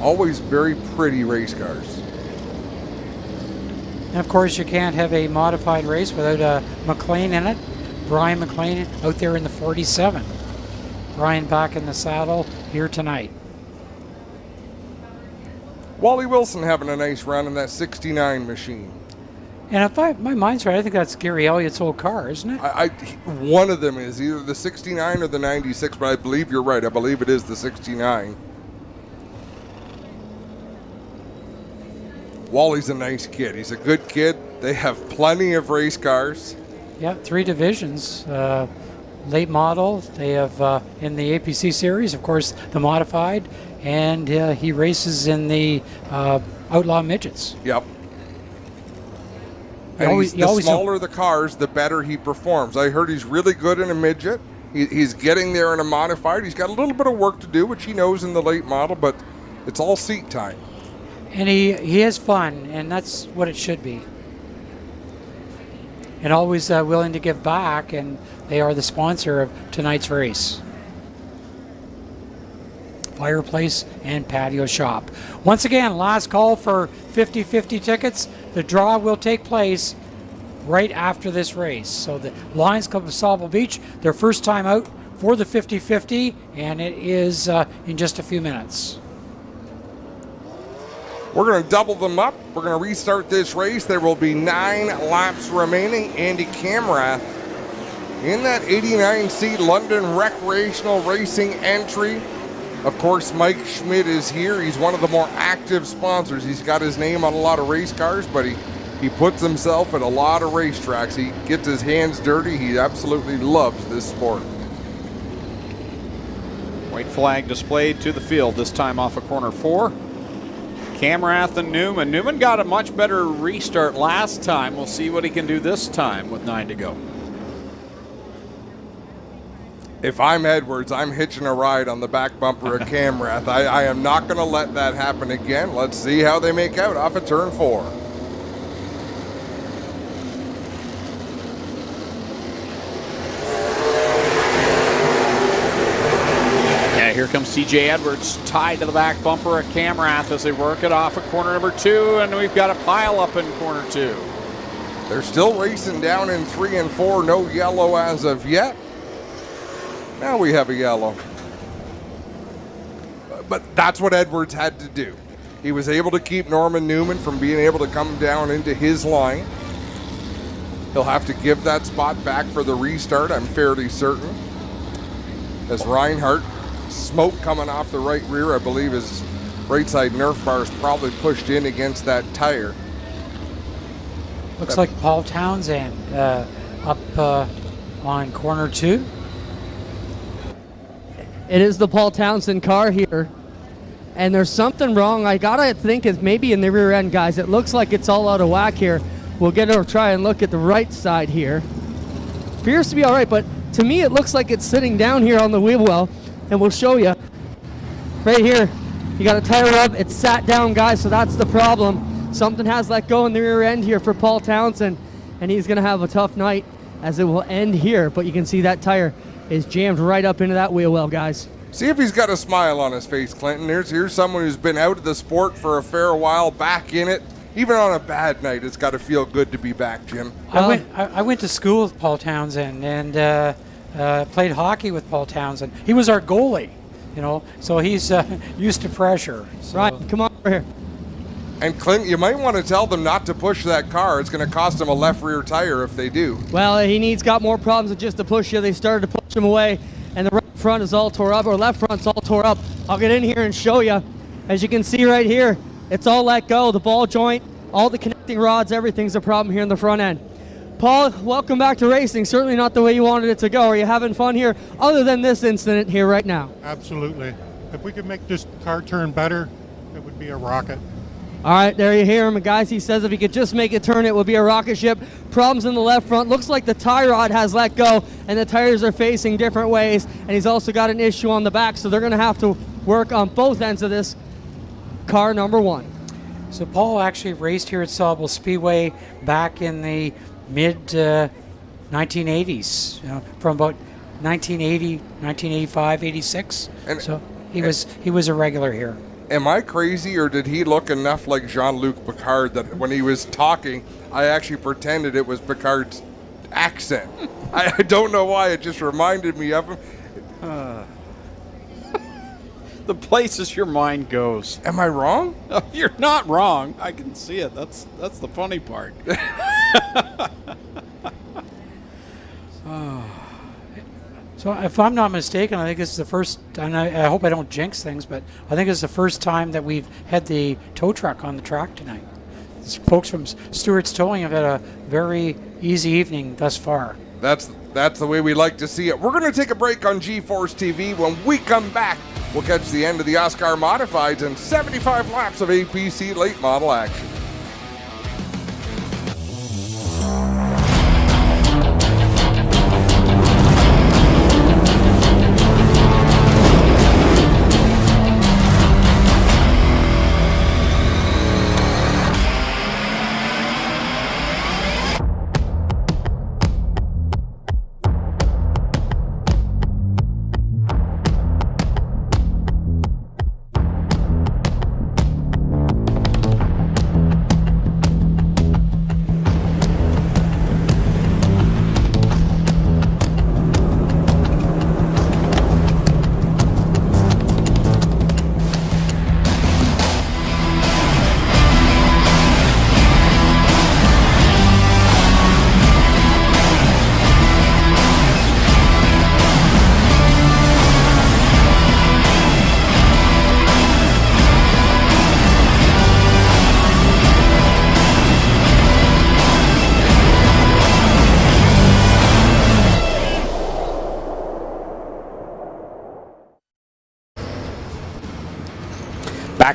Speaker 1: Always very pretty race cars.
Speaker 4: And of course, you can't have a modified race without a McLean in it. Brian McLean out there in the 47. Brian back in the saddle here tonight.
Speaker 1: Wally Wilson having a nice run in that 69 machine.
Speaker 4: And if my mind's right, I think that's Gary Elliott's old car, isn't it?
Speaker 1: One of them is either the 69 or the 96, but I believe you're right. I believe it is the 69. Wally's a nice kid. He's a good kid. They have plenty of race cars.
Speaker 4: Yeah, 3 divisions. Late model. They have in the APC series, of course, the modified, and he races in the Outlaw Midgets.
Speaker 1: Yep. And the smaller the cars, the better he performs. I heard he's really good in a midget. He's getting there in a modified. He's got a little bit of work to do, which he knows in the late model, but it's all seat time.
Speaker 4: And he has fun, and that's what it should be. And always willing to give back, and they are the sponsor of tonight's race. Fireplace and Patio Shop. Once again, last call for 50-50 tickets. The draw will take place right after this race. So the Lions Club of Sauble Beach, their first time out for the 50-50, and it is in just a few minutes.
Speaker 1: We're going to double them up. We're going to restart this race. There will be 9 laps remaining. Andy Camrath in that 89C London Recreational Racing entry. Of course, Mike Schmidt is here. He's one of the more active sponsors. He's got his name on a lot of race cars, but he puts himself at a lot of racetracks. He gets his hands dirty. He absolutely loves this sport.
Speaker 3: White flag displayed to the field, this time off of corner 4. Camrath and Newman. Newman got a much better restart last time. We'll see what he can do this time with 9 to go.
Speaker 1: If I'm Edwards, I'm hitching a ride on the back bumper of Camrath. I am not going to let that happen again. Let's see how they make out off of turn 4.
Speaker 3: Yeah, here comes TJ Edwards tied to the back bumper of Camrath as they work it off at corner number 2, and we've got a pile up in corner 2.
Speaker 1: They're still racing down in 3 and 4. No yellow as of yet. Now we have a yellow. But that's what Edwards had to do. He was able to keep Norman Newman from being able to come down into his line. He'll have to give that spot back for the restart, I'm fairly certain. As Reinhardt, smoke coming off the right rear, I believe his right side Nerf bar is probably pushed in against that tire.
Speaker 4: Looks like Paul Townsend up on corner 2.
Speaker 2: It is the Paul Townsend car here, and there's something wrong. I gotta think it's maybe in the rear end, guys. It looks like it's all out of whack here. We'll try and look at the right side here. Appears to be all right, but to me it looks like it's sitting down here on the wheel well, and we'll show you. Right here, you got a tire rub. It's sat down, guys, so that's the problem. Something has let go in the rear end here for Paul Townsend, and he's gonna have a tough night as it will end here, but you can see that tire is jammed right up into that wheel well, guys.
Speaker 1: See if he's got a smile on his face, Clinton. Here's someone who's been out of the sport for a fair while, back in it. Even on a bad night, it's got to feel good to be back, Jim.
Speaker 4: I went to school with Paul Townsend and played hockey with Paul Townsend. He was our goalie, so he's used to pressure. So.
Speaker 2: Right, come on over here.
Speaker 1: And Clint, you might want to tell them not to push that car. It's going to cost them a left rear tire if they do.
Speaker 2: Well, he's got more problems than just to push you. They started to push him away, and the right front is all tore up, or left front's all tore up. I'll get in here and show you. As you can see right here, it's all let go. The ball joint, all the connecting rods, everything's a problem here in the front end. Paul, welcome back to racing. Certainly not the way you wanted it to go. Are you having fun here, other than this incident here right now?
Speaker 16: Absolutely. If we could make this car turn better, it would be a rocket.
Speaker 2: All right, there you hear him, guys. He says if he could just make it turn, it would be a rocket ship. Problems in the left front. Looks like the tie rod has let go, and the tires are facing different ways. And he's also got an issue on the back, so they're going to have to work on both ends of this car number 1.
Speaker 4: So Paul actually raced here at Sauble Speedway back in the mid 1980s, from about 1980, 1985, 86. And so he was a regular here.
Speaker 1: Am I crazy, or did he look enough like Jean-Luc Picard that when he was talking, I actually pretended it was Picard's accent? I don't know why, it just reminded me of him.
Speaker 3: The places your mind goes.
Speaker 1: Am I wrong?
Speaker 3: No, you're not wrong. I can see it. That's the funny part.
Speaker 4: So if I'm not mistaken, I think this is the first, and I hope I don't jinx things, but I think it's the first time that we've had the tow truck on the track tonight. These folks from Stewart's Towing have had a very easy evening thus far.
Speaker 1: That's the way we like to see it. We're going to take a break on G-Force TV. When we come back, we'll catch the end of the OSCAAR Modifieds and 75 laps of APC late model action.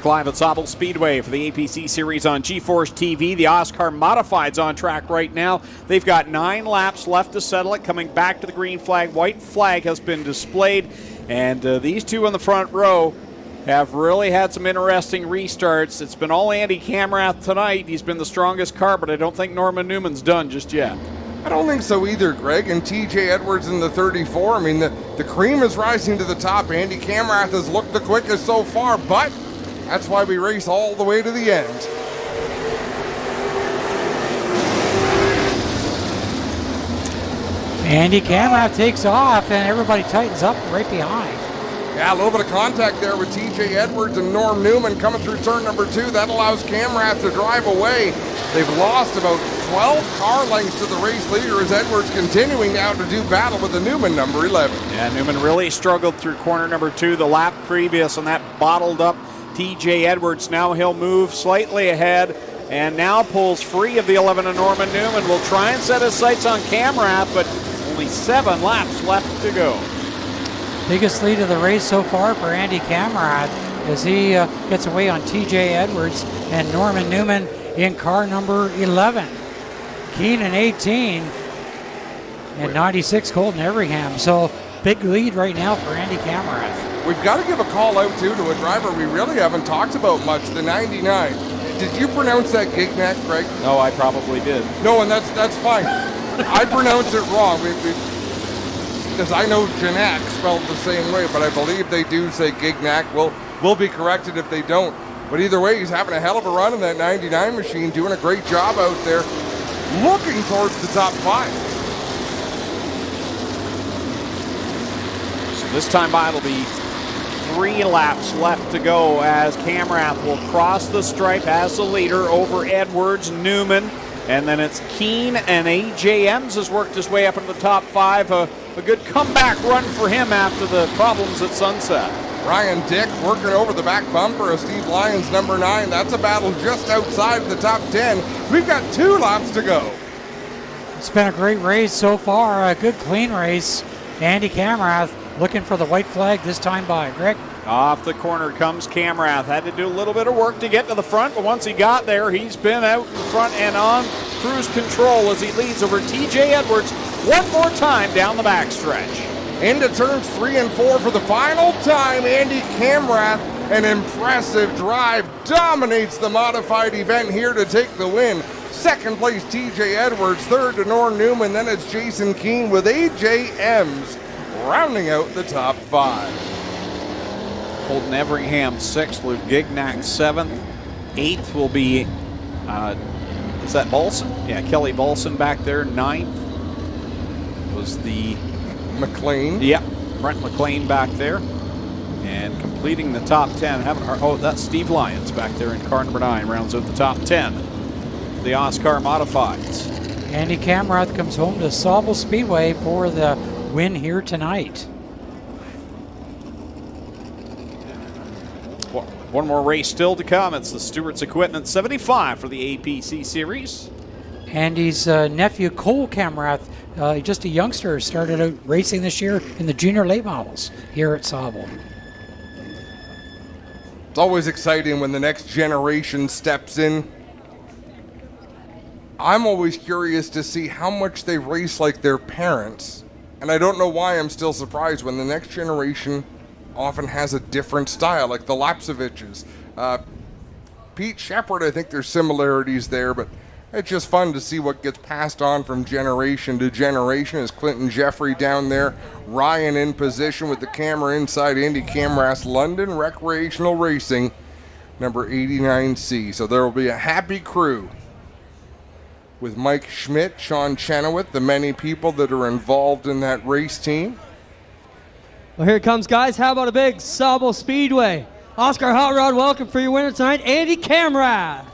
Speaker 3: Back live at Sauble Speedway for the APC Series on GeForce TV. The OSCAAR Modified's on track right now. They've got 9 laps left to settle it. Coming back to the green flag. White flag has been displayed. And these two in the front row have really had some interesting restarts. It's been all Andy Camrath tonight. He's been the strongest car, but I don't think Norman Newman's done just yet.
Speaker 1: I don't think so either, Greg. And TJ Edwards in the 34. I mean, the cream is rising to the top. Andy Camrath has looked the quickest so far, but that's why we race all the way to the end.
Speaker 4: Andy Camrath takes off, and everybody tightens up right behind.
Speaker 1: Yeah, a little bit of contact there with TJ Edwards and Norm Newman coming through turn number 2. That allows Camrath to drive away. They've lost about 12 car lengths to the race leader as Edwards continuing now to do battle with the Newman number 11.
Speaker 3: Yeah, Newman really struggled through corner number 2 the lap previous, and that bottled up TJ Edwards. Now he'll move slightly ahead and now pulls free of the 11 of Norman Newman. Will try and set his sights on Camrath, but only 7 laps left to go.
Speaker 4: Biggest lead of the race so far for Andy Camrath as he gets away on TJ Edwards and Norman Newman in car number 11. Keenan 18 and 96 Colton Everingham. So big lead right now for Andy Camrath.
Speaker 1: We've got to give a call out too to a driver we really haven't talked about much, the 99. Did you pronounce that Gignac, Greg?
Speaker 3: No, I probably did.
Speaker 1: No, and that's fine. I pronounced it wrong. Because I know Gignac spelled the same way, but I believe they do say Gignac. We'll be corrected if they don't. But either way, he's having a hell of a run in that 99 machine, doing a great job out there, looking towards the top 5.
Speaker 3: So this time by, it'll be 3 laps left to go as Camrath will cross the stripe as the leader over Edwards, Newman, and then it's Keene, and AJ Ems has worked his way up into the top 5. A good comeback run for him after the problems at Sunset.
Speaker 1: Ryan Dick working over the back bumper of Steve Lyons, number 9. That's a battle just outside of the top 10. We've got 2 laps to go.
Speaker 4: It's been a great race so far, a good clean race. Andy Camrath looking for the white flag this time by. Greg?
Speaker 3: Off the corner comes Camrath. Had to do a little bit of work to get to the front, but once he got there, he's been out in front and on cruise control as he leads over TJ Edwards one more time down the backstretch.
Speaker 1: Into turns 3 and 4 for the final time. Andy Camrath, an impressive drive, dominates the modified event here to take the win. Second place, TJ Edwards. Third to Norm Newman. Then it's Jason Keene with AJ Ems rounding out the top 5.
Speaker 3: Colton Everingham 6th, Luke Gignac 7th. 8th will be, is that Bolson? Yeah, Kelly Bolson back there. 9th was the
Speaker 1: McLean.
Speaker 3: Yep, Brent McLean back there. And completing the top 10. That's Steve Lyons back there in car number 9. Rounds out the top 10. The OSCAAR Modifieds.
Speaker 4: Andy Camrath comes home to Sauble Speedway for the win here tonight.
Speaker 3: One more race still to come. It's the Stewart's Equipment 75 for the APC Series.
Speaker 4: Andy's nephew Cole Camrath, just a youngster, started out racing this year in the junior late models here at Sauble.
Speaker 1: It's always exciting when the next generation steps in. I'm always curious to see how much they race like their parents. And I don't know why I'm still surprised when the next generation often has a different style, like the Lapsoviches. Pete Shepard, I think there's similarities there, but it's just fun to see what gets passed on from generation to generation. As Clinton Jeffrey down there, Ryan in position with the camera inside Andy Camrath's London Recreational Racing, number 89C. So there will be a happy crew with Mike Schmidt, Sean Chenoweth, the many people that are involved in that race team.
Speaker 2: Well, here it comes, guys. How about a big Sauble Speedway OSCAAR Hot Rod welcome for your winner tonight, Andy Camrath.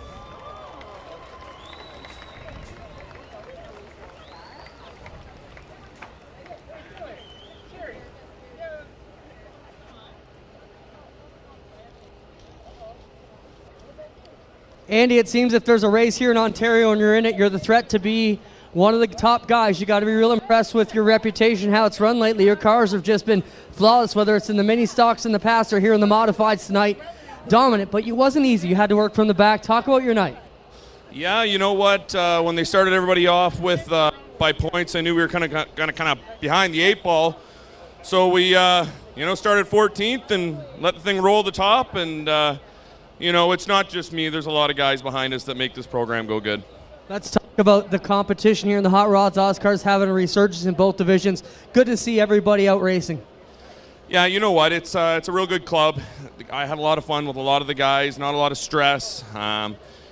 Speaker 2: Andy, it seems if there's a race here in Ontario and you're in it, you're the threat to be one of the top guys. You got to be real impressed with your reputation, how it's run lately. Your cars have just been flawless, whether it's in the mini stocks in the past or here in the modifieds tonight. dominant, but it wasn't easy. You had to work from the back. Talk about your night.
Speaker 17: Yeah, you know what? When they started everybody off with by points, I knew we were kind of behind the 8 ball. So we, started 14th and let the thing roll the top. And, it's not just me. There's a lot of guys behind us that make this program go good.
Speaker 2: Let's talk about the competition here in the Hot Rods. OSCAAR's having a resurgence in both divisions. Good to see everybody out racing.
Speaker 17: Yeah, you know what? It's a real good club. I had a lot of fun with a lot of the guys. Not a lot of stress.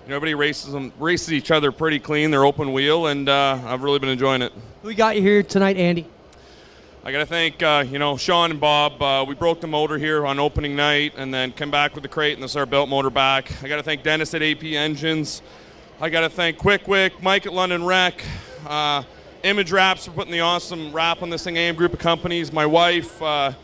Speaker 17: Everybody races each other pretty clean. They're open wheel, and I've really been enjoying it.
Speaker 2: Who we got you here tonight, Andy?
Speaker 17: I got to thank, Sean and Bob. We broke the motor here on opening night and then came back with the crate and the belt motor back. I got to thank Dennis at AP Engines. I got to thank Quick Wick, Mike at London Rec, Image Wraps for putting the awesome wrap on this thing, AM Group of Companies, my wife, my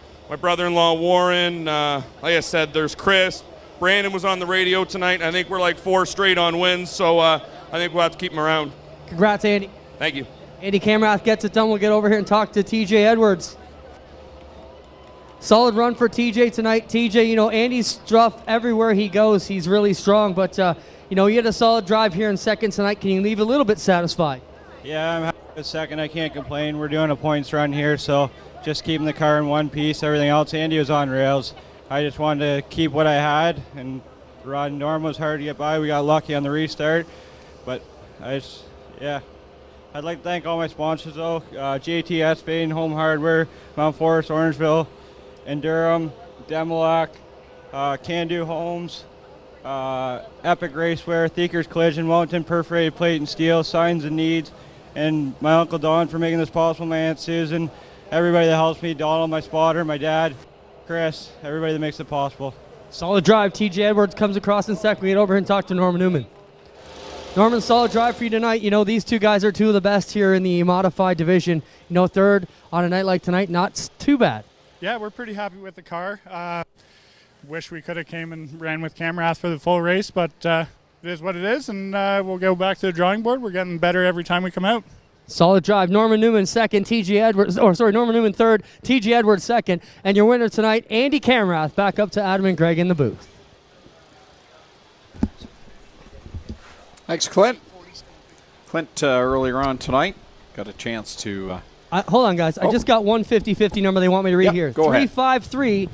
Speaker 17: brother-in-law Warren. Like I said, there's Chris. Brandon was on the radio tonight. I think we're like 4 straight on wins, so I think we'll have to keep him around.
Speaker 2: Congrats, Andy.
Speaker 17: Thank you.
Speaker 2: Andy Camrath gets it done. We'll get over here and talk to TJ Edwards. Solid run for TJ tonight. TJ, Andy's struff everywhere he goes. He's really strong, but, you had a solid drive here in second tonight. Can you leave a little bit satisfied?
Speaker 18: Yeah, I'm happy with second. I can't complain. We're doing a points run here, so just keeping the car in one piece. Everything else, Andy was on rails. I just wanted to keep what I had, and Rod and Norm was hard to get by. We got lucky on the restart, but I'd like to thank all my sponsors though, JTS, Spain, Home Hardware, Mount Forest, Orangeville, and Durham, Demolac, Can Do Homes, Epic Racewear, Thieker's Collision, Mountain Perforated Plate and Steel, Signs and Needs, and my Uncle Don for making this possible, my Aunt Susan, everybody that helps me, Donald, my spotter, my dad, Chris, everybody that makes it possible.
Speaker 2: Solid drive. TJ Edwards comes across in second. We get over here and talk to Norman Newman. Norman, solid drive for you tonight. These two guys are two of the best here in the modified division. Third on a night like tonight, not too bad.
Speaker 19: Yeah, we're pretty happy with the car. Wish we could have came and ran with Camrath for the full race, but it is what it is, and we'll go back to the drawing board. We're getting better every time we come out.
Speaker 2: Solid drive. Norman Newman second, Norman Newman third, TJ Edwards second, and your winner tonight, Andy Camrath. Back up to Adam and Greg in the booth.
Speaker 3: Thanks, Clint. Clint, earlier on tonight, got a chance to...
Speaker 2: hold on, guys. I just got one 50-50 number they want me to read here.
Speaker 3: Go ahead.
Speaker 2: 353-3203,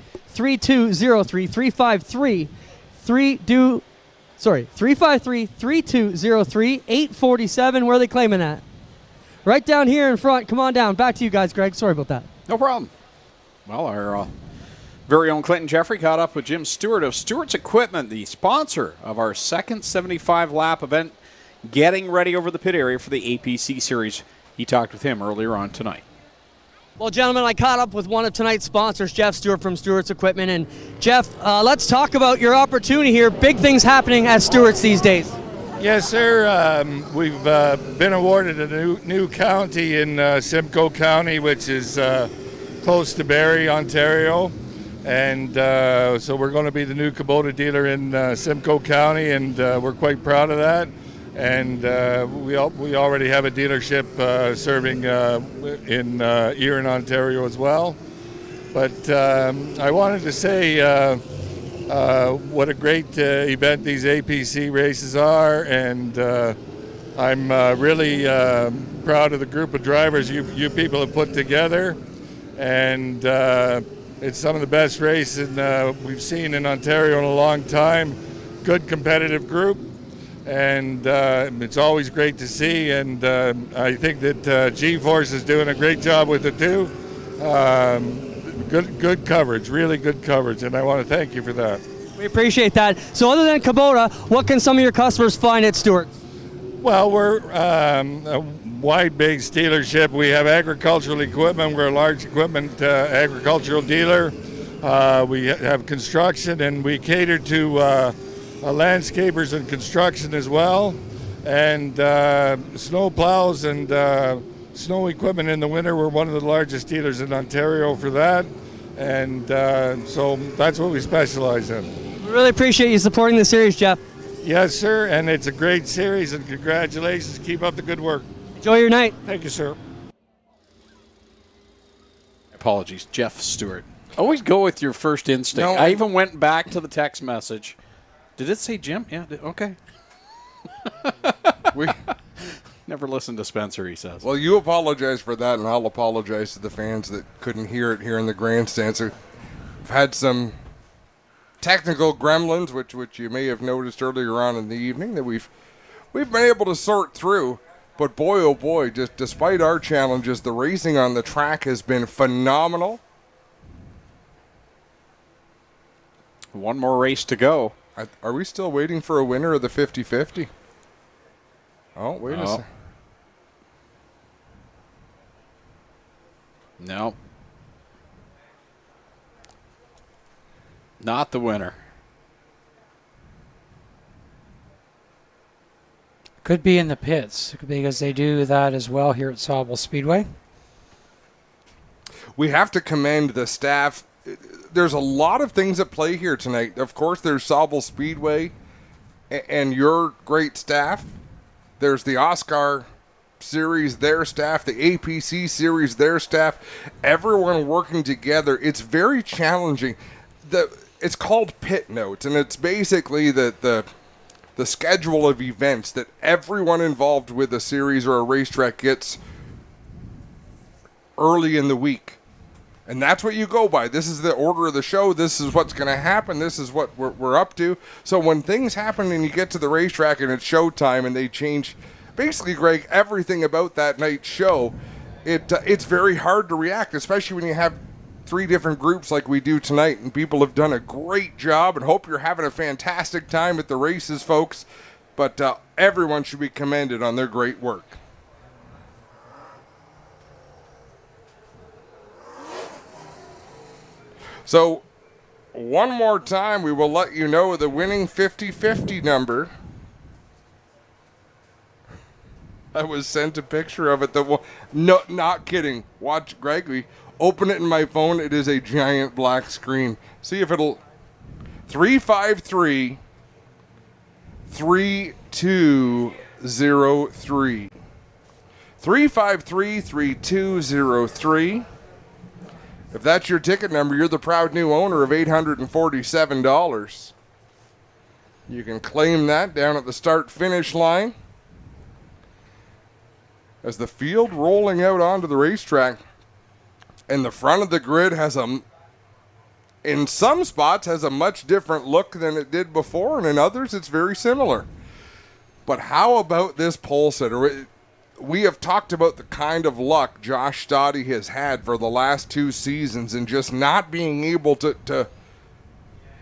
Speaker 2: 353-3203, 847. Where are they claiming that? Right down here in front. Come on down. Back to you guys, Greg. Sorry about that.
Speaker 3: No problem. Well, our very own Clinton Jeffrey caught up with Jim Stewart of Stewart's Equipment, the sponsor of our second 75-lap event, getting ready over the pit area for the APC series. He talked with him earlier on tonight.
Speaker 2: Well, gentlemen, I caught up with one of tonight's sponsors, Jeff Stewart from Stewart's Equipment. And, Jeff, let's talk about your opportunity here. Big things happening at Stewart's these days.
Speaker 20: Yes, sir. We've been awarded a new county in Simcoe County, which is close to Barrie, Ontario. And so we're going to be the new Kubota dealer in Simcoe County, and we're quite proud of that. And we already have a dealership serving in Erin, Ontario as well. But I wanted to say what a great event these APC races are, and I'm really proud of the group of drivers you people have put together. And it's some of the best racing we've seen in Ontario in a long time. Good competitive group. And it's always great to see, and I think that G-Force is doing a great job with it too. Good coverage, really good coverage, and I want to thank you for that.
Speaker 2: We appreciate that. So other than Kubota, what can some of your customers find at Stewart's?
Speaker 20: Well, we're a wide-based dealership. We have agricultural equipment. We're a large equipment agricultural dealer. We have construction, and we cater to landscapers and construction as well, and snow plows and snow equipment in the winter. We're one of the largest dealers in Ontario for that, and so that's what we specialize in.
Speaker 2: We really appreciate you supporting the series, Jeff.
Speaker 20: Yes, sir, and it's a great series, and congratulations. Keep up the good work.
Speaker 2: Enjoy your night.
Speaker 20: Thank you, sir.
Speaker 3: Apologies, Jeff Stewart. Always go with your first instinct.
Speaker 1: No,
Speaker 3: I even went back to the text message. Did it say Jim? Yeah, okay.
Speaker 1: We
Speaker 3: never listened to Spencer, he says.
Speaker 1: Well, you apologize for that, and I'll apologize to the fans that couldn't hear it here in the grandstands. We've had some technical gremlins, which you may have noticed earlier on in the evening, that we've been able to sort through. But boy, oh boy, just despite our challenges, the racing on the track has been phenomenal.
Speaker 3: One more race to go.
Speaker 1: Are we still waiting for a winner of the 50-50? Oh, wait a second.
Speaker 3: No. Not the winner.
Speaker 4: Could be in the pits because they do that as well here at Sauble Speedway.
Speaker 1: We have to commend the staff. There's a lot of things at play here tonight. Of course, there's Sauble Speedway and your great staff. There's the OSCAAR series, their staff, the APC series, their staff, everyone working together. It's very challenging. It's called pit notes, and it's basically the schedule of events that everyone involved with a series or a racetrack gets early in the week. And that's what you go by. This is the order of the show. This is what's going to happen. This is what we're up to. So when things happen and you get to the racetrack and it's showtime and they change, basically, Greg, everything about that night's show, it's very hard to react, especially when you have 3 different groups like we do tonight. And people have done a great job, and hope you're having a fantastic time at the races, folks. But everyone should be commended on their great work. So, one more time, we will let you know the winning 50-50 number. I was sent a picture of it. No, not kidding. Watch, Greg. We open it in my phone. It is a giant black screen. See if it'll... 353 3203. 353 3203. If that's your ticket number, you're the proud new owner of $847. You can claim that down at the start-finish line. As the field rolling out onto the racetrack, and the front of the grid in some spots, has a much different look than it did before, and in others, it's very similar. But how about this pole sitter? We have talked about the kind of luck Josh Stoddy has had for the last 2 seasons and just not being able to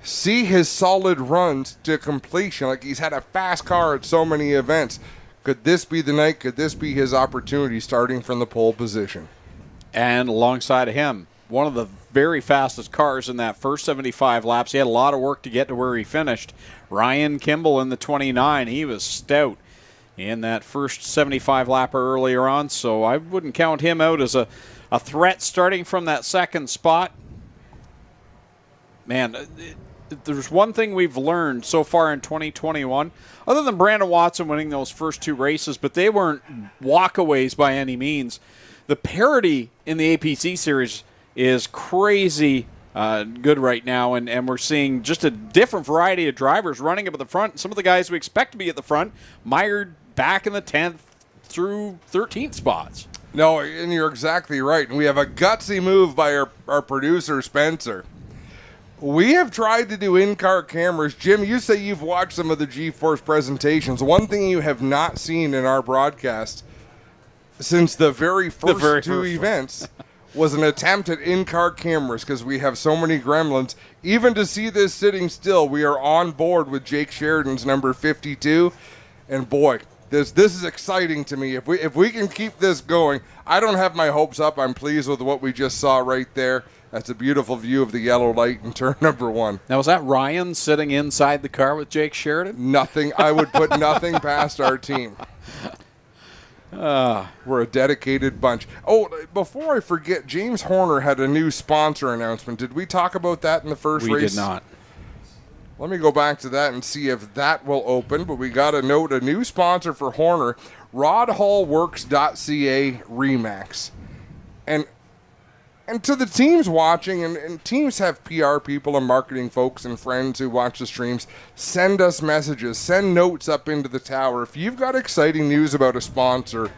Speaker 1: see his solid runs to completion. Like, he's had a fast car at so many events. Could this be the night? Could this be his opportunity starting from the pole position?
Speaker 3: And alongside of him, one of the very fastest cars in that first 75 laps. He had a lot of work to get to where he finished. Ryan Kimball in the 29. He was stout in that first 75 lapper earlier on, so I wouldn't count him out as a threat starting from that second spot. Man, there's one thing we've learned so far in 2021, other than Brandon Watson winning those first 2 races, but they weren't walkaways by any means. The parity in the APC series is crazy good right now, and we're seeing just a different variety of drivers running up at the front. Some of the guys we expect to be at the front mired back in the 10th through 13th spots.
Speaker 1: No, and you're exactly right. And we have a gutsy move by our producer, Spencer. We have tried to do in-car cameras. Jim, you say you've watched some of the G-Force presentations. One thing you have not seen in our broadcast since the very first 2 events was an attempt at in-car cameras, because we have so many gremlins. Even to see this sitting still, we are on board with Jake Sheridan's number 52. And boy, this is exciting to me. If we can keep this going, I don't have my hopes up. I'm pleased with what we just saw right there. That's a beautiful view of the yellow light in turn number 1.
Speaker 3: Now, was that Ryan sitting inside the car with Jake Sheridan?
Speaker 1: Nothing. I would put nothing past our team. We're a dedicated bunch. Oh, before I forget, James Horner had a new sponsor announcement. Did we talk about that in the first race?
Speaker 3: We did not.
Speaker 1: Let me go back to that and see if that will open. But we got a note, a new sponsor for Horner, RodHallWorks.ca Remax. And And to the teams watching, and teams have PR people and marketing folks and friends who watch the streams, send us messages, send notes up into the tower. If you've got exciting news about a sponsor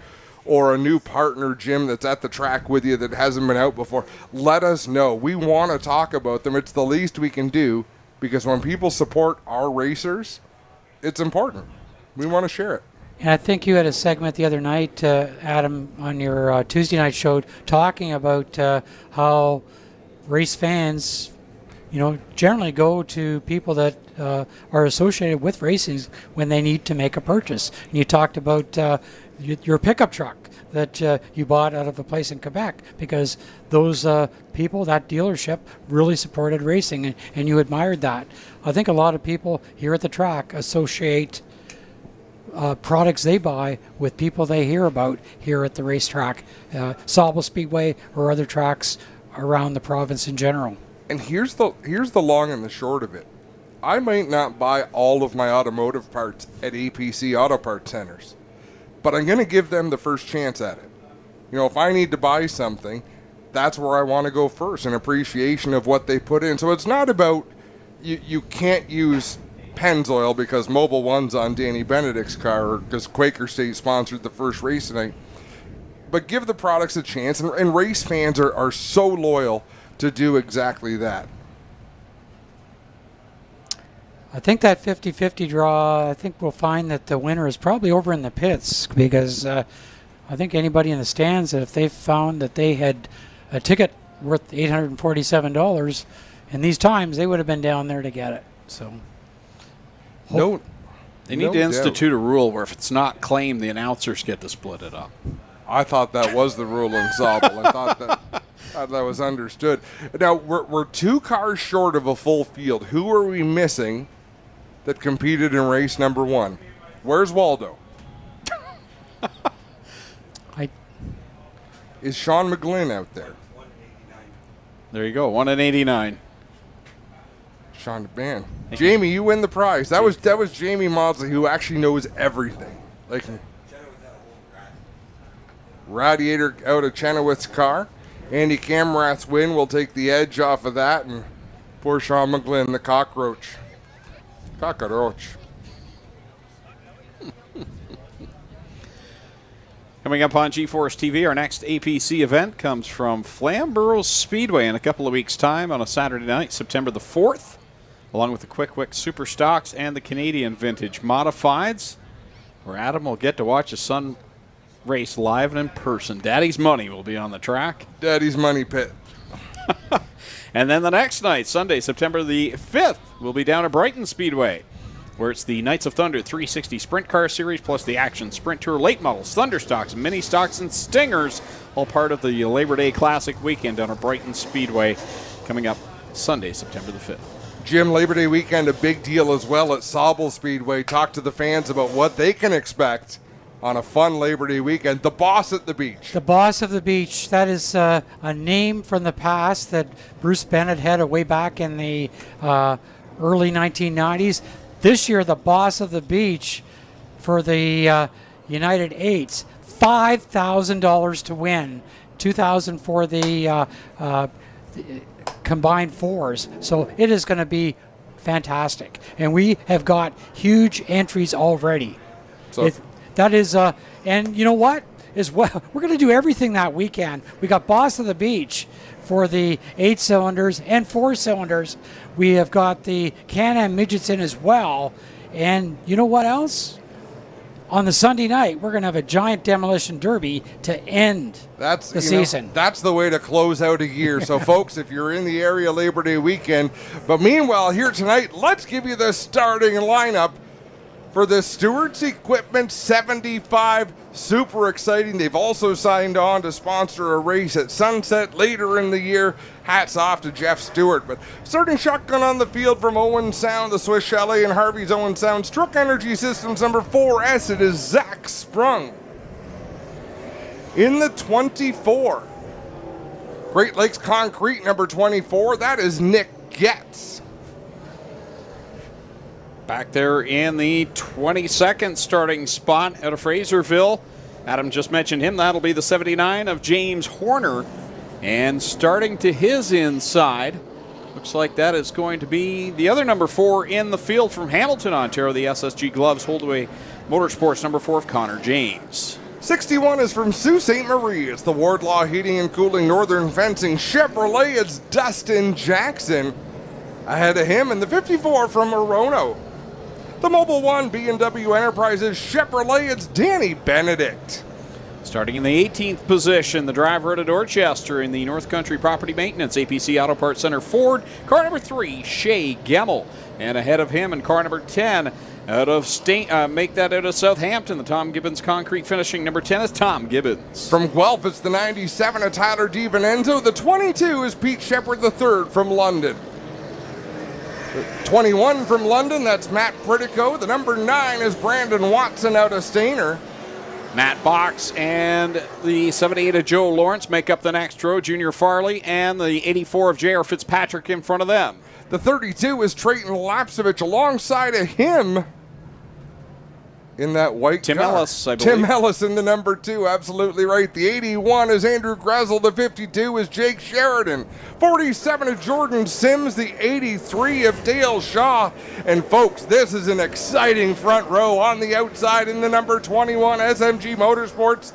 Speaker 1: or a new partner, Jim, that's at the track with you that hasn't been out before, let us know. We want to talk about them. It's the least we can do, because when people support our racers, it's important. We want to share it.
Speaker 4: And I think you had a segment the other night, Adam, on your Tuesday night show, talking about how race fans, generally go to people that are associated with racing when they need to make a purchase. And you talked about your pickup truck that you bought out of a place in Quebec, because those people, that dealership, really supported racing, and you admired that. I think a lot of people here at the track associate products they buy with people they hear about here at the racetrack, Sauble Speedway or other tracks around the province in general.
Speaker 1: And here's the long and the short of it. I might not buy all of my automotive parts at APC Auto Parts Centers, but I'm going to give them the first chance at it. If I need to buy something, that's where I want to go first, in appreciation of what they put in. So it's not about you can't use Pennzoil because Mobil 1's on Danny Benedict's car, or because Quaker State sponsored the first race tonight. But give the products a chance, and race fans are so loyal to do exactly that.
Speaker 4: I think that 50-50 draw, I think we'll find that the winner is probably over in the pits, because I think anybody in the stands, if they found that they had a ticket worth $847 in these times, they would have been down there to get it. So
Speaker 3: they need to institute a rule where if it's not claimed, the announcers get to split it up.
Speaker 1: I thought that was the rule in Sauble. I thought that was understood. Now, we're 2 cars short of a full field. Who are we missing that competed in race number 1? Where's Waldo? Is Sean McGlynn out there?
Speaker 3: There you go, 1 in 89.
Speaker 1: Sean, man, Jamie, you win the prize. That was Jamie Maudsley, who actually knows everything. Like, radiator out of Chenoweth's car. Andy Camrath's win will take the edge off of that, and poor Sean McGlynn, the cockroach.
Speaker 3: Coming up on GeForce TV, our next APC event comes from Flamborough Speedway in a couple of weeks' time on a Saturday night, September the 4th, along with the Quick Super Stocks and the Canadian Vintage Modifieds, where Adam will get to watch his son race live and in person. Daddy's Money will be on the track.
Speaker 1: Daddy's Money Pit.
Speaker 3: And then the next night, Sunday, September the 5th, we'll be down at Brighton Speedway, where it's the Knights of Thunder 360 Sprint Car Series plus the Action Sprint Tour Late Models, Thunder Stocks, Mini Stocks, and Stingers, all part of the Labor Day Classic weekend down at Brighton Speedway, coming up Sunday, September the 5th.
Speaker 1: Jim, Labor Day weekend, a big deal as well at Sauble Speedway. Talk to the fans about what they can expect on a fun Labor Day weekend. The Boss at the Beach.
Speaker 4: The Boss of the Beach. That is a name from the past that Bruce Bennett had way back in the early 1990s. This year, the Boss of the Beach for the United Eights, $5,000 to win, $2,000 for the combined fours. So it is going to be fantastic, and we have got huge entries already.
Speaker 1: So
Speaker 4: that is, and you know what? We're going to do everything that weekend. We got Boss of the Beach for the 8 cylinders and 4 cylinders. We have got the Can-Am midgets in as well. And you know what else? On the Sunday night, we're going to have a giant demolition derby to end the season.
Speaker 1: That's the way to close out a year. So, folks, if you're in the area Labor Day weekend, but meanwhile, here tonight, let's give you the starting lineup for the Stewart's Equipment 75. Super exciting. They've also signed on to sponsor a race at Sunset later in the year. Hats off to Jeff Stewart. But starting shotgun on the field from Owen Sound, the Swiss Chalet and Harvey's Owen Sound. Struck Energy Systems number 4S, it is Zach Sprung. In the 24, Great Lakes Concrete number 24, that is Nick Getz.
Speaker 3: Back there in the 22nd starting spot out of Fraserville. Adam just mentioned him. That'll be the 79 of James Horner. And starting to his inside, looks like that is going to be the other number 4 in the field from Hamilton, Ontario, the SSG Gloves Holdaway Motorsports number 4 of Connor James.
Speaker 1: 61 is from Sault Ste. Marie. It's the Wardlaw Heating and Cooling Northern Fencing Chevrolet. It's Dustin Jackson. Ahead of him in the 54 from Orono. The Mobile One B&W Enterprises Chevrolet. It's Danny Benedict.
Speaker 3: Starting in the 18th position, the driver out of Dorchester in the North Country Property Maintenance APC Auto Parts Center Ford. Car number 3, Shea Gemmel. And ahead of him in car number 10, out of Southampton, the Tom Gibbons Concrete Finishing. Number 10 is Tom Gibbons.
Speaker 1: From Guelph, it's the 97 of Tyler DiVincenzo. The 22 is Pete Shepard III from London. The 21 from London, that's Matt Pritico. The number 9 is Brandon Watson out of Stainer.
Speaker 3: Matt Box and the 78 of Joe Lawrence make up the next row. Junior Farley and the 84 of J.R. Fitzpatrick in front of them.
Speaker 1: The 32 is Trayton Lapsevich alongside of him in that white
Speaker 3: Tim
Speaker 1: car.
Speaker 3: Ellis, I believe.
Speaker 1: Tim Ellis in the number 2, absolutely right. The 81 is Andrew Gressel. The 52 is Jake Sheridan. 47 of Jordan Sims. The 83 of Dale Shaw. And folks, this is an exciting front row on the outside in the number 21 SMG Motorsports.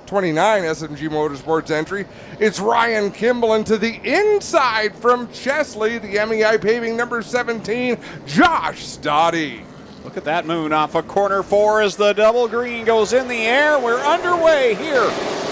Speaker 1: 29 SMG Motorsports entry. It's Ryan Kimball, and to the inside from Chesley, the MEI Paving number 17, Josh Stoddy.
Speaker 3: Look at that moon off of corner 4 as the double green goes in the air. We're underway here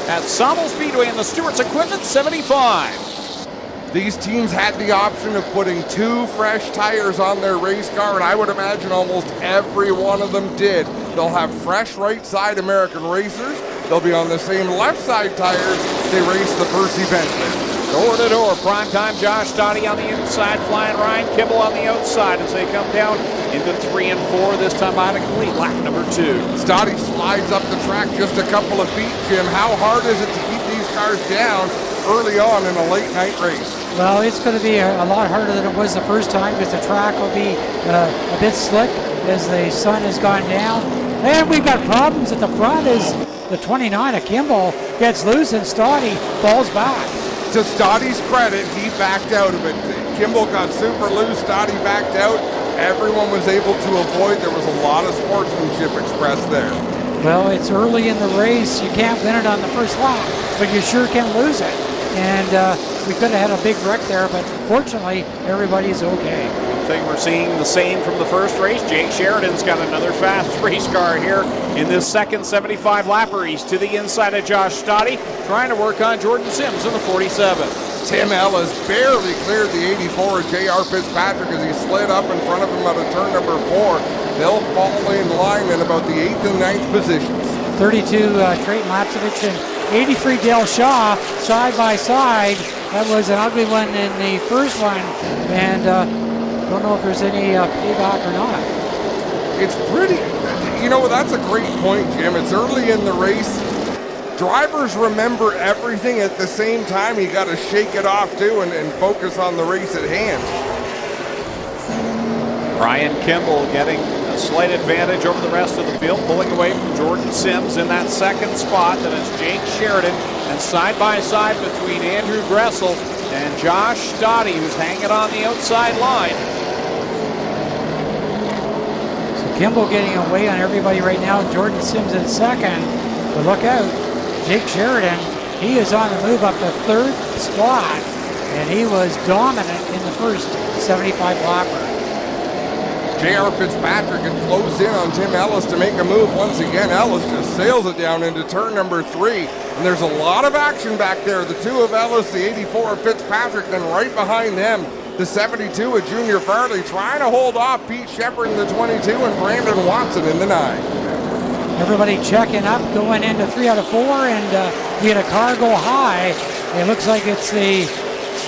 Speaker 3: at Sauble Speedway in the Stewart's Equipment 75.
Speaker 1: These teams had the option of putting 2 fresh tires on their race car, and I would imagine almost every one of them did. They'll have fresh right side American racers. They'll be on the same left side tires they raced the first event with.
Speaker 3: Door to door, primetime Josh Stoddy on the inside, flying Ryan Kimball on the outside as they come down into 3 and 4, this time by the complete lap number 2.
Speaker 1: Stoddy slides up the track just a couple of feet, Jim. How hard is it to keep these cars down early on in a late night race?
Speaker 4: Well, it's going to be a lot harder than it was the first time because the track will be a bit slick as the sun has gone down. And we've got problems at the front as the 29 of Kimball gets loose and Stoddy falls back.
Speaker 1: To Stoddy's credit, he backed out of it. Kimball got super loose, Stoddy backed out. Everyone was able to avoid. There was a lot of sportsmanship expressed there.
Speaker 4: Well, it's early in the race. You can't win it on the first lap, but you sure can lose it. And we could have had a big wreck there, but fortunately, everybody's okay.
Speaker 3: I think we're seeing the same from the first race. Jake Sheridan's got another fast race car here in this second 75 lapper. He's to the inside of Josh Stoddy, trying to work on Jordan Sims in the 47.
Speaker 1: Tim Ellis barely cleared the 84 of J.R. Fitzpatrick as he slid up in front of him out of turn number 4. They'll fall in line in about the 8th and 9th positions.
Speaker 4: 32 Trayton Lapsevich and 83 Dale Shaw side by side. That was an ugly one in the first one, and don't know if there's any payback or not.
Speaker 1: It's pretty, that's a great point, Jim. It's early in the race. Drivers remember everything at the same time. You got to shake it off too and focus on the race at hand.
Speaker 3: Ryan Kimball getting a slight advantage over the rest of the field, pulling away from Jordan Sims in that second spot. Then it's Jake Sheridan, and side by side between Andrew Gressel and Josh Stoddy, who's hanging on the outside line.
Speaker 4: So Kimball getting away on everybody right now. Jordan Sims in second, but look out. Jake Sheridan, he is on the move up to 3rd spot, and he was dominant in the first 75 lapper.
Speaker 1: J.R. Fitzpatrick had closed in on Tim Ellis to make a move once again. Ellis just sails it down into turn number 3, and there's a lot of action back there. The 2 of Ellis, the 84 of Fitzpatrick, then right behind them, the 72 of Junior Farley, trying to hold off Pete Shepard in the 22 and Brandon Watson in the 9.
Speaker 4: Everybody checking up, going into 3 out of 4, and we had a car go high. It looks like it's the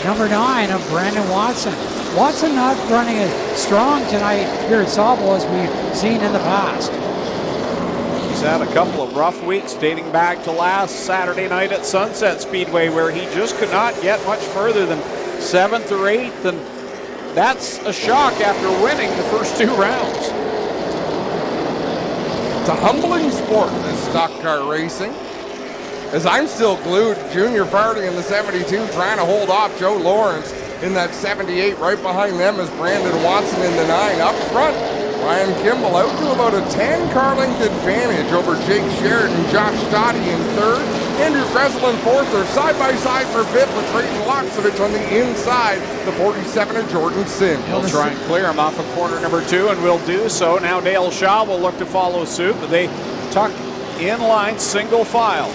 Speaker 4: number 9 of Brandon Watson. Watson not running as strong tonight here at Sauble as we've seen in the past.
Speaker 3: He's had a couple of rough weeks dating back to last Saturday night at Sunset Speedway, where he just could not get much further than 7th or 8th, and that's a shock after winning the first 2 rounds.
Speaker 1: It's a humbling sport, this stock car racing. as I'm still glued, Junior Farley in the 72 trying to hold off Joe Lawrence in that 78. Right behind them is Brandon Watson in the 9. Up front, Ryan Kimball out to about a 10-car length advantage over Jake Sheridan, Josh Stotty in 3rd. Andrew Gressel in 4th. They're side by side for 5th with Creighton Loxovich on the inside, the 47 of Jordan Sims.
Speaker 3: He'll try and clear him off of corner number 2 and will do so. Now Dale Shaw will look to follow suit, but they tuck in line single file.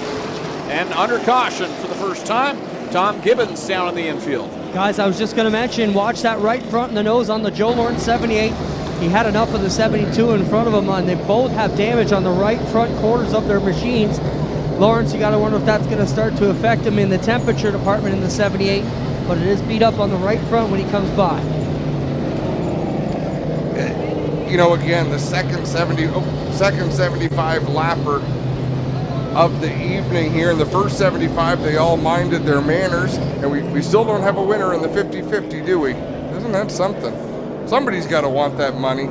Speaker 3: And under caution for the first time, Tom Gibbons down in the infield.
Speaker 2: Guys, I was just going to mention, watch that right front and the nose on the Joe Lawrence 78. He had enough of the 72 in front of him, and they both have damage on the right front quarters of their machines. Lawrence, you got to wonder if that's going to start to affect him in the temperature department in the 78, but it is beat up on the right front when he comes by.
Speaker 1: You know, again, the second 75 lapper of the evening here. In the first 75, they all minded their manners, and we still don't have a winner in the 50-50, do we? Isn't that something? Somebody's got to want that money.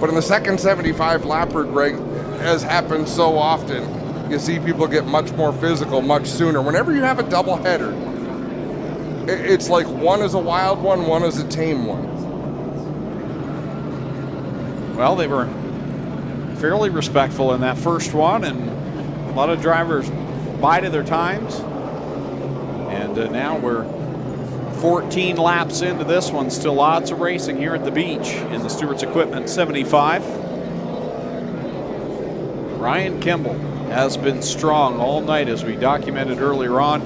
Speaker 1: But in the second 75 lapper, Greg, as happens so often, you see people get much more physical much sooner. Whenever you have a doubleheader, it's like one is a wild one is a tame one.
Speaker 3: Well, they were fairly respectful in that first one, and a lot of drivers bided their times. And now we're 14 laps into this one. Still lots of racing here at the beach in the Stewart's Equipment 75. Ryan Kimball has been strong all night, as we documented earlier on,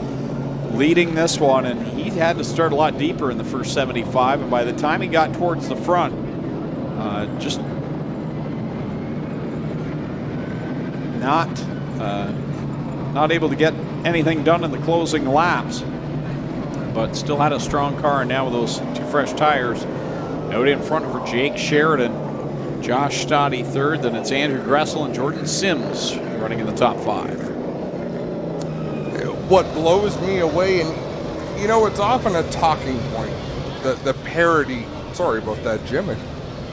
Speaker 3: leading this one, and he had to start a lot deeper in the first 75, and by the time he got towards the front, just not able to get anything done in the closing laps, but still had a strong car. And now with those 2 fresh tires, out in front for Jake Sheridan, Josh Stotty 3rd, then it's Andrew Gressel and Jordan Sims running in the top 5.
Speaker 1: What blows me away, and you know, it's often a talking point, the parody. Sorry about that, Jim. I'm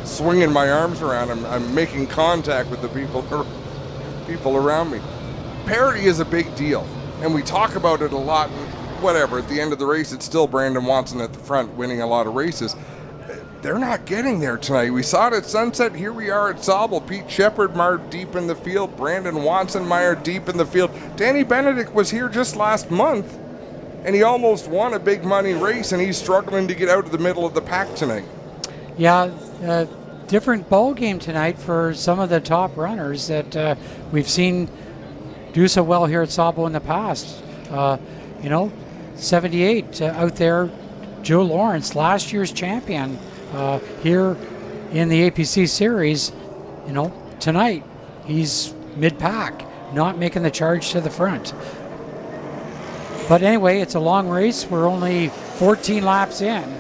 Speaker 1: swinging my arms around. I'm making contact with the people around me. Parity is a big deal, and we talk about it a lot. Whatever, at the end of the race, it's still Brandon Watson at the front winning a lot of races. They're not getting there tonight. We saw it at Sunset. Here we are at Sauble. Pete Shepard mired deep in the field. Brandon Watson mired deep in the field. Danny Benedict was here just last month, and he almost won a big money race, and he's struggling to get out of the middle of the pack tonight.
Speaker 4: Yeah, different ball game tonight for some of the top runners that we've seen do so well here at Sauble in the past. 78 out there, Joe Lawrence, last year's champion here in the APC series. Tonight he's mid-pack, not making the charge to the front. But anyway, it's a long race. We're only 14 laps in.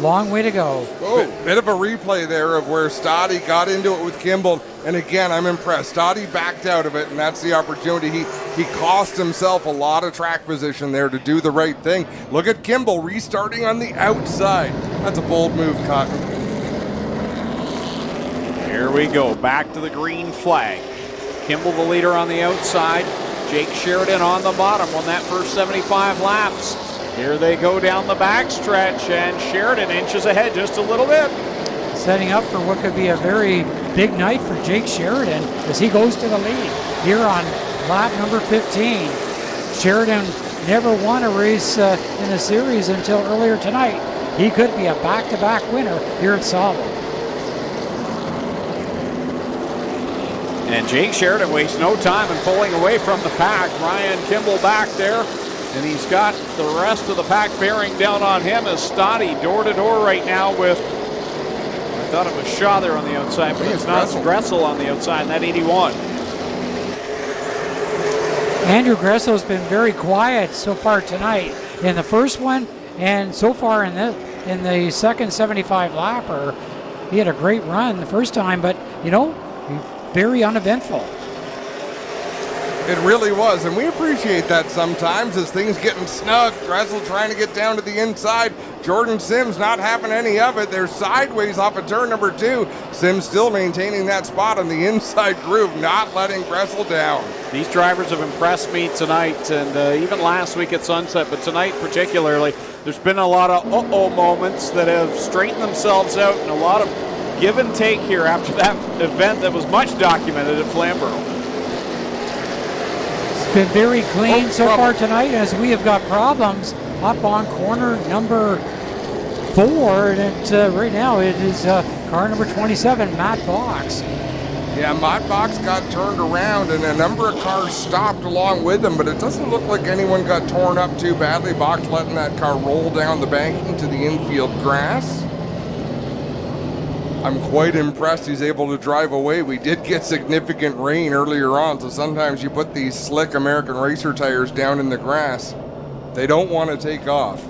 Speaker 4: Long way to go.
Speaker 1: Oh, bit of a replay there of where Stotty got into it with Kimball. And again, I'm impressed. Stotty backed out of it, and that's the opportunity. He cost himself a lot of track position there to do the right thing. Look at Kimball restarting on the outside. That's a bold move, Cotton.
Speaker 3: Here we go, back to the green flag. Kimball the leader on the outside. Jake Sheridan on the bottom on that first 75 laps. Here they go down the backstretch, and Sheridan inches ahead just a little bit.
Speaker 4: Setting up for what could be a very big night for Jake Sheridan as he goes to the lead here on lap number 15. Sheridan never won a race in the series until earlier tonight. He could be a back-to-back winner here at Sauble.
Speaker 3: And Jake Sheridan wastes no time in pulling away from the pack. Ryan Kimball back there. And he's got the rest of the pack bearing down on him as Stotty door-to-door right now with, I thought it was Shaw there on the outside, but it's not. Gressel on the outside in that 81.
Speaker 4: Andrew Gressel has been very quiet so far tonight in the first one, and so far in the second 75 lapper. He had a great run the first time, but very uneventful.
Speaker 1: It really was, and we appreciate that sometimes as things getting snug. Gressel trying to get down to the inside. Jordan Sims not having any of it. They're sideways off of turn number 2. Sims still maintaining that spot on the inside groove, not letting Gressel down.
Speaker 3: These drivers have impressed me tonight, and even last week at Sunset, but tonight particularly, there's been a lot of uh-oh moments that have straightened themselves out, and a lot of give and take here after that event that was much documented at Flamborough.
Speaker 4: It's been very clean so far tonight, as we have got problems up on corner number 4, and right now it is car number 27, Matt Box.
Speaker 1: Yeah, Matt Box got turned around and a number of cars stopped along with him, but it doesn't look like anyone got torn up too badly. Box letting that car roll down the bank into the infield grass. I'm quite impressed he's able to drive away. We did get significant rain earlier on, so sometimes you put these slick American Racer tires down in the grass. They don't want to take off.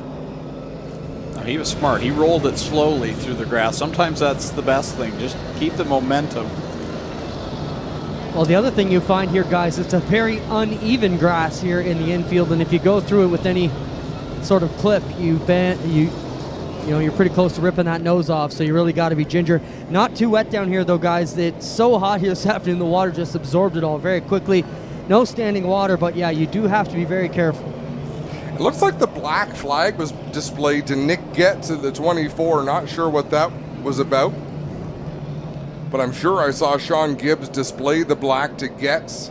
Speaker 3: He was smart. He rolled it slowly through the grass. Sometimes that's the best thing. Just keep the momentum.
Speaker 2: Well, the other thing you find here, guys, it's a very uneven grass here in the infield, and if you go through it with any sort of clip, you're pretty close to ripping that nose off, so you really got to be ginger. Not too wet down here, though, guys. It's so hot here this afternoon, the water just absorbed it all very quickly. No standing water, but yeah, you do have to be very careful.
Speaker 1: It looks like the black flag was displayed to Nick Getz at the 24. Not sure what that was about, but I'm sure I saw Sean Gibbs display the black to Getz.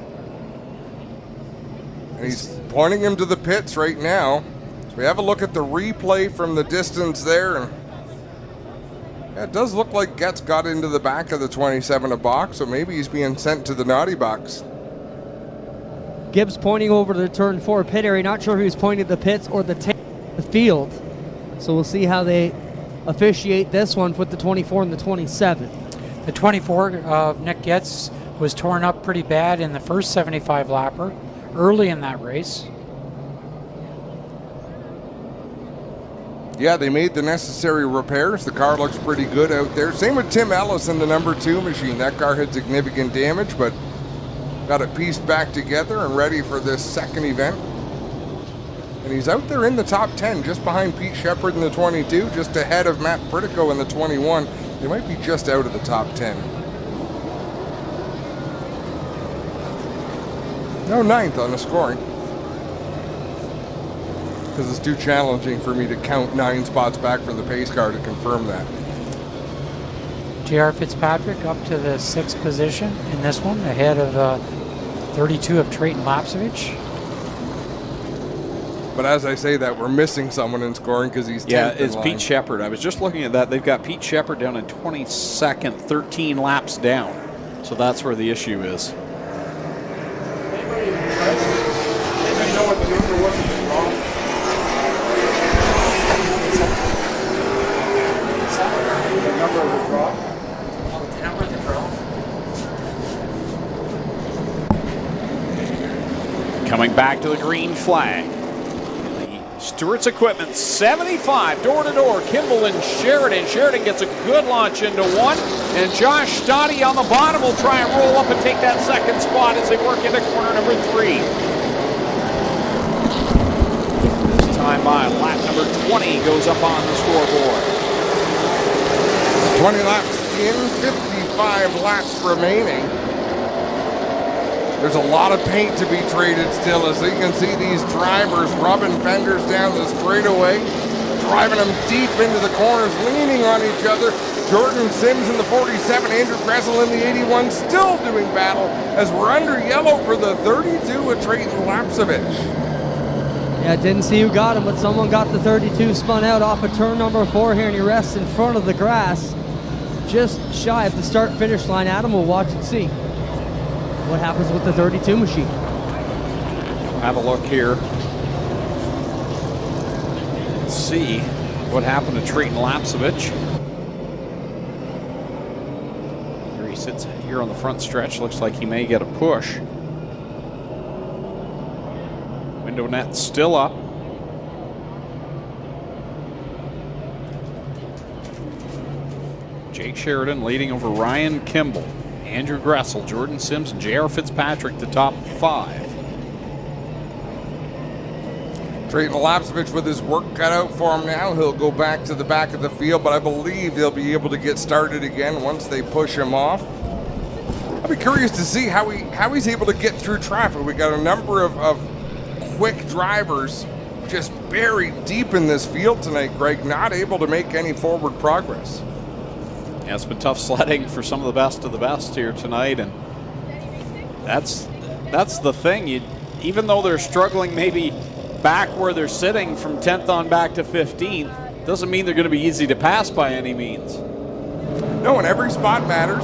Speaker 1: And he's pointing him to the pits right now. So we have a look at the replay from the distance there. And yeah, it does look like Getz got into the back of the 27 of Box, so maybe he's being sent to the naughty box.
Speaker 2: Gibbs pointing over to the turn 4 pit area. Not sure if he was pointing at the pits or the field. So we'll see how they officiate this one with the 24 and the 27.
Speaker 4: The 24 of Nick Getz was torn up pretty bad in the first 75 lapper early in that race.
Speaker 1: Yeah, they made the necessary repairs. The car looks pretty good out there. Same with Tim Ellis in the number 2 machine. That car had significant damage, but got it pieced back together and ready for this second event. And he's out there in the top 10, just behind Pete Shepard in the 22, just ahead of Matt Pritico in the 21. They might be just out of the top 10. No, 9th on the scoring. Because it's too challenging for me to count 9 spots back from the pace car to confirm that.
Speaker 4: J.R. Fitzpatrick up to the 6th position in this one, ahead of 32 of Trayton Lapsevich.
Speaker 1: But as I say that, we're missing someone in scoring because he's 10th.
Speaker 3: Yeah, it's Pete Shepard. I was just looking at that. They've got Pete Shepard down in 22nd, 13 laps down. So that's where the issue is.
Speaker 1: Anybody know what the number was? The number of the draw?
Speaker 4: The number of the draw.
Speaker 3: Coming back to the green flag. Stewart's Equipment, 75 door-to-door. Kimball and Sheridan. Sheridan gets a good launch into one. And Josh Stoddy on the bottom will try and roll up and take that second spot as they work into corner number 3. This time by lap number 20 goes up on the scoreboard.
Speaker 1: 20 laps in, 55 laps remaining. There's a lot of paint to be traded still, as you can see these drivers rubbing fenders down the straightaway, driving them deep into the corners, leaning on each other. Jordan Sims in the 47, Andrew Gressel in the 81, still doing battle as we're under yellow for the 32 with Trayton Lapsevich.
Speaker 2: Yeah, didn't see who got him, but someone got the 32 spun out off of turn number 4 here, and he rests in front of the grass, just shy of the start-finish line. Adam will watch and see what happens with the 32 machine.
Speaker 3: Have a look here. Let's see what happened to Trayton Lapsevich. Here he sits here on the front stretch. Looks like he may get a push. Window net still up. Jake Sheridan leading over Ryan Kimball. Andrew Gressel, Jordan Sims, and J.R. Fitzpatrick, the top 5.
Speaker 1: Drayton Lapsevich with his work cut out for him now. He'll go back to the back of the field, but I believe they'll be able to get started again once they push him off. I'll be curious to see how he's able to get through traffic. We got a number of quick drivers just buried deep in this field tonight, Greg, not able to make any forward progress.
Speaker 3: Yeah, it's been tough sledding for some of the best here tonight, and that's the thing. Even though they're struggling maybe back where they're sitting from 10th on back to 15th, doesn't mean they're going to be easy to pass by any means.
Speaker 1: No, and every spot matters.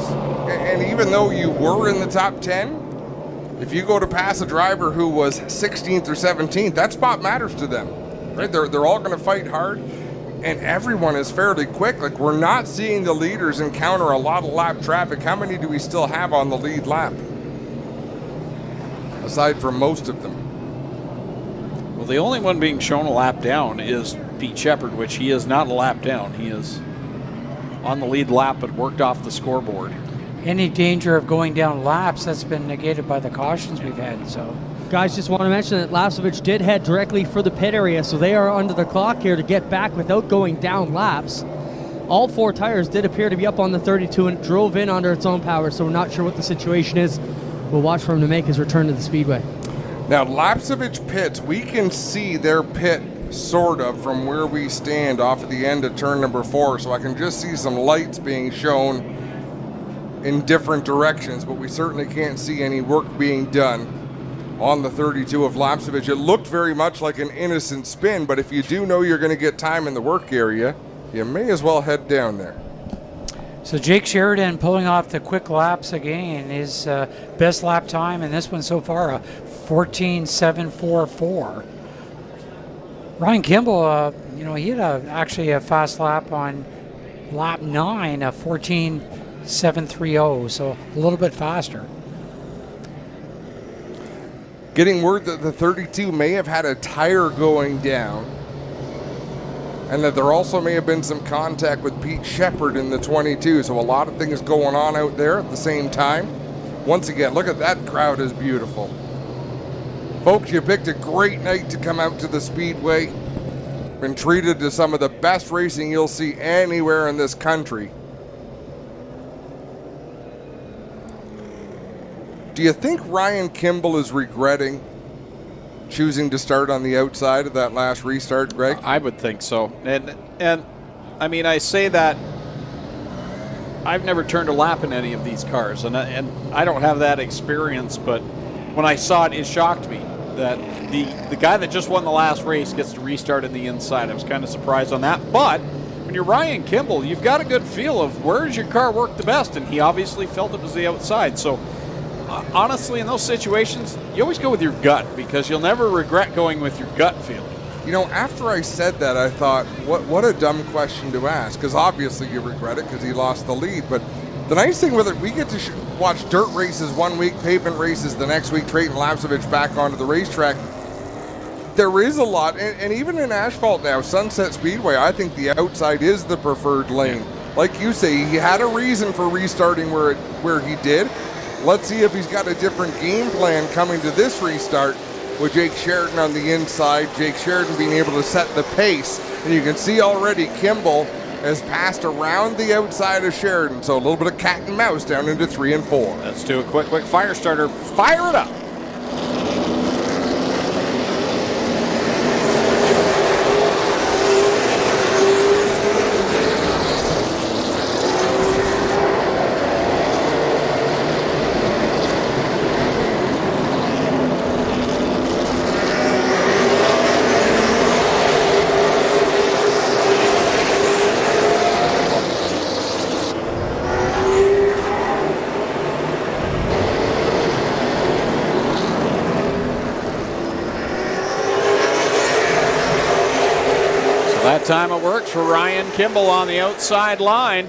Speaker 1: And even though you were in the top 10, if you go to pass a driver who was 16th or 17th, that spot matters to them. Right? They're all going to fight hard, and everyone is fairly quick. Like, we're not seeing the leaders encounter a lot of lap traffic. How many do we still have on the lead lap? Aside from most of them.
Speaker 3: Well, the only one being shown a lap down is Pete Shepard, which he is not a lap down. He is on the lead lap but worked off the scoreboard.
Speaker 4: Any danger of going down laps, that's been negated by the cautions we've had. So,
Speaker 2: guys, just want to mention that Lapsevich did head directly for the pit area, so they are under the clock here to get back without going down laps. All 4 tires did appear to be up on the 32 and drove in under its own power, so we're not sure what the situation is. We'll watch for him to make his return to the speedway.
Speaker 1: Now, Lapsevich pits, we can see their pit sort of from where we stand off at the end of turn number 4, so I can just see some lights being shown in different directions, but we certainly can't see any work being done on the 32 of Lapsevich. It looked very much like an innocent spin, but if you do know you're going to get time in the work area, you may as well head down there.
Speaker 4: So Jake Sheridan pulling off the quick laps again. His best lap time in this one so far, a 14.744. Ryan Kimball, he had actually a fast lap on lap 9, a 14.730, so a little bit faster.
Speaker 1: Getting word that the 32 may have had a tire going down, and that there also may have been some contact with Pete Shepard in the 22, so a lot of things going on out there at the same time. Once again, look at that crowd, is beautiful. Folks, you picked a great night to come out to the Speedway. Been treated to some of the best racing you'll see anywhere in this country. Do you think Ryan Kimball is regretting choosing to start on the outside of that last restart, Greg?
Speaker 3: I would think so. And I mean, I say that I've never turned a lap in any of these cars, and I don't have that experience, but when I saw it, it shocked me that the guy that just won the last race gets to restart in the inside. I was kind of surprised on that, but when you're Ryan Kimball, you've got a good feel of where does your car work the best, and he obviously felt it was the outside. So honestly, in those situations, you always go with your gut, because you'll never regret going with your gut feeling.
Speaker 1: You know, after I said that, I thought, what a dumb question to ask, because obviously you regret it because he lost the lead. But the nice thing with it, we get to watch dirt races one week, pavement races the next week, Drayton Lapsevich back onto the racetrack. There is a lot, and even in asphalt now, Sunset Speedway, I think the outside is the preferred lane. Like you say, he had a reason for restarting where he did. Let's see if he's got a different game plan coming to this restart with Jake Sheridan on the inside. Jake Sheridan being able to set the pace. And you can see already Kimball has passed around the outside of Sheridan. So a little bit of cat and mouse down into 3 and 4.
Speaker 3: Let's do a quick fire starter. Fire it up. That time it works for Ryan Kimball on the outside line.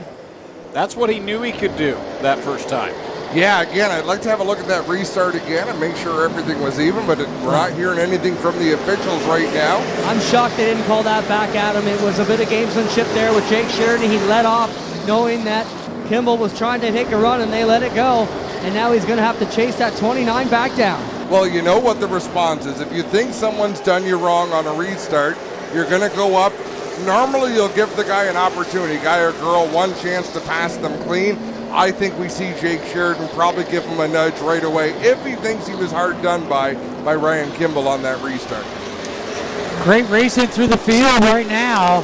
Speaker 3: That's what he knew he could do that first time.
Speaker 1: Yeah, again, I'd like to have a look at that restart again and make sure everything was even, but we're not hearing anything from the officials right now.
Speaker 2: I'm shocked they didn't call that back at him. It was a bit of gamesmanship there with Jake Sheridan. He let off knowing that Kimball was trying to take a run, and they let it go. And now he's going to have to chase that 29 back down.
Speaker 1: Well, you know what the response is. If you think someone's done you wrong on a restart, you're going to go up. Normally, you'll give the guy an opportunity, guy or girl, one chance to pass them clean. I think we see Jake Sheridan probably give him a nudge right away if he thinks he was hard done by Ryan Kimball on that restart.
Speaker 4: Great racing through the field right now.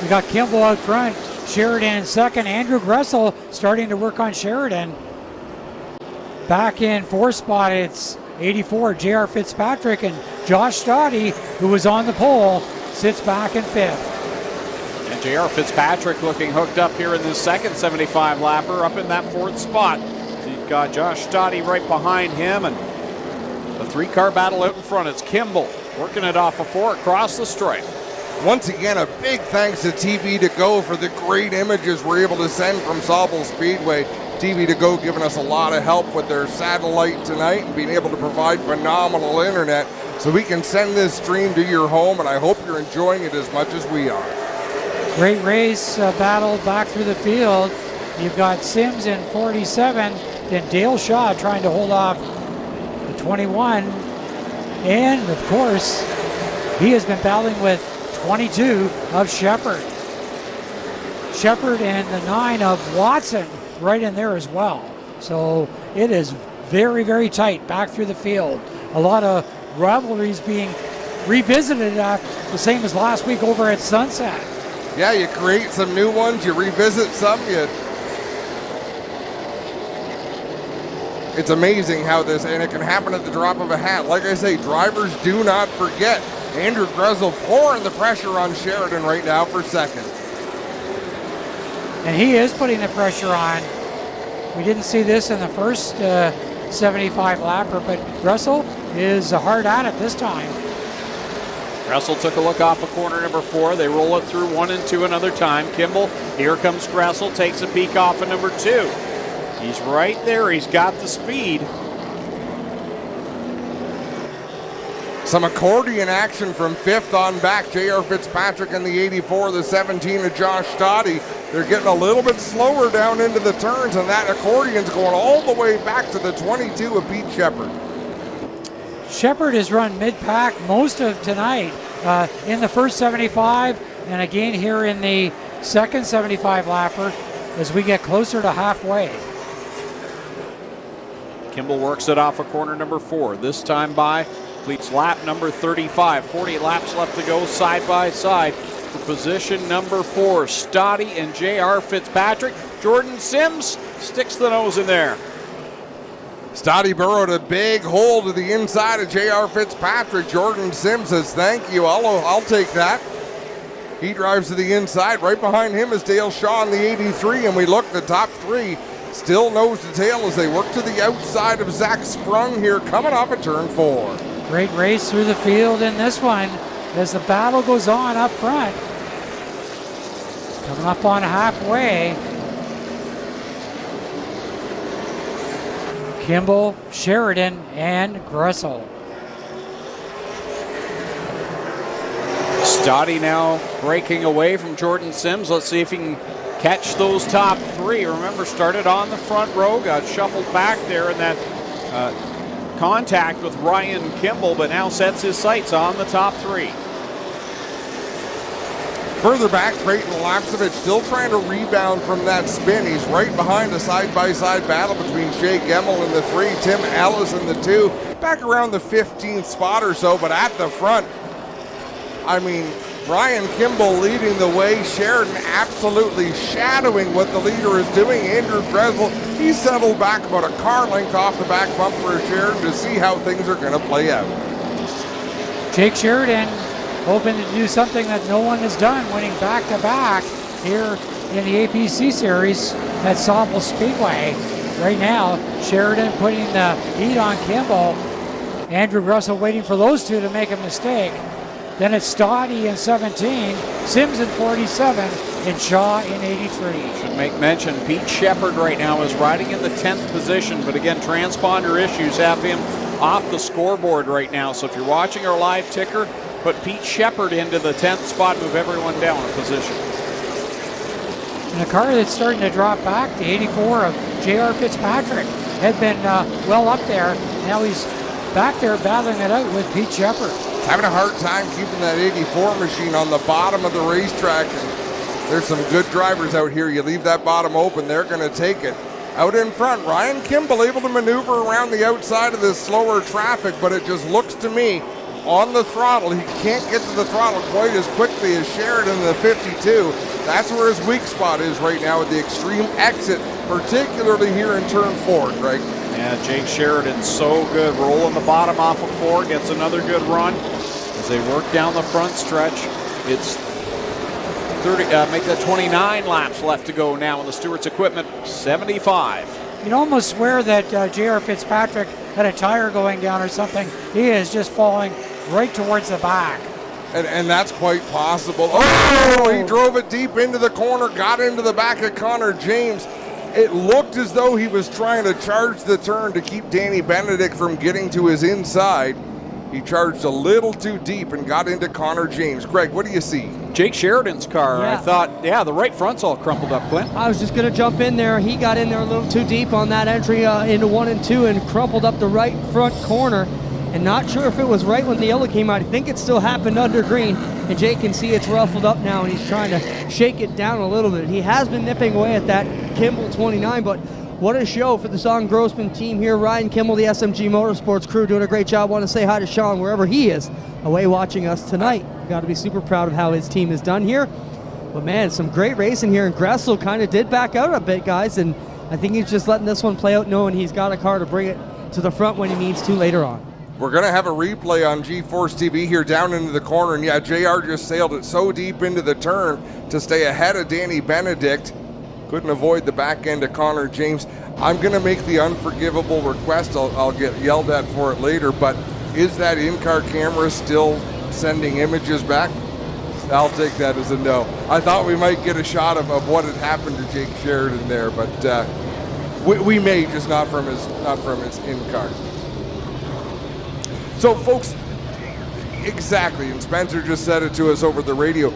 Speaker 4: We got Kimball out front, Sheridan in second, Andrew Gressel starting to work on Sheridan. Back in fourth spot, it's 84, J.R. Fitzpatrick, and Josh Stoddy, who was on the pole, sits back in fifth.
Speaker 3: And J.R. Fitzpatrick looking hooked up here in the second 75 lapper, up in that fourth spot. You've got Josh Stoddy right behind him, and the three-car battle out in front. It's Kimball working it off a four across the stripe.
Speaker 1: Once again, a big thanks to TV to Go for the great images we're able to send from Sauble Speedway. TV to Go giving us a lot of help with their satellite tonight and being able to provide phenomenal internet so we can send this stream to your home, and I hope you're enjoying it as much as we are.
Speaker 4: Great race battle back through the field. You've got Sims in 47, then Dale Shaw trying to hold off the 21, and of course he has been battling with 22 of Shepard. Shepard and the 9 of Watson right in there as well. So it is very, very tight back through the field. A lot of rivalries being revisited the same as last week over at Sunset.
Speaker 1: Yeah, you create some new ones, you revisit some, it's amazing how this, and it can happen at the drop of a hat. Like I say, drivers do not forget. Andrew Gressel pouring the pressure on Sheridan right now for second.
Speaker 4: And he is putting the pressure on. We didn't see this in the first 75 lapper, but Gressel is hard at it this time.
Speaker 3: Gressel took a look off of corner number 4. They roll it through 1 and 2 another time. Kimball, here comes Gressel, takes a peek off of number 2. He's right there. He's got the speed.
Speaker 1: Some accordion action from fifth on back. J.R. Fitzpatrick in the 84, the 17 of Josh Stoddy. They're getting a little bit slower down into the turns, and that accordion's going all the way back to the 22 of Pete Shepard.
Speaker 4: Shepard has run mid-pack most of tonight in the first 75, and again here in the second 75 lapper as we get closer to halfway.
Speaker 3: Kimball works it off of corner number 4. This time by completes lap number 35. 40 laps left to go side by side for position number 4. Stoddy and J.R. Fitzpatrick. Jordan Sims sticks the nose in there.
Speaker 1: Stoddy burrowed a big hole to the inside of J.R. Fitzpatrick. Jordan Sims says, thank you, I'll take that. He drives to the inside. Right behind him is Dale Shaw in the 83, and we look, the top 3 still nose to tail as they work to the outside of Zach Sprung here, coming off of turn 4.
Speaker 4: Great race through the field in this one as the battle goes on up front. Coming up on halfway. Kimball, Sheridan, and Gressel.
Speaker 3: Stoddy now breaking away from Jordan Sims. Let's see if he can catch those top 3. Remember, started on the front row, got shuffled back there in that contact with Ryan Kimball, but now sets his sights on the top 3.
Speaker 1: Further back, Creighton Lapsevich still trying to rebound from that spin. He's right behind the side-by-side battle between Shea Gemmel in the 3, Tim Ellis in the 2. Back around the 15th spot or so, but at the front, I mean, Ryan Kimball leading the way. Sheridan absolutely shadowing what the leader is doing. Andrew Gressel, he settled back about a car length off the back bumper of Sheridan to see how things are going to play out.
Speaker 4: Jake Sheridan hoping to do something that no one has done, winning back-to-back here in the APC series at Sauble Speedway. Right now, Sheridan putting the heat on Kimball. Andrew Gressel waiting for those two to make a mistake. Then it's Stoddy in 17, Sims in 47, and Shaw in 83.
Speaker 3: Should make mention, Pete Shepard right now is riding in the 10th position, but again, transponder issues have him off the scoreboard right now. So if you're watching our live ticker, put Pete Shepard into the 10th spot, move everyone down a position.
Speaker 4: And a car that's starting to drop back, the 84 of J.R. Fitzpatrick. had been well up there. Now he's back there battling it out with Pete Shepard.
Speaker 1: Having a hard time keeping that 84 machine on the bottom of the racetrack. And there's some good drivers out here. You leave that bottom open, they're going to take it. Out in front, Ryan Kimball able to maneuver around the outside of this slower traffic, but it just looks to me on the throttle, he can't get to the throttle quite as quickly as Sheridan in the 52. That's where his weak spot is right now at the extreme exit, particularly here in turn 4, Greg.
Speaker 3: Yeah, Jake Sheridan's so good. Rolling the bottom off of 4, gets another good run. As they work down the front stretch, it's 30, make that 29 laps left to go now in the Stewart's equipment, 75.
Speaker 4: You'd almost swear that J.R. Fitzpatrick had a tire going down or something. He is just falling right towards the back.
Speaker 1: And that's quite possible. Oh, he drove it deep into the corner, got into the back of Connor James. It looked as though he was trying to charge the turn to keep Danny Benedict from getting to his inside. He charged a little too deep and got into Connor James. Greg, what do you see?
Speaker 3: Jake Sheridan's car,
Speaker 2: Yeah.
Speaker 3: I thought, the right front's all crumpled up, Clint.
Speaker 2: I was just going to jump in there. He got in there a little too deep on that entry into 1 and 2 and crumpled up the right front corner. And not sure if it was right when the yellow came out. I think it still happened under green. And Jake can see it's ruffled up now, and he's trying to shake it down a little bit. He has been nipping away at that Kimball 29, but what a show for the Son Grossman team here. Ryan Kimball, the SMG Motorsports crew, doing a great job. Want to say hi to Sean wherever he is away watching us tonight. Got to be super proud of how his team has done here. But man, some great racing here, and Gressel kind of did back out a bit, guys, and I think he's just letting this one play out, knowing he's got a car to bring it to the front when he needs to later on.
Speaker 1: We're going to have a replay on GeForce TV here down into the corner, and yeah, JR just sailed it so deep into the turn to stay ahead of Danny Benedict. Couldn't avoid the back end of Connor James. I'm going to make the unforgivable request. I'll get yelled at for it later, but is that in-car camera still sending images back? I'll take that as a no. I thought we might get a shot of what had happened to Jake Sheridan there, but we may, just not from his in-car. So, folks, exactly, and Spencer just said it to us over the radio.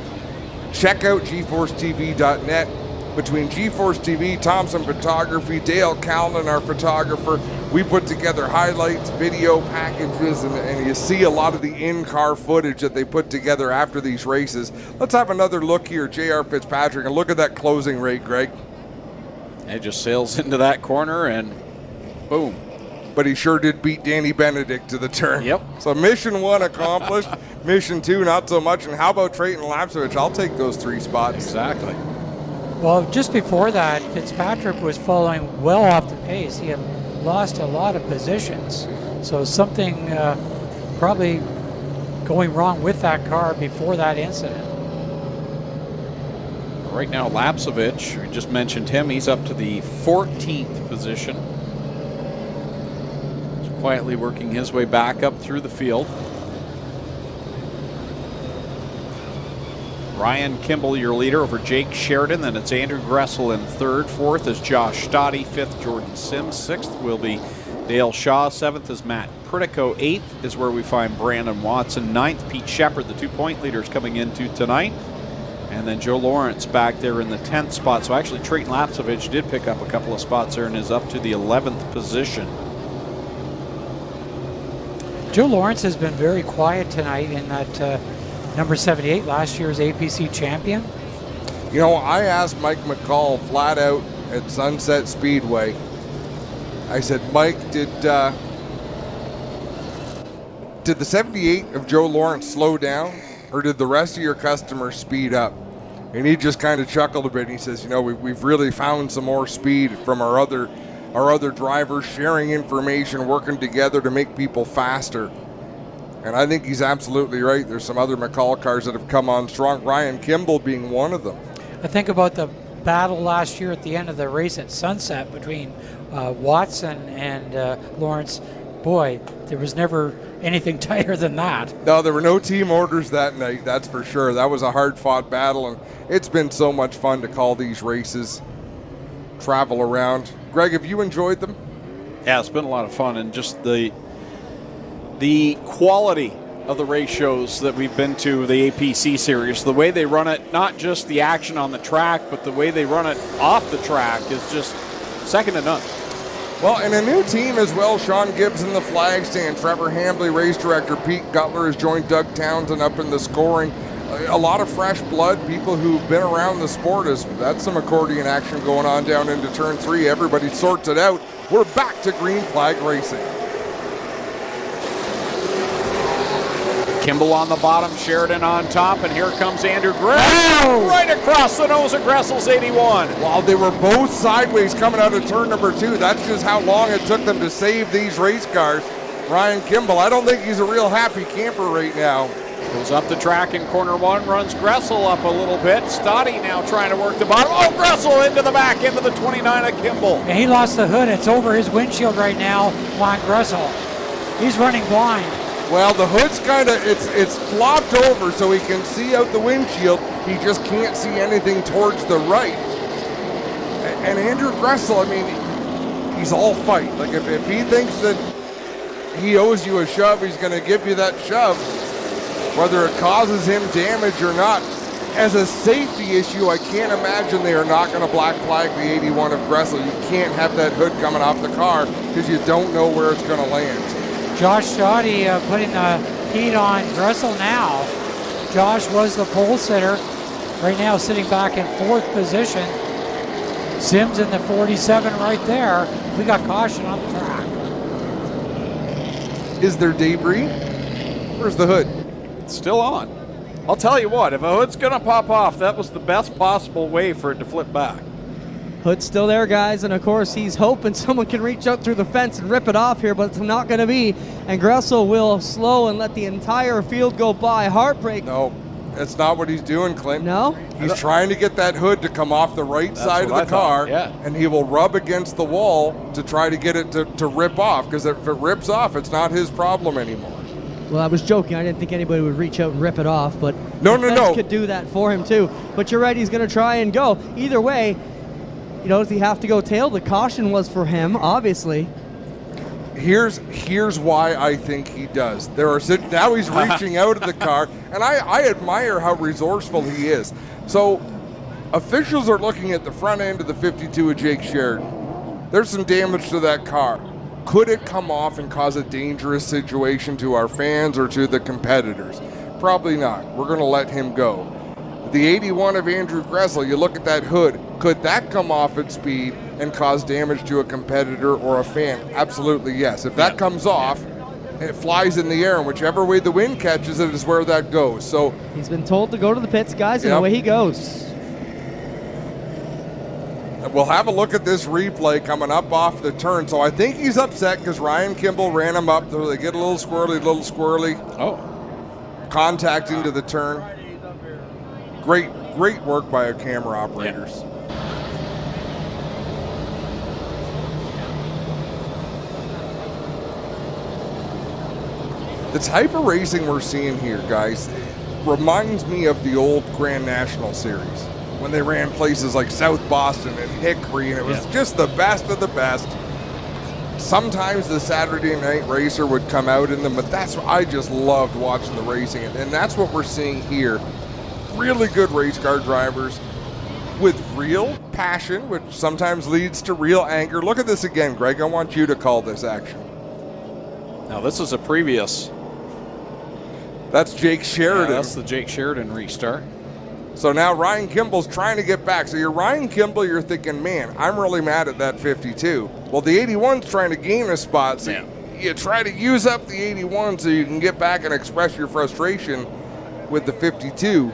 Speaker 1: Check out GeForceTV.net. Between GeForce TV, Thompson Photography, Dale Callan, our photographer, we put together highlights, video packages, and you see a lot of the in-car footage that they put together after these races. Let's have another look here, J.R. Fitzpatrick, and look at that closing rate, Greg.
Speaker 3: It just sails into that corner and boom.
Speaker 1: But he sure did beat Danny Benedict to the turn.
Speaker 3: Yep.
Speaker 1: So mission 1 accomplished, mission 2 not so much, and how about Trayton Lapsovich? I'll take those 3 spots.
Speaker 3: Exactly.
Speaker 4: Well, just before that, Fitzpatrick was following well off the pace. He had lost a lot of positions. So something probably going wrong with that car before that incident.
Speaker 3: Right now, Lapsovich, we just mentioned him, he's up to the 14th position. He's quietly working his way back up through the field. Ryan Kimball, your leader, over Jake Sheridan. Then it's Andrew Gressel in 3rd. 4th is Josh Stoddy. 5th, Jordan Sims. 6th will be Dale Shaw. 7th is Matt Pritico. 8th is where we find Brandon Watson. 9th, Pete Shepard, the 2-point leaders coming into tonight. And then Joe Lawrence back there in the 10th spot. So actually, Trayton Lapsovich did pick up a couple of spots there and is up to the 11th position.
Speaker 4: Joe Lawrence has been very quiet tonight in that number 78, last year's APC champion.
Speaker 1: You know, I asked Mike McCall flat out at Sunset Speedway. I said, Mike, did the 78 of Joe Lawrence slow down, or did the rest of your customers speed up? And he just kind of chuckled a bit. And he says, you know, we've really found some more speed from our other drivers, sharing information, working together to make people faster. And I think he's absolutely right. There's some other McCall cars that have come on strong, Ryan Kimball being one of them.
Speaker 4: I think about the battle last year at the end of the race at Sunset between Watson and Lawrence. Boy, there was never anything tighter than that.
Speaker 1: No, there were no team orders that night, that's for sure. That was a hard-fought battle, and it's been so much fun to call these races, travel around. Greg, have you enjoyed them?
Speaker 3: Yeah, it's been a lot of fun, and just the quality of the race shows that we've been to, the APC series, the way they run it, not just the action on the track, but the way they run it off the track is just second to none.
Speaker 1: Well, and a new team as well. Sean Gibbs in the flag stand. Trevor Hambley, race director. Pete Gutler has joined Doug Townsend up in the scoring. A lot of fresh blood, people who've been around the sport. That's some accordion action going on down into turn 3. Everybody sorts it out. We're back to green flag racing.
Speaker 3: Kimball on the bottom, Sheridan on top, and here comes Andrew Gressel right across the nose of Gressel's 81.
Speaker 1: Wow, they were both sideways coming out of turn number 2. That's just how long it took them to save these race cars. Ryan Kimball, I don't think he's a real happy camper right now.
Speaker 3: Goes up the track in corner 1, runs Gressel up a little bit. Stoddy now trying to work the bottom. Oh, Gressel into the back, into the 29 of Kimball.
Speaker 4: And he lost the hood. It's over his windshield right now on Gressel. He's running blind.
Speaker 1: Well, the hood's kind of, it's flopped over so he can see out the windshield. He just can't see anything towards the right. And Andrew Gressel, I mean, he's all fight. Like if he thinks that he owes you a shove, he's going to give you that shove, whether it causes him damage or not. As a safety issue, I can't imagine they are not going to black flag the 81 of Gressel. You can't have that hood coming off the car because you don't know where it's going to land.
Speaker 4: Josh Stoddy putting the heat on Gressel now. Josh was the pole sitter. Right now sitting back in 4th position. Sims in the 47 right there. We got caution on the track.
Speaker 1: Is there debris? Where's the hood?
Speaker 3: It's still on. I'll tell you what, if a hood's going to pop off, that was the best possible way for it to flip back.
Speaker 2: Hood's still there, guys, and of course he's hoping someone can reach out through the fence and rip it off here, but it's not going to be. And Gressel will slow and let the entire field go by. Heartbreak.
Speaker 1: No, that's not what he's doing, Clint.
Speaker 2: No?
Speaker 1: He's trying to get that hood to come off the right side of the car, and he will rub against the wall to try to get it to rip off, because if it rips off, it's not his problem anymore.
Speaker 2: Well, I was joking. I didn't think anybody would reach out and rip it off, but
Speaker 1: no,
Speaker 2: could do that for him too. But you're right, he's going to try and go. Either way, you know, does he have to go tail? The caution was for him, obviously.
Speaker 1: Here's why I think he does. Now he's reaching out of the car, and I admire how resourceful he is. So officials are looking at the front end of the 52 of Jake Sheridan. There's some damage to that car. Could it come off and cause a dangerous situation to our fans or to the competitors? Probably not. We're going to let him go. The 81 of Andrew Gressel, you look at that hood, could that come off at speed and cause damage to a competitor or a fan? Absolutely yes. If that comes off, it flies in the air, and whichever way the wind catches it is where that goes. So
Speaker 2: he's been told to go to the pits, guys, and away he goes.
Speaker 1: We'll have a look at this replay coming up off the turn. So I think he's upset because Ryan Kimball ran him up. So they get a little squirrely.
Speaker 3: Oh.
Speaker 1: Contact into the turn. Great work by our camera operators. Yeah. The type of racing we're seeing here, guys, reminds me of the old Grand National Series when they ran places like South Boston and Hickory, and it was just the best of the best. Sometimes the Saturday night racer would come out in them, but I just loved watching the racing, and that's what we're seeing here. Really good race car drivers with real passion, which sometimes leads to real anger. Look at this again, Greg. I want you to call this action.
Speaker 3: Now, this is a previous.
Speaker 1: That's Jake Sheridan.
Speaker 3: Yeah, that's the Jake Sheridan restart.
Speaker 1: So now Ryan Kimball's trying to get back. So you're Ryan Kimball, you're thinking, man, I'm really mad at that 52. Well, the 81's trying to gain a spot. So you try to use up the 81 so you can get back and express your frustration with the 52.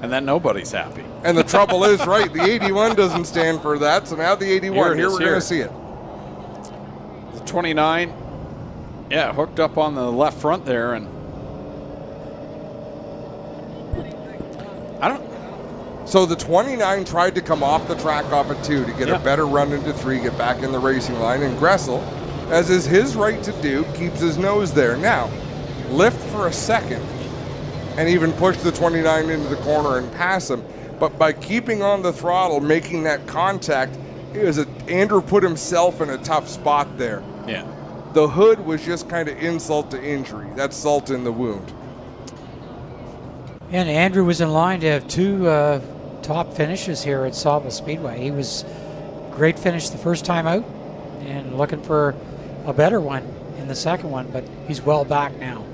Speaker 3: And then nobody's happy.
Speaker 1: And the trouble is, right, the 81 doesn't stand for that. So now the 81, here we're going to see it.
Speaker 3: The 29, hooked up on the left front there, and
Speaker 1: So the 29 tried to come off the track off at 2 to get a better run into 3, get back in the racing line, and Gressel, as is his right to do, keeps his nose there. Now, lift for a second and even push the 29 into the corner and pass him. But by keeping on the throttle, making that contact, Andrew put himself in a tough spot there.
Speaker 3: Yeah.
Speaker 1: The hood was just kind of insult to injury. That's salt in the wound.
Speaker 4: And Andrew was in line to have 2 top finishes here at Sauble Speedway. He was great finish the first time out. and looking for a better one in the second one, but he's well back now.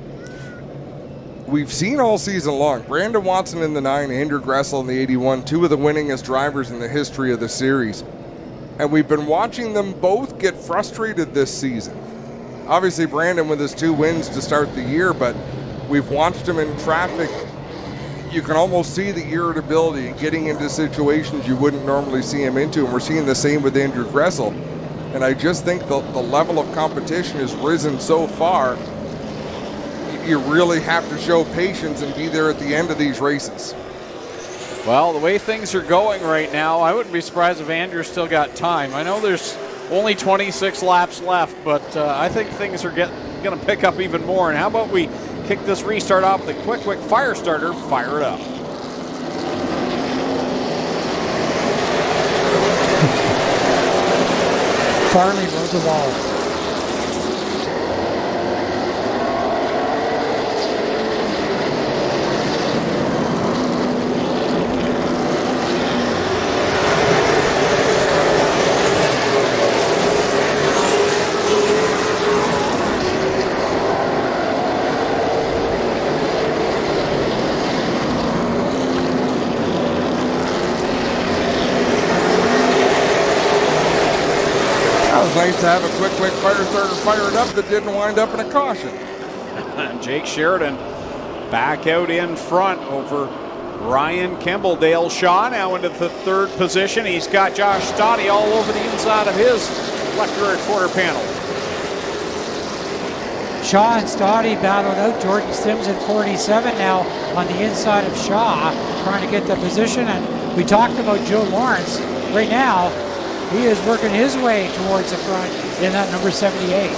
Speaker 1: We've seen all season long, Brandon Watson in the 9, Andrew Gressel in the 81, two of the winningest drivers in the history of the series. And we've been watching them both get frustrated this season. Obviously, Brandon with his 2 wins to start the year, but we've watched him in traffic. You can almost see the irritability getting into situations you wouldn't normally see him into, and we're seeing the same with Andrew Gressel. And I just think the level of competition has risen so far. You really have to show patience and be there at the end of these races.
Speaker 3: Well, the way things are going right now, I wouldn't be surprised if Andrew's still got time. I know there's only 26 laps left, but I think things are going to pick up even more. And how about we kick this restart off with a quick fire starter, fire it up.
Speaker 4: Farley rode the wall.
Speaker 1: Nice to have a quick fire starter fired up that didn't wind up in a caution.
Speaker 3: Jake Sheridan back out in front over Ryan Kimbledale. Shaw now into the 3rd position. He's got Josh Stoddy all over the inside of his left rear quarter panel.
Speaker 4: Shaw and Stoddy battled out. Jordan Sims in 47 now on the inside of Shaw, trying to get the position. And we talked about Joe Lawrence. Right now, he is working his way towards the front in that number 78.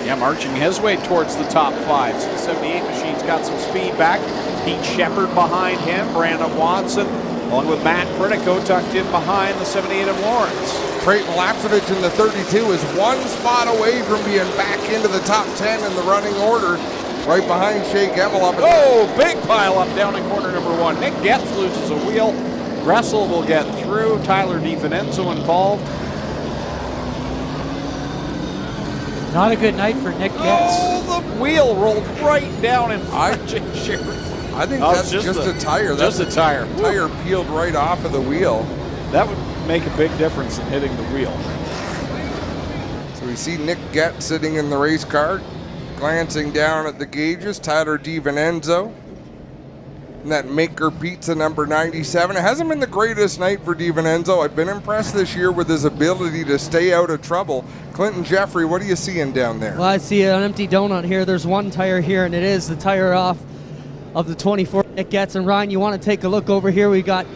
Speaker 3: Yeah, marching his way towards the top 5. So the 78 machine's got some speed back. Pete Shepard behind him. Brandon Watson, along with Matt Pritico, tucked in behind the 78 of Lawrence.
Speaker 1: Creighton Lapsevich in the 32 is 1 spot away from being back into the top 10 in the running order, right behind Shea Gemelop.
Speaker 3: Oh, big pile up down in corner number 1. Nick Getz loses a wheel. Gressel will get through. Tyler DiVincenzo involved.
Speaker 4: Not a good night for Nick Getz.
Speaker 3: Oh, the wheel rolled right down in front of Jake Sheridan.
Speaker 1: I think that's just a tire.
Speaker 3: Just a tire.
Speaker 1: Tire peeled right off of the wheel.
Speaker 3: That would make a big difference in hitting the wheel.
Speaker 1: So we see Nick Getz sitting in the race car, glancing down at the gauges. Tyler DiVincenzo. And that Maker Pizza number 97. It hasn't been the greatest night for DiVincenzo. I've been impressed this year with his ability to stay out of trouble. Clinton Jeffrey, what are you seeing down there?
Speaker 2: Well, I see an empty donut here. There's 1 tire here, and it is the tire off of the 24 Nick Getz. And Ryan, you want to take a look over here. We got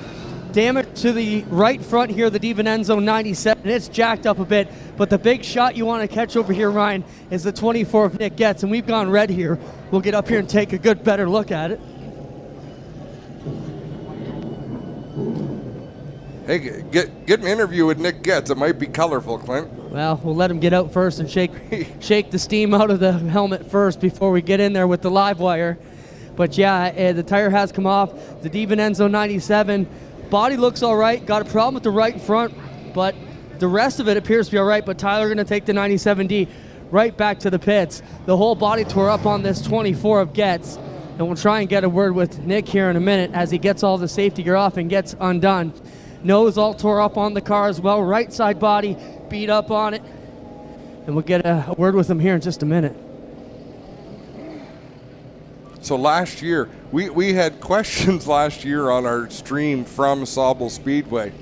Speaker 2: damage to the right front here, the DiVincenzo 97. It's jacked up a bit, but the big shot you want to catch over here, Ryan, is the 24 of Nick Getz. And we've gone red here. We'll get up here and take a good, better look at it.
Speaker 1: Hey, get an interview with Nick Getz. It might be colorful, Clint.
Speaker 2: Well, we'll let him get out first and shake the steam out of the helmet first before we get in there with the live wire. But yeah, the tire has come off. The DiVincenzo 97 body looks all right. Got a problem with the right front, but the rest of it appears to be all right. But Tyler going to take the 97D right back to the pits. The whole body tore up on this 24 of Getz. And we'll try and get a word with Nick here in a minute as he gets all the safety gear off and gets undone. Nose all tore up on the car as well. Right side body beat up on it. And we'll get a word with him here in just a minute.
Speaker 1: So last year, we had questions last year on our stream from Sauble Speedway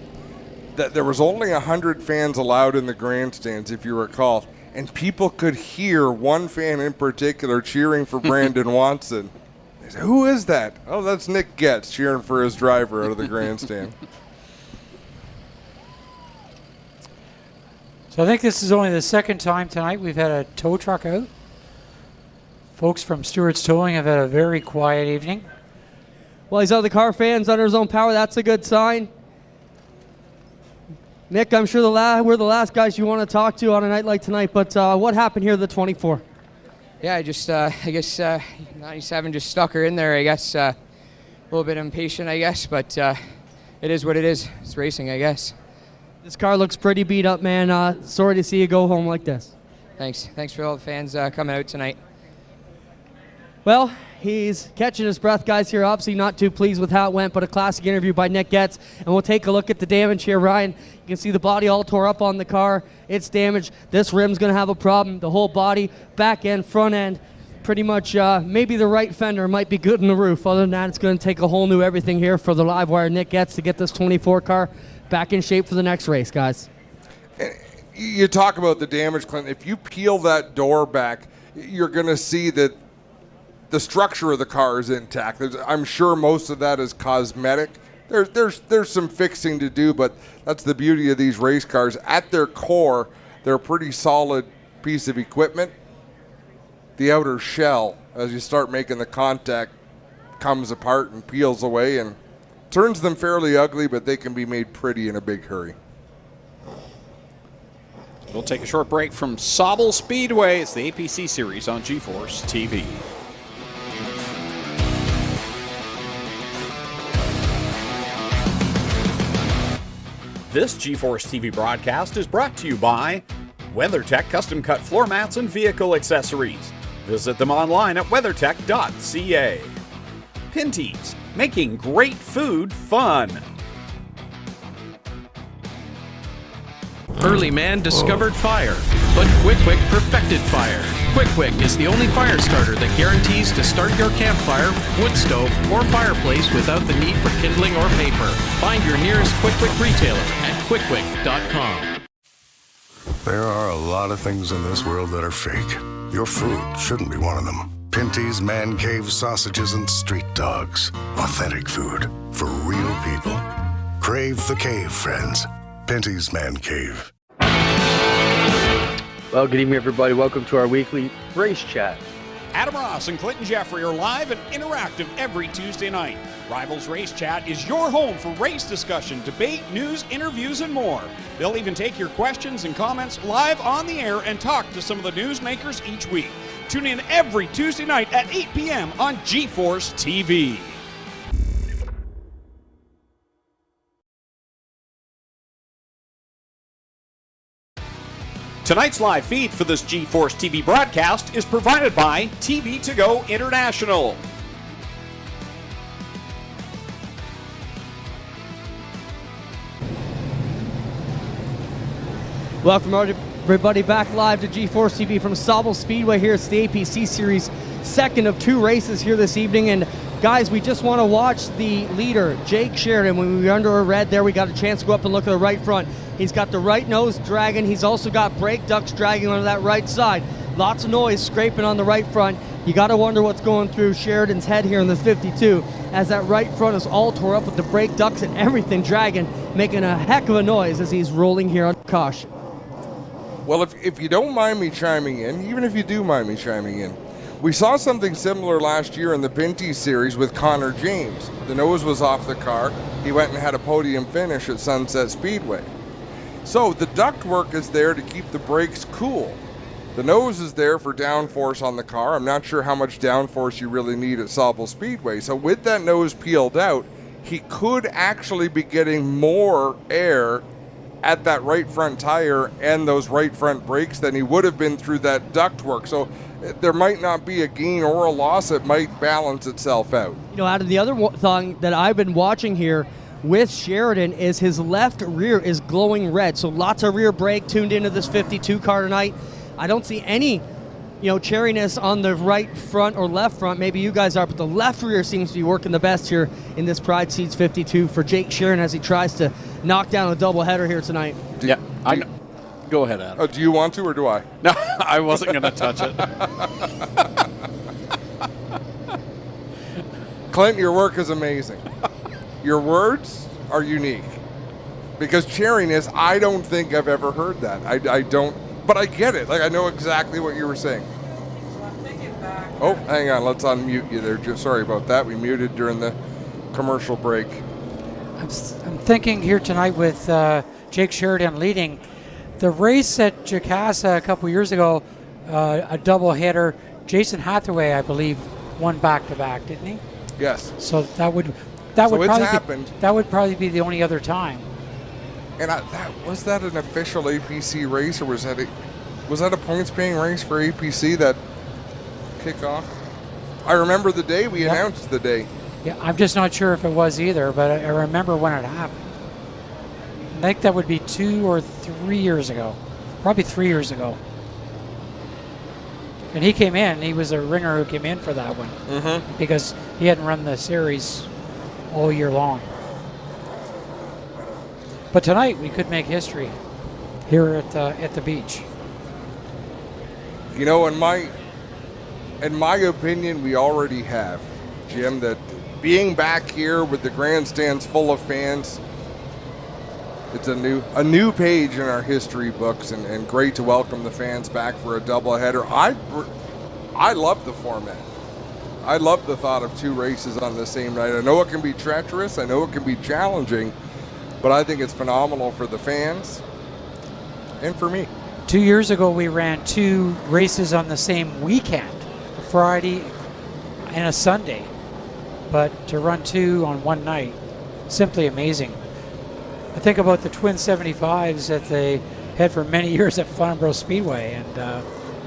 Speaker 1: that there was only 100 fans allowed in the grandstands, if you recall. And people could hear one fan in particular cheering for Brandon Watson. They said, who is that? Oh, that's Nick Getz cheering for his driver out of the grandstand.
Speaker 4: So I think this is only the second time tonight we've had a tow truck out. Folks from Stewart's Towing have had a very quiet evening.
Speaker 2: Well, he's other car fans under his own power. That's a good sign. Nick, I'm sure we're the last guys you want to talk to on a night like tonight, but what happened here to the 24?
Speaker 21: Yeah, I guess 97 just stuck her in there, I guess. A little bit impatient, I guess, but it is what it is. It's racing, I guess.
Speaker 2: This car looks pretty beat up, man. Sorry to see you go home like this.
Speaker 21: Thanks for all the fans coming out tonight.
Speaker 2: Well, he's catching his breath, guys, here. Obviously not too pleased with how it went, but a classic interview by Nick Getz. And we'll take a look at the damage here, Ryan. You can see the body all tore up on the car. It's damaged. This rim's going to have a problem. The whole body, back end, front end, pretty much maybe the right fender might be good in the roof. Other than that, it's going to take a whole new everything here for the live wire Nick Getz to get this 24 car back in shape for the next race, guys.
Speaker 1: You talk about the damage, Clint. If you peel that door back, you're going to see that the structure of the car is intact. I'm sure most of that is cosmetic. There's some fixing to do, but that's the beauty of these race cars. At their core, they're a pretty solid piece of equipment. The outer shell, as you start making the contact, comes apart and peels away and turns them fairly ugly, but they can be made pretty in a big hurry.
Speaker 3: We'll take a short break from Sauble Speedway. It's the APC series on GeForce TV. This GeForce TV broadcast is brought to you by WeatherTech Custom Cut Floor Mats and Vehicle Accessories. Visit them online at weathertech.ca. Pinty's, making great food fun.
Speaker 9: Early man discovered fire, but Quick perfected fire. Quick is the only fire starter that guarantees to start your campfire, wood stove, or fireplace without the need for kindling or paper. Find your nearest Quick retailer at quickquick.com.
Speaker 10: There are a lot of things in this world that are fake. Your food shouldn't be one of them. Pinty's, man cave, sausages, and street dogs. Authentic food for real people. Crave the cave, friends. Pinty's Man Cave.
Speaker 6: Well, good evening, everybody. Welcome to our weekly race chat.
Speaker 3: Adam Ross and Clinton Jeffrey are live and interactive every Tuesday night. Rivals Race Chat is your home for race discussion, debate, news, interviews, and more. They'll even take your questions and comments live on the air and talk to some of the newsmakers each week. Tune in every Tuesday night at 8 p.m. on GeForce TV. Tonight's live feed for this GeForce TV broadcast is provided by TV To Go International.
Speaker 2: Welcome everybody back live to GeForce TV from Sauble Speedway. Here it's the APC Series, second of two races here this evening. And guys, we just want to watch the leader, Jake Sheridan. When we were under a red there, we got a chance to go up and look at the right front. He's got the right nose dragging. He's also got brake ducts dragging on that right side. Lots of noise scraping on the right front. You got to wonder what's going through Sheridan's head here in the 52, as that right front is all tore up with the brake ducts and everything dragging, making a heck of a noise as he's rolling here on caution.
Speaker 1: Well, if you don't mind me chiming in, even if you do mind me chiming in, we saw something similar last year in the Pinty Series with Connor James. The nose was off the car. He went and had a podium finish at Sunset Speedway. So the ductwork is there to keep the brakes cool. The nose is there for downforce on the car. I'm not sure how much downforce you really need at Sauble Speedway. So with that nose peeled out, he could actually be getting more air at that right front tire and those right front brakes than he would have been through that ductwork. So there might not be a gain or a loss. It might balance itself out.
Speaker 2: You know, out of the other thing that I've been watching here with Sheridan is his left rear is glowing red. So lots of rear brake tuned into this 52 car tonight. I don't see any, cherryness on the right front or left front. Maybe you guys are, but the left rear seems to be working the best here in this Pride Seeds 52 for Jake Sheridan as he tries to knock down a doubleheader here tonight.
Speaker 3: Yeah, I know. Go ahead, Adam.
Speaker 1: Oh, do you want to or do I?
Speaker 3: No, I wasn't going to touch it.
Speaker 1: Clint, your work is amazing. Your words are unique. Because cherryness, I don't think I've ever heard that. I don't, but I get it. Like, I know exactly what you were saying. Oh, hang on. Let's unmute you there. Sorry about that. We muted during the commercial break.
Speaker 4: I'm thinking here tonight with Jake Sheridan leading. The race at Jacassa a couple years ago, a double hitter, Jason Hathaway, I believe, won back-to-back, didn't he?
Speaker 1: Yes.
Speaker 4: So that would
Speaker 1: it's happened.
Speaker 4: that would probably be the only other time.
Speaker 1: And was that an official APC race, or was that a points-paying race for APC that kickoff? I remember the day we announced the day.
Speaker 4: Yeah, I'm just not sure if it was either, but I remember when it happened. I think that would be 2 or 3 years ago. Probably 3 years ago. And he came in. He was a ringer who came in for that one because he hadn't run the series all year long. But tonight we could make history here at the beach.
Speaker 1: You know, in my opinion, we already have, Jim, that being back here with the grandstands full of fans, it's a new page in our history books, and great to welcome the fans back for a doubleheader. I love the format. I love the thought of 2 races on the same night. I know it can be treacherous. I know it can be challenging, but I think it's phenomenal for the fans and for me.
Speaker 4: 2 years ago, we ran 2 races on the same weekend, a Friday and a Sunday. But to run 2 on one night, simply amazing. I think about the twin 75s that they had for many years at Sauble Speedway, and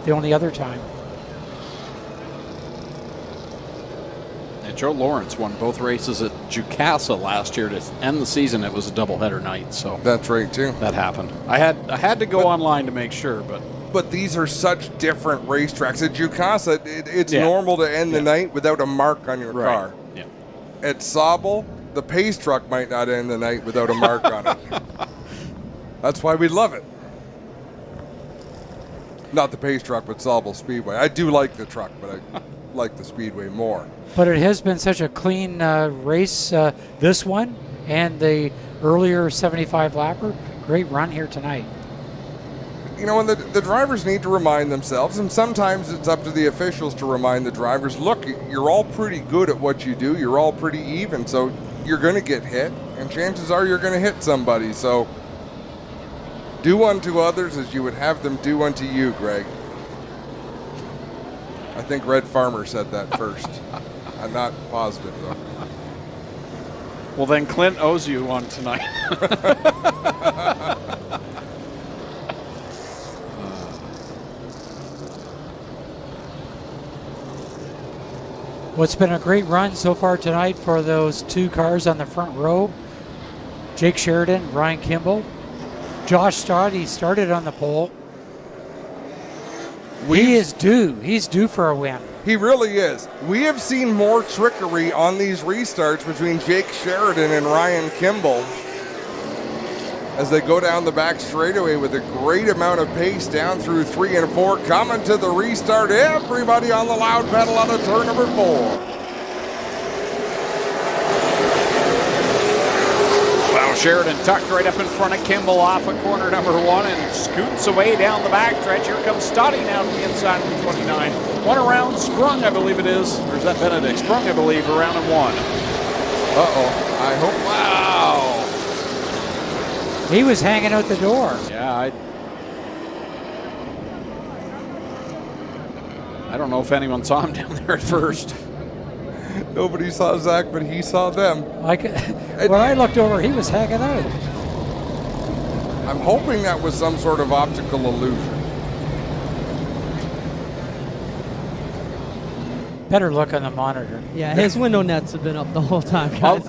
Speaker 4: the only other time.
Speaker 3: And Joe Lawrence won both races at Jukasa last year to end the season. It was a doubleheader night, so
Speaker 1: that's right too.
Speaker 3: That happened. I had to go online to make sure,
Speaker 1: but these are such different racetracks. At Jukasa, it's normal to end the night without a mark on your car.
Speaker 3: Yeah.
Speaker 1: At Sauble, the pace truck might not end the night without a mark on it. That's why we love it. Not the pace truck, but Sauble Speedway. I do like the truck, but I like the Speedway more.
Speaker 4: But it has been such a clean race, this one and the earlier 75 lapper. Great run here tonight.
Speaker 1: You know, and the drivers need to remind themselves, and sometimes it's up to the officials to remind the drivers, look, you're all pretty good at what you do. You're all pretty even, so you're going to get hit, and chances are you're going to hit somebody. So do unto others as you would have them do unto you, Greg. I think Red Farmer said that first. I'm not positive, though.
Speaker 3: Well, then Clint owes you one tonight.
Speaker 4: Well, it's been a great run so far tonight for those 2 cars on the front row. Jake Sheridan, Ryan Kimball. Josh Stott, he started on the pole. He is due. He's due for a win.
Speaker 1: He really is. We have seen more trickery on these restarts between Jake Sheridan and Ryan Kimball as they go down the back straightaway with a great amount of pace down through 3 and 4. Coming to the restart, everybody on the loud pedal out of turn number 4.
Speaker 3: Well, Sheridan tucked right up in front of Kimball off of corner number 1 and scoots away down the backstretch. Here comes Stotty now to the inside of the 29. One around sprung, I believe it is. Or is that Benedict? Sprung, I believe, around in 1.
Speaker 1: Uh-oh. I hope. Wow.
Speaker 4: He was hanging out the door.
Speaker 3: Yeah, I don't know if anyone saw him down there at first.
Speaker 1: Nobody saw Zach, but he saw them.
Speaker 4: When I looked over, he was hanging out.
Speaker 1: I'm hoping that was some sort of optical illusion.
Speaker 4: Better look on the monitor.
Speaker 2: Yeah, his window nets have been up the whole time, guys.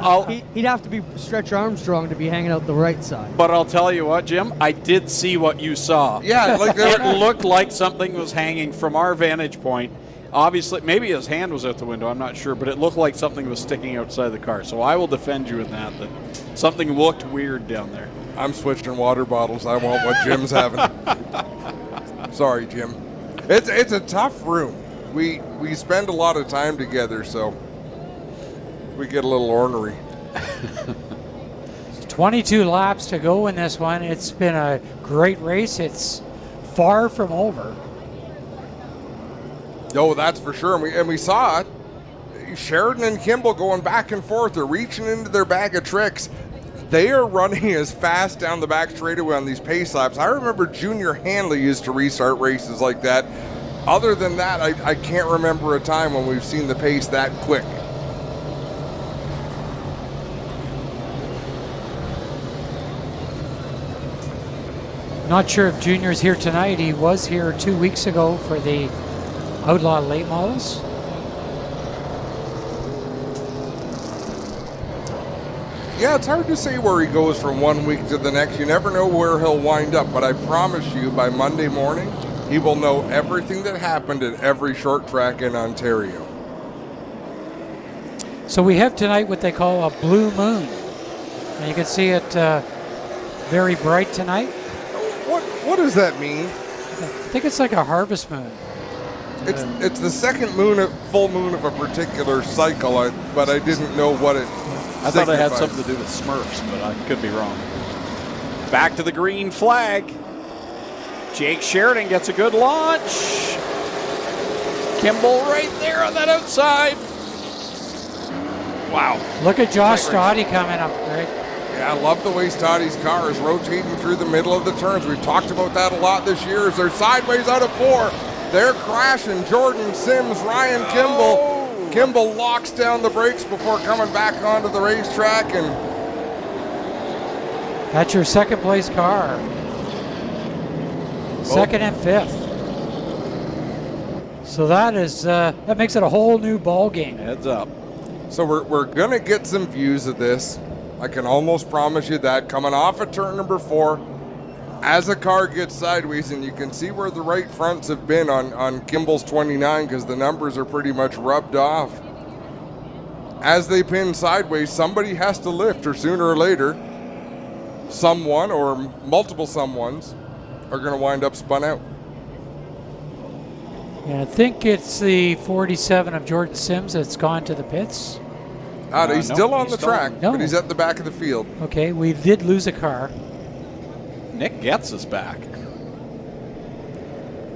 Speaker 2: He'd have to be Stretch Armstrong to be hanging out the right side.
Speaker 3: But I'll tell you what, Jim, I did see what you saw.
Speaker 1: Yeah, like
Speaker 3: it looked like something was hanging from our vantage point. Obviously, maybe his hand was out the window, I'm not sure, but it looked like something was sticking outside the car. So I will defend you in that something looked weird down there.
Speaker 1: I'm switching water bottles. I want what Jim's having. Sorry, Jim. It's a tough room. We spend a lot of time together, so we get a little ornery.
Speaker 4: 22 laps to go in this one. It's been a great race. It's far from over.
Speaker 1: Oh, that's for sure. And we saw it. Sheridan and Kimball going back and forth. They're reaching into their bag of tricks. They are running as fast down the back straightaway on these pace laps. I remember Junior Hanley used to restart races like that. Other than that, I can't remember a time when we've seen the pace that quick.
Speaker 4: Not sure if Junior's here tonight. He was here 2 weeks ago for the Outlaw Late Models.
Speaker 1: Yeah, it's hard to say where he goes from 1 week to the next. You never know where he'll wind up, but I promise you by Monday morning, he will know everything that happened at every short track in Ontario.
Speaker 4: So we have tonight what they call a blue moon. And you can see it very bright tonight.
Speaker 1: What does that mean?
Speaker 4: I think it's like a harvest moon.
Speaker 1: It's the second full moon of a particular cycle, but I didn't know what it
Speaker 3: I thought it had
Speaker 1: signifies.
Speaker 3: something to do with Smurfs, but I could be wrong. Back to the green flag. Jake Sheridan gets a good launch. Kimball right there on that outside. Wow.
Speaker 4: Look at Josh Stoddy coming up, Greg.
Speaker 1: Yeah, I love the way Stoddy's car is rotating through the middle of the turns. We've talked about that a lot this year as they're sideways out of 4. They're crashing. Jordan Sims, Ryan Kimball. Kimball locks down the brakes before coming back onto the racetrack, and
Speaker 4: That's your second place car. Second and fifth. So that is that makes it a whole new ball game.
Speaker 3: Heads up.
Speaker 1: so we're gonna get some views of this. I can almost promise you that. Coming off of turn number 4, as the car gets sideways, and you can see where the right fronts have been on Kimball's 29 because the numbers are pretty much rubbed off. As they pin sideways, somebody has to lift, or sooner or later, someone or multiple someones are going to wind up spun out.
Speaker 4: And I think it's the 47 of Jordan Sims that's gone to the pits.
Speaker 1: He's still on the track,
Speaker 4: No.
Speaker 1: but he's at the back of the field.
Speaker 4: Okay, we did lose a car.
Speaker 3: Nick Getz is back.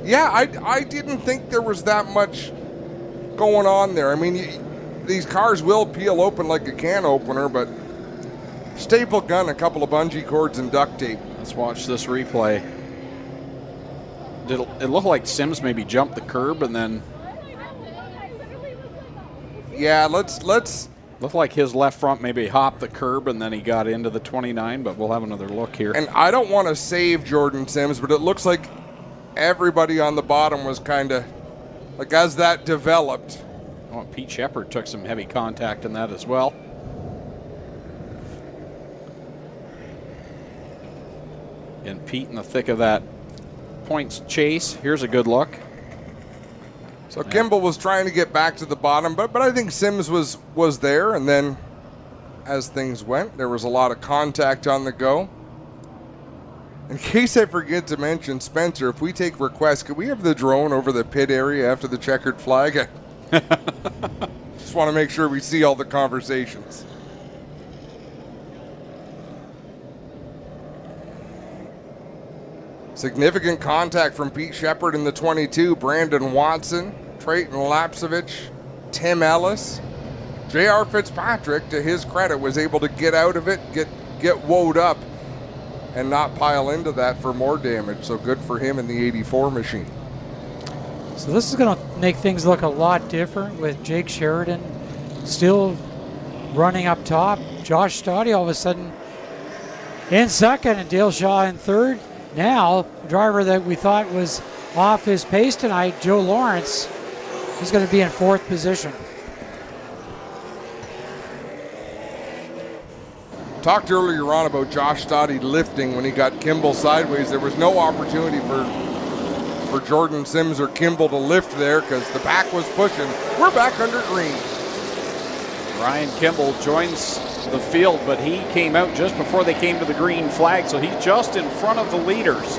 Speaker 1: Yeah, I didn't think there was that much going on there. I mean, these cars will peel open like a can opener, but staple gun, a couple of bungee cords, and duct tape.
Speaker 3: Let's watch this replay. It looked like Sims maybe jumped the curb and then.
Speaker 1: Yeah, let's.
Speaker 3: Looked like his left front maybe hopped the curb and then he got into the 29, but we'll have another look here.
Speaker 1: And I don't want to save Jordan Sims, but it looks like everybody on the bottom was kind of like as that developed.
Speaker 3: Oh, and Pete Shepard took some heavy contact in that as well. And Pete in the thick of that points chase. Here's a good look.
Speaker 1: So Kimball was trying to get back to the bottom, but I think Sims was there, and then as things went, there was a lot of contact on the go. In case I forget to mention, Spencer, if we take requests, could we have the drone over the pit area after the checkered flag? Just want to make sure we see all the conversations. Significant contact from Pete Shepard in the 22, Brandon Watson, Trayton Lapsevich, Tim Ellis. J.R. Fitzpatrick, to his credit, was able to get out of it, get woed up, and not pile into that for more damage. So good for him in the 84 machine.
Speaker 4: So this is going to make things look a lot different with Jake Sheridan still running up top. Josh Stoddy all of a sudden in second and Dale Shaw in third. Now, the driver that we thought was off his pace tonight, Joe Lawrence, is going to be in fourth position.
Speaker 1: Talked earlier on about Josh Stoddy lifting when he got Kimball sideways. There was no opportunity for Jordan Sims or Kimball to lift there because the back was pushing. We're back under green.
Speaker 3: Ryan Kimball joins the field, but he came out just before they came to the green flag, so he's just in front of the leaders.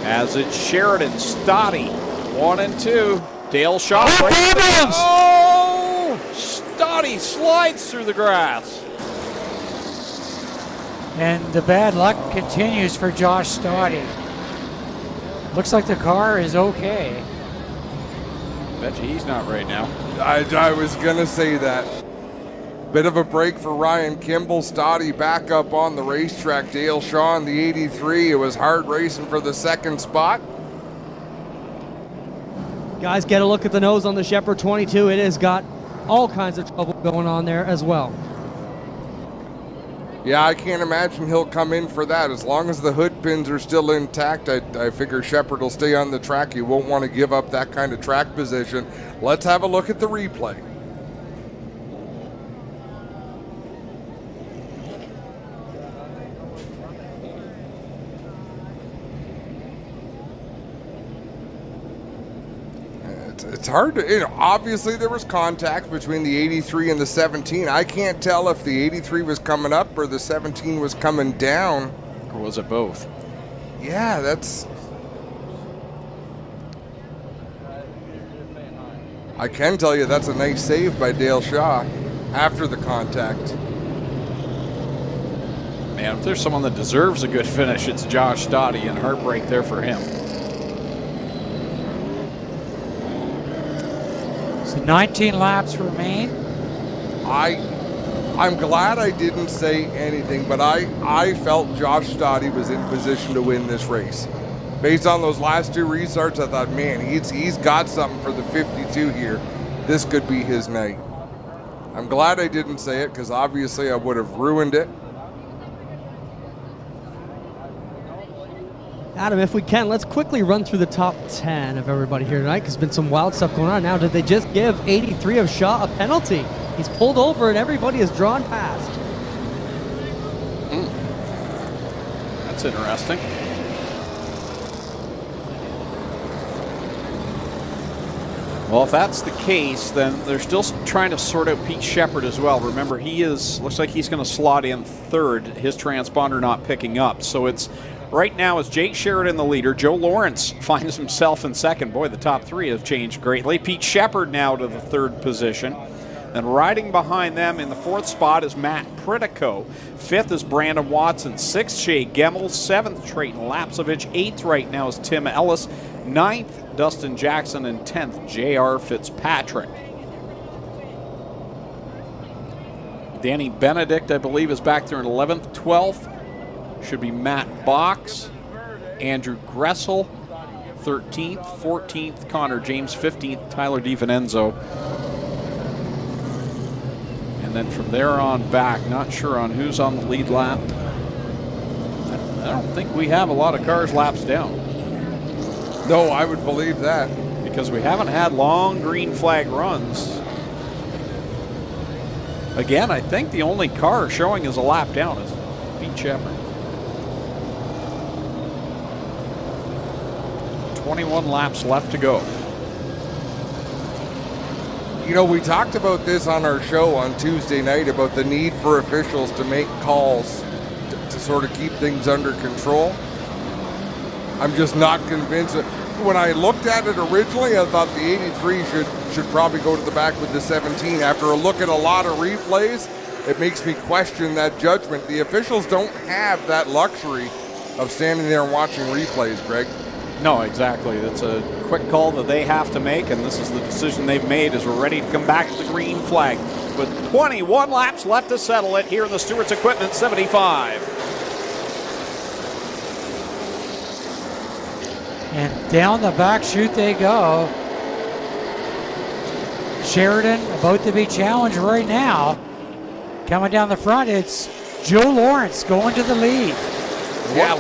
Speaker 3: As it's Sheridan, Stoddy, 1 and 2. Dale Shaw. Oh! Stoddy slides through the grass.
Speaker 4: And the bad luck continues for Josh Stoddy. Looks like the car is okay.
Speaker 3: Bet you he's not right now.
Speaker 1: I was going to say that. Bit of a break for Ryan Kimball. Stoddy back up on the racetrack. Dale Shaw in the 83. It was hard racing for the second spot.
Speaker 2: Guys, get a look at the nose on the Shepard 22. It has got all kinds of trouble going on there as well.
Speaker 1: Yeah, I can't imagine he'll come in for that. As long as the hood pins are still intact, I figure Shepard will stay on the track. He won't want to give up that kind of track position. Let's have a look at the replay. It's hard to, obviously there was contact between the 83 and the 17. I can't tell if the 83 was coming up or the 17 was coming down.
Speaker 3: Or was it both?
Speaker 1: Yeah, that's... I can tell you that's a nice save by Dale Shaw after the contact.
Speaker 3: Man, if there's someone that deserves a good finish, it's Josh Stoddy, and heartbreak there for him.
Speaker 4: 19 laps remain.
Speaker 1: I'm glad I didn't say anything, but I felt Josh Stoddy was in position to win this race. Based on those last two restarts, I thought, man, he's got something for the 52 here. This could be his night. I'm glad I didn't say it because obviously I would have ruined it.
Speaker 2: Adam, if we can, let's quickly run through the top 10 of everybody here tonight, because there's been some wild stuff going on. Now, did they just give 83 of Shaw a penalty? He's pulled over and everybody is drawn past.
Speaker 3: That's interesting. Well, if that's the case, then they're still trying to sort out Pete Shepard as well. Remember, looks like he's going to slot in third, his transponder not picking up. So it's right now is Jake Sheridan the leader. Joe Lawrence finds himself in second. Boy, the top three have changed greatly. Pete Shepard now to the third position. And riding behind them in the fourth spot is Matt Pritico. Fifth is Brandon Watson. Sixth, Shea Gemmel. Seventh, Trayton Lapsovich. Eighth right now is Tim Ellis. Ninth, Dustin Jackson. And 10th, J.R. Fitzpatrick. Danny Benedict, I believe, is back there in 11th. 12th should be Matt Box. Andrew Gressel, 13th. 14th, Connor James. 15th, Tyler DiVincenzo. And then from there on back, not sure on who's on the lead lap. I don't think we have a lot of cars laps down.
Speaker 1: No, I would believe that.
Speaker 3: Because we haven't had long green flag runs. Again, I think the only car showing as a lap down is Pete Shepard. 21 laps left to go.
Speaker 1: You know, we talked about this on our show on Tuesday night about the need for officials to make calls to sort of keep things under control. I'm just not convinced. When I looked at it originally, I thought the 83 should probably go to the back with the 17. After a look at a lot of replays, it makes me question that judgment. The officials don't have that luxury of standing there and watching replays, Greg.
Speaker 3: No, exactly. It's a quick call that they have to make, and this is the decision they've made as we're ready to come back to the green flag. With 21 laps left to settle it here in the Stewart's Equipment 75.
Speaker 4: And down the back chute they go. Sheridan about to be challenged right now. Coming down the front, it's Joe Lawrence going to the lead.
Speaker 1: Yeah,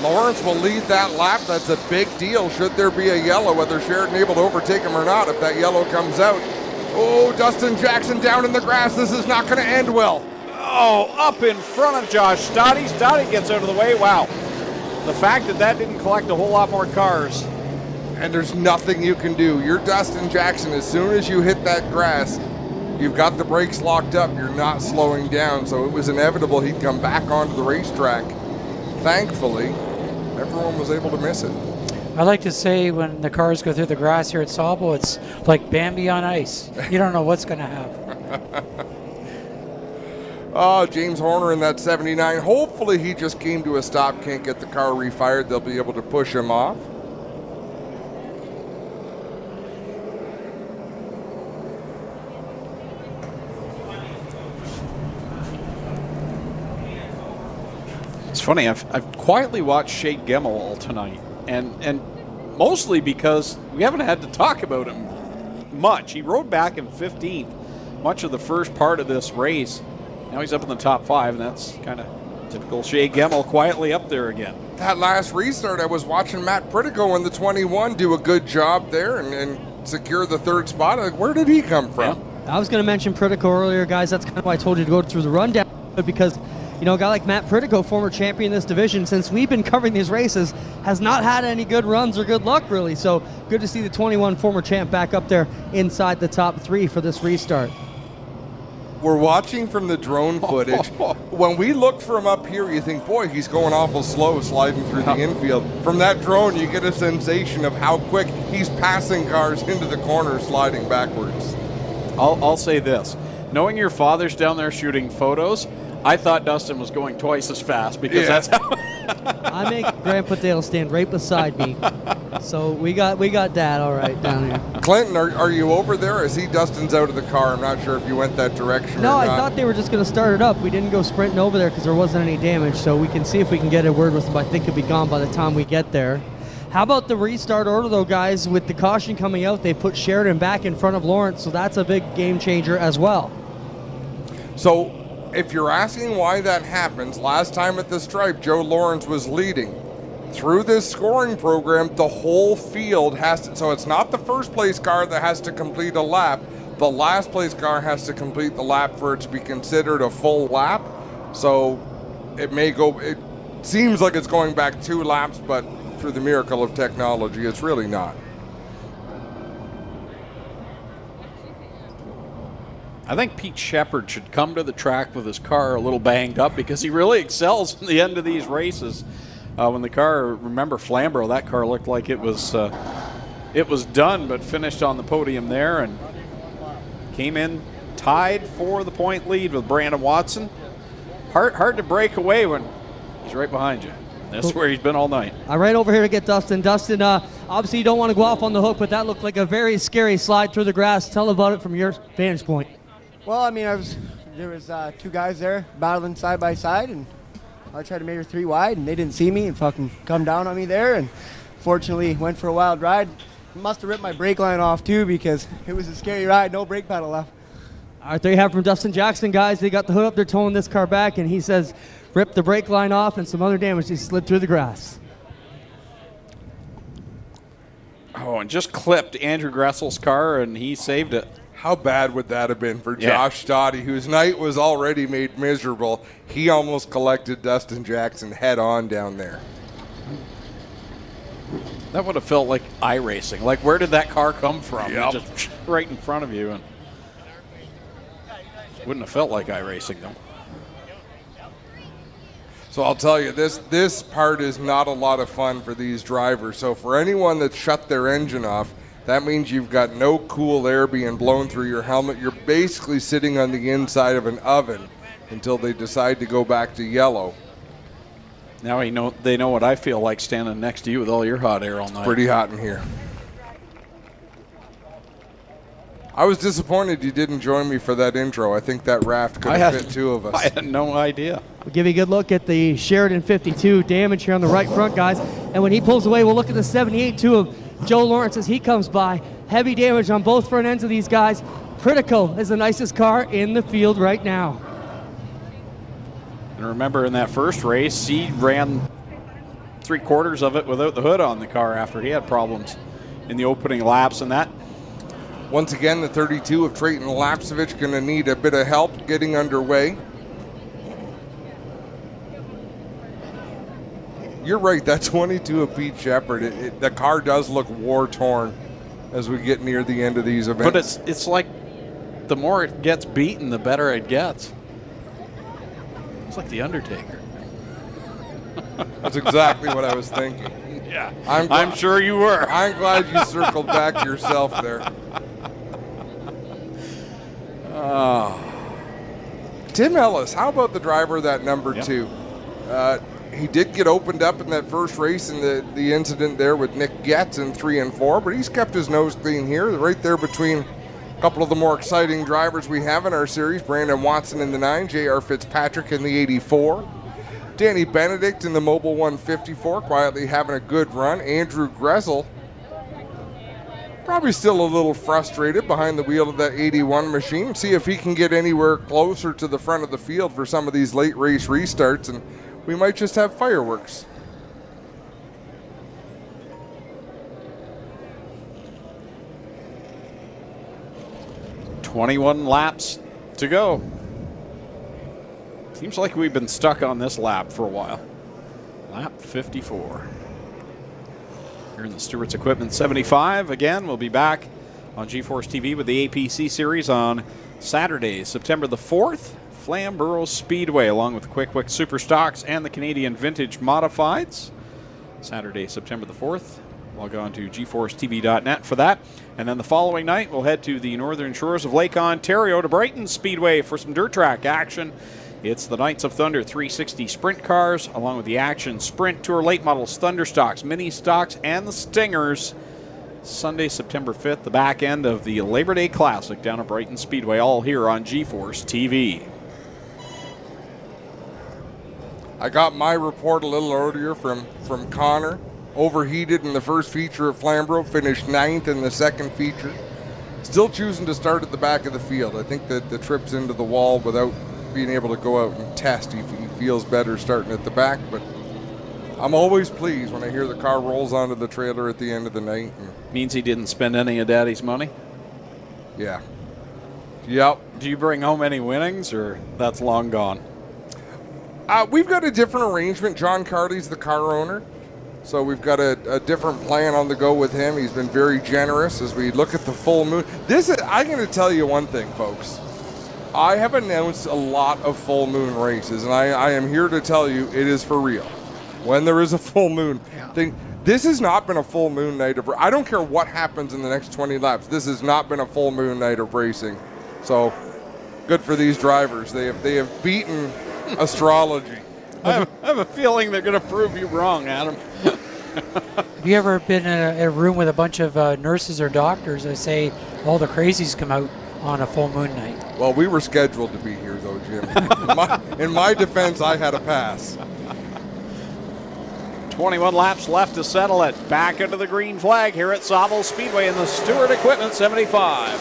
Speaker 1: Lawrence will lead that lap. That's a big deal. Should there be a yellow, whether Sheridan able to overtake him or not, if that yellow comes out. Oh, Dustin Jackson down in the grass. This is not going to end well.
Speaker 3: Oh, up in front of Josh Stoddy. Stoddy gets out of the way. Wow. The fact that didn't collect a whole lot more cars.
Speaker 1: And there's nothing you can do. You're Dustin Jackson. As soon as you hit that grass, you've got the brakes locked up. You're not slowing down. So it was inevitable he'd come back onto the racetrack. Thankfully, everyone was able to miss it.
Speaker 4: I like to say when the cars go through the grass here at Sauble, it's like Bambi on ice. You don't know what's going to happen.
Speaker 1: Oh, James Horner in that 79. Hopefully he just came to a stop, can't get the car refired. They'll be able to push him off.
Speaker 3: It's funny, I've quietly watched Shea Gemmel all tonight, and mostly because we haven't had to talk about him much. He rode back in 15th much of the first part of this race. Now he's up in the top 5, and that's kind of typical Shea Gemmel, quietly up there again.
Speaker 1: That last restart, I was watching Matt Pritico in the 21 do a good job there and secure the 3rd spot. Like, where did he come from?
Speaker 2: Yeah. I was going to mention Pritico earlier, guys. That's kind of why I told you to go through the rundown, because a guy like Matt Pritico, former champion in this division, since we've been covering these races, has not had any good runs or good luck, really. So good to see the 21 former champ back up there inside the top 3 for this restart.
Speaker 1: We're watching from the drone footage. When we look from up here, you think, boy, he's going awful slow sliding through the infield. From that drone, you get a sensation of how quick he's passing cars into the corner, sliding backwards.
Speaker 3: I'll say this. Knowing your father's down there shooting photos, I thought Dustin was going twice as fast, because that's how...
Speaker 2: I make Grandpa Dale stand right beside me. So we got Dad all right down here.
Speaker 1: Clinton, are you over there? I see Dustin's out of the car. I'm not sure if you went that direction
Speaker 2: No,
Speaker 1: or
Speaker 2: I
Speaker 1: not.
Speaker 2: thought they were just going to start it up. We didn't go sprinting over there because there wasn't any damage. So we can see if we can get a word with them. I think it'll be gone by the time we get there. How about the restart order, though, guys? With the caution coming out, they put Sheridan back in front of Lawrence, so that's a big game changer as well.
Speaker 1: So if you're asking why that happens, last time at the stripe, Joe Lawrence was leading. Through this scoring program, the whole field has to, so it's not the first place car that has to complete a lap. The last place car has to complete the lap for it to be considered a full lap. So it seems like it's going back 2 laps, but through the miracle of technology, it's really not.
Speaker 3: I think Pete Shepard should come to the track with his car a little banged up, because he really excels in the end of these races. When the car, remember Flamborough, that car looked like it was done, but finished on the podium there and came in tied for the point lead with Brandon Watson. Hard to break away when he's right behind you. That's where he's been all night.
Speaker 2: I ran over here to get Dustin. Dustin, obviously you don't want to go off on the hook, but that looked like a very scary slide through the grass. Tell about it from your vantage point.
Speaker 7: Well, I mean, there was 2 guys there battling side by side, and I tried to measure 3 wide, and they didn't see me and fucking come down on me there, and fortunately went for a wild ride. Must have ripped my brake line off too, because it was a scary ride, no brake pedal left.
Speaker 2: All right, there you have from Dustin Jackson, guys. They got the hood up, they're towing this car back, and he says ripped the brake line off and some other damage. He slid through the grass.
Speaker 3: Oh, and just clipped Andrew Gressel's car, and he saved it.
Speaker 1: How bad would that have been for Josh Stoddy, whose night was already made miserable? He almost collected Dustin Jackson head on down there.
Speaker 3: That would have felt like iRacing. Like, where did that car come from?
Speaker 1: Yep.
Speaker 3: Just right in front of you. And wouldn't have felt like iRacing, though.
Speaker 1: So I'll tell you, this part is not a lot of fun for these drivers. So for anyone that shut their engine off, that means you've got no cool air being blown through your helmet. You're basically sitting on the inside of an oven until they decide to go back to yellow.
Speaker 3: Now they know what I feel like standing next to you with all your hot air all night.
Speaker 1: Pretty hot in here. I was disappointed you didn't join me for that intro. I think that raft could have fit 2 of us.
Speaker 3: I had no idea.
Speaker 2: We'll give you a good look at the Sheridan 52 damage here on the right front, guys. And when he pulls away, we'll look at the 78 too of Joe Lawrence as he comes by. Heavy damage on both front ends of these guys. Critical is the nicest car in the field right now.
Speaker 3: And remember, in that first race, he ran 3/4 of it without the hood on the car after he had problems in the opening laps, and that.
Speaker 1: Once again, the 32 of Trayton Lapsevich going to need a bit of help getting underway. You're right, that 22 of Pete Shepard, the car does look war-torn as we get near the end of these events.
Speaker 3: But it's like the more it gets beaten, the better it gets. It's like The Undertaker.
Speaker 1: That's exactly what I was thinking.
Speaker 3: Yeah, I'm sure you were.
Speaker 1: I'm glad you circled back yourself there. Tim Ellis, how about the driver of that number 2? He did get opened up in that first race in the incident there with Nick Getz in 3 and 4, but he's kept his nose clean here, right there between a couple of the more exciting drivers we have in our series. Brandon Watson in the 9, J.R. Fitzpatrick in the 84. Danny Benedict in the Mobile 154, quietly having a good run. Andrew Gressel Probably still a little frustrated behind the wheel of that 81 machine. See if he can get anywhere closer to the front of the field for some of these late race restarts, and we might just have fireworks.
Speaker 3: "21 laps to go." Seems like we've been stuck on this lap for a while. Lap 54. Here in the Stewart's Equipment 75. Again, we'll be back on GeForce TV with the APC series on Saturday, September the 4th. Sauble Speedway, along with Quick Wick Super Stocks and the Canadian Vintage Modifieds. Saturday, September the 4th. Log on to GeForceTV.net for that. And then the following night, we'll head to the northern shores of Lake Ontario to Brighton Speedway for some dirt track action. It's the Knights of Thunder 360 Sprint cars, along with the Action Sprint Tour Late Models, Thunder Stocks, Mini Stocks, and the Stingers. Sunday, September 5th, the back end of the Labor Day Classic down at Brighton Speedway, all here on GeForce TV.
Speaker 1: I got my report a little earlier from Connor. Overheated in the first feature at Flamborough, finished 9th in the second feature. Still choosing to start at the back of the field. I think that the trip's into the wall without being able to go out and test. He feels better starting at the back, but I'm always pleased when I hear the car rolls onto the trailer at the end of the night.
Speaker 3: Means he didn't spend any of Daddy's money?
Speaker 1: Yeah. Yep.
Speaker 3: Do you bring home any winnings, or that's long gone?
Speaker 1: We've got a different arrangement. John Carley's the car owner, so we've got a different plan on the go with him. He's been very generous as we look at the full moon. I'm going to tell you one thing, folks. I have announced a lot of full moon races, and I am here to tell you it is for real. When there is a full moon thing, this has not been a full moon night of. I don't care what happens in the next 20 laps. This has not been a full moon night of racing. So good for these drivers. They have beaten astrology.
Speaker 3: I have a feeling they're going to prove you wrong, Adam.
Speaker 4: Have you ever been in a room with a bunch of nurses or doctors that say all the crazies come out on a full moon night?
Speaker 1: Well, we were scheduled to be here, though, Jim. In my defense, I had a pass.
Speaker 3: 21 laps left to settle it. Back into the green flag here at Sauble Speedway in the Stewart Equipment 75.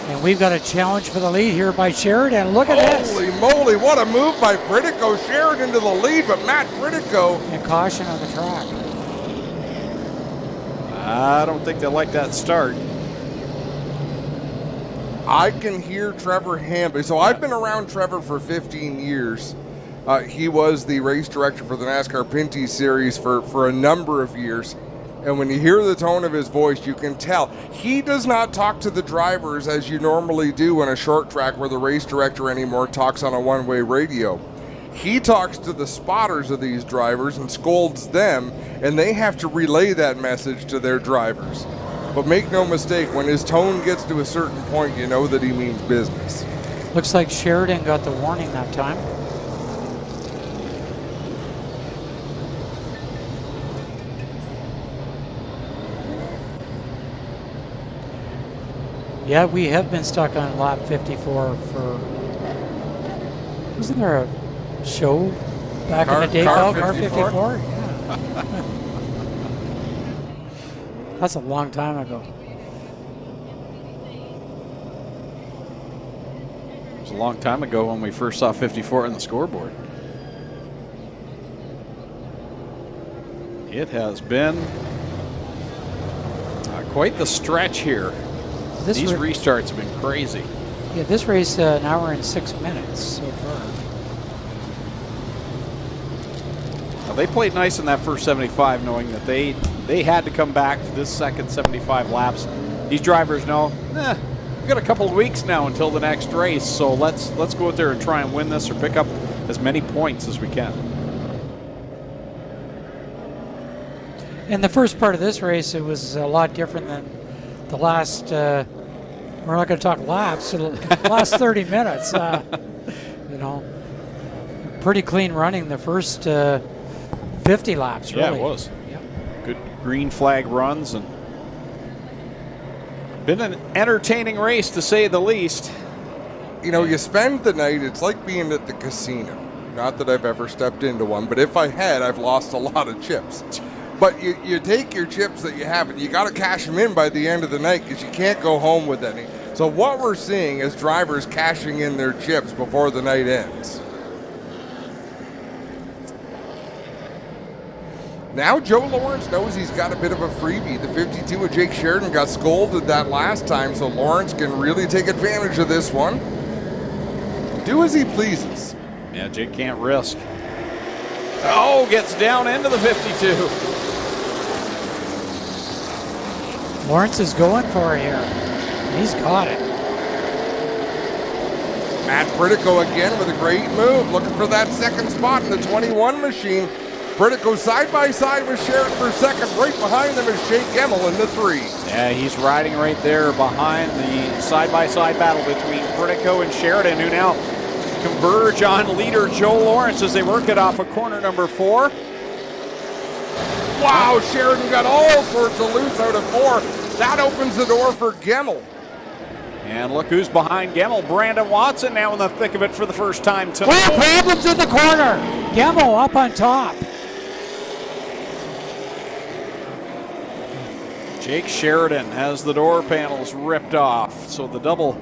Speaker 4: And we've got a challenge for the lead here by Sheridan. Look at this.
Speaker 1: Holy moly, what a move by Pritico. Sheridan to the lead, but Matt Pritico.
Speaker 4: And caution on the track.
Speaker 3: I don't think they like that start.
Speaker 1: I can hear Trevor Hamby. So I've been around Trevor for 15 years. He was the race director for the NASCAR Pinty Series for a number of years. And when you hear the tone of his voice, you can tell. He does not talk to the drivers as you normally do on a short track where the race director anymore talks on a one-way radio. He talks to the spotters of these drivers and scolds them, and they have to relay that message to their drivers. But make no mistake, when his tone gets to a certain point, you know that he means business.
Speaker 4: Looks like Sheridan got the warning that time. Yeah, we have been stuck on lap 54 for... Wasn't there a show back in the day called Car 54? Yeah. That's a long time ago.
Speaker 3: It was a long time ago when we first saw 54 on the scoreboard. It has been quite the stretch here. These restarts have been crazy.
Speaker 4: Yeah, this race an hour and 6 minutes so far.
Speaker 3: Now, they played nice in that first 75, knowing that they had to come back for this second 75 laps. These drivers know, we've got a couple of weeks now until the next race, so let's go out there and try and win this or pick up as many points as we can.
Speaker 4: In the first part of this race, it was a lot different than the last, we're not going to talk laps, the last 30 minutes. You know, pretty clean running the first 50 laps, really.
Speaker 3: Yeah, it was. Yeah. Good green flag runs, and been an entertaining race, to say the least.
Speaker 1: You know, you spend the night, it's like being at the casino. Not that I've ever stepped into one, but if I had, I've lost a lot of chips. But you take your chips that you have, and you got to cash them in by the end of the night because you can't go home with any. So what we're seeing is drivers cashing in their chips before the night ends. Now Joe Lawrence knows he's got a bit of a freebie. The 52 with Jake Sheridan got scolded that last time, so Lawrence can really take advantage of this one. Do as he pleases.
Speaker 3: Yeah, Jake can't risk. Oh, gets down into the 52.
Speaker 4: Lawrence is going for it here. He's got it.
Speaker 1: Matt Pritico again with a great move, looking for that second spot in the 21 machine. Pritico side by side with Sheridan for second. Right behind them is Shea Gemmel in the 3.
Speaker 3: Yeah, he's riding right there behind the side-by-side battle between Pritico and Sheridan, who now converge on leader Joe Lawrence as they work it off of corner number 4.
Speaker 1: Wow, Sheridan got all sorts of loose out of 4. That opens the door for Gemmel.
Speaker 3: And look who's behind Gemmel. Brandon Watson now in the thick of it for the first time tonight.
Speaker 4: Oh, problems in the corner. Gemmel up on top.
Speaker 3: Jake Sheridan has the door panels ripped off, so the double.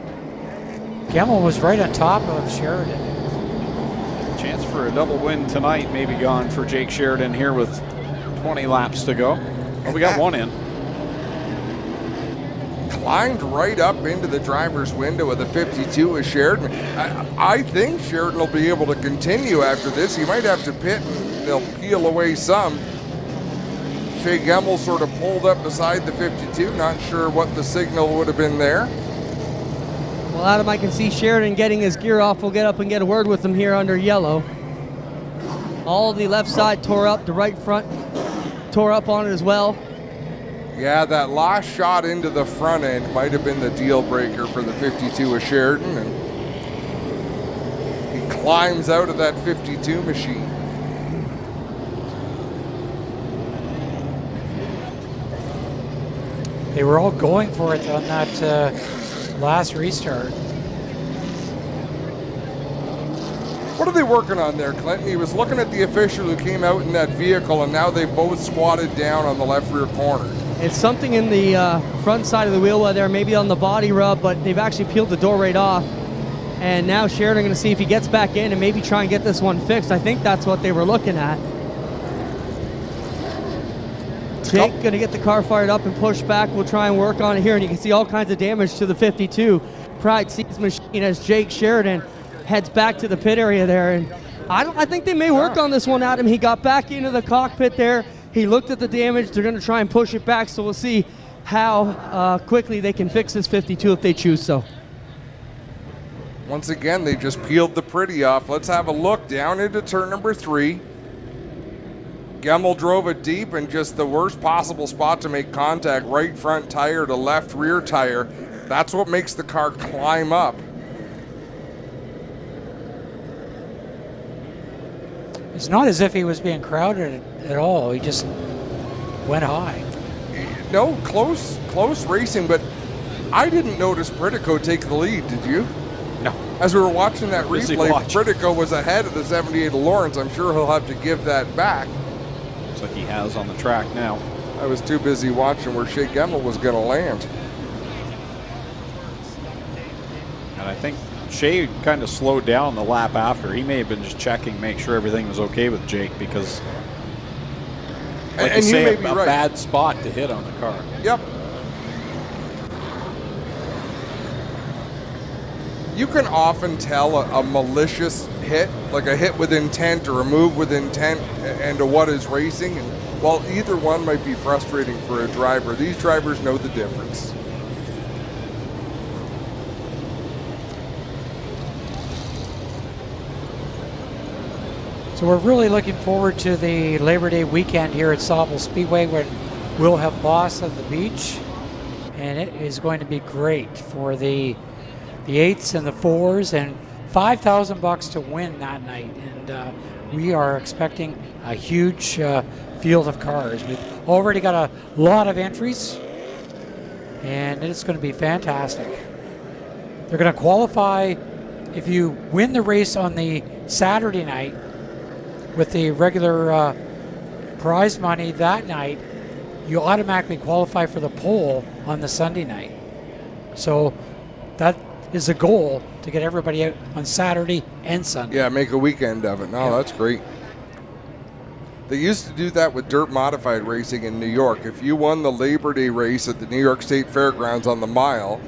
Speaker 4: Gemmel was right on top of Sheridan.
Speaker 3: Chance for a double win tonight may be gone for Jake Sheridan here with 20 laps to go. Oh, we got one in.
Speaker 1: Climbed right up into the driver's window of the 52 with Sheridan. I think Sheridan will be able to continue after this. He might have to pit and they'll peel away some. Shea Gemmel sort of pulled up beside the 52. Not sure what the signal would have been there.
Speaker 2: Well, Adam, I can see Sheridan getting his gear off. We'll get up and get a word with him here under yellow. All the left side tore up. The right front tore up on it as well.
Speaker 1: Yeah, that last shot into the front end might have been the deal breaker for the 52 of Sheridan. And he climbs out of that 52 machine.
Speaker 4: They were all going for it on that last restart.
Speaker 1: What are they working on there, Clinton? He was looking at the official who came out in that vehicle, and now they both squatted down on the left rear corner.
Speaker 2: It's something in the front side of the wheel well there, maybe on the body rub, but they've actually peeled the door right off. And now Sheridan going to see if he gets back in and maybe try and get this one fixed. I think that's what they were looking at. Jake going to get the car fired up and push back. We'll try and work on it here, and you can see all kinds of damage to the 52 Pride Seats machine as Jake Sheridan heads back to the pit area there. And I think they may work on this one, Adam. He got back into the cockpit there. He looked at the damage. They're going to try and push it back, so we'll see how quickly they can fix this 52 if they choose so.
Speaker 1: Once again, they just peeled the pretty off. Let's have a look down into turn number 3. Gemmel drove it deep in just the worst possible spot to make contact, right front tire to left rear tire. That's what makes the car climb up.
Speaker 4: It's not as if he was being crowded at all. He just went high.
Speaker 1: No, close racing, but I didn't notice Pritico take the lead, did you?
Speaker 3: No.
Speaker 1: As we were watching that replay, Pritico was ahead of the 78 of Lawrence. I'm sure he'll have to give that back.
Speaker 3: Looks like he has on the track now.
Speaker 1: I was too busy watching where Shea Gemmel was going to land.
Speaker 3: And I think Shea kind of slowed down the lap after. He may have been just checking, make sure everything was okay with Jake, because like you say, a bad spot to hit on the car.
Speaker 1: Yep. You can often tell a malicious hit, like a hit with intent or a move with intent, and to what is racing. And while either one might be frustrating for a driver, these drivers know the difference.
Speaker 4: So we're really looking forward to the Labor Day weekend here at Sauble Speedway, where we'll have Boss of the Beach, and it is going to be great for the 8s and the 4s, and $5,000 to win that night. And we are expecting a huge field of cars. We've already got a lot of entries, and it's going to be fantastic. They're going to qualify if you win the race on the Saturday night with the regular prize money that night, you automatically qualify for the pole on the Sunday night. So that is a goal, to get everybody out on Saturday and Sunday.
Speaker 1: Yeah, make a weekend of it. No, that's great. They used to do that with dirt modified racing in New York. If you won the Labor Day race at the New York State Fairgrounds on the mile,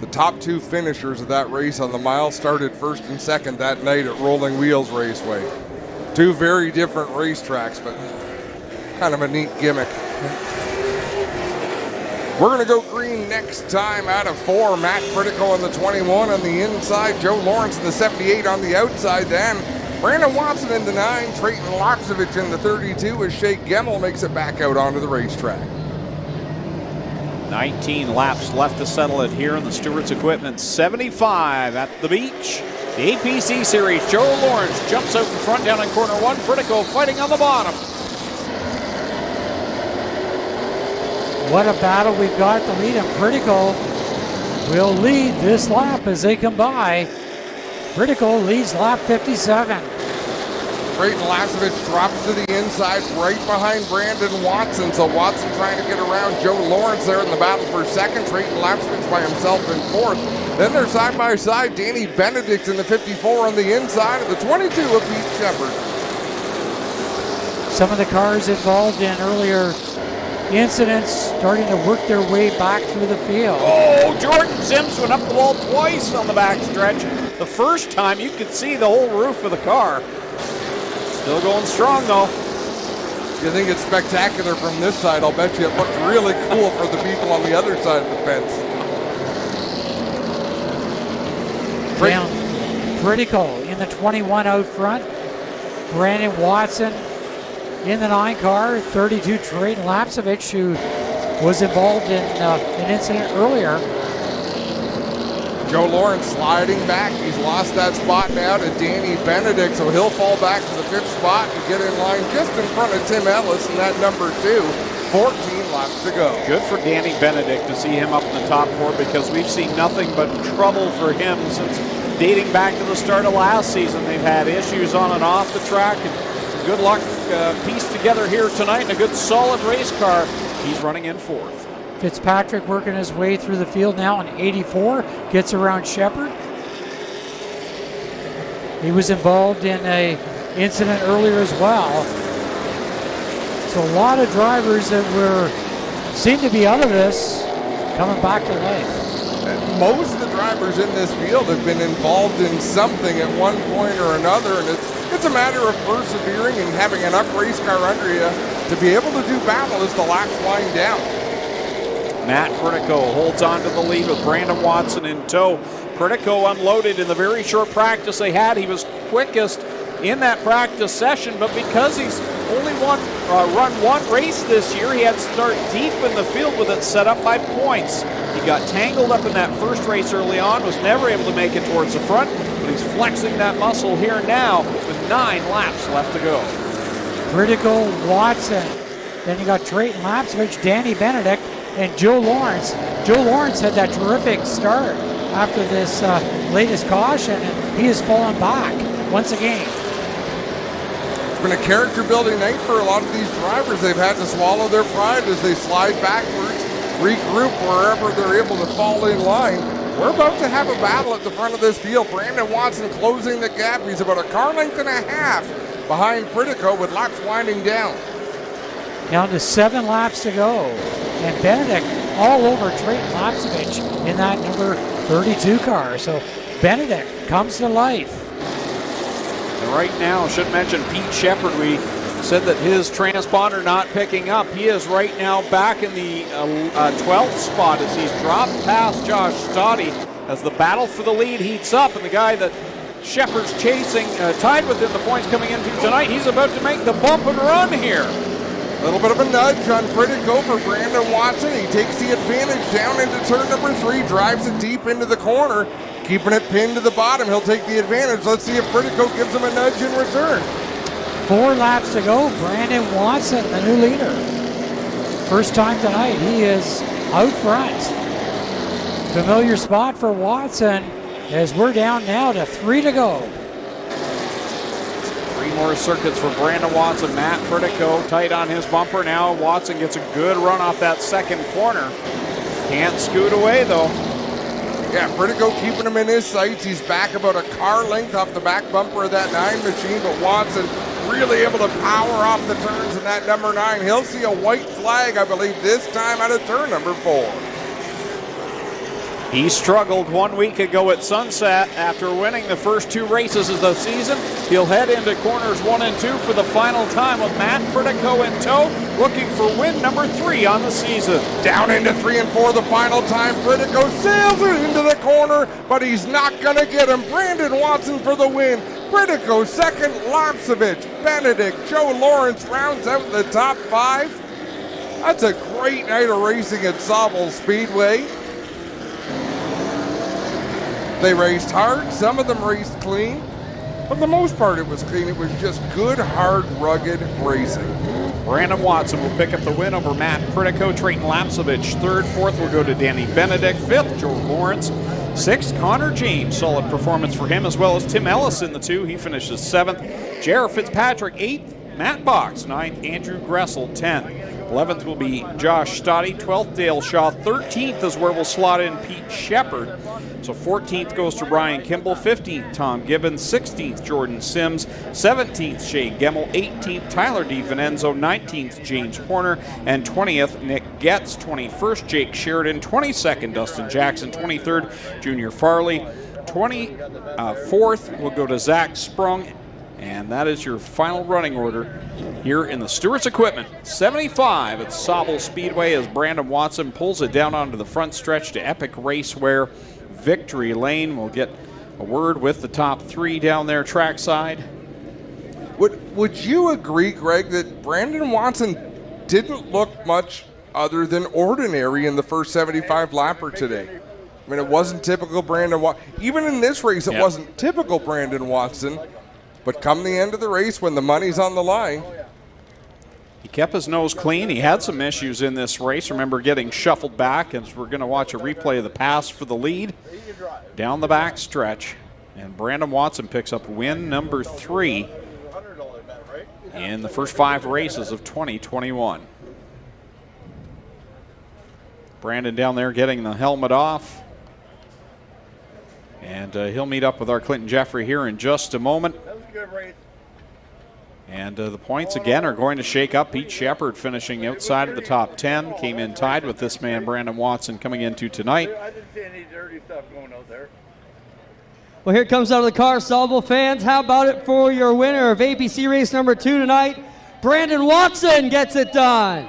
Speaker 1: the top 2 finishers of that race on the mile started first and second that night at Rolling Wheels Raceway. 2 very different racetracks, but kind of a neat gimmick. We're going to go green next time out of 4. Matt Critical on the 21 on the inside. Joe Lawrence in the 78 on the outside. Then Brandon Watson in the 9. Trayton Lapsevich in the 32 as Shea Gemmel makes it back out onto the racetrack.
Speaker 3: 19 laps left to settle it here in the Stewart's Equipment 75 at the beach. The APC Series, Joe Lawrence jumps out in front down in corner 1. Critical fighting on the bottom.
Speaker 4: What a battle we've got at the lead, and Critical will lead this lap as they come by. Critical leads lap 57.
Speaker 1: Trayton Lapsevich drops to the inside right behind Brandon Watson. So Watson trying to get around Joe Lawrence there in the battle for second. Trayton Lapsevich by himself in fourth. Then they're side by side. Danny Benedict in the 54 on the inside of the 22 of Pete Shepard.
Speaker 4: Some of the cars involved in earlier incidents starting to work their way back through the field.
Speaker 3: Oh, Jordan Sims went up the wall twice on the backstretch. The first time you could see the whole roof of the car. Still going strong though.
Speaker 1: You think it's spectacular from this side? I'll bet you it looked really cool for the people on the other side of the fence.
Speaker 4: Down Critical in the 21 out front. Brandon Watson in the 9 car. 32 Trayton Lapsevich, who was involved in an incident earlier.
Speaker 1: Joe Lawrence sliding back. He's lost that spot now to Danny Benedict, so he'll fall back to the 5th spot and get in line just in front of Tim Ellis in that number 2. 14 laps to go.
Speaker 3: Good for Danny Benedict to see him up in the top 4, because we've seen nothing but trouble for him since dating back to the start of last season. They've had issues on and off the track, and good luck pieced together here tonight in a good solid race car. He's running in 4th.
Speaker 4: Fitzpatrick working his way through the field now on 84, gets around Shepard. He was involved in an incident earlier as well. So a lot of drivers that seem to be out of this coming back to life.
Speaker 1: And most of the drivers in this field have been involved in something at one point or another, and it's a matter of persevering and having enough race car under you to be able to do battle as the laps wind down.
Speaker 3: Matt Critico holds on to the lead with Brandon Watson in tow. Critico unloaded in the very short practice they had. He was quickest in that practice session, but because he's only run one race this year, he had to start deep in the field with it set up by points. He got tangled up in that first race early on, was never able to make it towards the front, but he's flexing that muscle here now with 9 laps left to go.
Speaker 4: Critical, Watson. Then you got Trayton Lapsevich, Danny Benedict, and Joe Lawrence. Joe Lawrence had that terrific start after this latest caution, and he has fallen back once again.
Speaker 1: It's been a character-building night for a lot of these drivers. They've had to swallow their pride as they slide backwards, regroup wherever they're able to fall in line. We're about to have a battle at the front of this field. Brandon Watson closing the gap. He's about a car length and a half behind Critico with laps winding down.
Speaker 4: Down to 7 laps to go. And Benedict all over Trayton Lapsevich in that number 32 car. So Benedict comes to life.
Speaker 3: And right now, should mention Pete Shepard. We said that his transponder not picking up. He is right now back in the 12th spot as he's dropped past Josh Stoddy as the battle for the lead heats up. And the guy that Shepard's chasing, tied with him the points coming into tonight, he's about to make the bump and run here.
Speaker 1: A little bit of a nudge on Critico for Brandon Watson. He takes the advantage down into turn number 3, drives it deep into the corner, keeping it pinned to the bottom. He'll take the advantage. Let's see if Critico gives him a nudge in return.
Speaker 4: 4 laps to go. Brandon Watson, the new leader. First time tonight, he is out front. Familiar spot for Watson as we're down now to 3 to go.
Speaker 3: 3 more circuits for Brandon Watson. Matt Pritico tight on his bumper now. Watson gets a good run off that second corner. Can't scoot away though.
Speaker 1: Yeah, Pritico keeping him in his sights. He's back about a car length off the back bumper of that 9 machine, but Watson really able to power off the turns in that number 9. He'll see a white flag, I believe, this time out of turn number 4.
Speaker 3: He struggled 1 week ago at Sunset after winning the first 2 races of the season. He'll head into corners 1 and 2 for the final time with Matt Pritico in tow, looking for win number 3 on the season.
Speaker 1: Down into 3 and 4 the final time. Pritico sails it into the corner, but he's not going to get him. Brandon Watson for the win. Pritico second, Lapsevich, Benedict, Joe Lawrence rounds out the top 5. That's a great night of racing at Sauble Speedway. They raced hard, some of them raced clean. For the most part, it was clean. It was just good, hard, rugged racing.
Speaker 3: Brandon Watson will pick up the win over Matt Pritico. Trayton Lapsevich third. Fourth will go to Danny Benedict. Fifth, Joe Lawrence. Sixth, Connor James. Solid performance for him, as well as Tim Ellis in the 2. He finishes 7th. Jarrett Fitzpatrick 8th. Matt Box 9th. Andrew Gressel 10th. 11th will be Josh Stoddy. 12th, Dale Shaw. 13th is where we'll slot in Pete Shepard. So 14th goes to Ryan Kimball. 15th, Tom Gibbons. 16th, Jordan Sims. 17th, Shea Gemmel. 18th, Tyler DiVincenzo. 19th, James Horner. And 20th, Nick Getz. 21st, Jake Sheridan. 22nd, Dustin Jackson. 23rd, Junior Farley. 24th will go to Zach Sprung. And that is your final running order here in the Stewart's Equipment 75 at Sauble Speedway as Brandon Watson pulls it down onto the front stretch to Epic Raceware Victory Lane. We'll get a word with the top 3 down there trackside.
Speaker 1: Would you agree, Greg, that Brandon Watson didn't look much other than ordinary in the first 75 lapper today? I mean, it wasn't typical Brandon Watson. Even in this race, it wasn't typical Brandon Watson. But come the end of the race, when the money's on the line.
Speaker 3: He kept his nose clean. He had some issues in this race. Remember getting shuffled back, as we're going to watch a replay of the pass for the lead down the back stretch. And Brandon Watson picks up win number 3 in the first 5 races of 2021. Brandon down there getting the helmet off. And he'll meet up with our Clinton Jeffrey here in just a moment. And the points again are going to shake up. Pete Shepard finishing outside of the top 10. Came in tied with this man, Brandon Watson, coming into tonight.
Speaker 11: I didn't see any dirty stuff going out there.
Speaker 2: Well, here comes out of the car, Sauble fans. How about it for your winner of APC race number 2 tonight? Brandon Watson gets it done.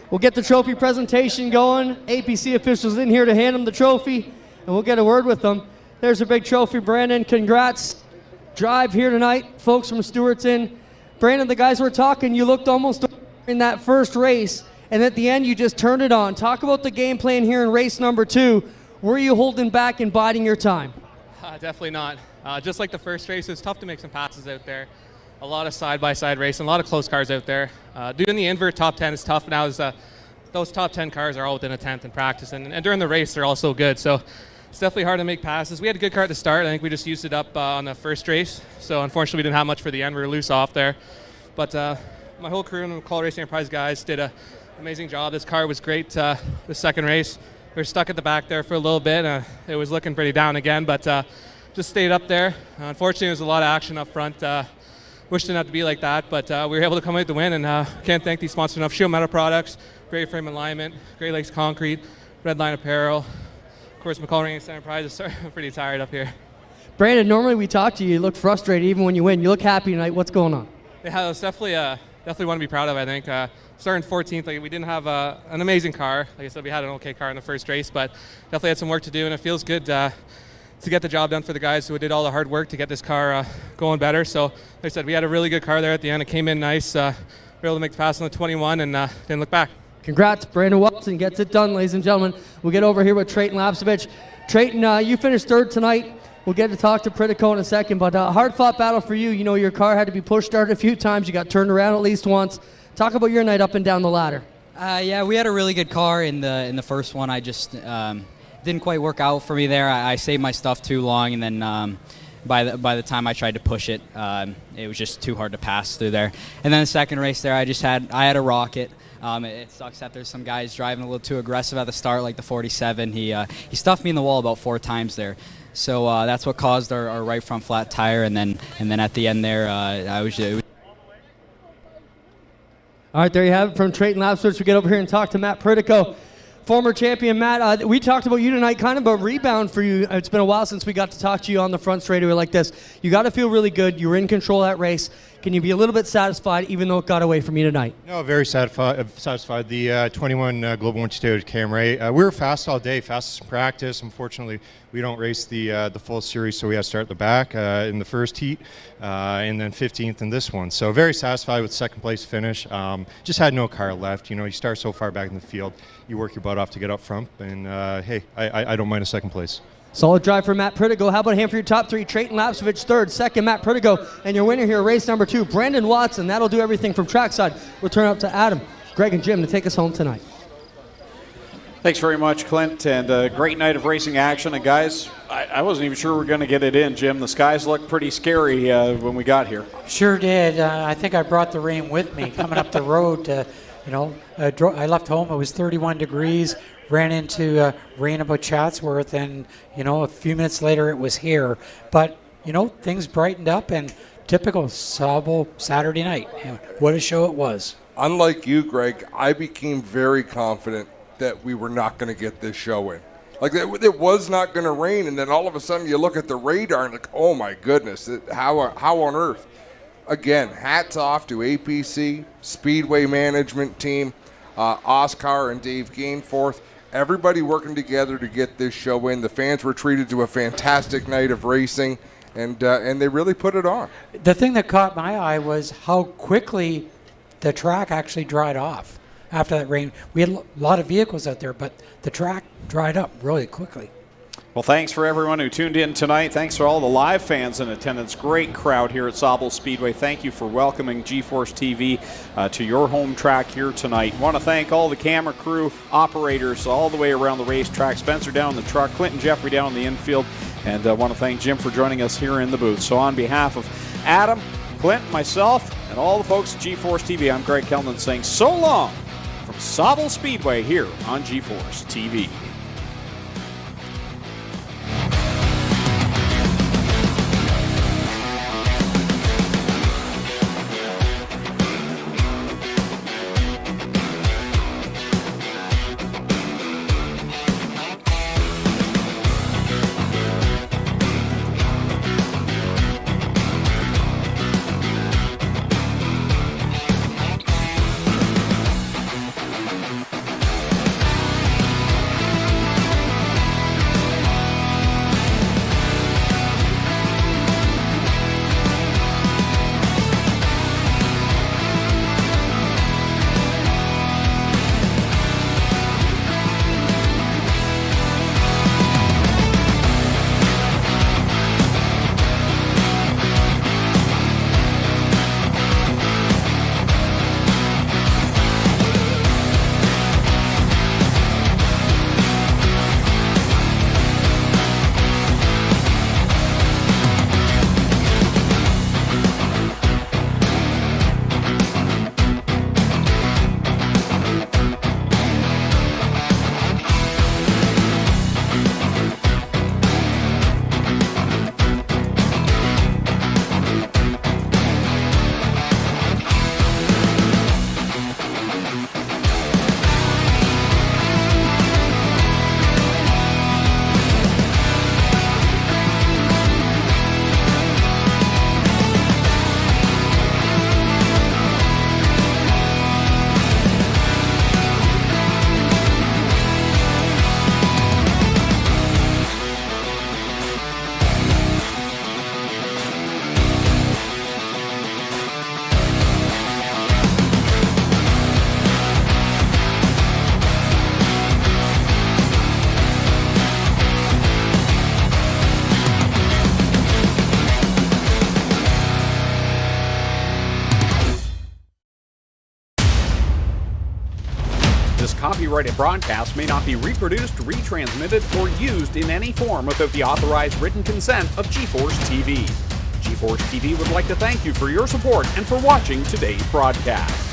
Speaker 2: We'll get the trophy presentation going. APC officials in here to hand him the trophy, and we'll get a word with them. There's a big trophy, Brandon. Congrats. Drive here tonight. Folks from Stewart's in. Brandon, the guys were talking, you looked almost in that first race, and at the end you just turned it on. Talk about the game plan here in race number 2. Were you holding back and biding your time?
Speaker 22: Definitely not. Just like the first race, it's tough to make some passes out there. A lot of side-by-side racing, a lot of close cars out there. Doing the invert top 10 is tough now as those top 10 cars are all within a 10th in practice, and during the race they're all so good. So it's definitely hard to make passes. We had a good car at the start. I think we just used it up on the first race. So unfortunately we didn't have much for the end. We were loose off there. But my whole crew and the Call Racing Enterprise guys did an amazing job. This car was great the second race. We were stuck at the back there for a little bit. It was looking pretty down again, but just stayed up there. Unfortunately, there was a lot of action up front. Wish it didn't have to be like that, but we were able to come out with the win, and can't thank these sponsors enough. Shield Metal Products, Great Frame Alignment, Great Lakes Concrete, Red Line Apparel, of course, McCall Racing Enterprise. I'm pretty tired up here.
Speaker 2: Brandon, normally we talk to you. You look frustrated even when you win. You look happy tonight. What's going on?
Speaker 22: Yeah, it's definitely one to be proud of, I think. Starting 14th, we didn't have an amazing car. Like I said, we had an okay car in the first race, but definitely had some work to do, and it feels good to get the job done for the guys who did all the hard work to get this car going better. So, like I said, we had a really good car there at the end. It came in nice. We were able to make the pass on the 21 and didn't look back.
Speaker 2: Congrats, Brandon Watson gets it done, ladies and gentlemen. We'll get over here with Trayton Lapsevich. Trayton, you finished 3rd tonight. We'll get to talk to Pritico in a second, but hard-fought battle for you. You know, your car had to be pushed started a few times. You got turned around at least once. Talk about your night up and down the ladder.
Speaker 23: Yeah, we had a really good car in the first one. I just
Speaker 12: didn't quite work out for me there. I saved my stuff too long, and then by the time I tried to push it, it was just too hard to pass through there. And then the second race there, I had a rocket. It sucks that there's some guys driving a little too aggressive at the start, like the 47. He stuffed me in the wall about 4 times there. So that's what caused our right front flat tire, and then at the end there,
Speaker 2: All right, there you have it from Trayton Lab Search. We get over here and talk to Matt Perdico, former champion. Matt, we talked about you tonight, kind of a rebound for you. It's been a while since we got to talk to you on the front straightaway like this. You got to feel really good. You were in control of that race. Can you be a little bit satisfied, even though it got away from you tonight?
Speaker 13: No, very satisfied. The 21 Global Winch Stage Camry. We were fast all day, fastest in practice. Unfortunately, we don't race the full series, so we had to start at the back in the first heat, and then 15th in this one. So very satisfied with second place finish. Just had no car left. You start so far back in the field, you work your butt off to get up front, and hey, I don't mind a second place.
Speaker 2: Solid drive for Matt Perdico. How about a hand for your top 3? Trayton Lapsovich third, second Matt Perdico, and your winner here, race number 2, Brandon Watson. That'll do everything from trackside. We'll turn up to Adam, Greg, and Jim to take us home tonight.
Speaker 3: Thanks very much, Clint, and a great night of racing action. And guys, I wasn't even sure we were going to get it in, Jim. The skies looked pretty scary when we got here.
Speaker 4: Sure did. I think I brought the rain with me coming up the road. I left home. It was 31 degrees. Ran into rain about Chatsworth, and a few minutes later it was here. But things brightened up, and typical Sauble Saturday night. What a show it was.
Speaker 1: Unlike you, Greg, I became very confident that we were not going to get this show in. Like, it was not going to rain, and then all of a sudden you look at the radar and like, oh my goodness, how on earth? Again, hats off to APC, Speedway management team, OSCAAR and Dave Gainforth. Everybody working together to get this show in. The fans were treated to a fantastic night of racing, and they really put it on.
Speaker 4: The thing that caught my eye was how quickly the track actually dried off after that rain. We had a lot of vehicles out there, but the track dried up really quickly.
Speaker 3: Well, thanks for everyone who tuned in tonight. Thanks for all the live fans in attendance. Great crowd here at Sauble Speedway. Thank you for welcoming G-Force TV to your home track here tonight. Want to thank all the camera crew, operators all the way around the racetrack. Spencer down in the truck, Clint and Jeffrey down in the infield. And I want to thank Jim for joining us here in the booth. So on behalf of Adam, Clint, myself, and all the folks at G-Force TV, I'm Greg Kellman saying so long from Sauble Speedway here on G-Force TV.
Speaker 14: This copyrighted broadcast may not be reproduced, retransmitted, or used in any form without the authorized written consent of GeForce TV. GeForce TV would like to thank you for your support and for watching today's broadcast.